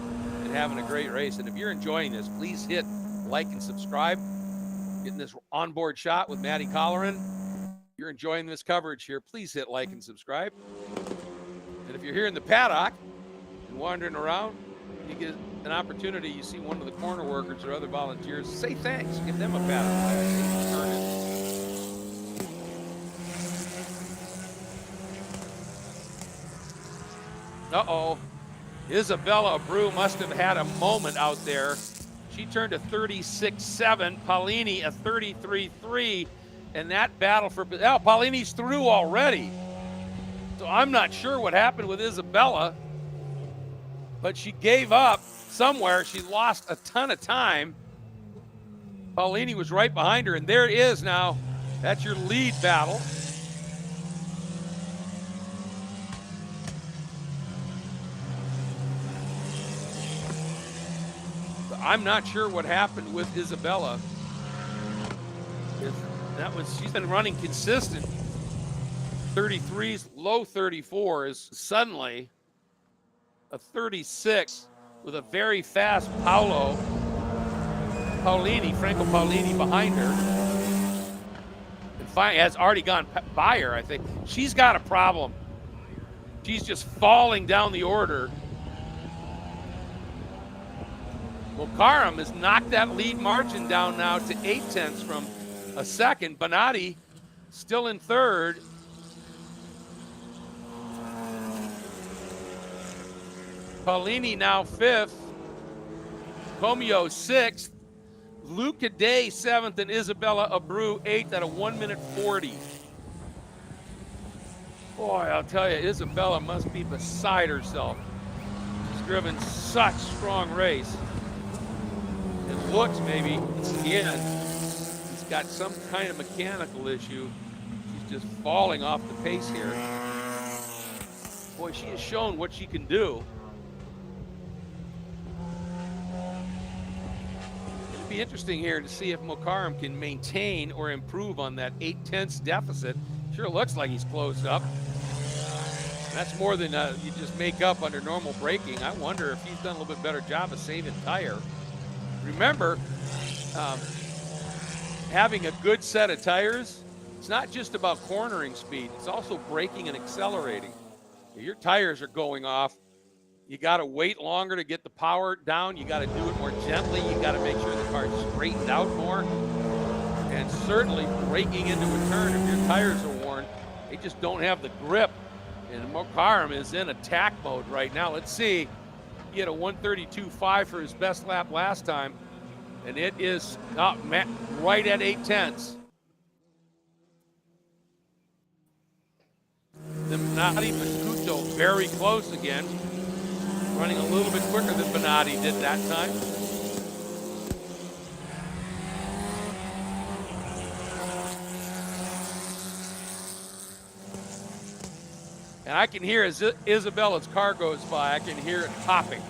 and having a great race. And if you're enjoying this, please hit like and subscribe. Getting this onboard shot with Matty Colleran. If you're enjoying this coverage here, please hit like and subscribe. And if you're here in the paddock and wandering around, you get an opportunity, you see one of the corner workers or other volunteers, say thanks, give them a pat on the back. Uh-oh. Isabella Abreu must have had a moment out there. She turned a 36.7, Paulini a 33.3, and that battle for, Paulini's through already. So I'm not sure what happened with Isabella, but she gave up somewhere. She lost a ton of time. Paulini was right behind her, and there it is now. That's your lead battle. I'm not sure what happened with Isabella. She's been running consistent 33s, low 34s, suddenly a 36 with a very fast Franco Paulini behind her. And has already gone by her, I think. She's got a problem. She's just falling down the order. Well, Karam has knocked that lead margin down now to 0.8 from a second. Bonatti still in third. Paulini now fifth. Comio sixth. Luca Day seventh, and Isabella Abreu eighth at a 1:40. Boy, I'll tell you, Isabella must be beside herself. She's driven such strong race. It looks maybe it's the end. He's got some kind of mechanical issue. She's just falling off the pace here. Boy, she has shown what she can do. It'll be interesting here to see if Mokaram can maintain or improve on that 0.8 deficit. Sure looks like he's closed up. That's more than you just make up under normal braking. I wonder if he's done a little bit better job of saving tire. Remember, having a good set of tires, it's not just about cornering speed, it's also braking and accelerating. If your tires are going off, you got to wait longer to get the power down. You got to do it more gently. You got to make sure the car's straightened out more. And certainly braking into a turn, if your tires are worn, they just don't have the grip. And Mokaram is in attack mode right now. Let's see. He had a 1:32.5 for his best lap last time, and it is right at 0.8. Bonatti Macuto very close again, running a little bit quicker than Bonatti did that time. And I can hear as Isabella's car goes by, I can hear it popping.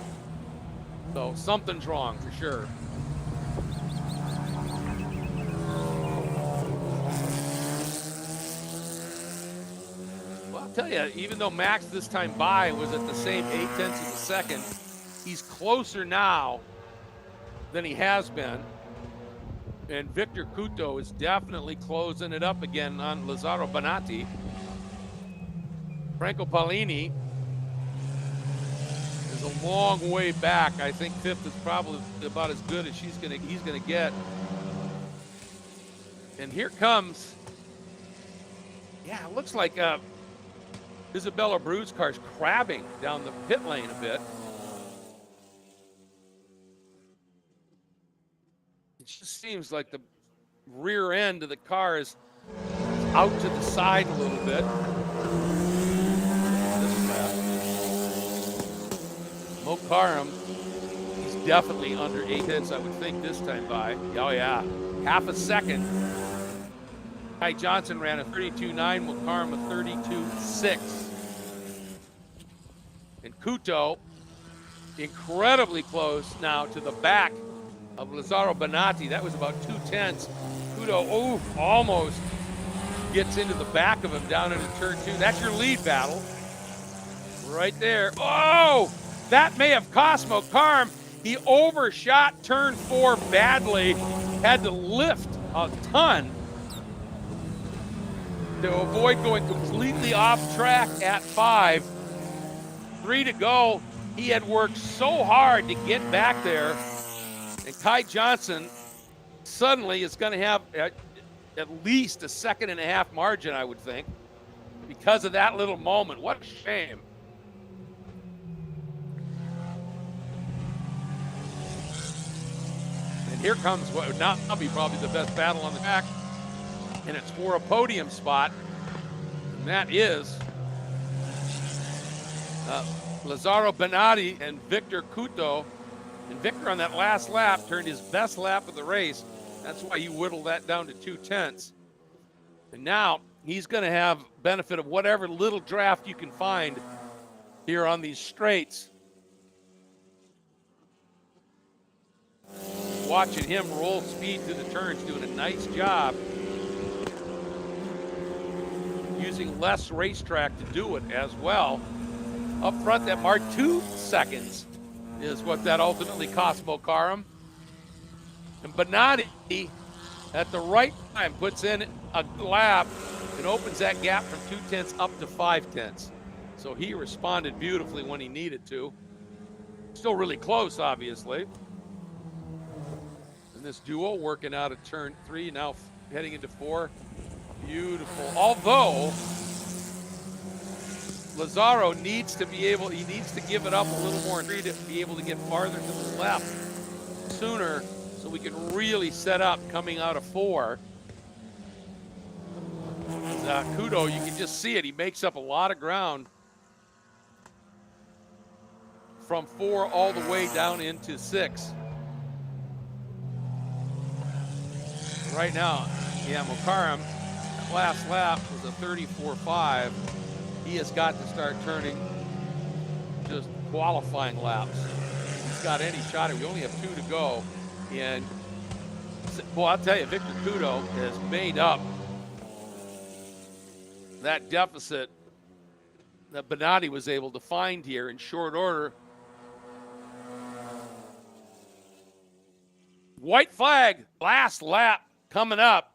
So something's wrong for sure. Well, I'll tell you, even though Max this time by was at the same 0.8 of a second, he's closer now than he has been. And Victor Couto is definitely closing it up again on Lazzaro Bonatti. Franco Paulini is a long way back. I think fifth is probably about as good as he's gonna get. And here comes, yeah, it looks like Isabella Abreu's car's crabbing down the pit lane a bit. It just seems like the rear end of the car is out to the side a little bit. Mokaram, he's definitely under 0.8, I would think, this time by. Oh, yeah. Half a second. Ty Johnson ran a 32.9, Mokaram a 32.6. And Couto, incredibly close now to the back of Lazzaro Bonatti. That was about 0.2. Couto, almost gets into the back of him down into turn 2. That's your lead battle. Right there. Oh! That may have cost Mokaram. He overshot turn 4 badly. Had to lift a ton to avoid going completely off track at 5. 3 to go. He had worked so hard to get back there. And Ty Johnson suddenly is going to have at least a 1.5 second margin, I would think, because of that little moment. What a shame. Here comes what would now be probably the best battle on the track, and it's for a podium spot, and that is Lazzaro Benatti and Victor Couto. And Victor on that last lap turned his best lap of the race. That's why you whittled that down to 2/10. And now he's going to have benefit of whatever little draft you can find here on these straights. Watching him roll speed through the turns, doing a nice job. Using less racetrack to do it as well. Up front, that mark 2 seconds is what that ultimately cost Bocarum. And Benatti, at the right time, puts in a lap and opens that gap from 2/10 up to 5/10. So he responded beautifully when he needed to. Still really close, obviously. And this duo working out of turn 3, now heading into 4. Beautiful. Although Lazzaro needs to be able, he needs to give it up a little more and to be able to get farther to the left sooner so we can really set up coming out of 4. Couto, you can just see it. He makes up a lot of ground from 4 all the way down into 6. Right now, yeah, Bocarum, last lap was a 34.5. He has got to start turning just qualifying laps. He's got any shot. We only have 2 to go. And, well, I'll tell you, Victor Couto has made up that deficit that Benatti was able to find here in short order. White flag, last lap coming up.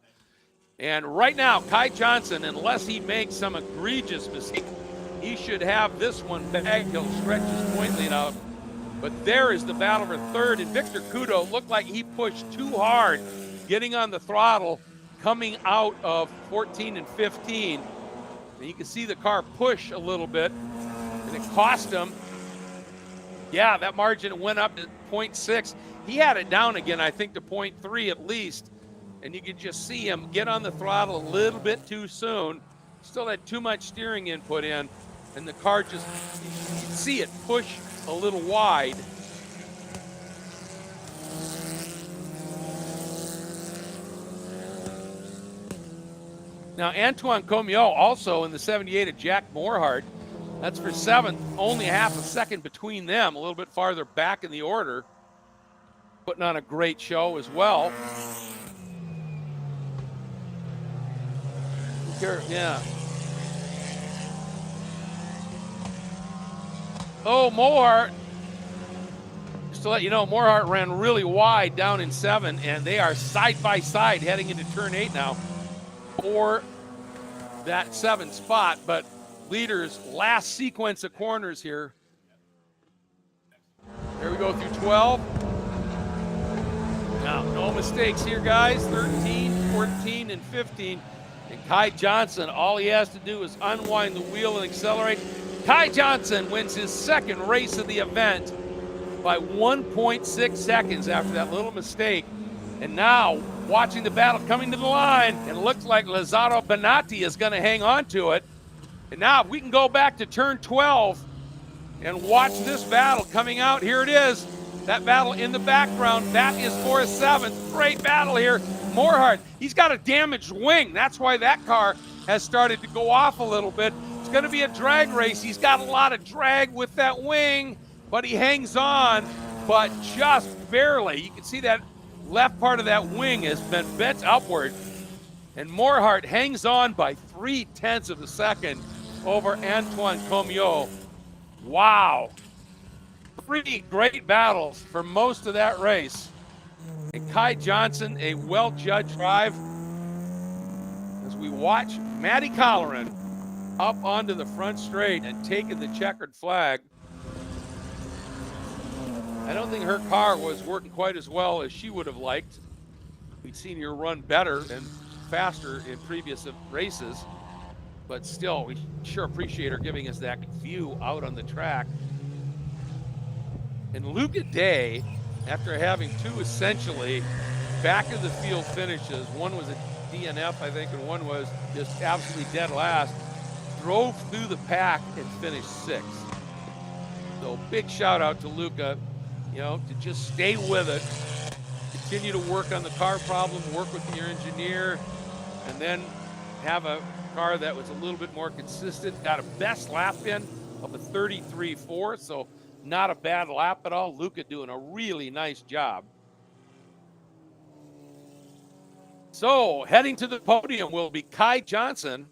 And right now, Kai Johnson, unless he makes some egregious mistake, he should have this one bagged. He'll stretch his point lead out. But there is the battle for third. And Victor Couto looked like he pushed too hard, getting on the throttle, coming out of 14 and 15. And you can see the car push a little bit, and it cost him. Yeah, that margin went up to 0.6. He had it down again, I think, to 0.3 at least. And you could just see him get on the throttle a little bit too soon. Still had too much steering input in, and the car just, you can see it push a little wide. Now, Antoine Comiot also in the 78 of Jack Morehart. That's for 7th, only half a second between them, a little bit farther back in the order. Putting on a great show as well. Yeah. Oh, Morehart. Just to let you know, Morehart ran really wide down in 7, and they are side by side heading into turn 8 now for that 7th spot. But leaders, last sequence of corners here. There we go through 12. Now, no mistakes here, guys. 13, 14, and 15. And Kai Johnson, all he has to do is unwind the wheel and accelerate. Kai Johnson wins his 2nd race of the event by 1.6 seconds after that little mistake. And now, watching the battle coming to the line, it looks like Lazzaro Benatti is going to hang on to it. And now, if we can go back to turn 12 and watch this battle coming out, here it is. That battle in the background, that is for a 7th. Great battle here. Morehart, he's got a damaged wing. That's why that car has started to go off a little bit. It's going to be a drag race. He's got a lot of drag with that wing, but he hangs on, but just barely. You can see that left part of that wing has been bent upward, and Morehart hangs on by 0.3 of a second over Antoine Comiot. Wow. 3 great battles for most of that race. And Kai Johnson, a well-judged drive as we watch Maddie Colleran up onto the front straight and taking the checkered flag. I don't think her car was working quite as well as she would have liked. We'd seen her run better and faster in previous races, but still, we sure appreciate her giving us that view out on the track. And Luca Day after having two essentially back of the field finishes. One was a DNF, I think, and one was just absolutely dead last. Drove through the pack and finished sixth. So big shout out to Luca, you know, to just stay with it, continue to work on the car problem, work with your engineer, and then have a car that was a little bit more consistent. Got a best lap in of a 33.4, so not a bad lap at all. Luca doing a really nice job. So heading to the podium will be Kai Johnson,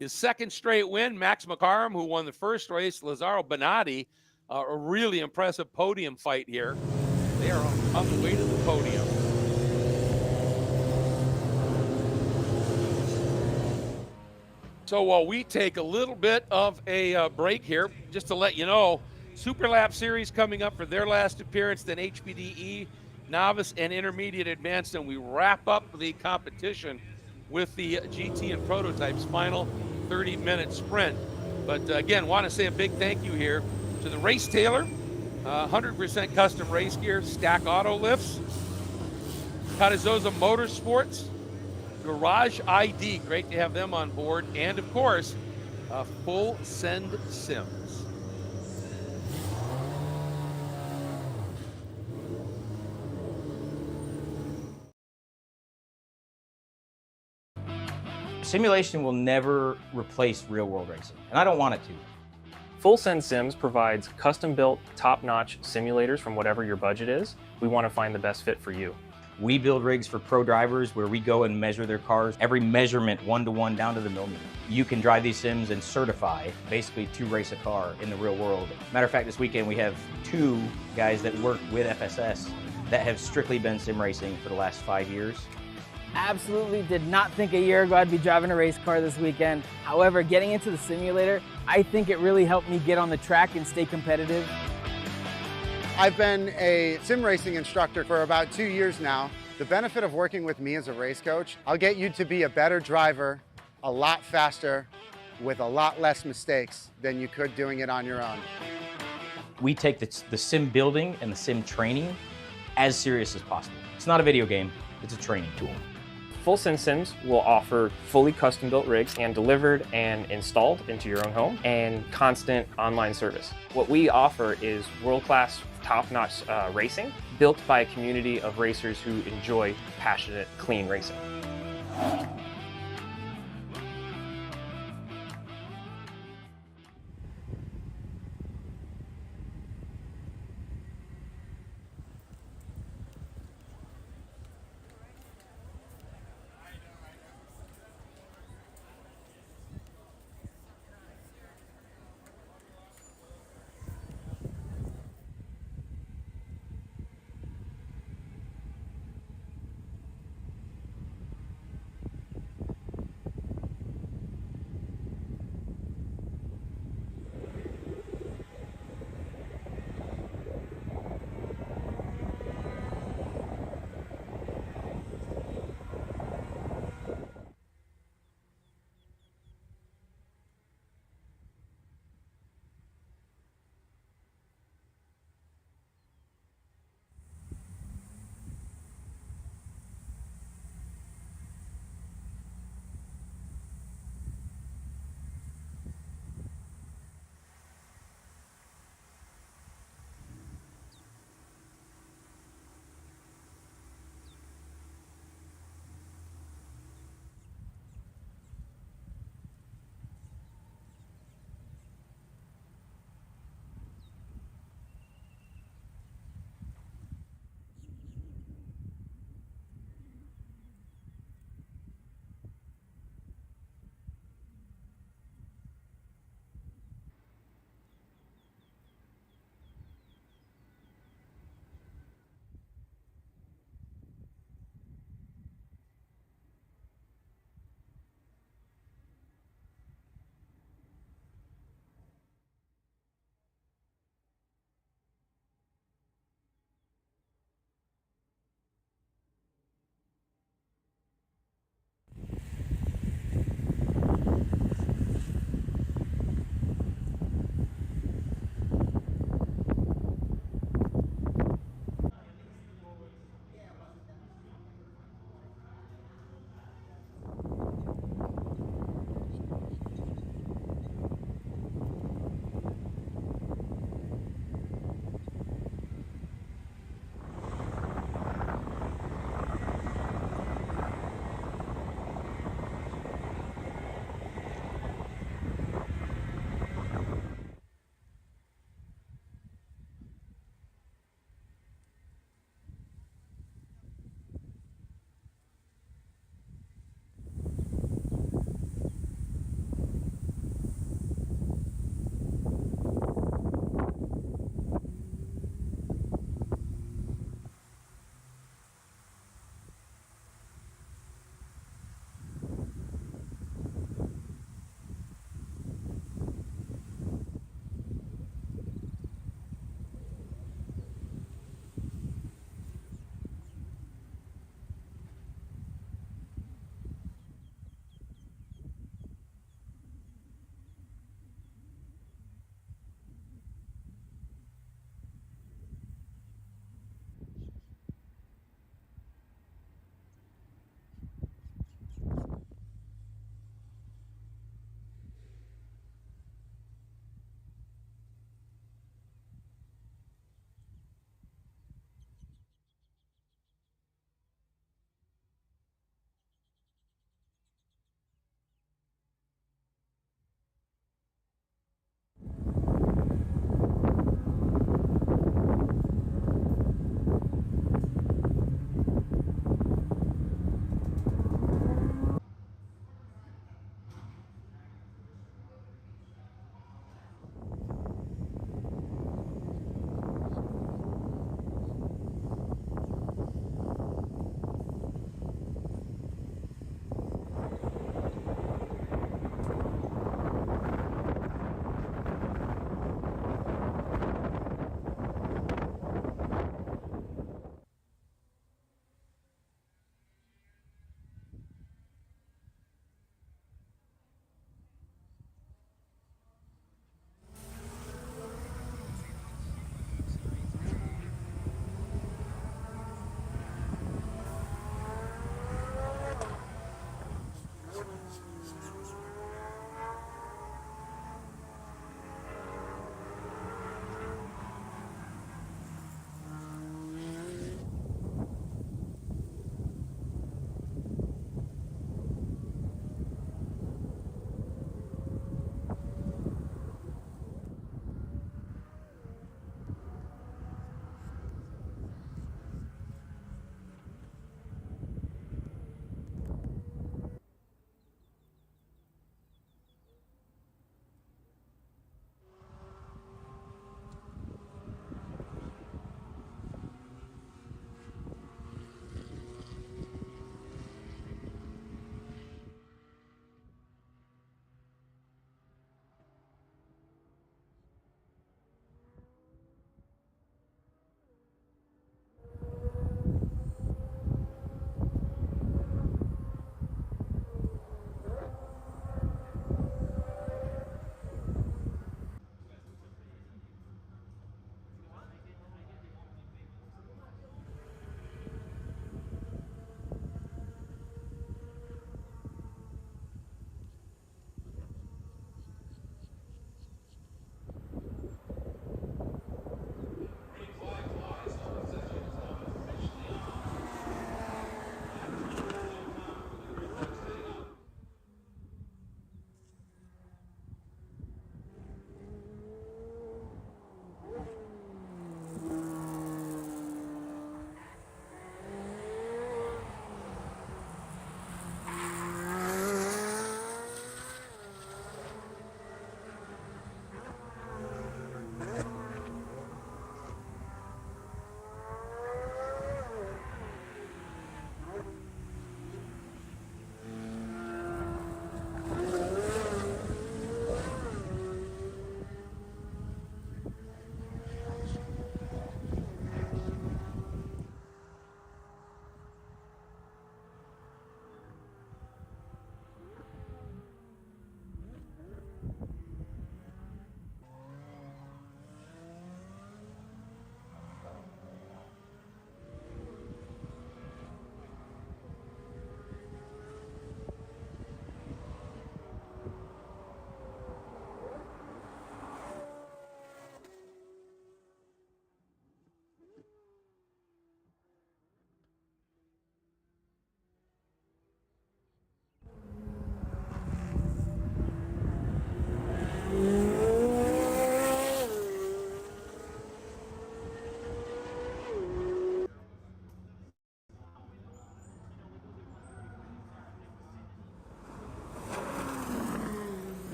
his second straight win. Max McCarm, who won the first race, Lazzaro Bonatti, a really impressive podium fight here. They are on the way to the podium. So while we take a little bit of a break here, just to let you know, Super Lap Series coming up for their last appearance, then HPDE, Novice and Intermediate Advanced, and we wrap up the competition with the GT and Prototypes final 30-minute sprint. But again, want to say a big thank you here to the Race Tailor, 100% custom race gear, Stack Auto Lifts, Carrizosa Motorsports, Garage ID, great to have them on board, and of course, Full Send Sims. Simulation will never replace real world racing, and I don't want it to. Full Send Sims provides custom-built, top-notch simulators from whatever your budget is. We want to find the best fit for you. We build rigs for pro drivers where we go and measure their cars, every measurement one-to-one down to the millimeter. You can drive these sims and certify basically to race a car in the real world. Matter of fact, this weekend we have 2 guys that work with FSS that have strictly been sim racing for the last 5 years. Absolutely did not think a year ago I'd be driving a race car this weekend. However, getting into the simulator, I think it really helped me get on the track and stay competitive. I've been a sim racing instructor for about 2 years now. The benefit of working with me as a race coach, I'll get you to be a better driver a lot faster with a lot less mistakes than you could doing it on your own. We take the sim building and the sim training as serious as possible. It's not a video game, it's a training tool. Full Send Sims will offer fully custom-built rigs and delivered and installed into your own home and constant online service. What we offer is world-class, top-notch racing built by a community of racers who enjoy passionate, clean racing.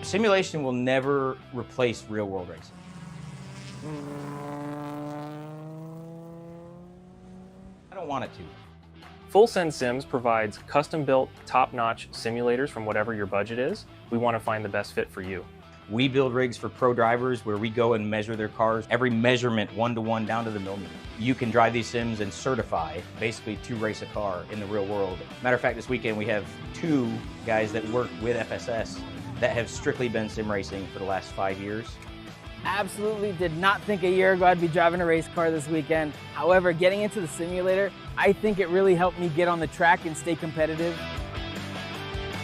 Simulation will never replace real world racing. I don't want it to. Full Send Sims provides custom-built, top-notch simulators from whatever your budget is. We want to find the best fit for you. We build rigs for pro drivers where we go and measure their cars, every measurement one-to-one down to the millimeter. You can drive these sims and certify basically to race a car in the real world. Matter of fact, this weekend we have 2 guys that work with FSS that have strictly been sim racing for the last 5 years. Absolutely did not think a year ago I'd be driving a race car this weekend. However, getting into the simulator, I think it really helped me get on the track and stay competitive.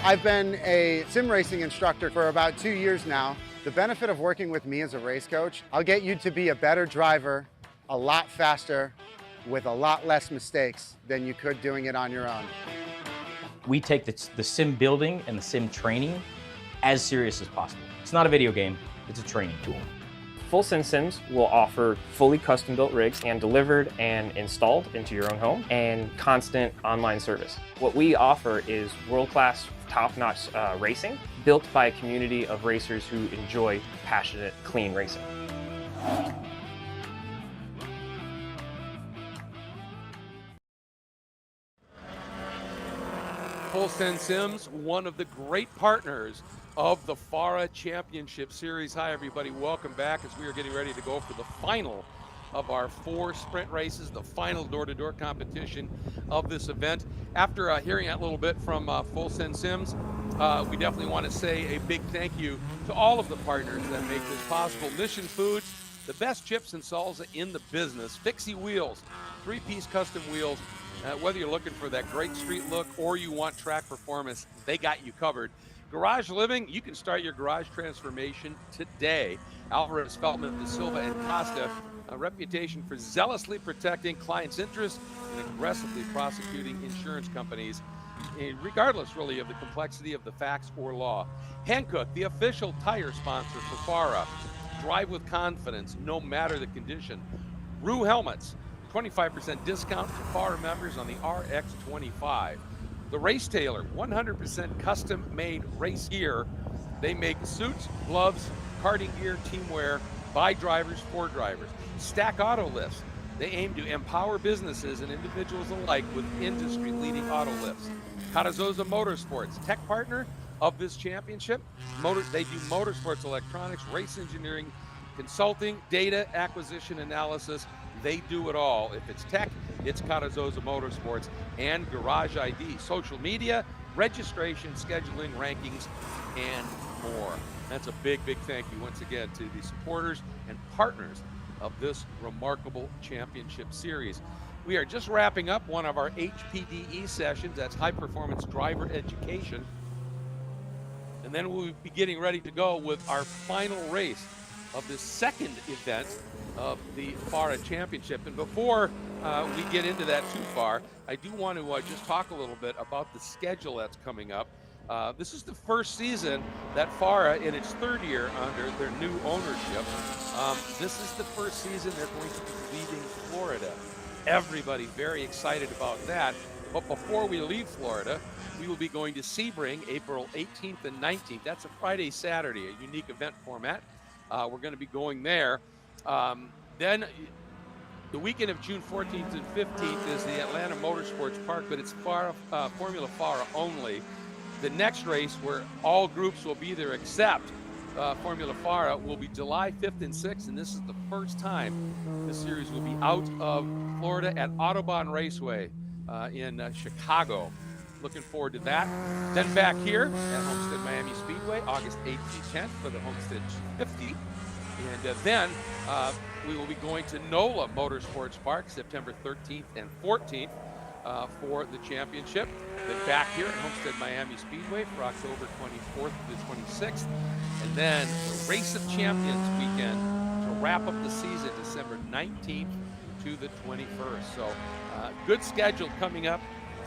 I've been a sim racing instructor for about 2 years now. The benefit of working with me as a race coach, I'll get you to be a better driver a lot faster with a lot less mistakes than you could doing it on your own. We take the sim building and the sim training as serious as possible. It's not a video game, it's a training tool. Full Send Sims will offer fully custom-built rigs and delivered and installed into your own home and constant online service. What we offer is world-class, top-notch racing built by a community of racers who enjoy passionate, clean racing. Full Send Sims, one of the great partners of the FARA Championship Series. Hi everybody, welcome back as we are getting ready to go for the final of our 4 sprint races, the final door-to-door competition of this event. After hearing that little bit from Full Send Sims, we definitely want to say a big thank you to all of the partners that make this possible. Mission Foods, the best chips and salsa in the business. Fixie Wheels, 3-piece custom wheels. Whether you're looking for that great street look or you want track performance, they got you covered. Garage Living, you can start your garage transformation today. Alvarez, Feltman, De Silva, and Costa, a reputation for zealously protecting clients' interests and aggressively prosecuting insurance companies, regardless really of the complexity of the facts or law. Hankook, the official tire sponsor for FARA. Drive with confidence, no matter the condition. Rue Helmets, 25% discount for FARA members on the RX-25. The Race Tailor, 100% custom-made race gear. They make suits, gloves, karting gear, team wear, by drivers, for drivers. Stack Auto Lifts. They aim to empower businesses and individuals alike with industry-leading auto lifts. Cardozosa Motorsports, tech partner of this championship. They do motorsports electronics, race engineering, consulting, data acquisition analysis. They do it all. If it's tech, it's Cardozosa Motorsports. And Garage ID, social media, registration, scheduling, rankings, and more. That's a big, big thank you once again to the supporters and partners of this remarkable championship series. We are just wrapping up one of our HPDE sessions. That's high performance driver education. And then we'll be getting ready to go with our final race of the second event of the FARA Championship. And before we get into that too far, I do want to just talk a little bit about the schedule that's coming up. This is the first season that FARA, in its 3rd year under their new ownership, this is the first season they're going to be leaving Florida. Everybody very excited about that. But before we leave Florida, we will be going to Sebring April 18th and 19th. That's a Friday, Saturday, a unique event format. We're going to be going there. Then the weekend of June 14th and 15th is the Atlanta Motorsports Park, but it's Formula FARA only. The next race where all groups will be there except Formula FARA will be July 5th and 6th, and this is the first time this series will be out of Florida at Autobahn Raceway in Chicago. Looking forward to that. Then back here at Homestead-Miami Speedway, August 8th through 10th for the Homestead 50. And then we will be going to NOLA Motorsports Park September 13th and 14th for the championship. Then back here at Homestead-Miami Speedway for October 24th to the 26th. And then the Race of Champions weekend to wrap up the season, December 19th to the 21st. So good schedule coming up.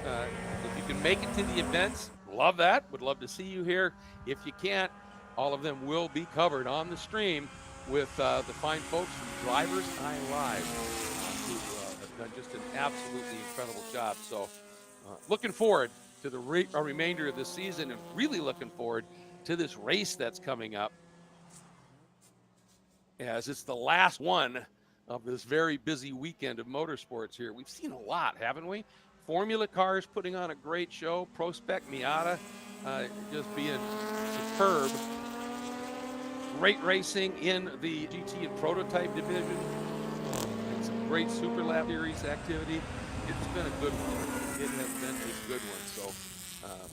If you can make it to the events, love that. Would love to see you here. If you can't, all of them will be covered on the stream with the fine folks from DriversEye Live, who have done just an absolutely incredible job. So looking forward to the remainder of the season, and really looking forward to this race that's coming up, as it's the last one of this very busy weekend of motorsports here. We've seen a lot, haven't we? Formula cars putting on a great show. Pro Spec Miata just being superb. Great racing in the GT and Prototype division. And some great Super Lab Series activity. It's been a good one. It has been a good one. So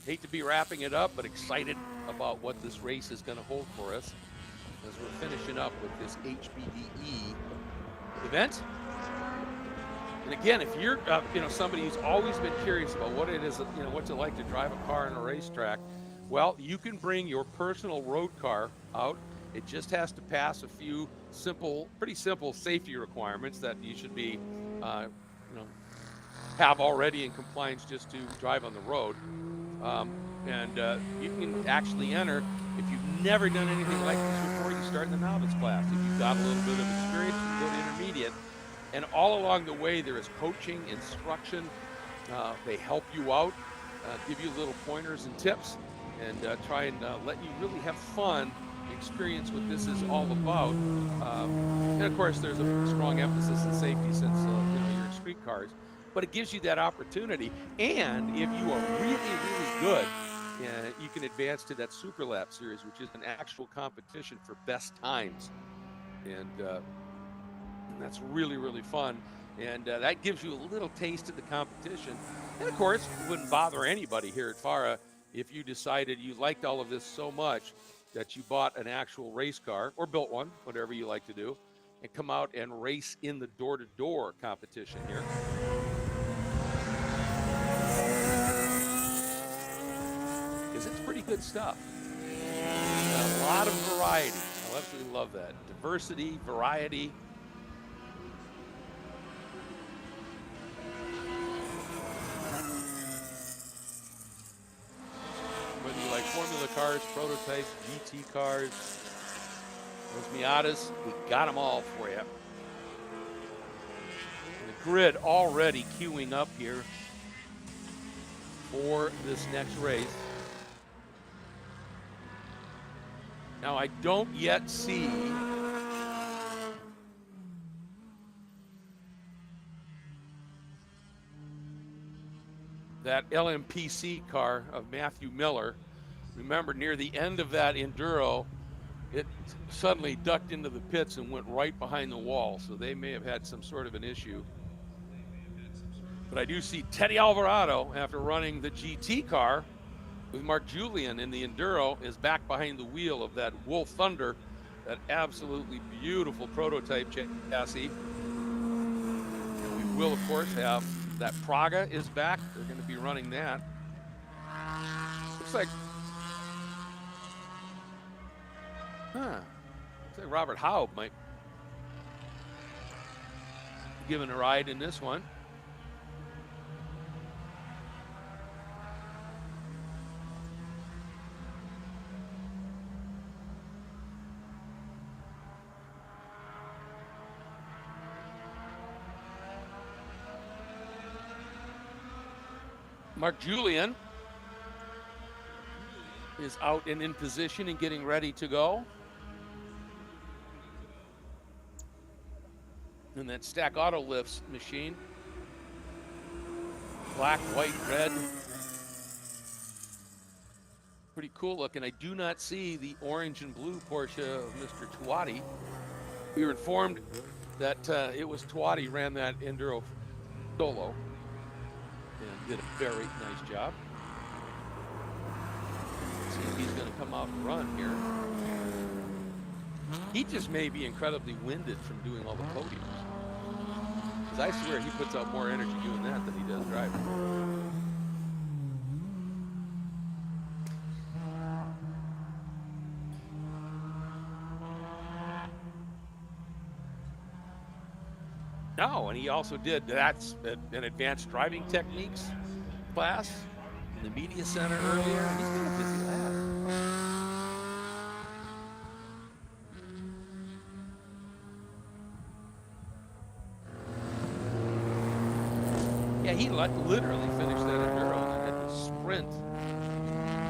hate to be wrapping it up, but excited about what this race is going to hold for us as we're finishing up with this HPDE event. And again, if you're somebody who's always been curious about what it is, what's it like to drive a car on a racetrack, well, you can bring your personal road car out. It just has to pass a few pretty simple safety requirements that you should be, have already in compliance just to drive on the road. You can actually enter, if you've never done anything like this before, you start in the novice class. If you've got a little bit of experience, you go to intermediate. And all along the way, there is coaching, instruction. They help you out, give you little pointers and tips, and try and let you really have fun, experience what this is all about. And of course, there's a strong emphasis in safety since you're in street cars. But it gives you that opportunity. And if you are really, really good, you can advance to that Super Lap Series, which is an actual competition for best times. And that's really, really fun. And that gives you a little taste of the competition. And of course, it wouldn't bother anybody here at FARA if you decided you liked all of this so much that you bought an actual race car or built one, whatever you like to do, and come out and race in the door-to-door competition here. Because it's pretty good stuff. A lot of variety. I absolutely love that. Diversity, variety. Whether you like Formula cars, prototypes, GT cars, those Miatas, we got them all for you. And the grid already queuing up here for this next race. Now, I don't yet see that LMPC car of Matthew Miller. Remember, near the end of that Enduro, it suddenly ducked into the pits and went right behind the wall, so they may have had some sort of an issue. But I do see Teddy Alvarado, after running the GT car with Mark Julian in the Enduro, is back behind the wheel of that Wolf Thunder, that absolutely beautiful prototype chassis. And we will, of course, have that Praga is back. They're going to be running that. Looks like, Robert Haub might be given a ride in this one. Mark Julian is out and in position and getting ready to go. And that Stack Auto Lifts machine. Black, white, red. Pretty cool looking. I do not see the orange and blue Porsche of Mr. Tuati. We were informed that it was Tuati ran that Enduro solo and did a very nice job. Let's see if he's going to come out and run here. He just may be incredibly winded from doing all the podiums. Because I swear he puts out more energy doing that than he does driving. No, and he also did, that's an advanced driving techniques class in the media center earlier. He's been a busy lad. Yeah, he literally finished that Enduro and had to sprint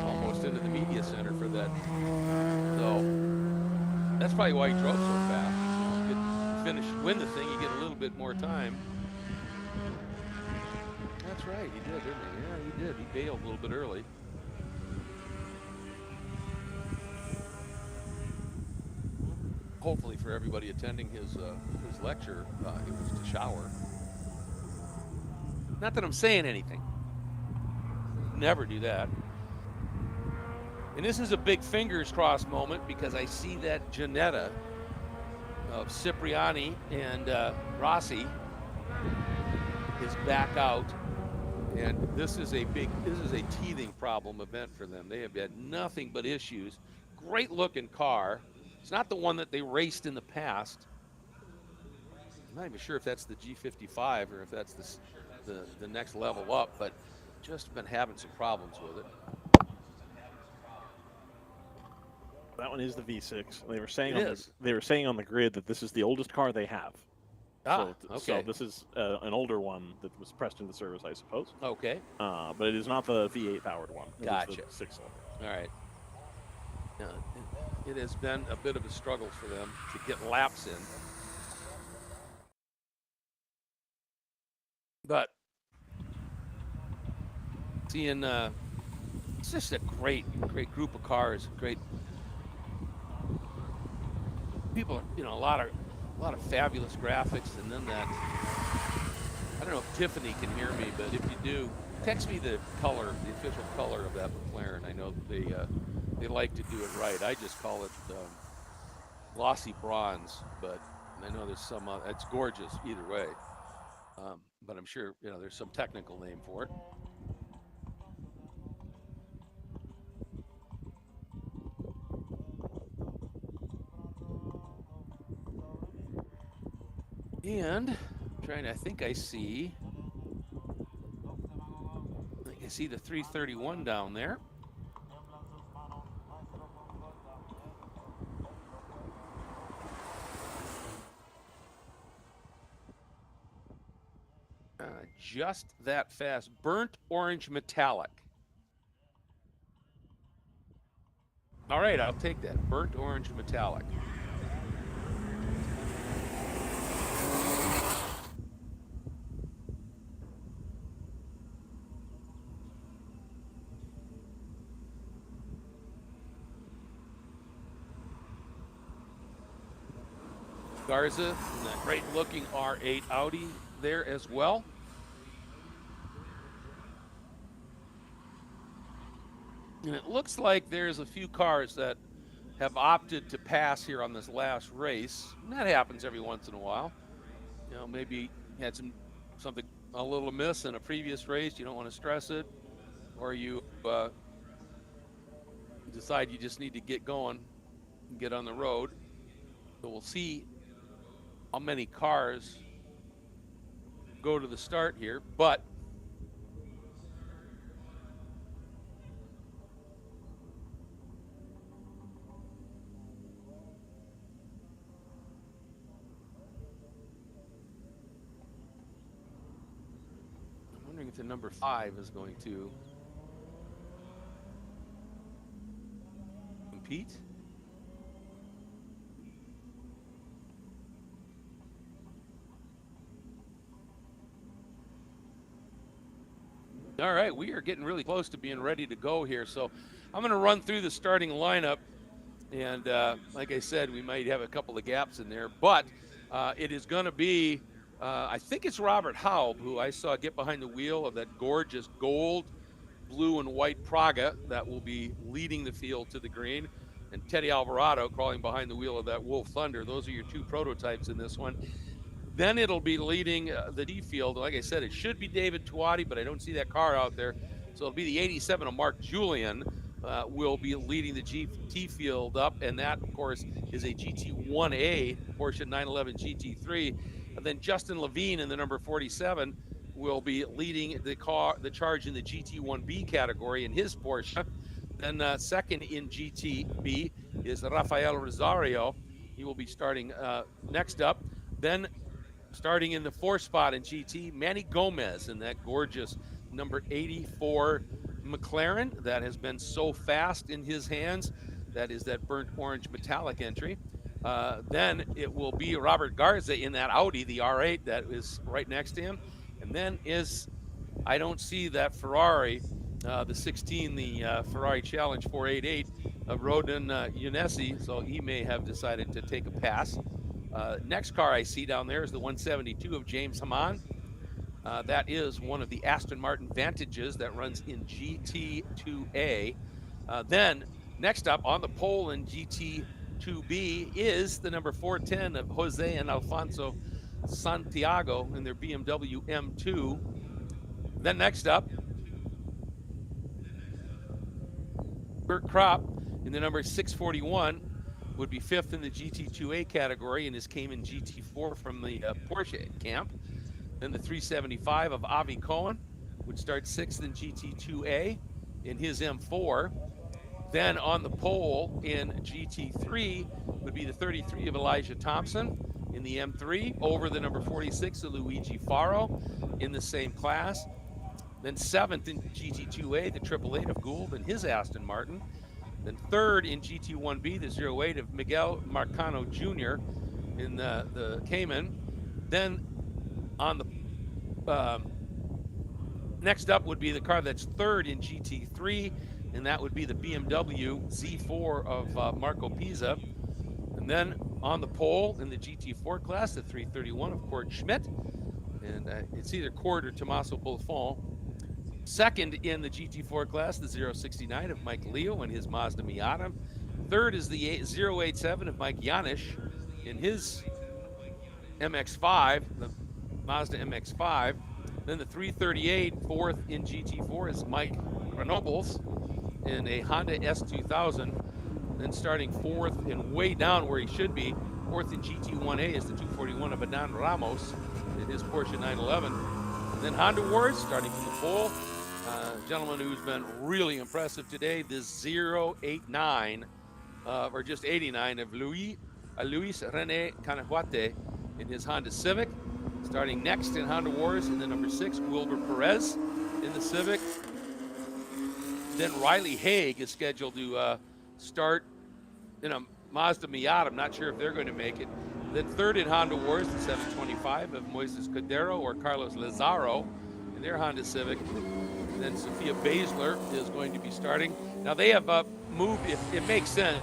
almost into the media center for that it. So that's probably why he drove so fast. You win the thing, you get a little bit more time. That's right, he did, didn't he? Yeah, he did. He bailed a little bit early. Hopefully for everybody attending his lecture, it was to shower. Not that I'm saying anything. Never do that. And this is a big fingers crossed moment because I see that Ginetta of Cipriani and Rossi is back out. And this is a teething problem event for them. They have had nothing but issues. Great looking car. It's not the one that they raced in the past. I'm not even sure if that's the G55 or if that's the next level up, but just been having some problems with it. That one is the V6. They were saying on the grid that this is the oldest car they have. Okay. So this is an older one that was pressed into service, I suppose. Okay. But it is not the V8 powered one. Gotcha. 6-cylinder. All right. It has been a bit of a struggle for them to get laps in. But seeing it's just a great group of cars, great people, a lot of fabulous graphics, and then that, I don't know if Tiffany can hear me, but if you do, text me the color, the official color of that McLaren. I know they like to do it right. I just call it glossy bronze, but I know there's some, it's gorgeous either way. But I'm sure, there's some technical name for it. And I think I see the 331 down there. Just that fast. Burnt orange metallic. All right, I'll take that. Burnt orange metallic. Garza, and that great looking R8 Audi there as well. And it looks like there's a few cars that have opted to pass here on this last race. And that happens every once in a while. Maybe had something a little amiss in a previous race. You don't want to stress it, or you decide you just need to get going and get on the road. So we'll see how many cars go to the start here, but I'm wondering if the number 5 is going to compete. All right, we are getting really close to being ready to go here. So I'm going to run through the starting lineup. And like I said, we might have a couple of gaps in there. But it is going to be, I think it's Robert Haub, who I saw get behind the wheel of that gorgeous gold, blue, and white Praga that will be leading the field to the green. And Teddy Alvarado crawling behind the wheel of that Wolf Thunder. Those are your two prototypes in this one. Then it'll be leading the D field. Like I said, it should be David Tuati, but I don't see that car out there. So it'll be the 87 of Mark Julian will be leading the GT field up. And that, of course, is a GT1A Porsche 911 GT3. And then Justin Levine in the number 47 will be leading the charge in the GT1B category in his Porsche. Then second in GTB is Rafael Rosario. He will be starting next up. Then starting in the 4th spot in GT, Manny Gomez in that gorgeous number 84 McLaren that has been so fast in his hands. That is that burnt orange metallic entry. Then it will be Robert Garza in that Audi, the R8 that is right next to him. And then I don't see that Ferrari, the 16, the Ferrari Challenge 488 of Rodin Unessi, so he may have decided to take a pass. Next car I see down there is the 172 of James Haman. That is one of the Aston Martin Vantages that runs in GT2A. Then next up on the pole in GT2B is the number 410 of Jose and Alfonso Santiago in their BMW M2. Then next up, Bert Kropp in the number 641 would be fifth in the GT2A category, and his Cayman GT4 from the Porsche camp. Then the 375 of Avi Cohen would start sixth in GT2A in his M4. Then on the pole in GT3 would be the 33 of Elijah Thompson in the M3 over the number 46 of Luigi Faro in the same class. Then seventh in GT2A, the 888 of Gould and his Aston Martin. Then third in GT1B, the 08 of Miguel Marcano Jr. in the Cayman. Then on the next up would be the car that's third in GT3, and that would be the BMW Z4 of Marco Pisa. And then on the pole in the GT4 class, the 331 of Cord Schmidt, and it's either Cord or Tommaso Bolfon. Second in the GT4 class, the 069 of Mike Leo and his Mazda Miata. Third is the 087 of Mike Janisch in his MX-5, the Mazda MX-5. Then the 338, fourth in GT4, is Mike Grenobles in a Honda S2000. Then starting fourth and way down where he should be, fourth in GT1A is the 241 of Adan Ramos in his Porsche 911. And then Honda Wars, starting from the pole, gentleman who's been really impressive today, the 089, or just 89 of Luis René Canahuate in his Honda Civic. Starting next in Honda Wars in the number 6, Wilbur Perez in the Civic. Then Riley Haig is scheduled to start in a Mazda Miata. I'm not sure if they're going to make it. Then third in Honda Wars, the 725 of Moises Cordero or Carlos Lazaro in their Honda Civic. And then Sophia Basler is going to be starting. Now they have moved, if it makes sense,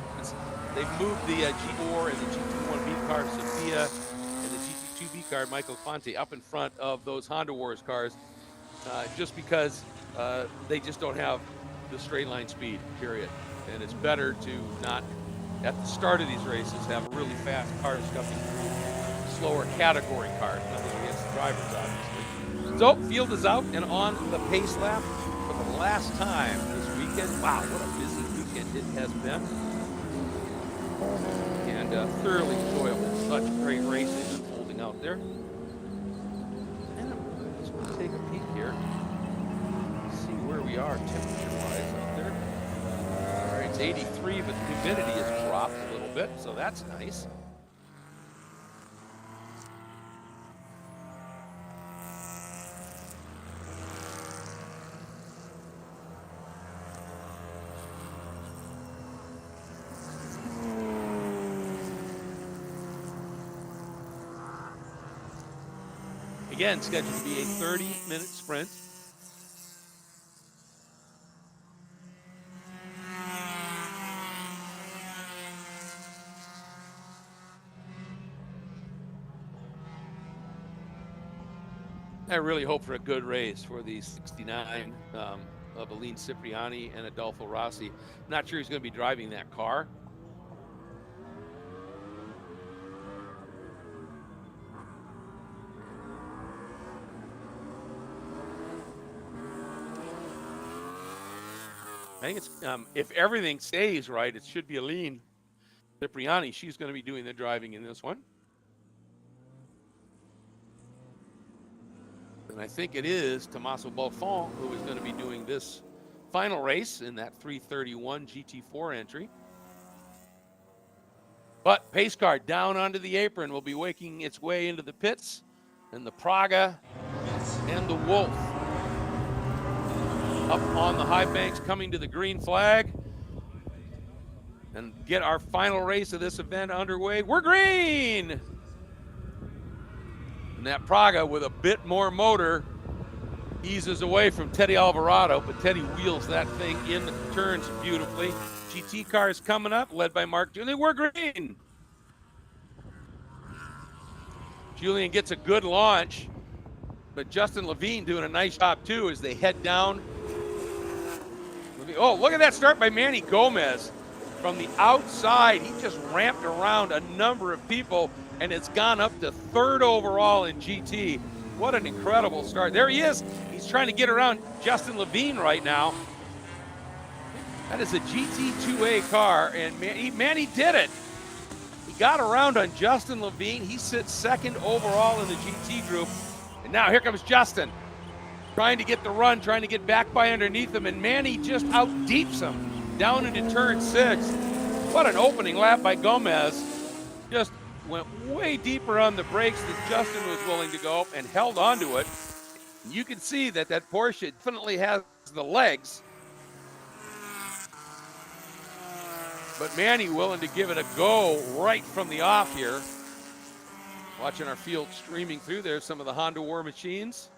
they've moved the G4 and the GT1B car, Sophia, and the GT2B car, Michael Conte, up in front of those Honda Wars cars, just because they just don't have the straight line speed, period. And it's better to not, at the start of these races, have a really fast car scuffing through slower category cars. Nothing against the drivers, obviously. So, field is out and on the pace lap for the last time this weekend. Wow, what a busy weekend it has been. And thoroughly enjoyable. Such great racing unfolding out there. And I'm just going to take a peek here. See where we are temperature-wise out there. All right, it's 83, but the humidity has dropped a little bit, so that's nice. Again, scheduled to be a 30-minute sprint. I really hope for a good race for the 69 of Aline Cipriani and Adolfo Rossi. I'm not sure he's going to be driving that car. I think it's, if everything stays right, it should be Aline Cipriani. She's going to be doing the driving in this one. And I think it is Tommaso Bolfon who is going to be doing this final race in that 331 GT4 entry. But pace car down onto the apron will be making its way into the pits. And the Praga and the Wolf up on the high banks coming to the green flag. and get our final race of this event underway. We're green! And that Praga with a bit more motor eases away from Teddy Alvarado, but Teddy wheels that thing in the turns beautifully. GT cars coming up, led by Mark Julian. We're green! Julian gets a good launch, but Justin Levine doing a nice job too as they head down. Oh, look at that start by Manny Gomez. From the outside, he just ramped around a number of people, and it's gone up to 3rd overall in GT. What an incredible start. There he is. He's trying to get around Justin Levine right now. That is a GT2A car, and Manny did it. He got around on Justin Levine. He sits 2nd overall in the GT group. And now here comes Justin, trying to get the run, trying to get back by underneath him, and Manny just out-deeps him down into turn 6. What an opening lap by Gomez. Just went way deeper on the brakes than Justin was willing to go and held onto it. You can see that that Porsche definitely has the legs. But Manny willing to give it a go right from the off here. Watching our field streaming through there, some of the Honda War machines.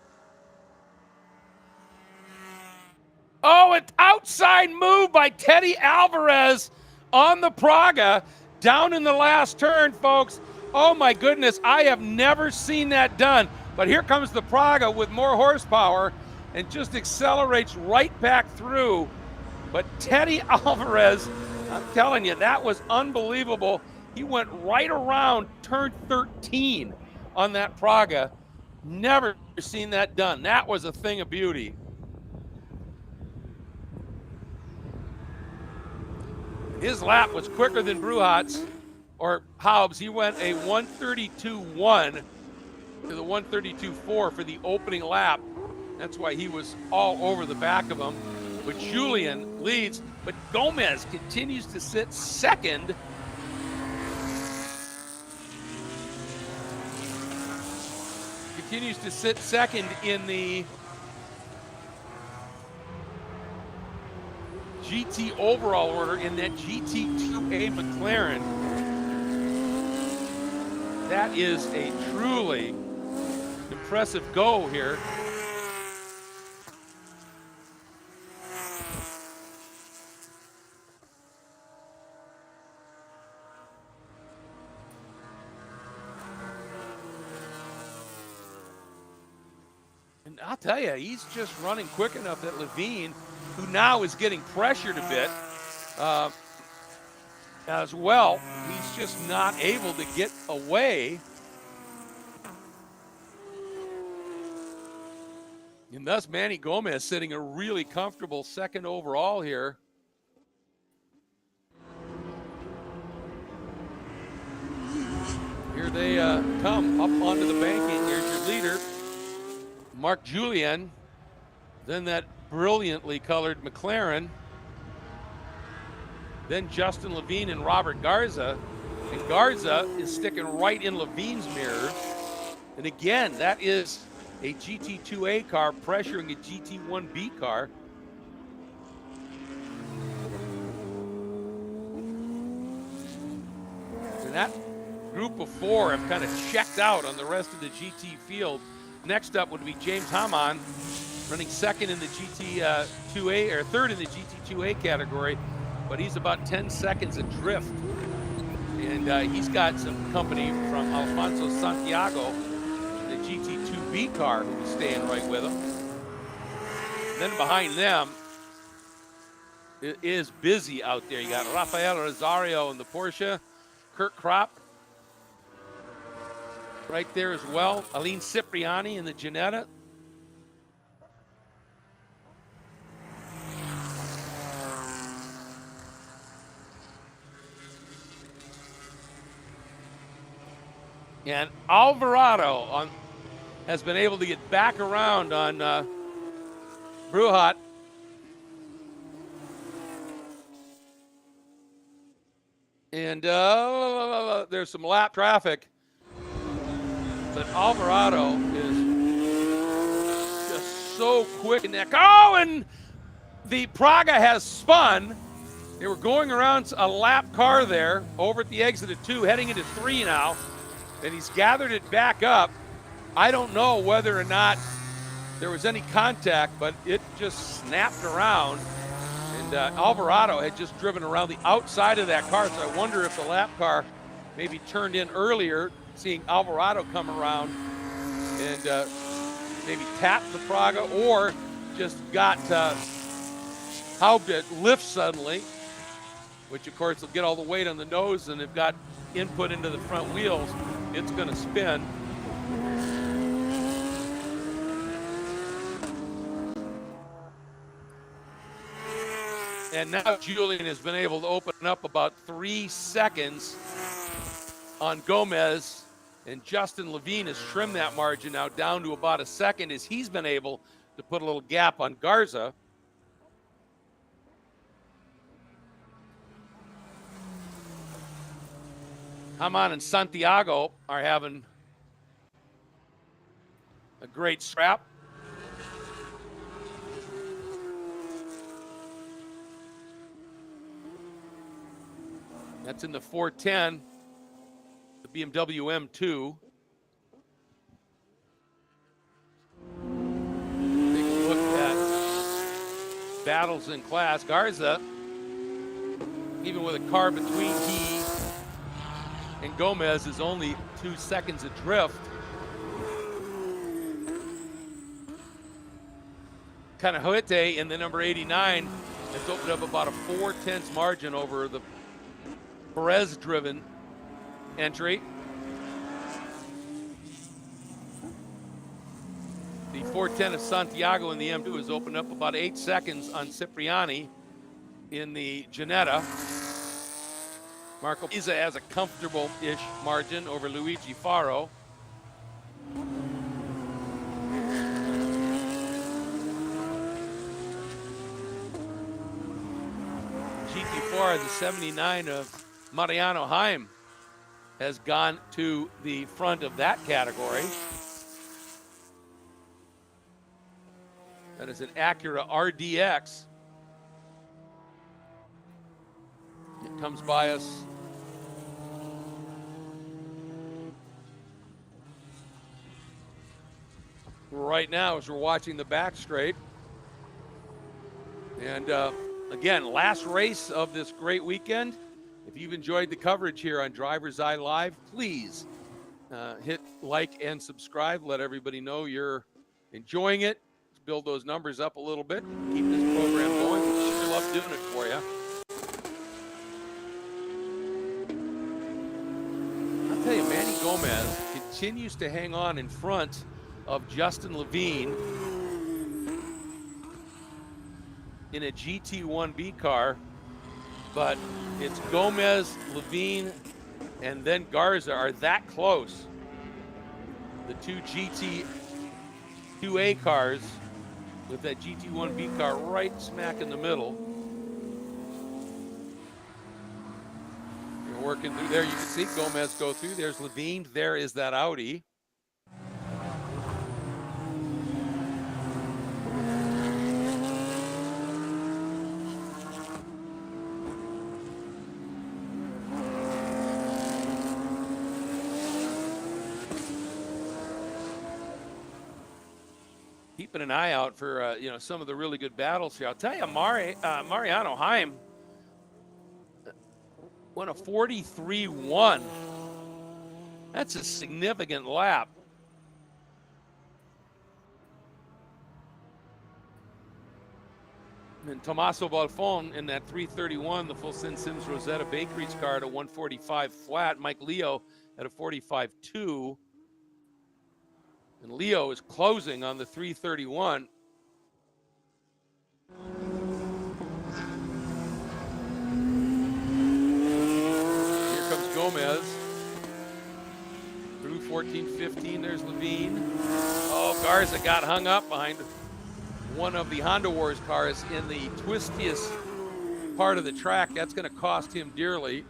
Oh, an outside move by Teddy Alvarez on the Praga down in the last turn, folks. Oh my goodness, I have never seen that done. But here comes the Praga with more horsepower and just accelerates right back through. But Teddy Alvarez, I'm telling you, that was unbelievable. He went right around turn 13 on that Praga. Never seen that done. That was a thing of beauty. His lap was quicker than Bruhat's or Haub's. He went a 132.1 to the 132.4 for the opening lap. That's why he was all over the back of him. But Julian leads, but Gomez continues to sit 2nd. Continues to sit 2nd in the GT overall order in that GT2A McLaren. That is a truly impressive go here. And I'll tell you, he's just running quick enough that Levine, who now is getting pressured a bit as well, he's just not able to get away. And thus Manny Gomez sitting a really comfortable 2nd overall here. Here they come up onto the banking. Here's your leader, Mark Julian. Then that brilliantly colored McLaren. Then Justin Levine and Robert Garza. And Garza is sticking right in Levine's mirror. And again, that is a GT2A car pressuring a GT1B car. And that group of 4 have kind of checked out on the rest of the GT field. Next up would be James Hamann, running 2nd in the GT2A, or 3rd in the GT2A category, but he's about 10 seconds adrift. And he's got some company from Alfonso Santiago, the GT2B car, who's staying right with him. Then behind them, it is busy out there. You got Rafael Rosario in the Porsche, Kurt Kropp right there as well, Aline Cipriani in the Ginetta. And Alvarado has been able to get back around on Bruhat. And there's some lap traffic. But Alvarado is just so quick in that. Oh, and the Praga has spun. They were going around a lap car there over at the exit of 2, heading into 3 now. And he's gathered it back up. I don't know whether or not there was any contact, but it just snapped around. And Alvarado had just driven around the outside of that car, so I wonder if the lap car maybe turned in earlier, seeing Alvarado come around and maybe tapped the Praga, or just got how it lift suddenly, which of course will get all the weight on the nose, and if got input into the front wheels, it's going to spin. And now Julian has been able to open up about 3 seconds on Gomez, and Justin Levine has trimmed that margin now down to about a second as he's been able to put a little gap on Garza. Haman and Santiago are having a great scrap. That's in the 410, the BMW M2. Take a look at battles in class. Garza, even with a car between he and Gomez, is only 2 seconds adrift. Canahuete in the number 89 has opened up about a 4/10 margin over the Perez-driven entry. The 410 of Santiago in the M2 has opened up about 8 seconds on Cipriani in the Ginetta. Marco Pisa has a comfortable-ish margin over Luigi Faro. GT4, the 79 of Mariano Heim, has gone to the front of that category. That is an Acura RDX. It comes by us right now as we're watching the back straight. And again, last race of this great weekend. If you've enjoyed the coverage here on DriverSeye Live, please hit like and subscribe. Let everybody know you're enjoying it. Let's build those numbers up a little bit. Keep this program going. We sure love doing it for you. I'll tell you, Manny Gomez continues to hang on in front of Justin Levine in a GT1B car, but it's Gomez, Levine, and then Garza are that close. The two GT2A cars with that GT1B car right smack in the middle. You're working through there. You can see Gomez go through. There's Levine. There is that Audi. Keeping an eye out for some of the really good battles here. I'll tell you, Mariano Heim won a 43-1. That's a significant lap. And Tommaso Balfon in that 331, the full Sims Rosetta Bakeries car at a 145 flat. Mike Leo at a 45-2. And Leo is closing on the 331. Here comes Gomez. Through 14-15, there's Levine. Oh, Garza got hung up behind one of the Honda Wars cars in the twistiest part of the track. That's going to cost him dearly.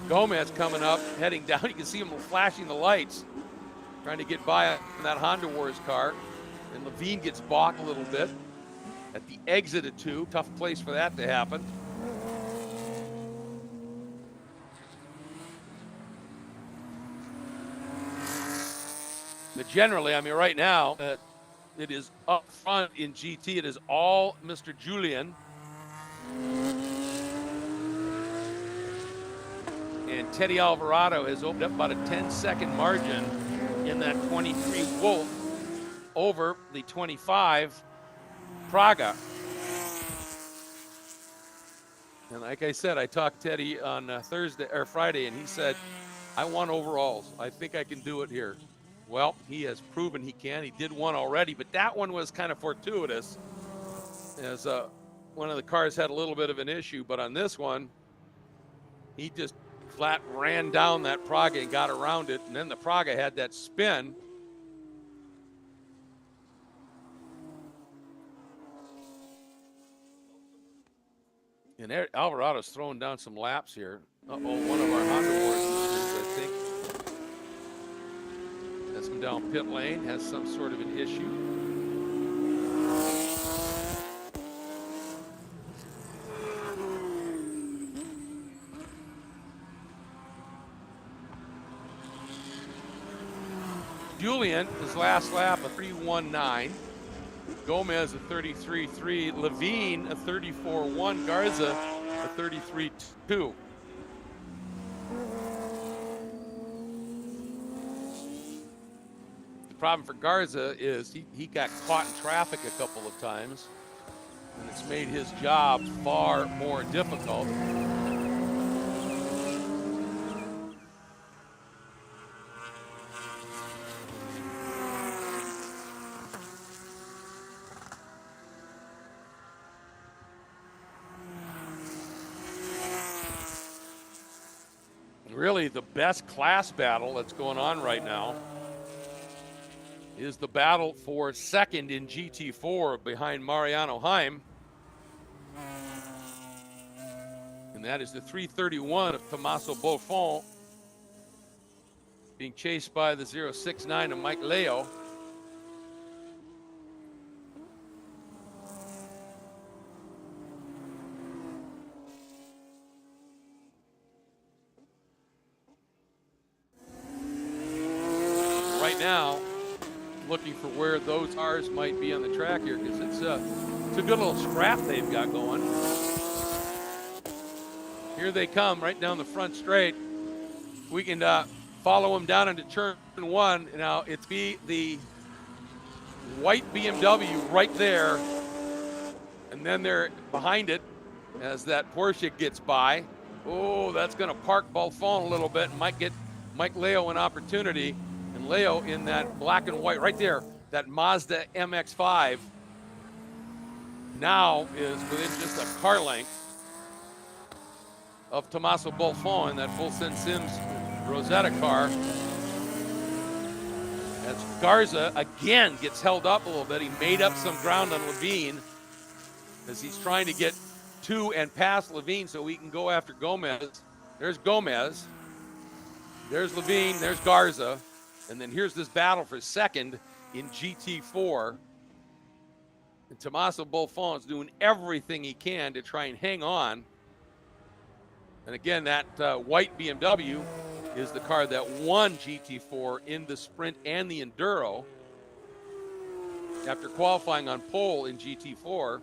Gomez coming up, heading down. You can see him flashing the lights, trying to get by on that Honda Wars car. And Levine gets balked a little bit. at the exit of 2. Tough place for that to happen. But generally, I mean, right now, it is up front in GT. It is all Mr. Julian. And Teddy Alvarado has opened up about a 10-second margin in that 23 Wolf over the 25 Praga. And like I said, I talked to Teddy on Thursday or Friday, and he said, I want overalls. I think I can do it here. Well, he has proven he can. He did one already, but that one was kind of fortuitous, as one of the cars had a little bit of an issue. But on this one, he just flat ran down that Praga and got around it, and then the Praga had that spin. And Alvarado's throwing down some laps here. Uh-oh, one of our Honda Wars, I think. Has come down pit lane, has some sort of an issue. Julian, his last lap, a 3:19. Gomez, a 33.3. Levine, a 34.1. Garza, a 33.2. The problem for Garza is he got caught in traffic a couple of times, and it's made his job far more difficult. Really, the best class battle that's going on right now is the battle for second in GT4 behind Mariano Heim. And that is the 331 of Tommaso Buffon, being chased by the 069 of Mike Leo. Right now, looking for where those cars might be on the track here, because it's a good little scrap they've got going. Here they come right down the front straight. We can follow them down into turn 1. Now it's the white BMW right there, and then they're behind it as that Porsche gets by. Oh, that's going to park Buffon a little bit and might get Mike Leo an opportunity. And Leo in that black and white right there, that Mazda MX-5, now is within just a car length of Tommaso Buffon in that full Sims Rosetta car. As Garza again gets held up a little bit. He made up some ground on Levine as he's trying to get to and past Levine so he can go after Gomez. There's Gomez. There's Levine. There's Garza. And then here's this battle for second in GT4. And Tommaso Buffon is doing everything he can to try and hang on. And again, that white BMW is the car that won GT4 in the sprint and the Enduro after qualifying on pole in GT4.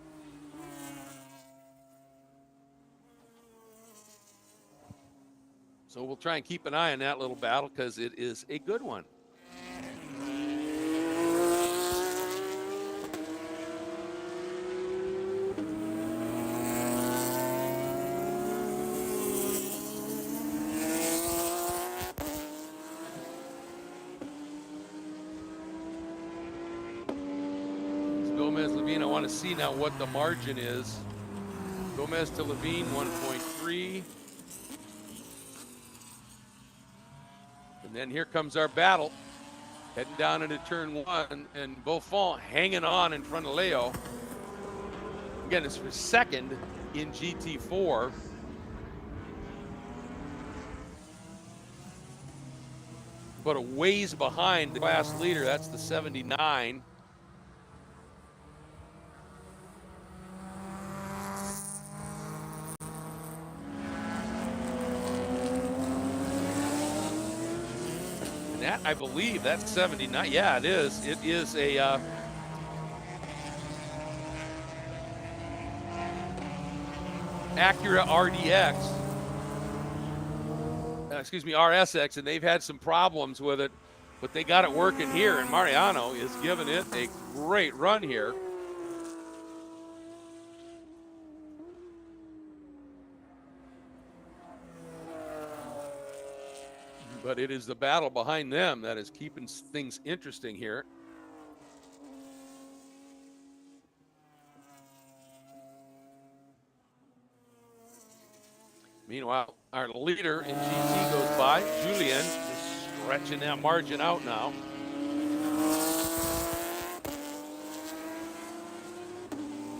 So we'll try and keep an eye on that little battle because it is a good one. Gomez, Levine, I want to see now what the margin is. Gomez to Levine, 1.3. And then here comes our battle. Heading down into turn 1, and Buffon hanging on in front of Leo. Again, it's for second in GT4. But a ways behind the class leader, that's the 79. that, I believe, that's 79. Yeah, it is. It is a Acura RDX. Excuse me, RSX, and they've had some problems with it, but they got it working here, and Mariano is giving it a great run here. But it is the battle behind them that is keeping things interesting here. Meanwhile, our leader in GT goes by. Julien is stretching that margin out now.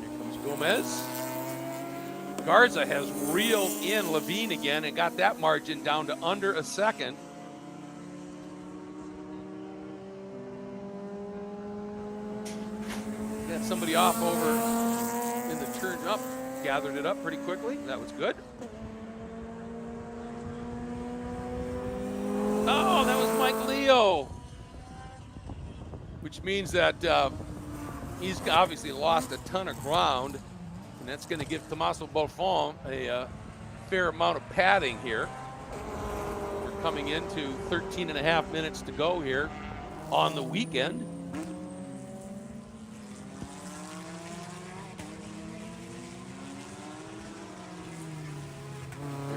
Here comes Gomez. Garza has reeled in Levine again and got that margin down to under a second. Got somebody off over in the turn up. Gathered it up pretty quickly. That was good. Oh, that was Mike Leo. Which means that he's obviously lost a ton of ground. And that's going to give Tommaso Bolfon a fair amount of padding here. We're coming into 13 and a half minutes to go here on the weekend.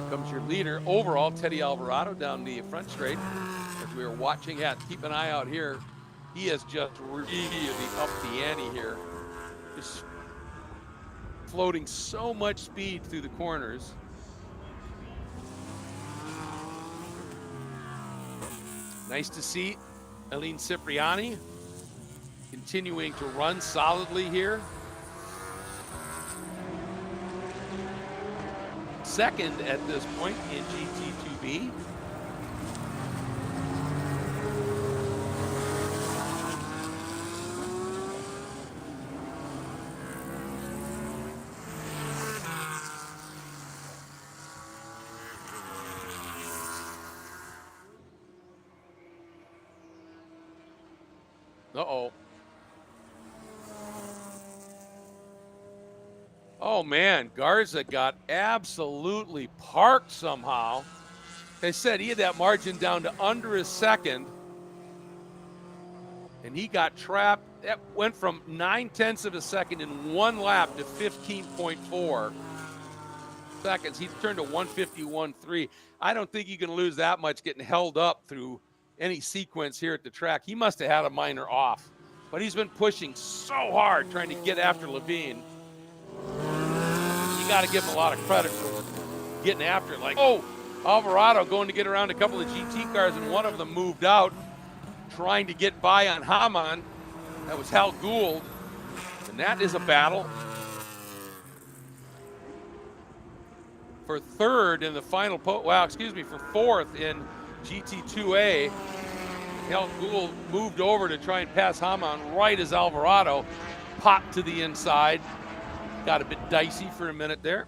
Comes your leader overall, Teddy Alvarado, down the front straight. As we were watching, keep an eye out here. He has just really up the ante here. Just floating so much speed through the corners. Nice to see Aline Cipriani continuing to run solidly here. Second at this point in GT2B. Uh-oh. Oh man, Garza got absolutely parked somehow. They said he had that margin down to under a second, and he got trapped. That went from 9/10 of a second in one lap to 15.4 seconds. He turned to 151.3. I don't think you can lose that much getting held up through any sequence here at the track. He must have had a minor off, but he's been pushing so hard trying to get after Levine. You got to give him a lot of credit for getting after it. Like, oh, Alvarado going to get around a couple of GT cars, and one of them moved out, trying to get by on Hamann. That was Hal Gould, and that is a battle for third in the final for fourth in GT2A. Hal Gould moved over to try and pass Hamann right as Alvarado popped to the inside. Got a bit dicey for a minute there.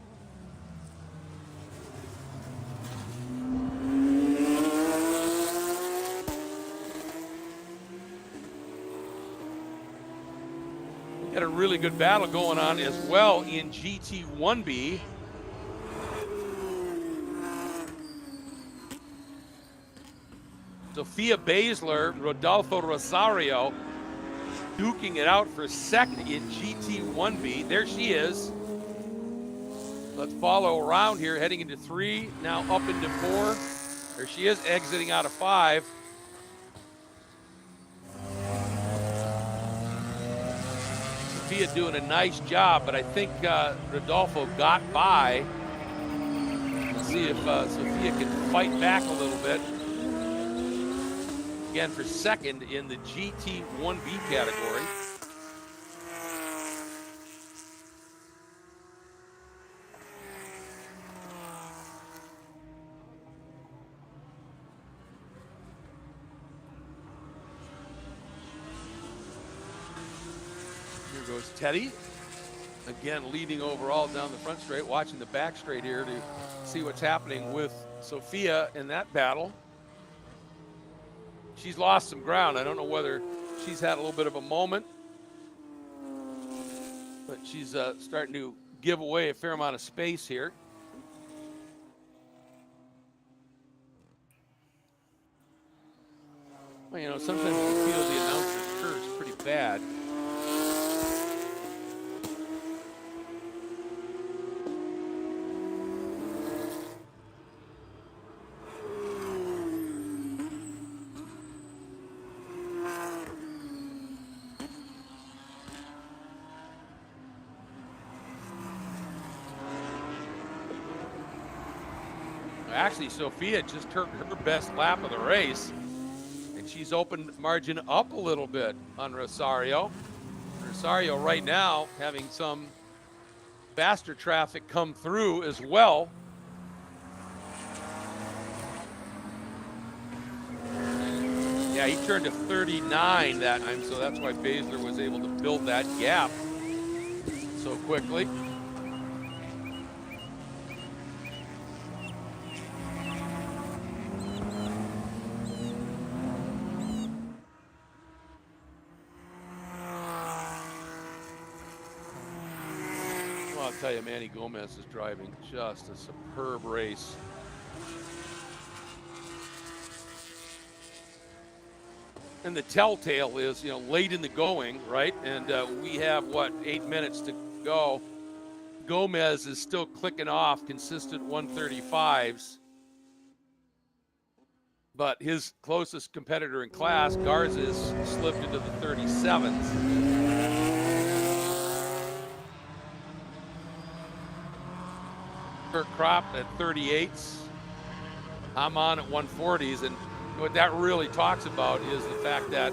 We got a really good battle going on as well in GT1B. Sophia Basler, Rodolfo Rosario duking it out for second in GT1B. There she is. Let's follow around here, heading into 3, now up into 4. There she is, exiting out of 5. Sophia doing a nice job, but I think Rodolfo got by. Let's see if Sophia can fight back a little bit. Again, for second in the GT1B category. Here goes Teddy. Again, leading overall down the front straight, watching the back straight here to see what's happening with Sophia in that battle. she's lost some ground. I don't know whether she's had a little bit of a moment, but she's starting to give away a fair amount of space here. Well, you know, sometimes you feel the announcer's curve's pretty bad. Actually, Sophia just took her best lap of the race, and she's opened margin up a little bit on Rosario. Rosario right now having some faster traffic come through as well. Yeah, he turned to 39 that time, so that's why Baszler was able to build that gap so quickly. I'll tell you, Manny Gomez is driving just a superb race. And the telltale is, you know, late in the going, right? And we have, what, 8 minutes to go. Gomez is still clicking off consistent 135s. But his closest competitor in class, Garza's, slipped into the 37s. Kurt Kropp at 38s. I'm on at 140s, and what that really talks about is the fact that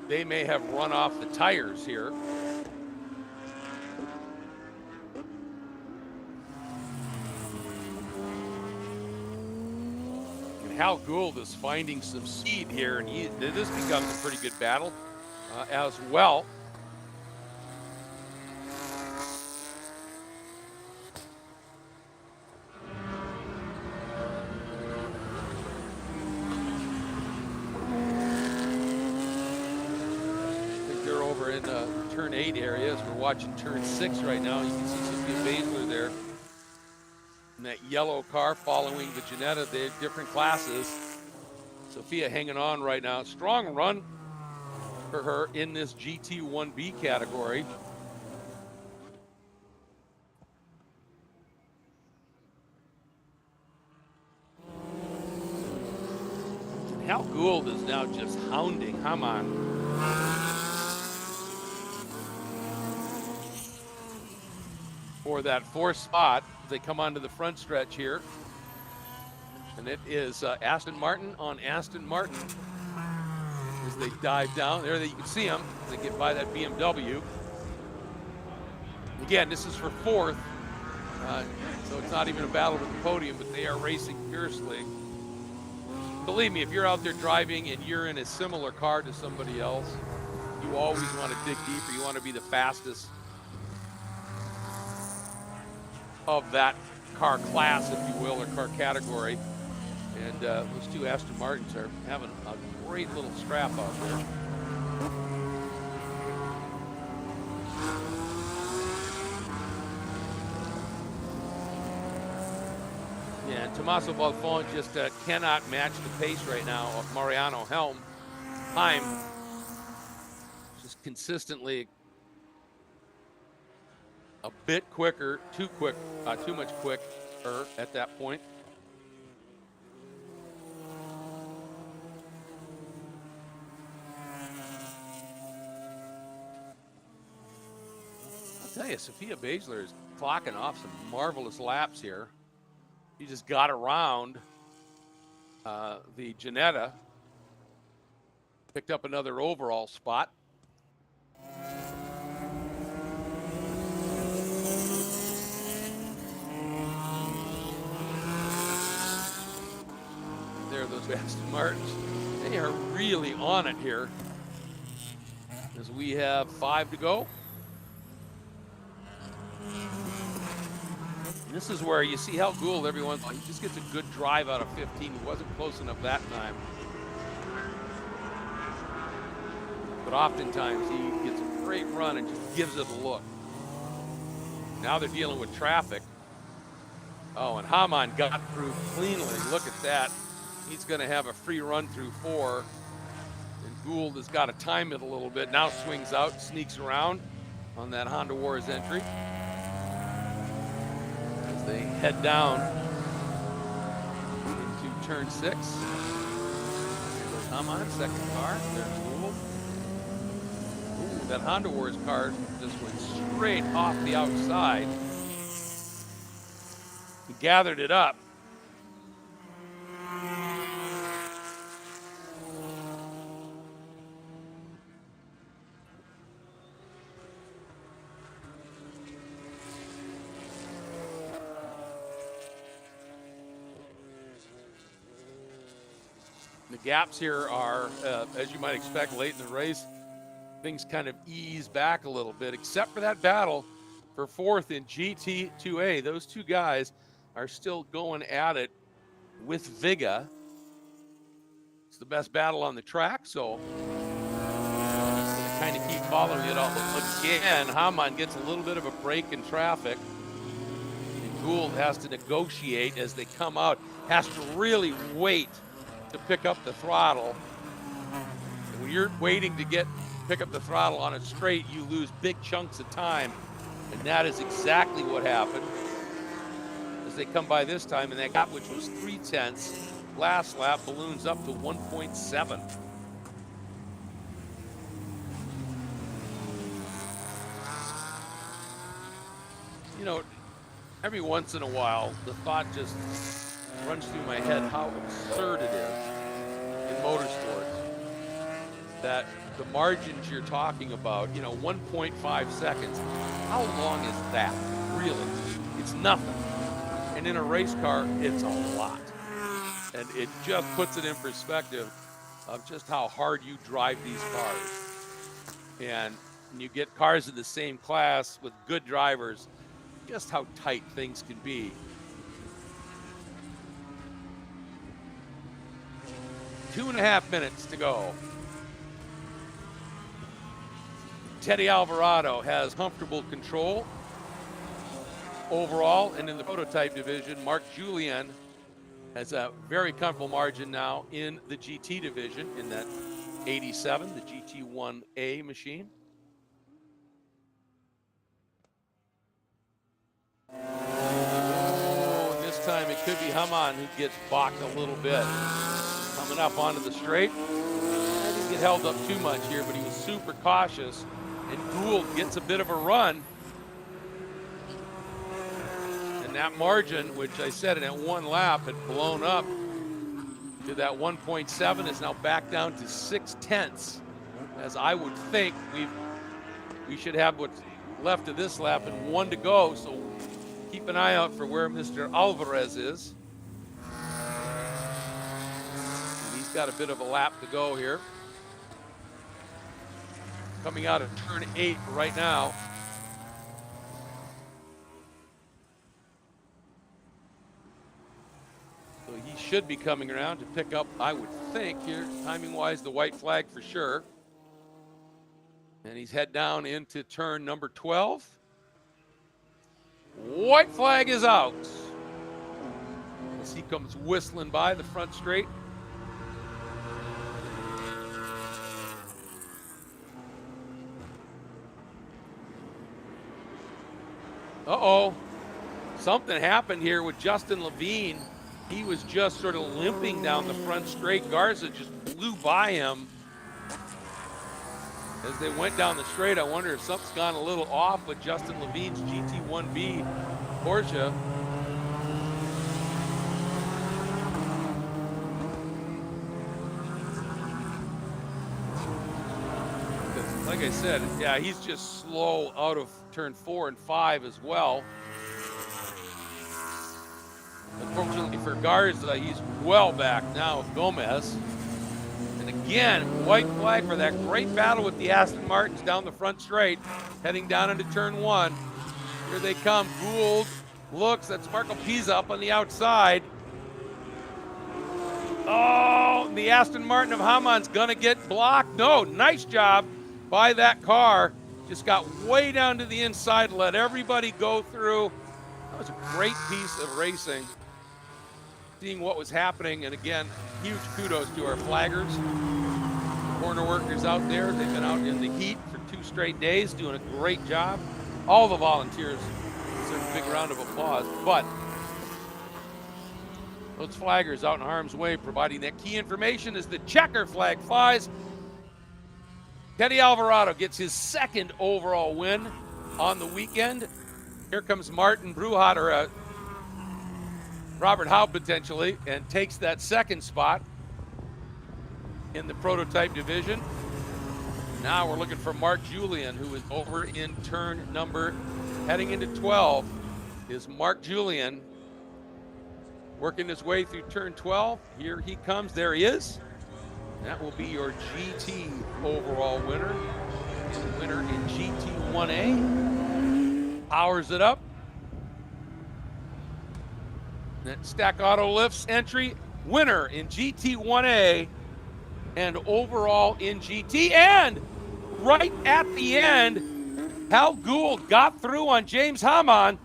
they may have run off the tires here. And Hal Gould is finding some speed here, and this becomes a pretty good battle as well. Turn 8 areas. We're watching turn 6 right now. You can see Sophia Baszler there in that yellow car following the Ginetta. They're different classes. Sophia hanging on right now. Strong run for her in this GT1B category. And Hal Gould is now just hounding Hamann. For that 4th spot as they come onto the front stretch here. And it is Aston Martin on Aston Martin as they dive down. There you can see them as they get by that BMW. Again, this is for 4th, so it's not even a battle with the podium, but they are racing fiercely. Believe me, if you're out there driving and you're in a similar car to somebody else, you always want to dig deeper. You want to be the fastest of that car class, if you will, or car category. And those two Aston Martins are having a great little scrap out there. Yeah, and Tommaso Balfon just cannot match the pace right now of Mariano Helm. Time just consistently a bit quicker, too much quicker at that point. I'll tell you, Sophia Baszler is clocking off some marvelous laps here. He just got around the Ginetta, picked up another overall spot. There, those Aston Martins, they are really on it here as we have 5 to go. This is where you see how Gould every once in a while, he just gets a good drive out of 15. He wasn't close enough that time. But oftentimes he gets a great run and just gives it a look. Now they're dealing with traffic. Oh, and Hamann got through cleanly. Look at that. He's going to have a free run through 4. And Gould has got to time it a little bit. Now swings out, sneaks around on that Honda Wars entry. As they head down into turn 6. There goes Hamann, second car. There's Gould. Ooh, that Honda Wars car just went straight off the outside. He gathered it up. The gaps here are, as you might expect, late in the race. Things kind of ease back a little bit, except for that battle for 4th in GT2A. Those two guys are still going at it with Viga. It's the best battle on the track, so kind of keep following it all. Again, Hamann gets a little bit of a break in traffic. And Gould has to negotiate as they come out, has to really wait to pick up the throttle. And when you're waiting to pick up the throttle on a straight, you lose big chunks of time. And that is exactly what happened as they come by this time. And that gap, which was 0.3, last lap balloons up to 1.7. You know, every once in a while, the thought just runs through my head how absurd it is in motorsports that the margins you're talking about, 1.5 seconds, how long is that, really? It's nothing. And in a race car, it's a lot. And it just puts it in perspective of just how hard you drive these cars. And when you get cars in the same class with good drivers, just how tight things can be. Two and a half minutes to go. Teddy Alvarado has comfortable control overall, and in the prototype division, Mark Julian has a very comfortable margin now in the GT division in that 87, the GT1A machine. Oh, this time it could be Hamann who gets balked a little bit. Coming up onto the straight. I didn't get held up too much here, but he was super cautious. And Gould gets a bit of a run. And that margin, which I said in that one lap had blown up to that 1.7, is now back down to 0.6. As I would think we should have what's left of this lap and 1 to go. So keep an eye out for where Mr. Alvarez is. And he's got a bit of a lap to go here. Coming out of turn 8 right now. So he should be coming around to pick up, I would think here, timing-wise, the white flag for sure. And he's head down into turn number 12. White flag is out. As he comes whistling by the front straight. Uh-oh, something happened here with Justin Levine. He was just sort of limping down the front straight. Garza just blew by him as they went down the straight. I wonder if something's gone a little off with Justin Levine's GT1B Porsche. Like I said, yeah, he's just slow out of turn 4 and 5 as well. Unfortunately for Garza, he's well back now with Gomez. And again, white flag for that great battle with the Aston Martins down the front straight, heading down into turn 1. Here they come. Gould looks. That's Marco Pisa up on the outside. Oh, the Aston Martin of Haman's gonna get blocked. No, nice job by that car. Just got way down to the inside, let everybody go through. That was a great piece of racing. Seeing what was happening, and again, huge kudos to our flaggers, corner workers out there. They've been out in the heat for 2 straight days, doing a great job. All the volunteers deserve a big round of applause. But those flaggers out in harm's way providing that key information as the checker flag flies. Teddy Alvarado gets his 2nd overall win on the weekend. Here comes Martin Bruhat, or Robert Howe potentially, and takes that 2nd spot in the prototype division. Now we're looking for Mark Julian, who is over in turn number, heading into 12, is Mark Julian. Working his way through turn 12. Here he comes. There he is. That will be your GT overall winner. And winner in GT 1A. Powers it up. That Stack Auto Lifts entry. Winner in GT 1A and overall in GT. And right at the end, Hal Gould got through on James Hamann,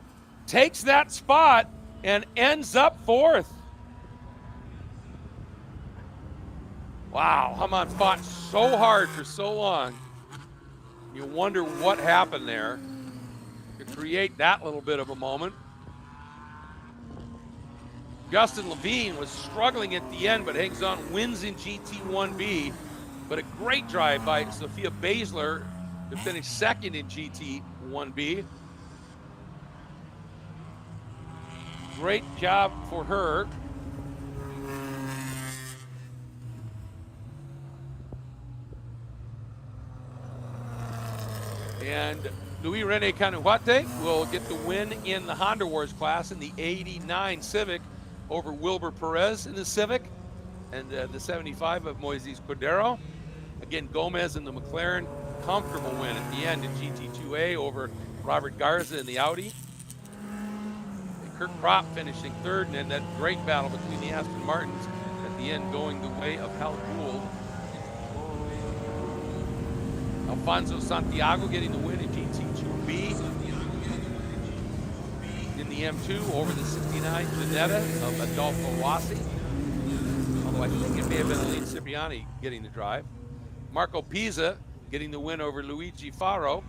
takes that spot, and ends up 4th. Wow, Hamann fought so hard for so long. You wonder what happened there to create that little bit of a moment. Justin Levine was struggling at the end, but hangs on, wins in GT1B. But a great drive by Sophia Basler to finish 2nd in GT1B. Great job for her. And Louis Rene Canuate will get the win in the Honda Wars class in the 89 Civic over Wilbur Perez in the Civic, and the 75 of Moises Cordero. Again, Gomez in the McLaren, comfortable win at the end in GT2A over Robert Garza in the Audi. Kirk Propp finishing 3rd, and then that great battle between the Aston Martins at the end going the way of Hal Gould. Alfonso Santiago getting the win in GT2B. In the M2 over the 69 Ginetta of Adolfo Rossi. Although I think it may have been Aline Cipriani getting the drive. Marco Pisa getting the win over Luigi Faro.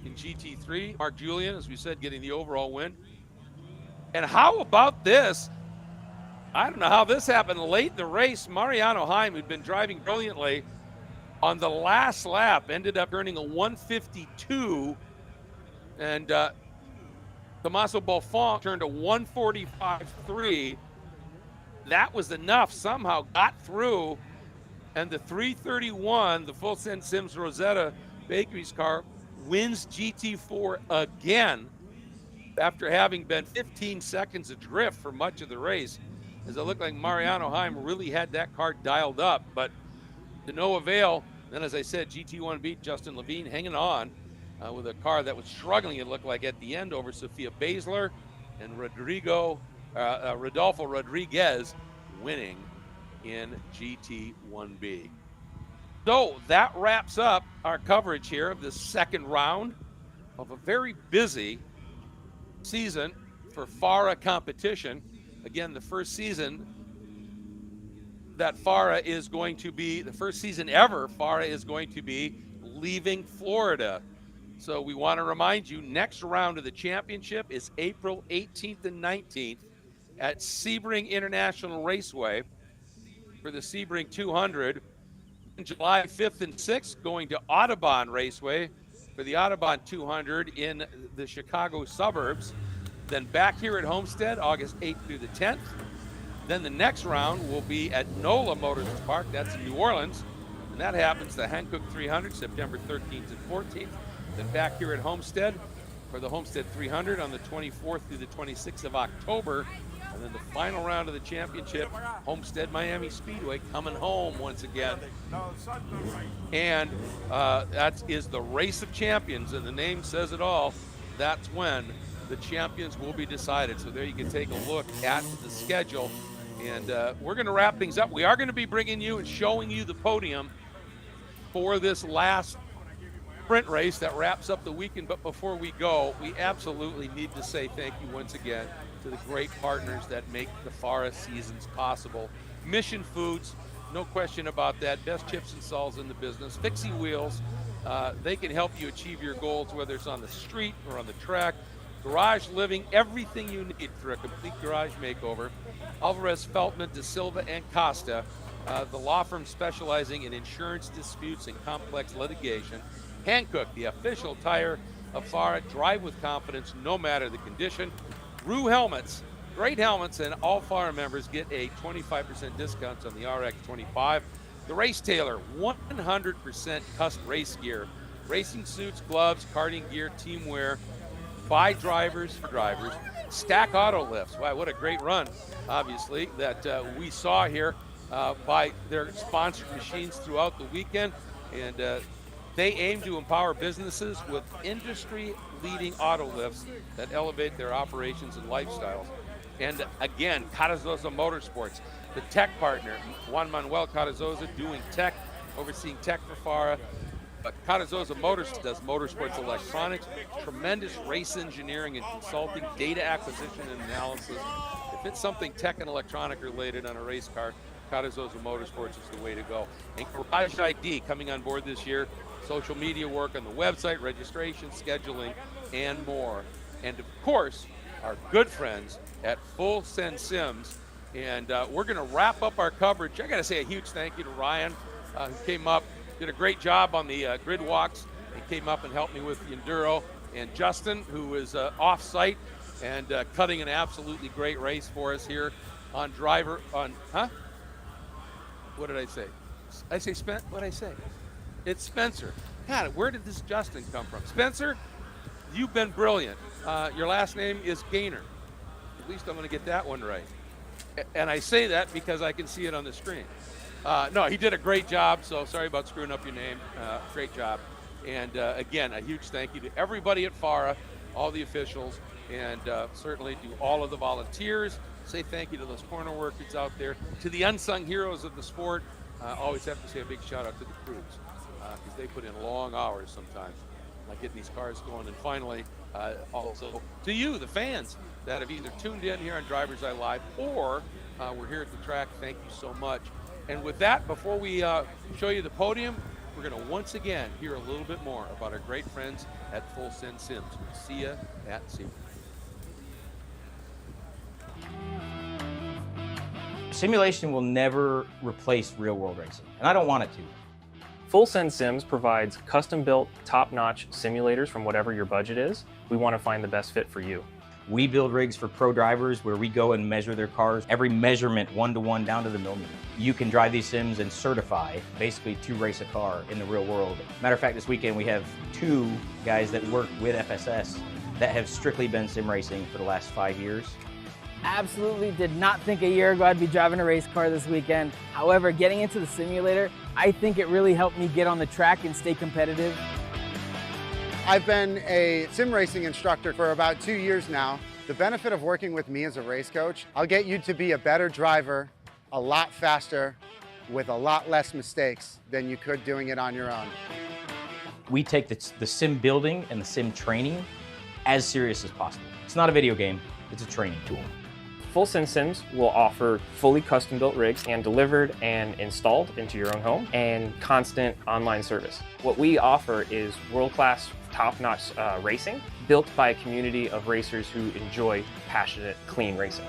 In GT3, Mark Julian, as we said, getting the overall win. And how about this? I don't know how this happened. Late in the race, Mariano Heim, who'd been driving brilliantly, on the last lap ended up earning a 152, and Tommaso Buffon turned a 145.3. That was enough, somehow got through, and the 331, the full send Sims Rosetta Bakery's car, wins GT4 again after having been 15 seconds adrift for much of the race, as it looked like Mariano Heim really had that car dialed up, but to no avail. Then, as I said, GT1 beat Justin Levine, hanging on with a car that was struggling, it looked like, at the end over Sophia Basler, and Rodolfo Rodriguez winning in GT1B. So that wraps up our coverage here of the 2nd round of a very busy season for FARA competition. Again, the first season that FARA is going to be, the first season ever, FARA is going to be leaving Florida. So we want to remind you, next round of the championship is April 18th and 19th at Sebring International Raceway for the Sebring 200. July 5th and 6th, going to Audubon Raceway for the Audubon 200 in the Chicago suburbs. Then back here at Homestead, August 8th through the 10th. Then the next round will be at NOLA Motorsports Park, that's in New Orleans. And that happens the Hankook 300, September 13th and 14th. Then back here at Homestead for the Homestead 300 on the 24th through the 26th of October. And then the final round of the championship, Homestead-Miami Speedway, coming home once again. And that is the Race of Champions, and the name says it all. That's when the champions will be decided. So there you can take a look at the schedule. And we're going to wrap things up. We are going to be bringing you and showing you the podium for this last sprint race that wraps up the weekend. But before we go, we absolutely need to say thank you once again to the great partners that make the FARA seasons possible. Mission Foods, no question about that. Best chips and salsa in the business. Fixie Wheels, they can help you achieve your goals, whether it's on the street or on the track. Garage Living, everything you need for a complete garage makeover. Alvarez, Feltman, De Silva, and Costa, the law firm specializing in insurance disputes and complex litigation. Hankook, the official tire of FARA. Drive with confidence, no matter the condition. Rue Helmets, great helmets, and all FARA members get a 25% discount on the RX-25. The Race Tailor, 100% custom race gear. Racing suits, gloves, karting gear, team wear, by drivers for drivers. Stack Auto Lifts, wow, what a great run, obviously, that we saw here by their sponsored machines throughout the weekend. And they aim to empower businesses with industry-leading auto lifts that elevate their operations and lifestyles. And again, Cardozosa Motorsports, the tech partner, Juan Manuel Cardozosa doing tech, overseeing tech for FARA. But Cardozosa Motors does motorsports electronics, tremendous race engineering and consulting, data acquisition and analysis. If it's something tech and electronic related on a race car, Cardozosa Motorsports is the way to go. And Garage ID coming on board this year, social media work on the website, registration, scheduling, and more. And of course, our good friends at Full Send Sims. And we're going to wrap up our coverage. I got to say a huge thank you to Ryan, who came up, did a great job on the grid walks. He came up and helped me with the Enduro. And Justin, who is off-site and cutting an absolutely great race for us here on what did I say? What did I say? It's Spencer. God, where did this Justin come from? Spencer, you've been brilliant. Your last name is Gaynor. At least I'm going to get that one right. And I say that because I can see it on the screen. No, he did a great job, so sorry about screwing up your name. Great job. And again, a huge thank you to everybody at FARA, all the officials, and certainly to all of the volunteers. Say thank you to those corner workers out there. To the unsung heroes of the sport, always have to say a big shout out to the crews, because they put in long hours sometimes, like getting these cars going. And finally, also to you, the fans that have either tuned in here on DriverSeye Live or we're here at the track. Thank you so much. And with that, before we show you the podium, we're going to once again hear a little bit more about our great friends at Full Send Sims. We'll see you at Sebring. Simulation will never replace real-world racing, and I don't want it to. Full Send Sims provides custom-built, top-notch simulators from whatever your budget is. We want to find the best fit for you. We build rigs for pro drivers where we go and measure their cars, every measurement one-to-one down to the millimeter. You can drive these sims and certify basically to race a car in the real world. Matter of fact, this weekend we have 2 guys that work with FSS that have strictly been sim racing for the last 5 years. Absolutely did not think a year ago I'd be driving a race car this weekend. However, getting into the simulator, I think it really helped me get on the track and stay competitive. I've been a sim racing instructor for about 2 years now. The benefit of working with me as a race coach, I'll get you to be a better driver a lot faster with a lot less mistakes than you could doing it on your own. We take the sim building and the sim training as serious as possible. It's not a video game, it's a training tool. Full Send Sims will offer fully custom-built rigs and delivered and installed into your own home and constant online service. What we offer is world-class, top-notch racing built by a community of racers who enjoy passionate, clean racing.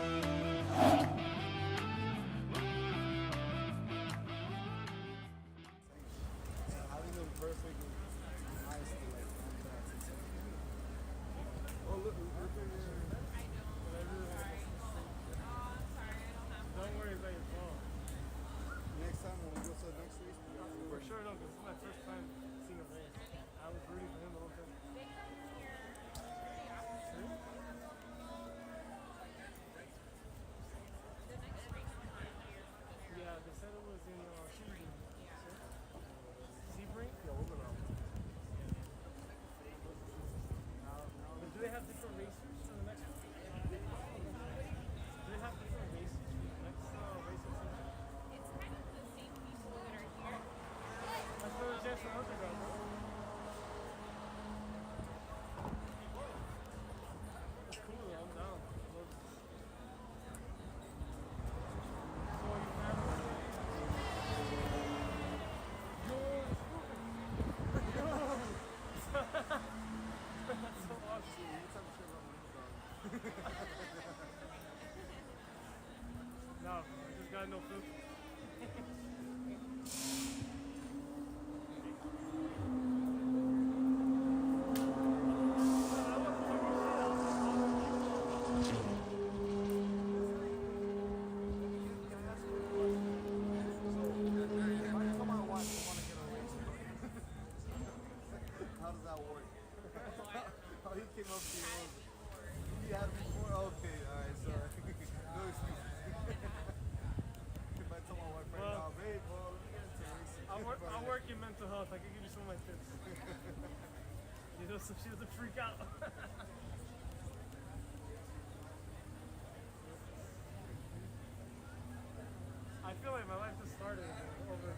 Do they have different racers? No, I just got no food. How does that work? How he came up to you? He had before? Okay, alright, so no excuses. If I tell my wife right now, babe, well, let me get into racing. I'll work in mental health. I can give you some of my tips. You know, so she doesn't freak out. I feel like my life just started over here.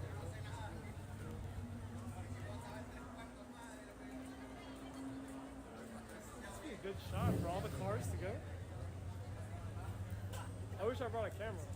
This would be a good shot for all the cars to go. I wish I brought a camera.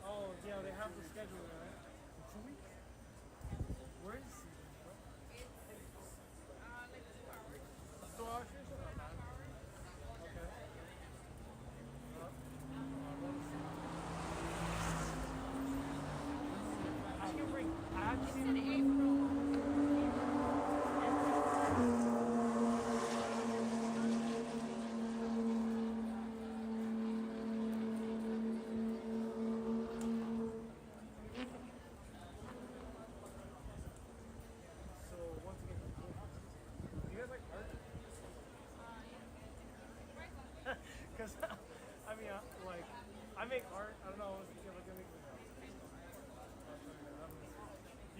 Oh, yeah, they have the schedule, right? In 2 weeks? Where is he? Like 2 hours? Okay. I can bring. I have to see the April. Because, I mean, like, I make art. I don't know. I was thinking like, make this art.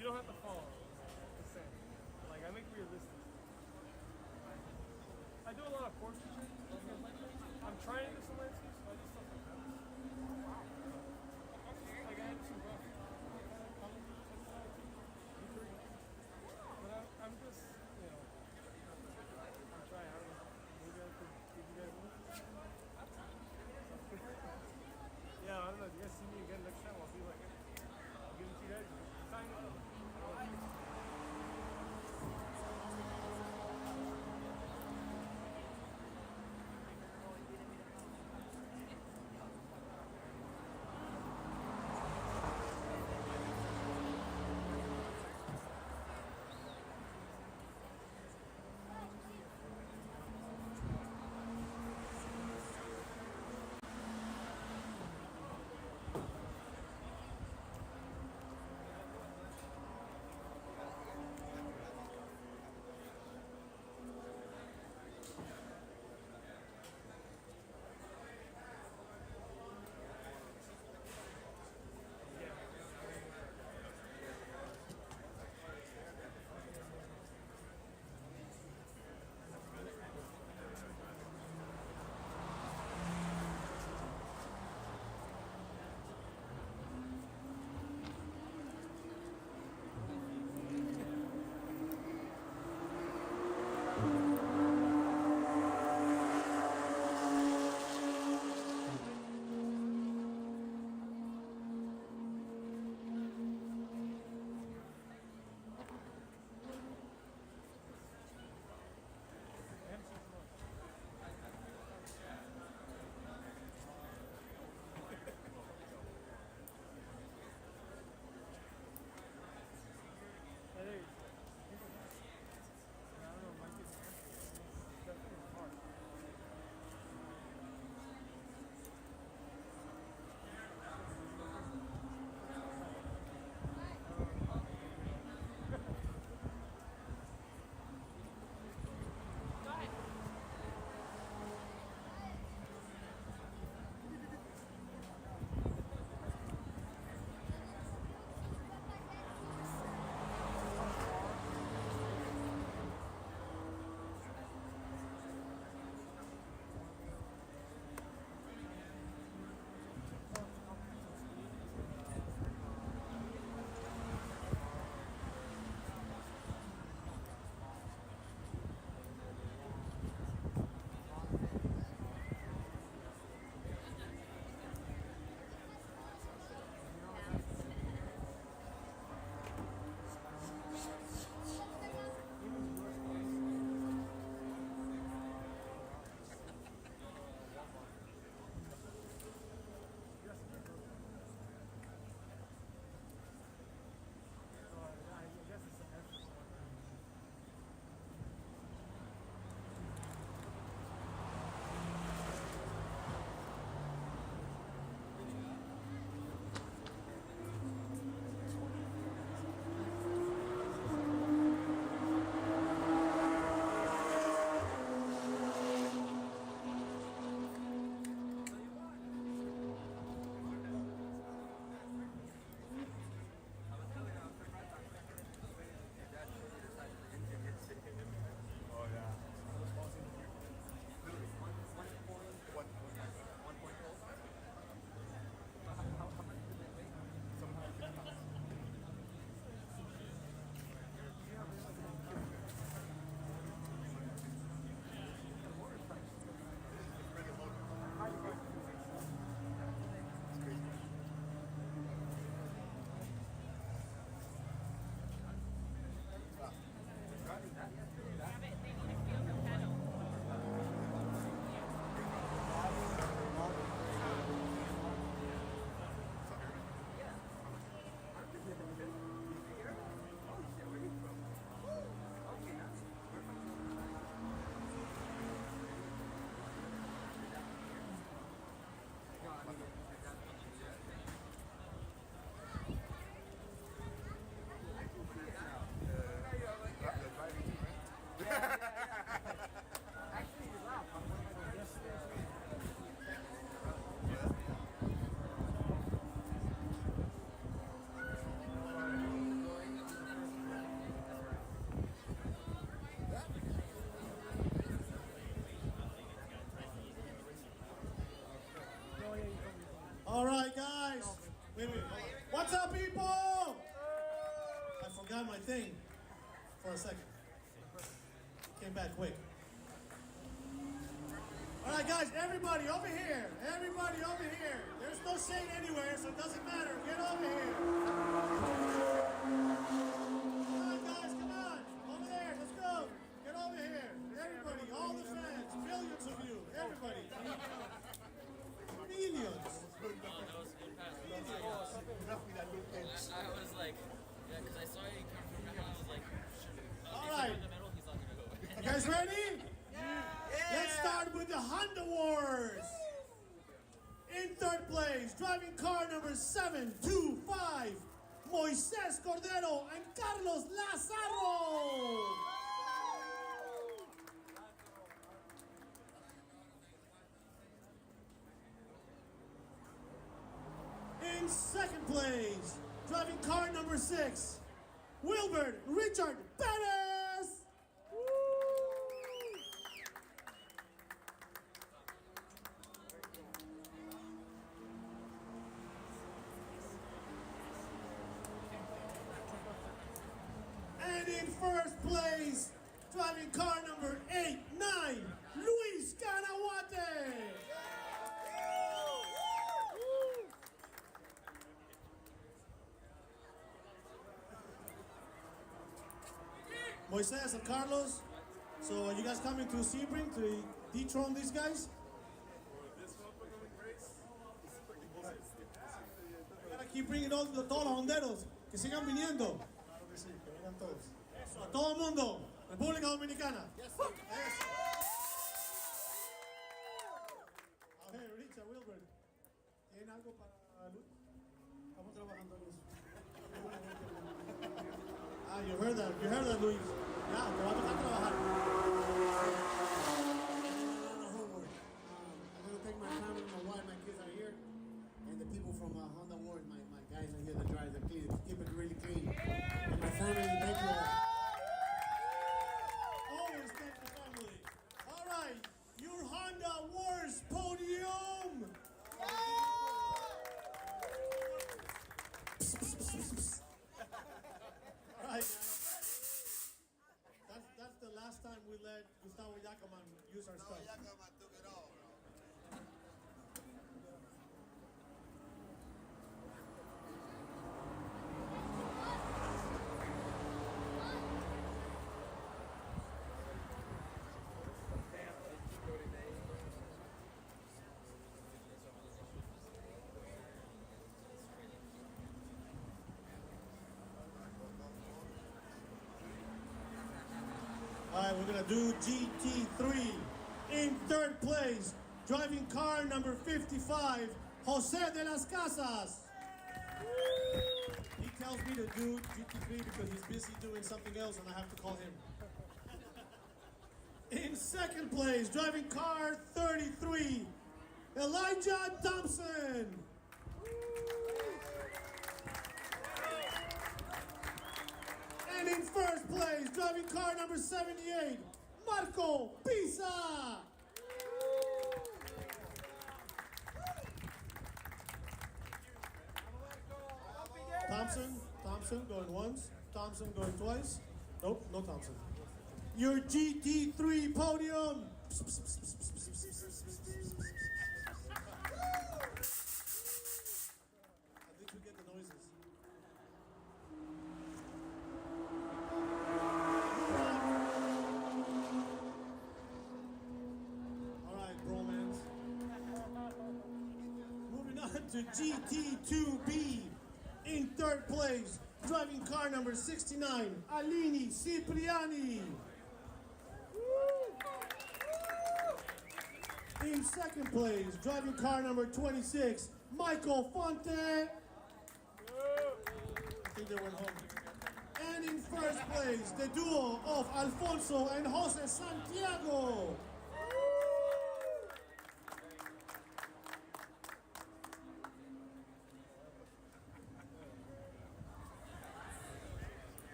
You don't have to follow. Just saying. Like, I make realistic. I do a lot of portraiture. I'm trying to do some landscapes, so I do stuff like that. Like, I had some rough. But I'm just, you know, I'm trying. I don't know. Maybe I could give you guys one. Yeah, I don't know. Do you guys see me again next time? I'll be like, I'll give it to you guys. Sign it. What's up, people? I forgot my thing for a second. Came back quick. All right, guys, everybody over here. Everybody over here. There's no shade anywhere, so it doesn't matter. Get over here. Come on, guys, come on. Over there, let's go. Get over here. Everybody, all the fans, millions of you, everybody. Millions. I was like, yeah, because I saw you come from the middle. I was like, all right. in the middle, he's not going to go. You guys ready? Yeah. Let's start with the Honda Wars. In third place, driving car number 725, Moises Cordero and Carlos Lazaro. In second place, driving car number 6, Wilbert Richard Perez. And in first place, driving car number 89, Luis Canawate. Moises and Carlos, so are you guys coming to Sebring to dethrone these guys? Gotta keep bringing todos los honderos, que sigan viniendo. Claro que sí, que vengan todos. Eso, a todo el mundo, República Dominicana. Eso. A ver, Richard, Wilbert, ¿tienen algo para Luis? Estamos trabajando en eso. Ah, you heard that, Luis. Ya, te va a tocar trabajar. Homework. I'm going to take my family, my wife, my kids are here, and the people from Honda Wars, my guys are here to drive the clean, keep it really clean. And my family, thank you all. Always thank the family. All right, your Honda Wars podium. All right, guys. That's the last time we let Gustavo Yacaman use our stuff. Yacaman took it all, bro. All right, we're gonna do GT3. In third place, driving car number 55, Jose de las Casas. He tells me to do GT3 because he's busy doing something else and I have to call him. In second place, driving car 33, Elijah Thompson. And in first place, driving car number 78, Marco Pisa. Thompson going once, Thompson going twice. Nope, no Thompson. Your GT3 podium. I think we get the noises. To GT2B. In third place, driving car number 69, Alini Cipriani. In second place, driving car number 26, Michael Fonte. I think they went home. And in first place, the duo of Alfonso and Jose Santiago.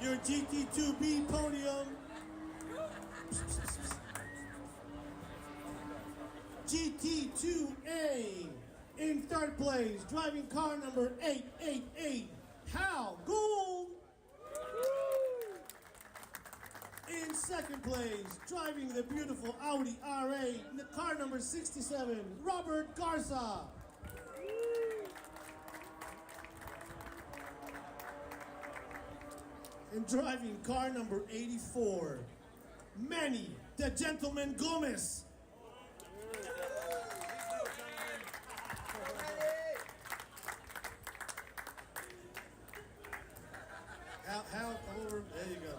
Your GT2B Podium. GT2A in third place, driving car number 888, Hal Gould. In second place, driving the beautiful Audi R8, the car number 67, Robert Garza. And driving car number 84, Manny, the Gentleman Gomez. Hal, come over. There you go.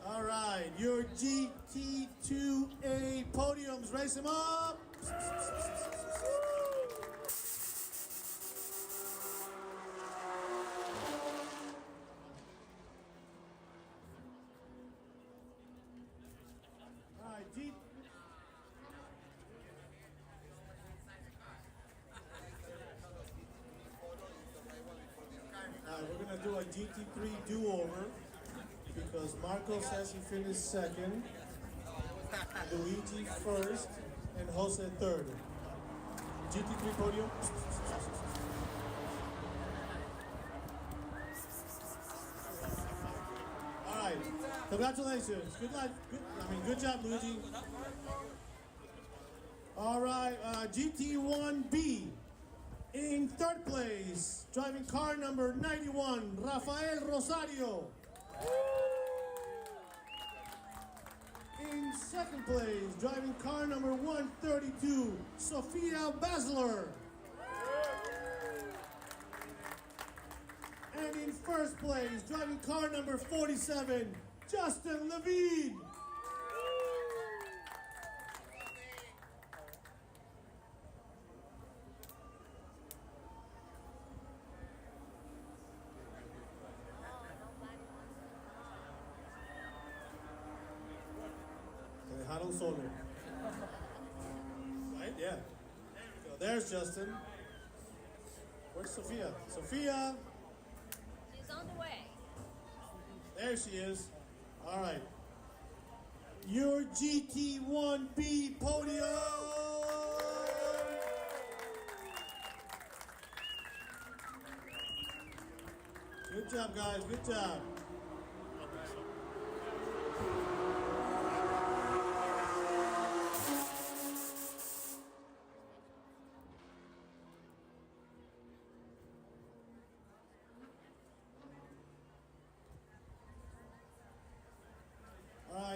All right, your GT2A podiums, race them up. All right, we're gonna do a GT3 do-over because Marco says he finished second, Luigi first, and Jose third. GT3 podium. All right, congratulations. Good luck. Good job, Luigi. All right, GT1B. In third place, driving car number 91, Rafael Rosario. In second place, driving car number 132, Sofia Basler. And in first place, driving car number 47, Justin Levine. Solo. Right? Yeah. There we go. There's Justin. Where's Sophia? Sophia! She's on the way. There she is. All right. Your GT1B podium! Good job, guys. Good job.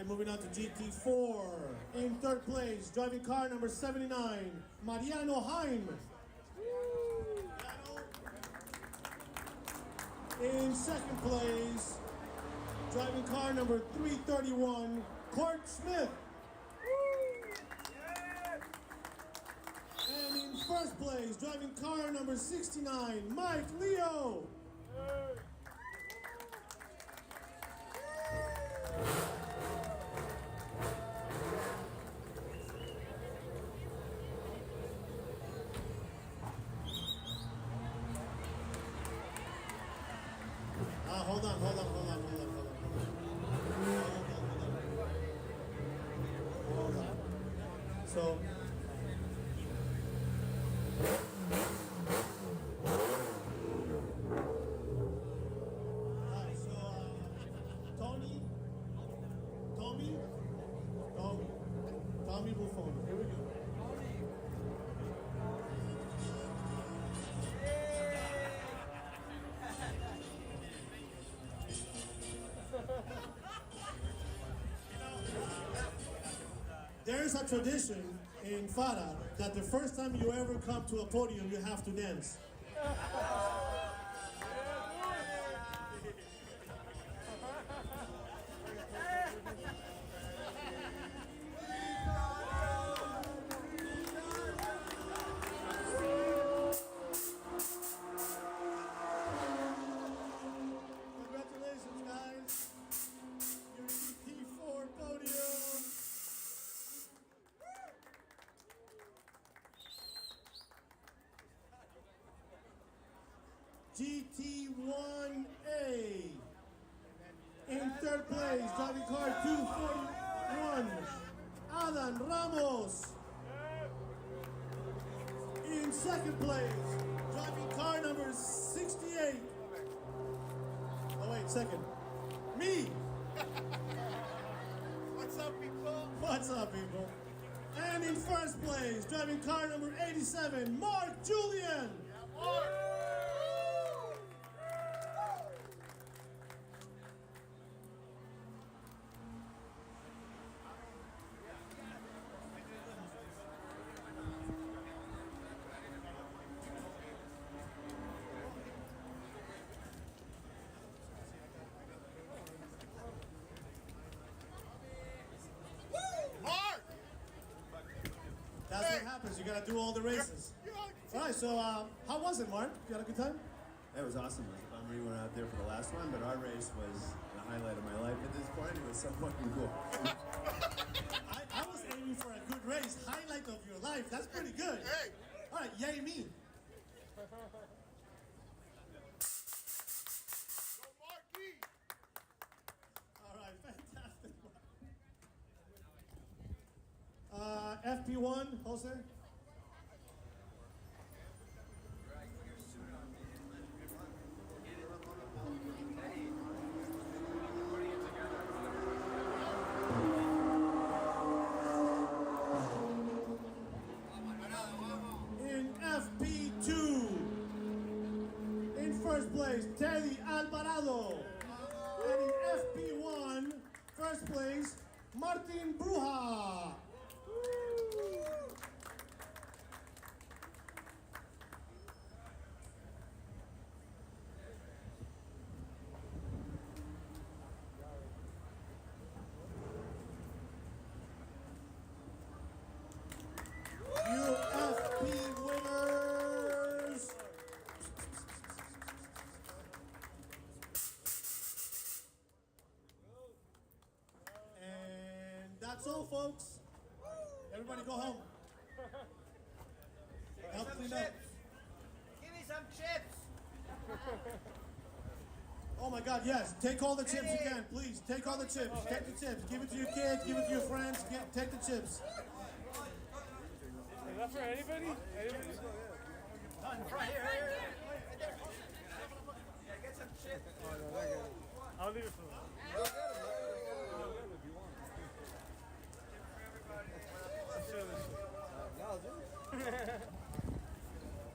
Moving on to GT4. In third place, driving car number 79, Mariano Heim. In second place, driving car number 331, Court Smith. And in first place, driving car number 69, Mike Leo. Hold on. So, Tommy Buffon. Here we go. There's a tradition in FARA that the first time you ever come to a podium, you have to dance. Congratulations, guys. Your GT4 podium. GT1A. In third place, driving car 241, Alan Ramos. In second place, driving car number 68. Oh wait, second. Me. What's up, people? What's up, people? And in first place, driving car number 87, Mark Julian. Mark! That's what happens. You gotta do all the races. All right, so how was it, Mark? You had a good time? It was awesome. It was a bummer you weren't out there for the last one, but our race was the highlight of my life at this point. It was so fucking cool. I was aiming for a good race. Highlight of your life. That's pretty good. Hey! All right, yay me. Go Marky! All right, fantastic. FP1, Jose? In FP2, in first place, Teddy Alvarado. And in FP1, first place, Martin Bruja. UFP winners. And that's all, folks. Everybody go home. Help clean up. Give me some chips. Oh my God, yes. Take all the chips you can, please. Take all the chips. Take the chips. Give it to your kids. Give it to your friends. Take the chips. Is that for anybody? Anybody? Get some chips. I'll leave it for them.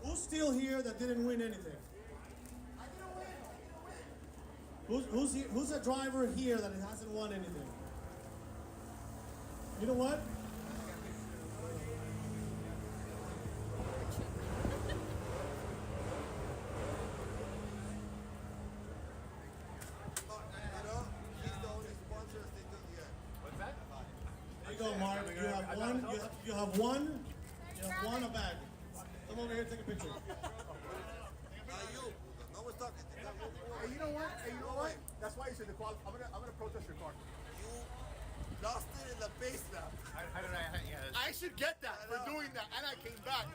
Who's still here that didn't win anything? Who's a driver here that hasn't won anything? You know what? There you go, Mark. You have one. You have one. You have one a bag. Come over here, take a picture. Hey, you know what? Hey, you know what? That's why you said the quality. I'm gonna protest your car. You lost it in the base now. I should get that for doing that, and I came back.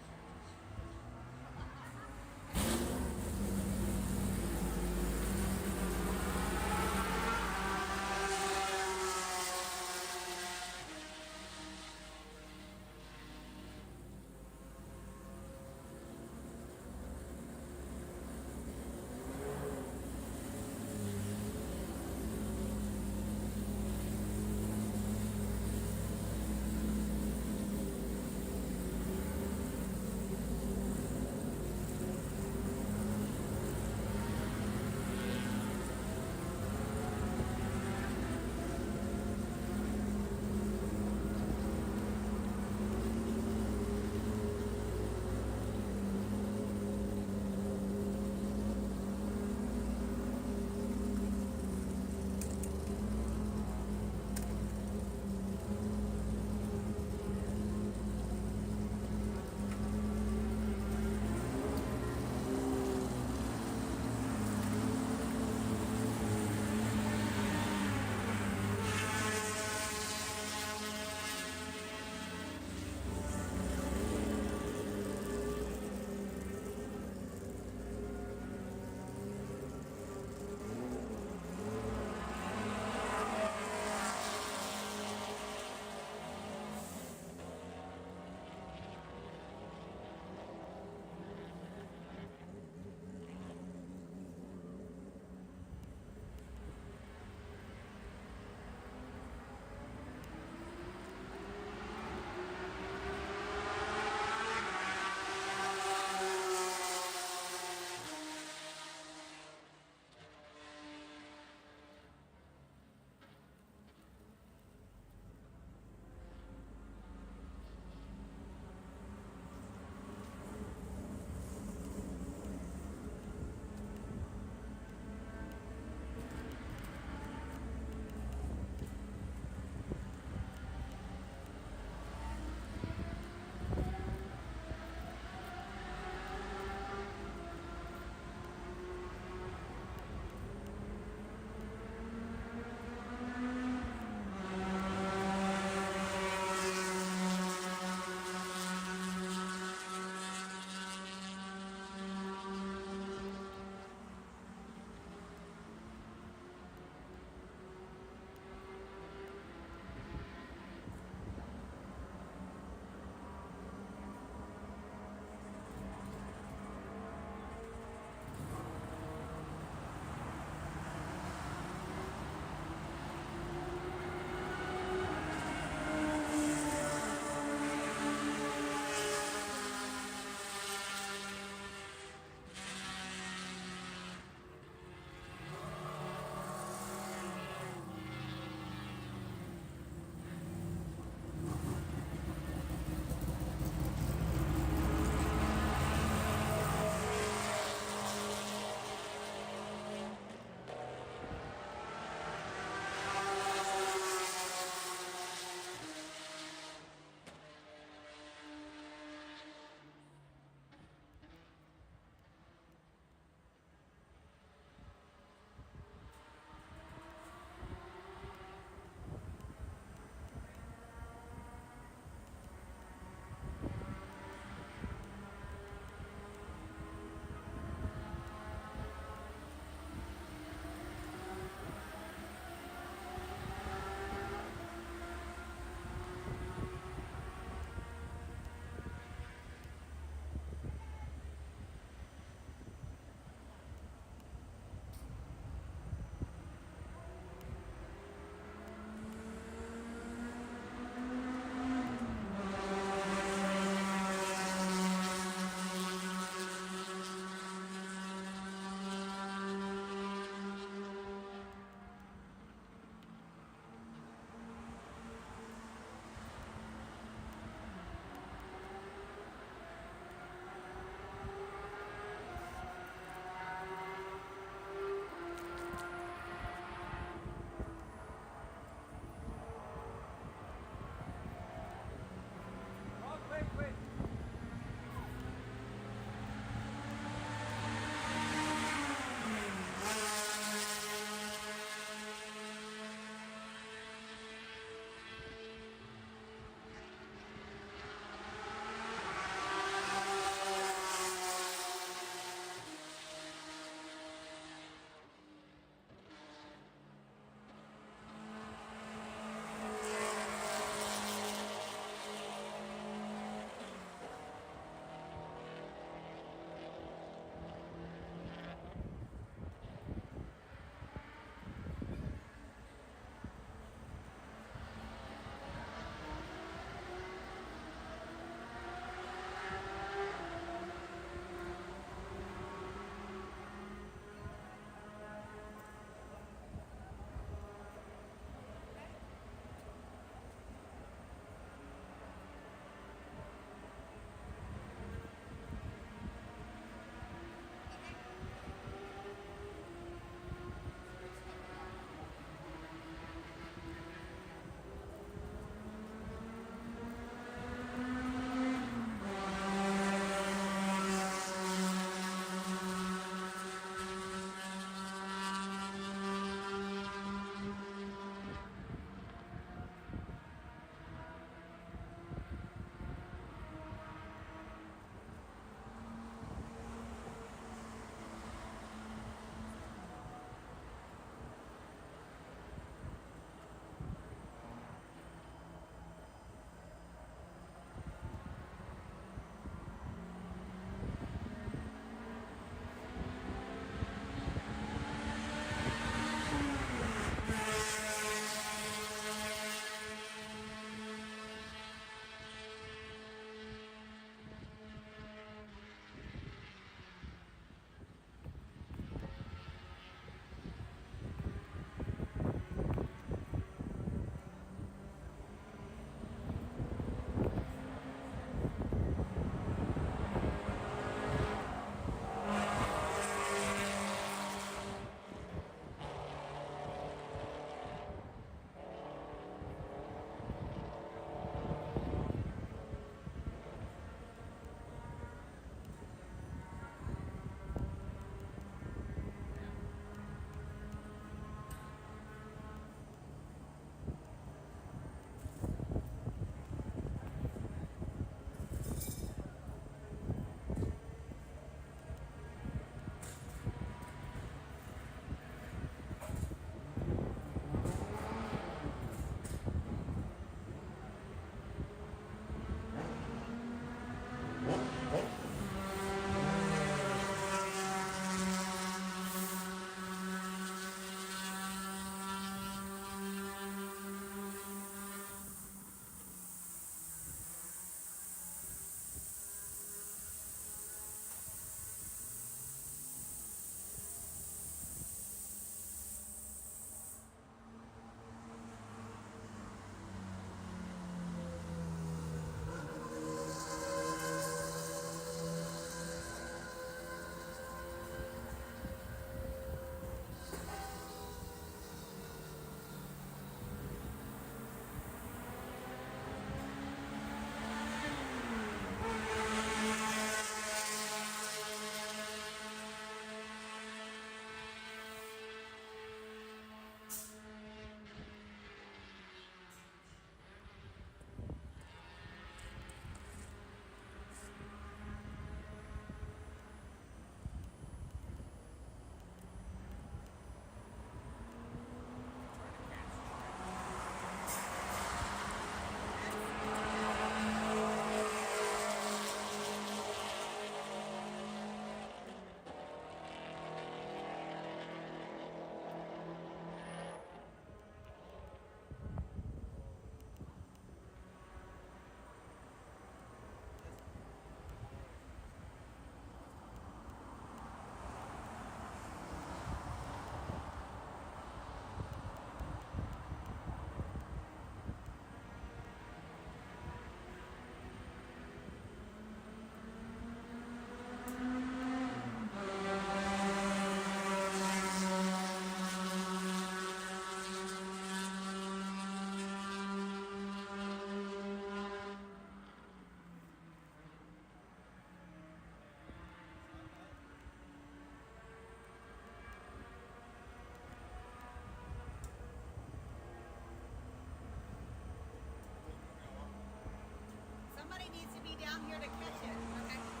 down here to catch it. Okay.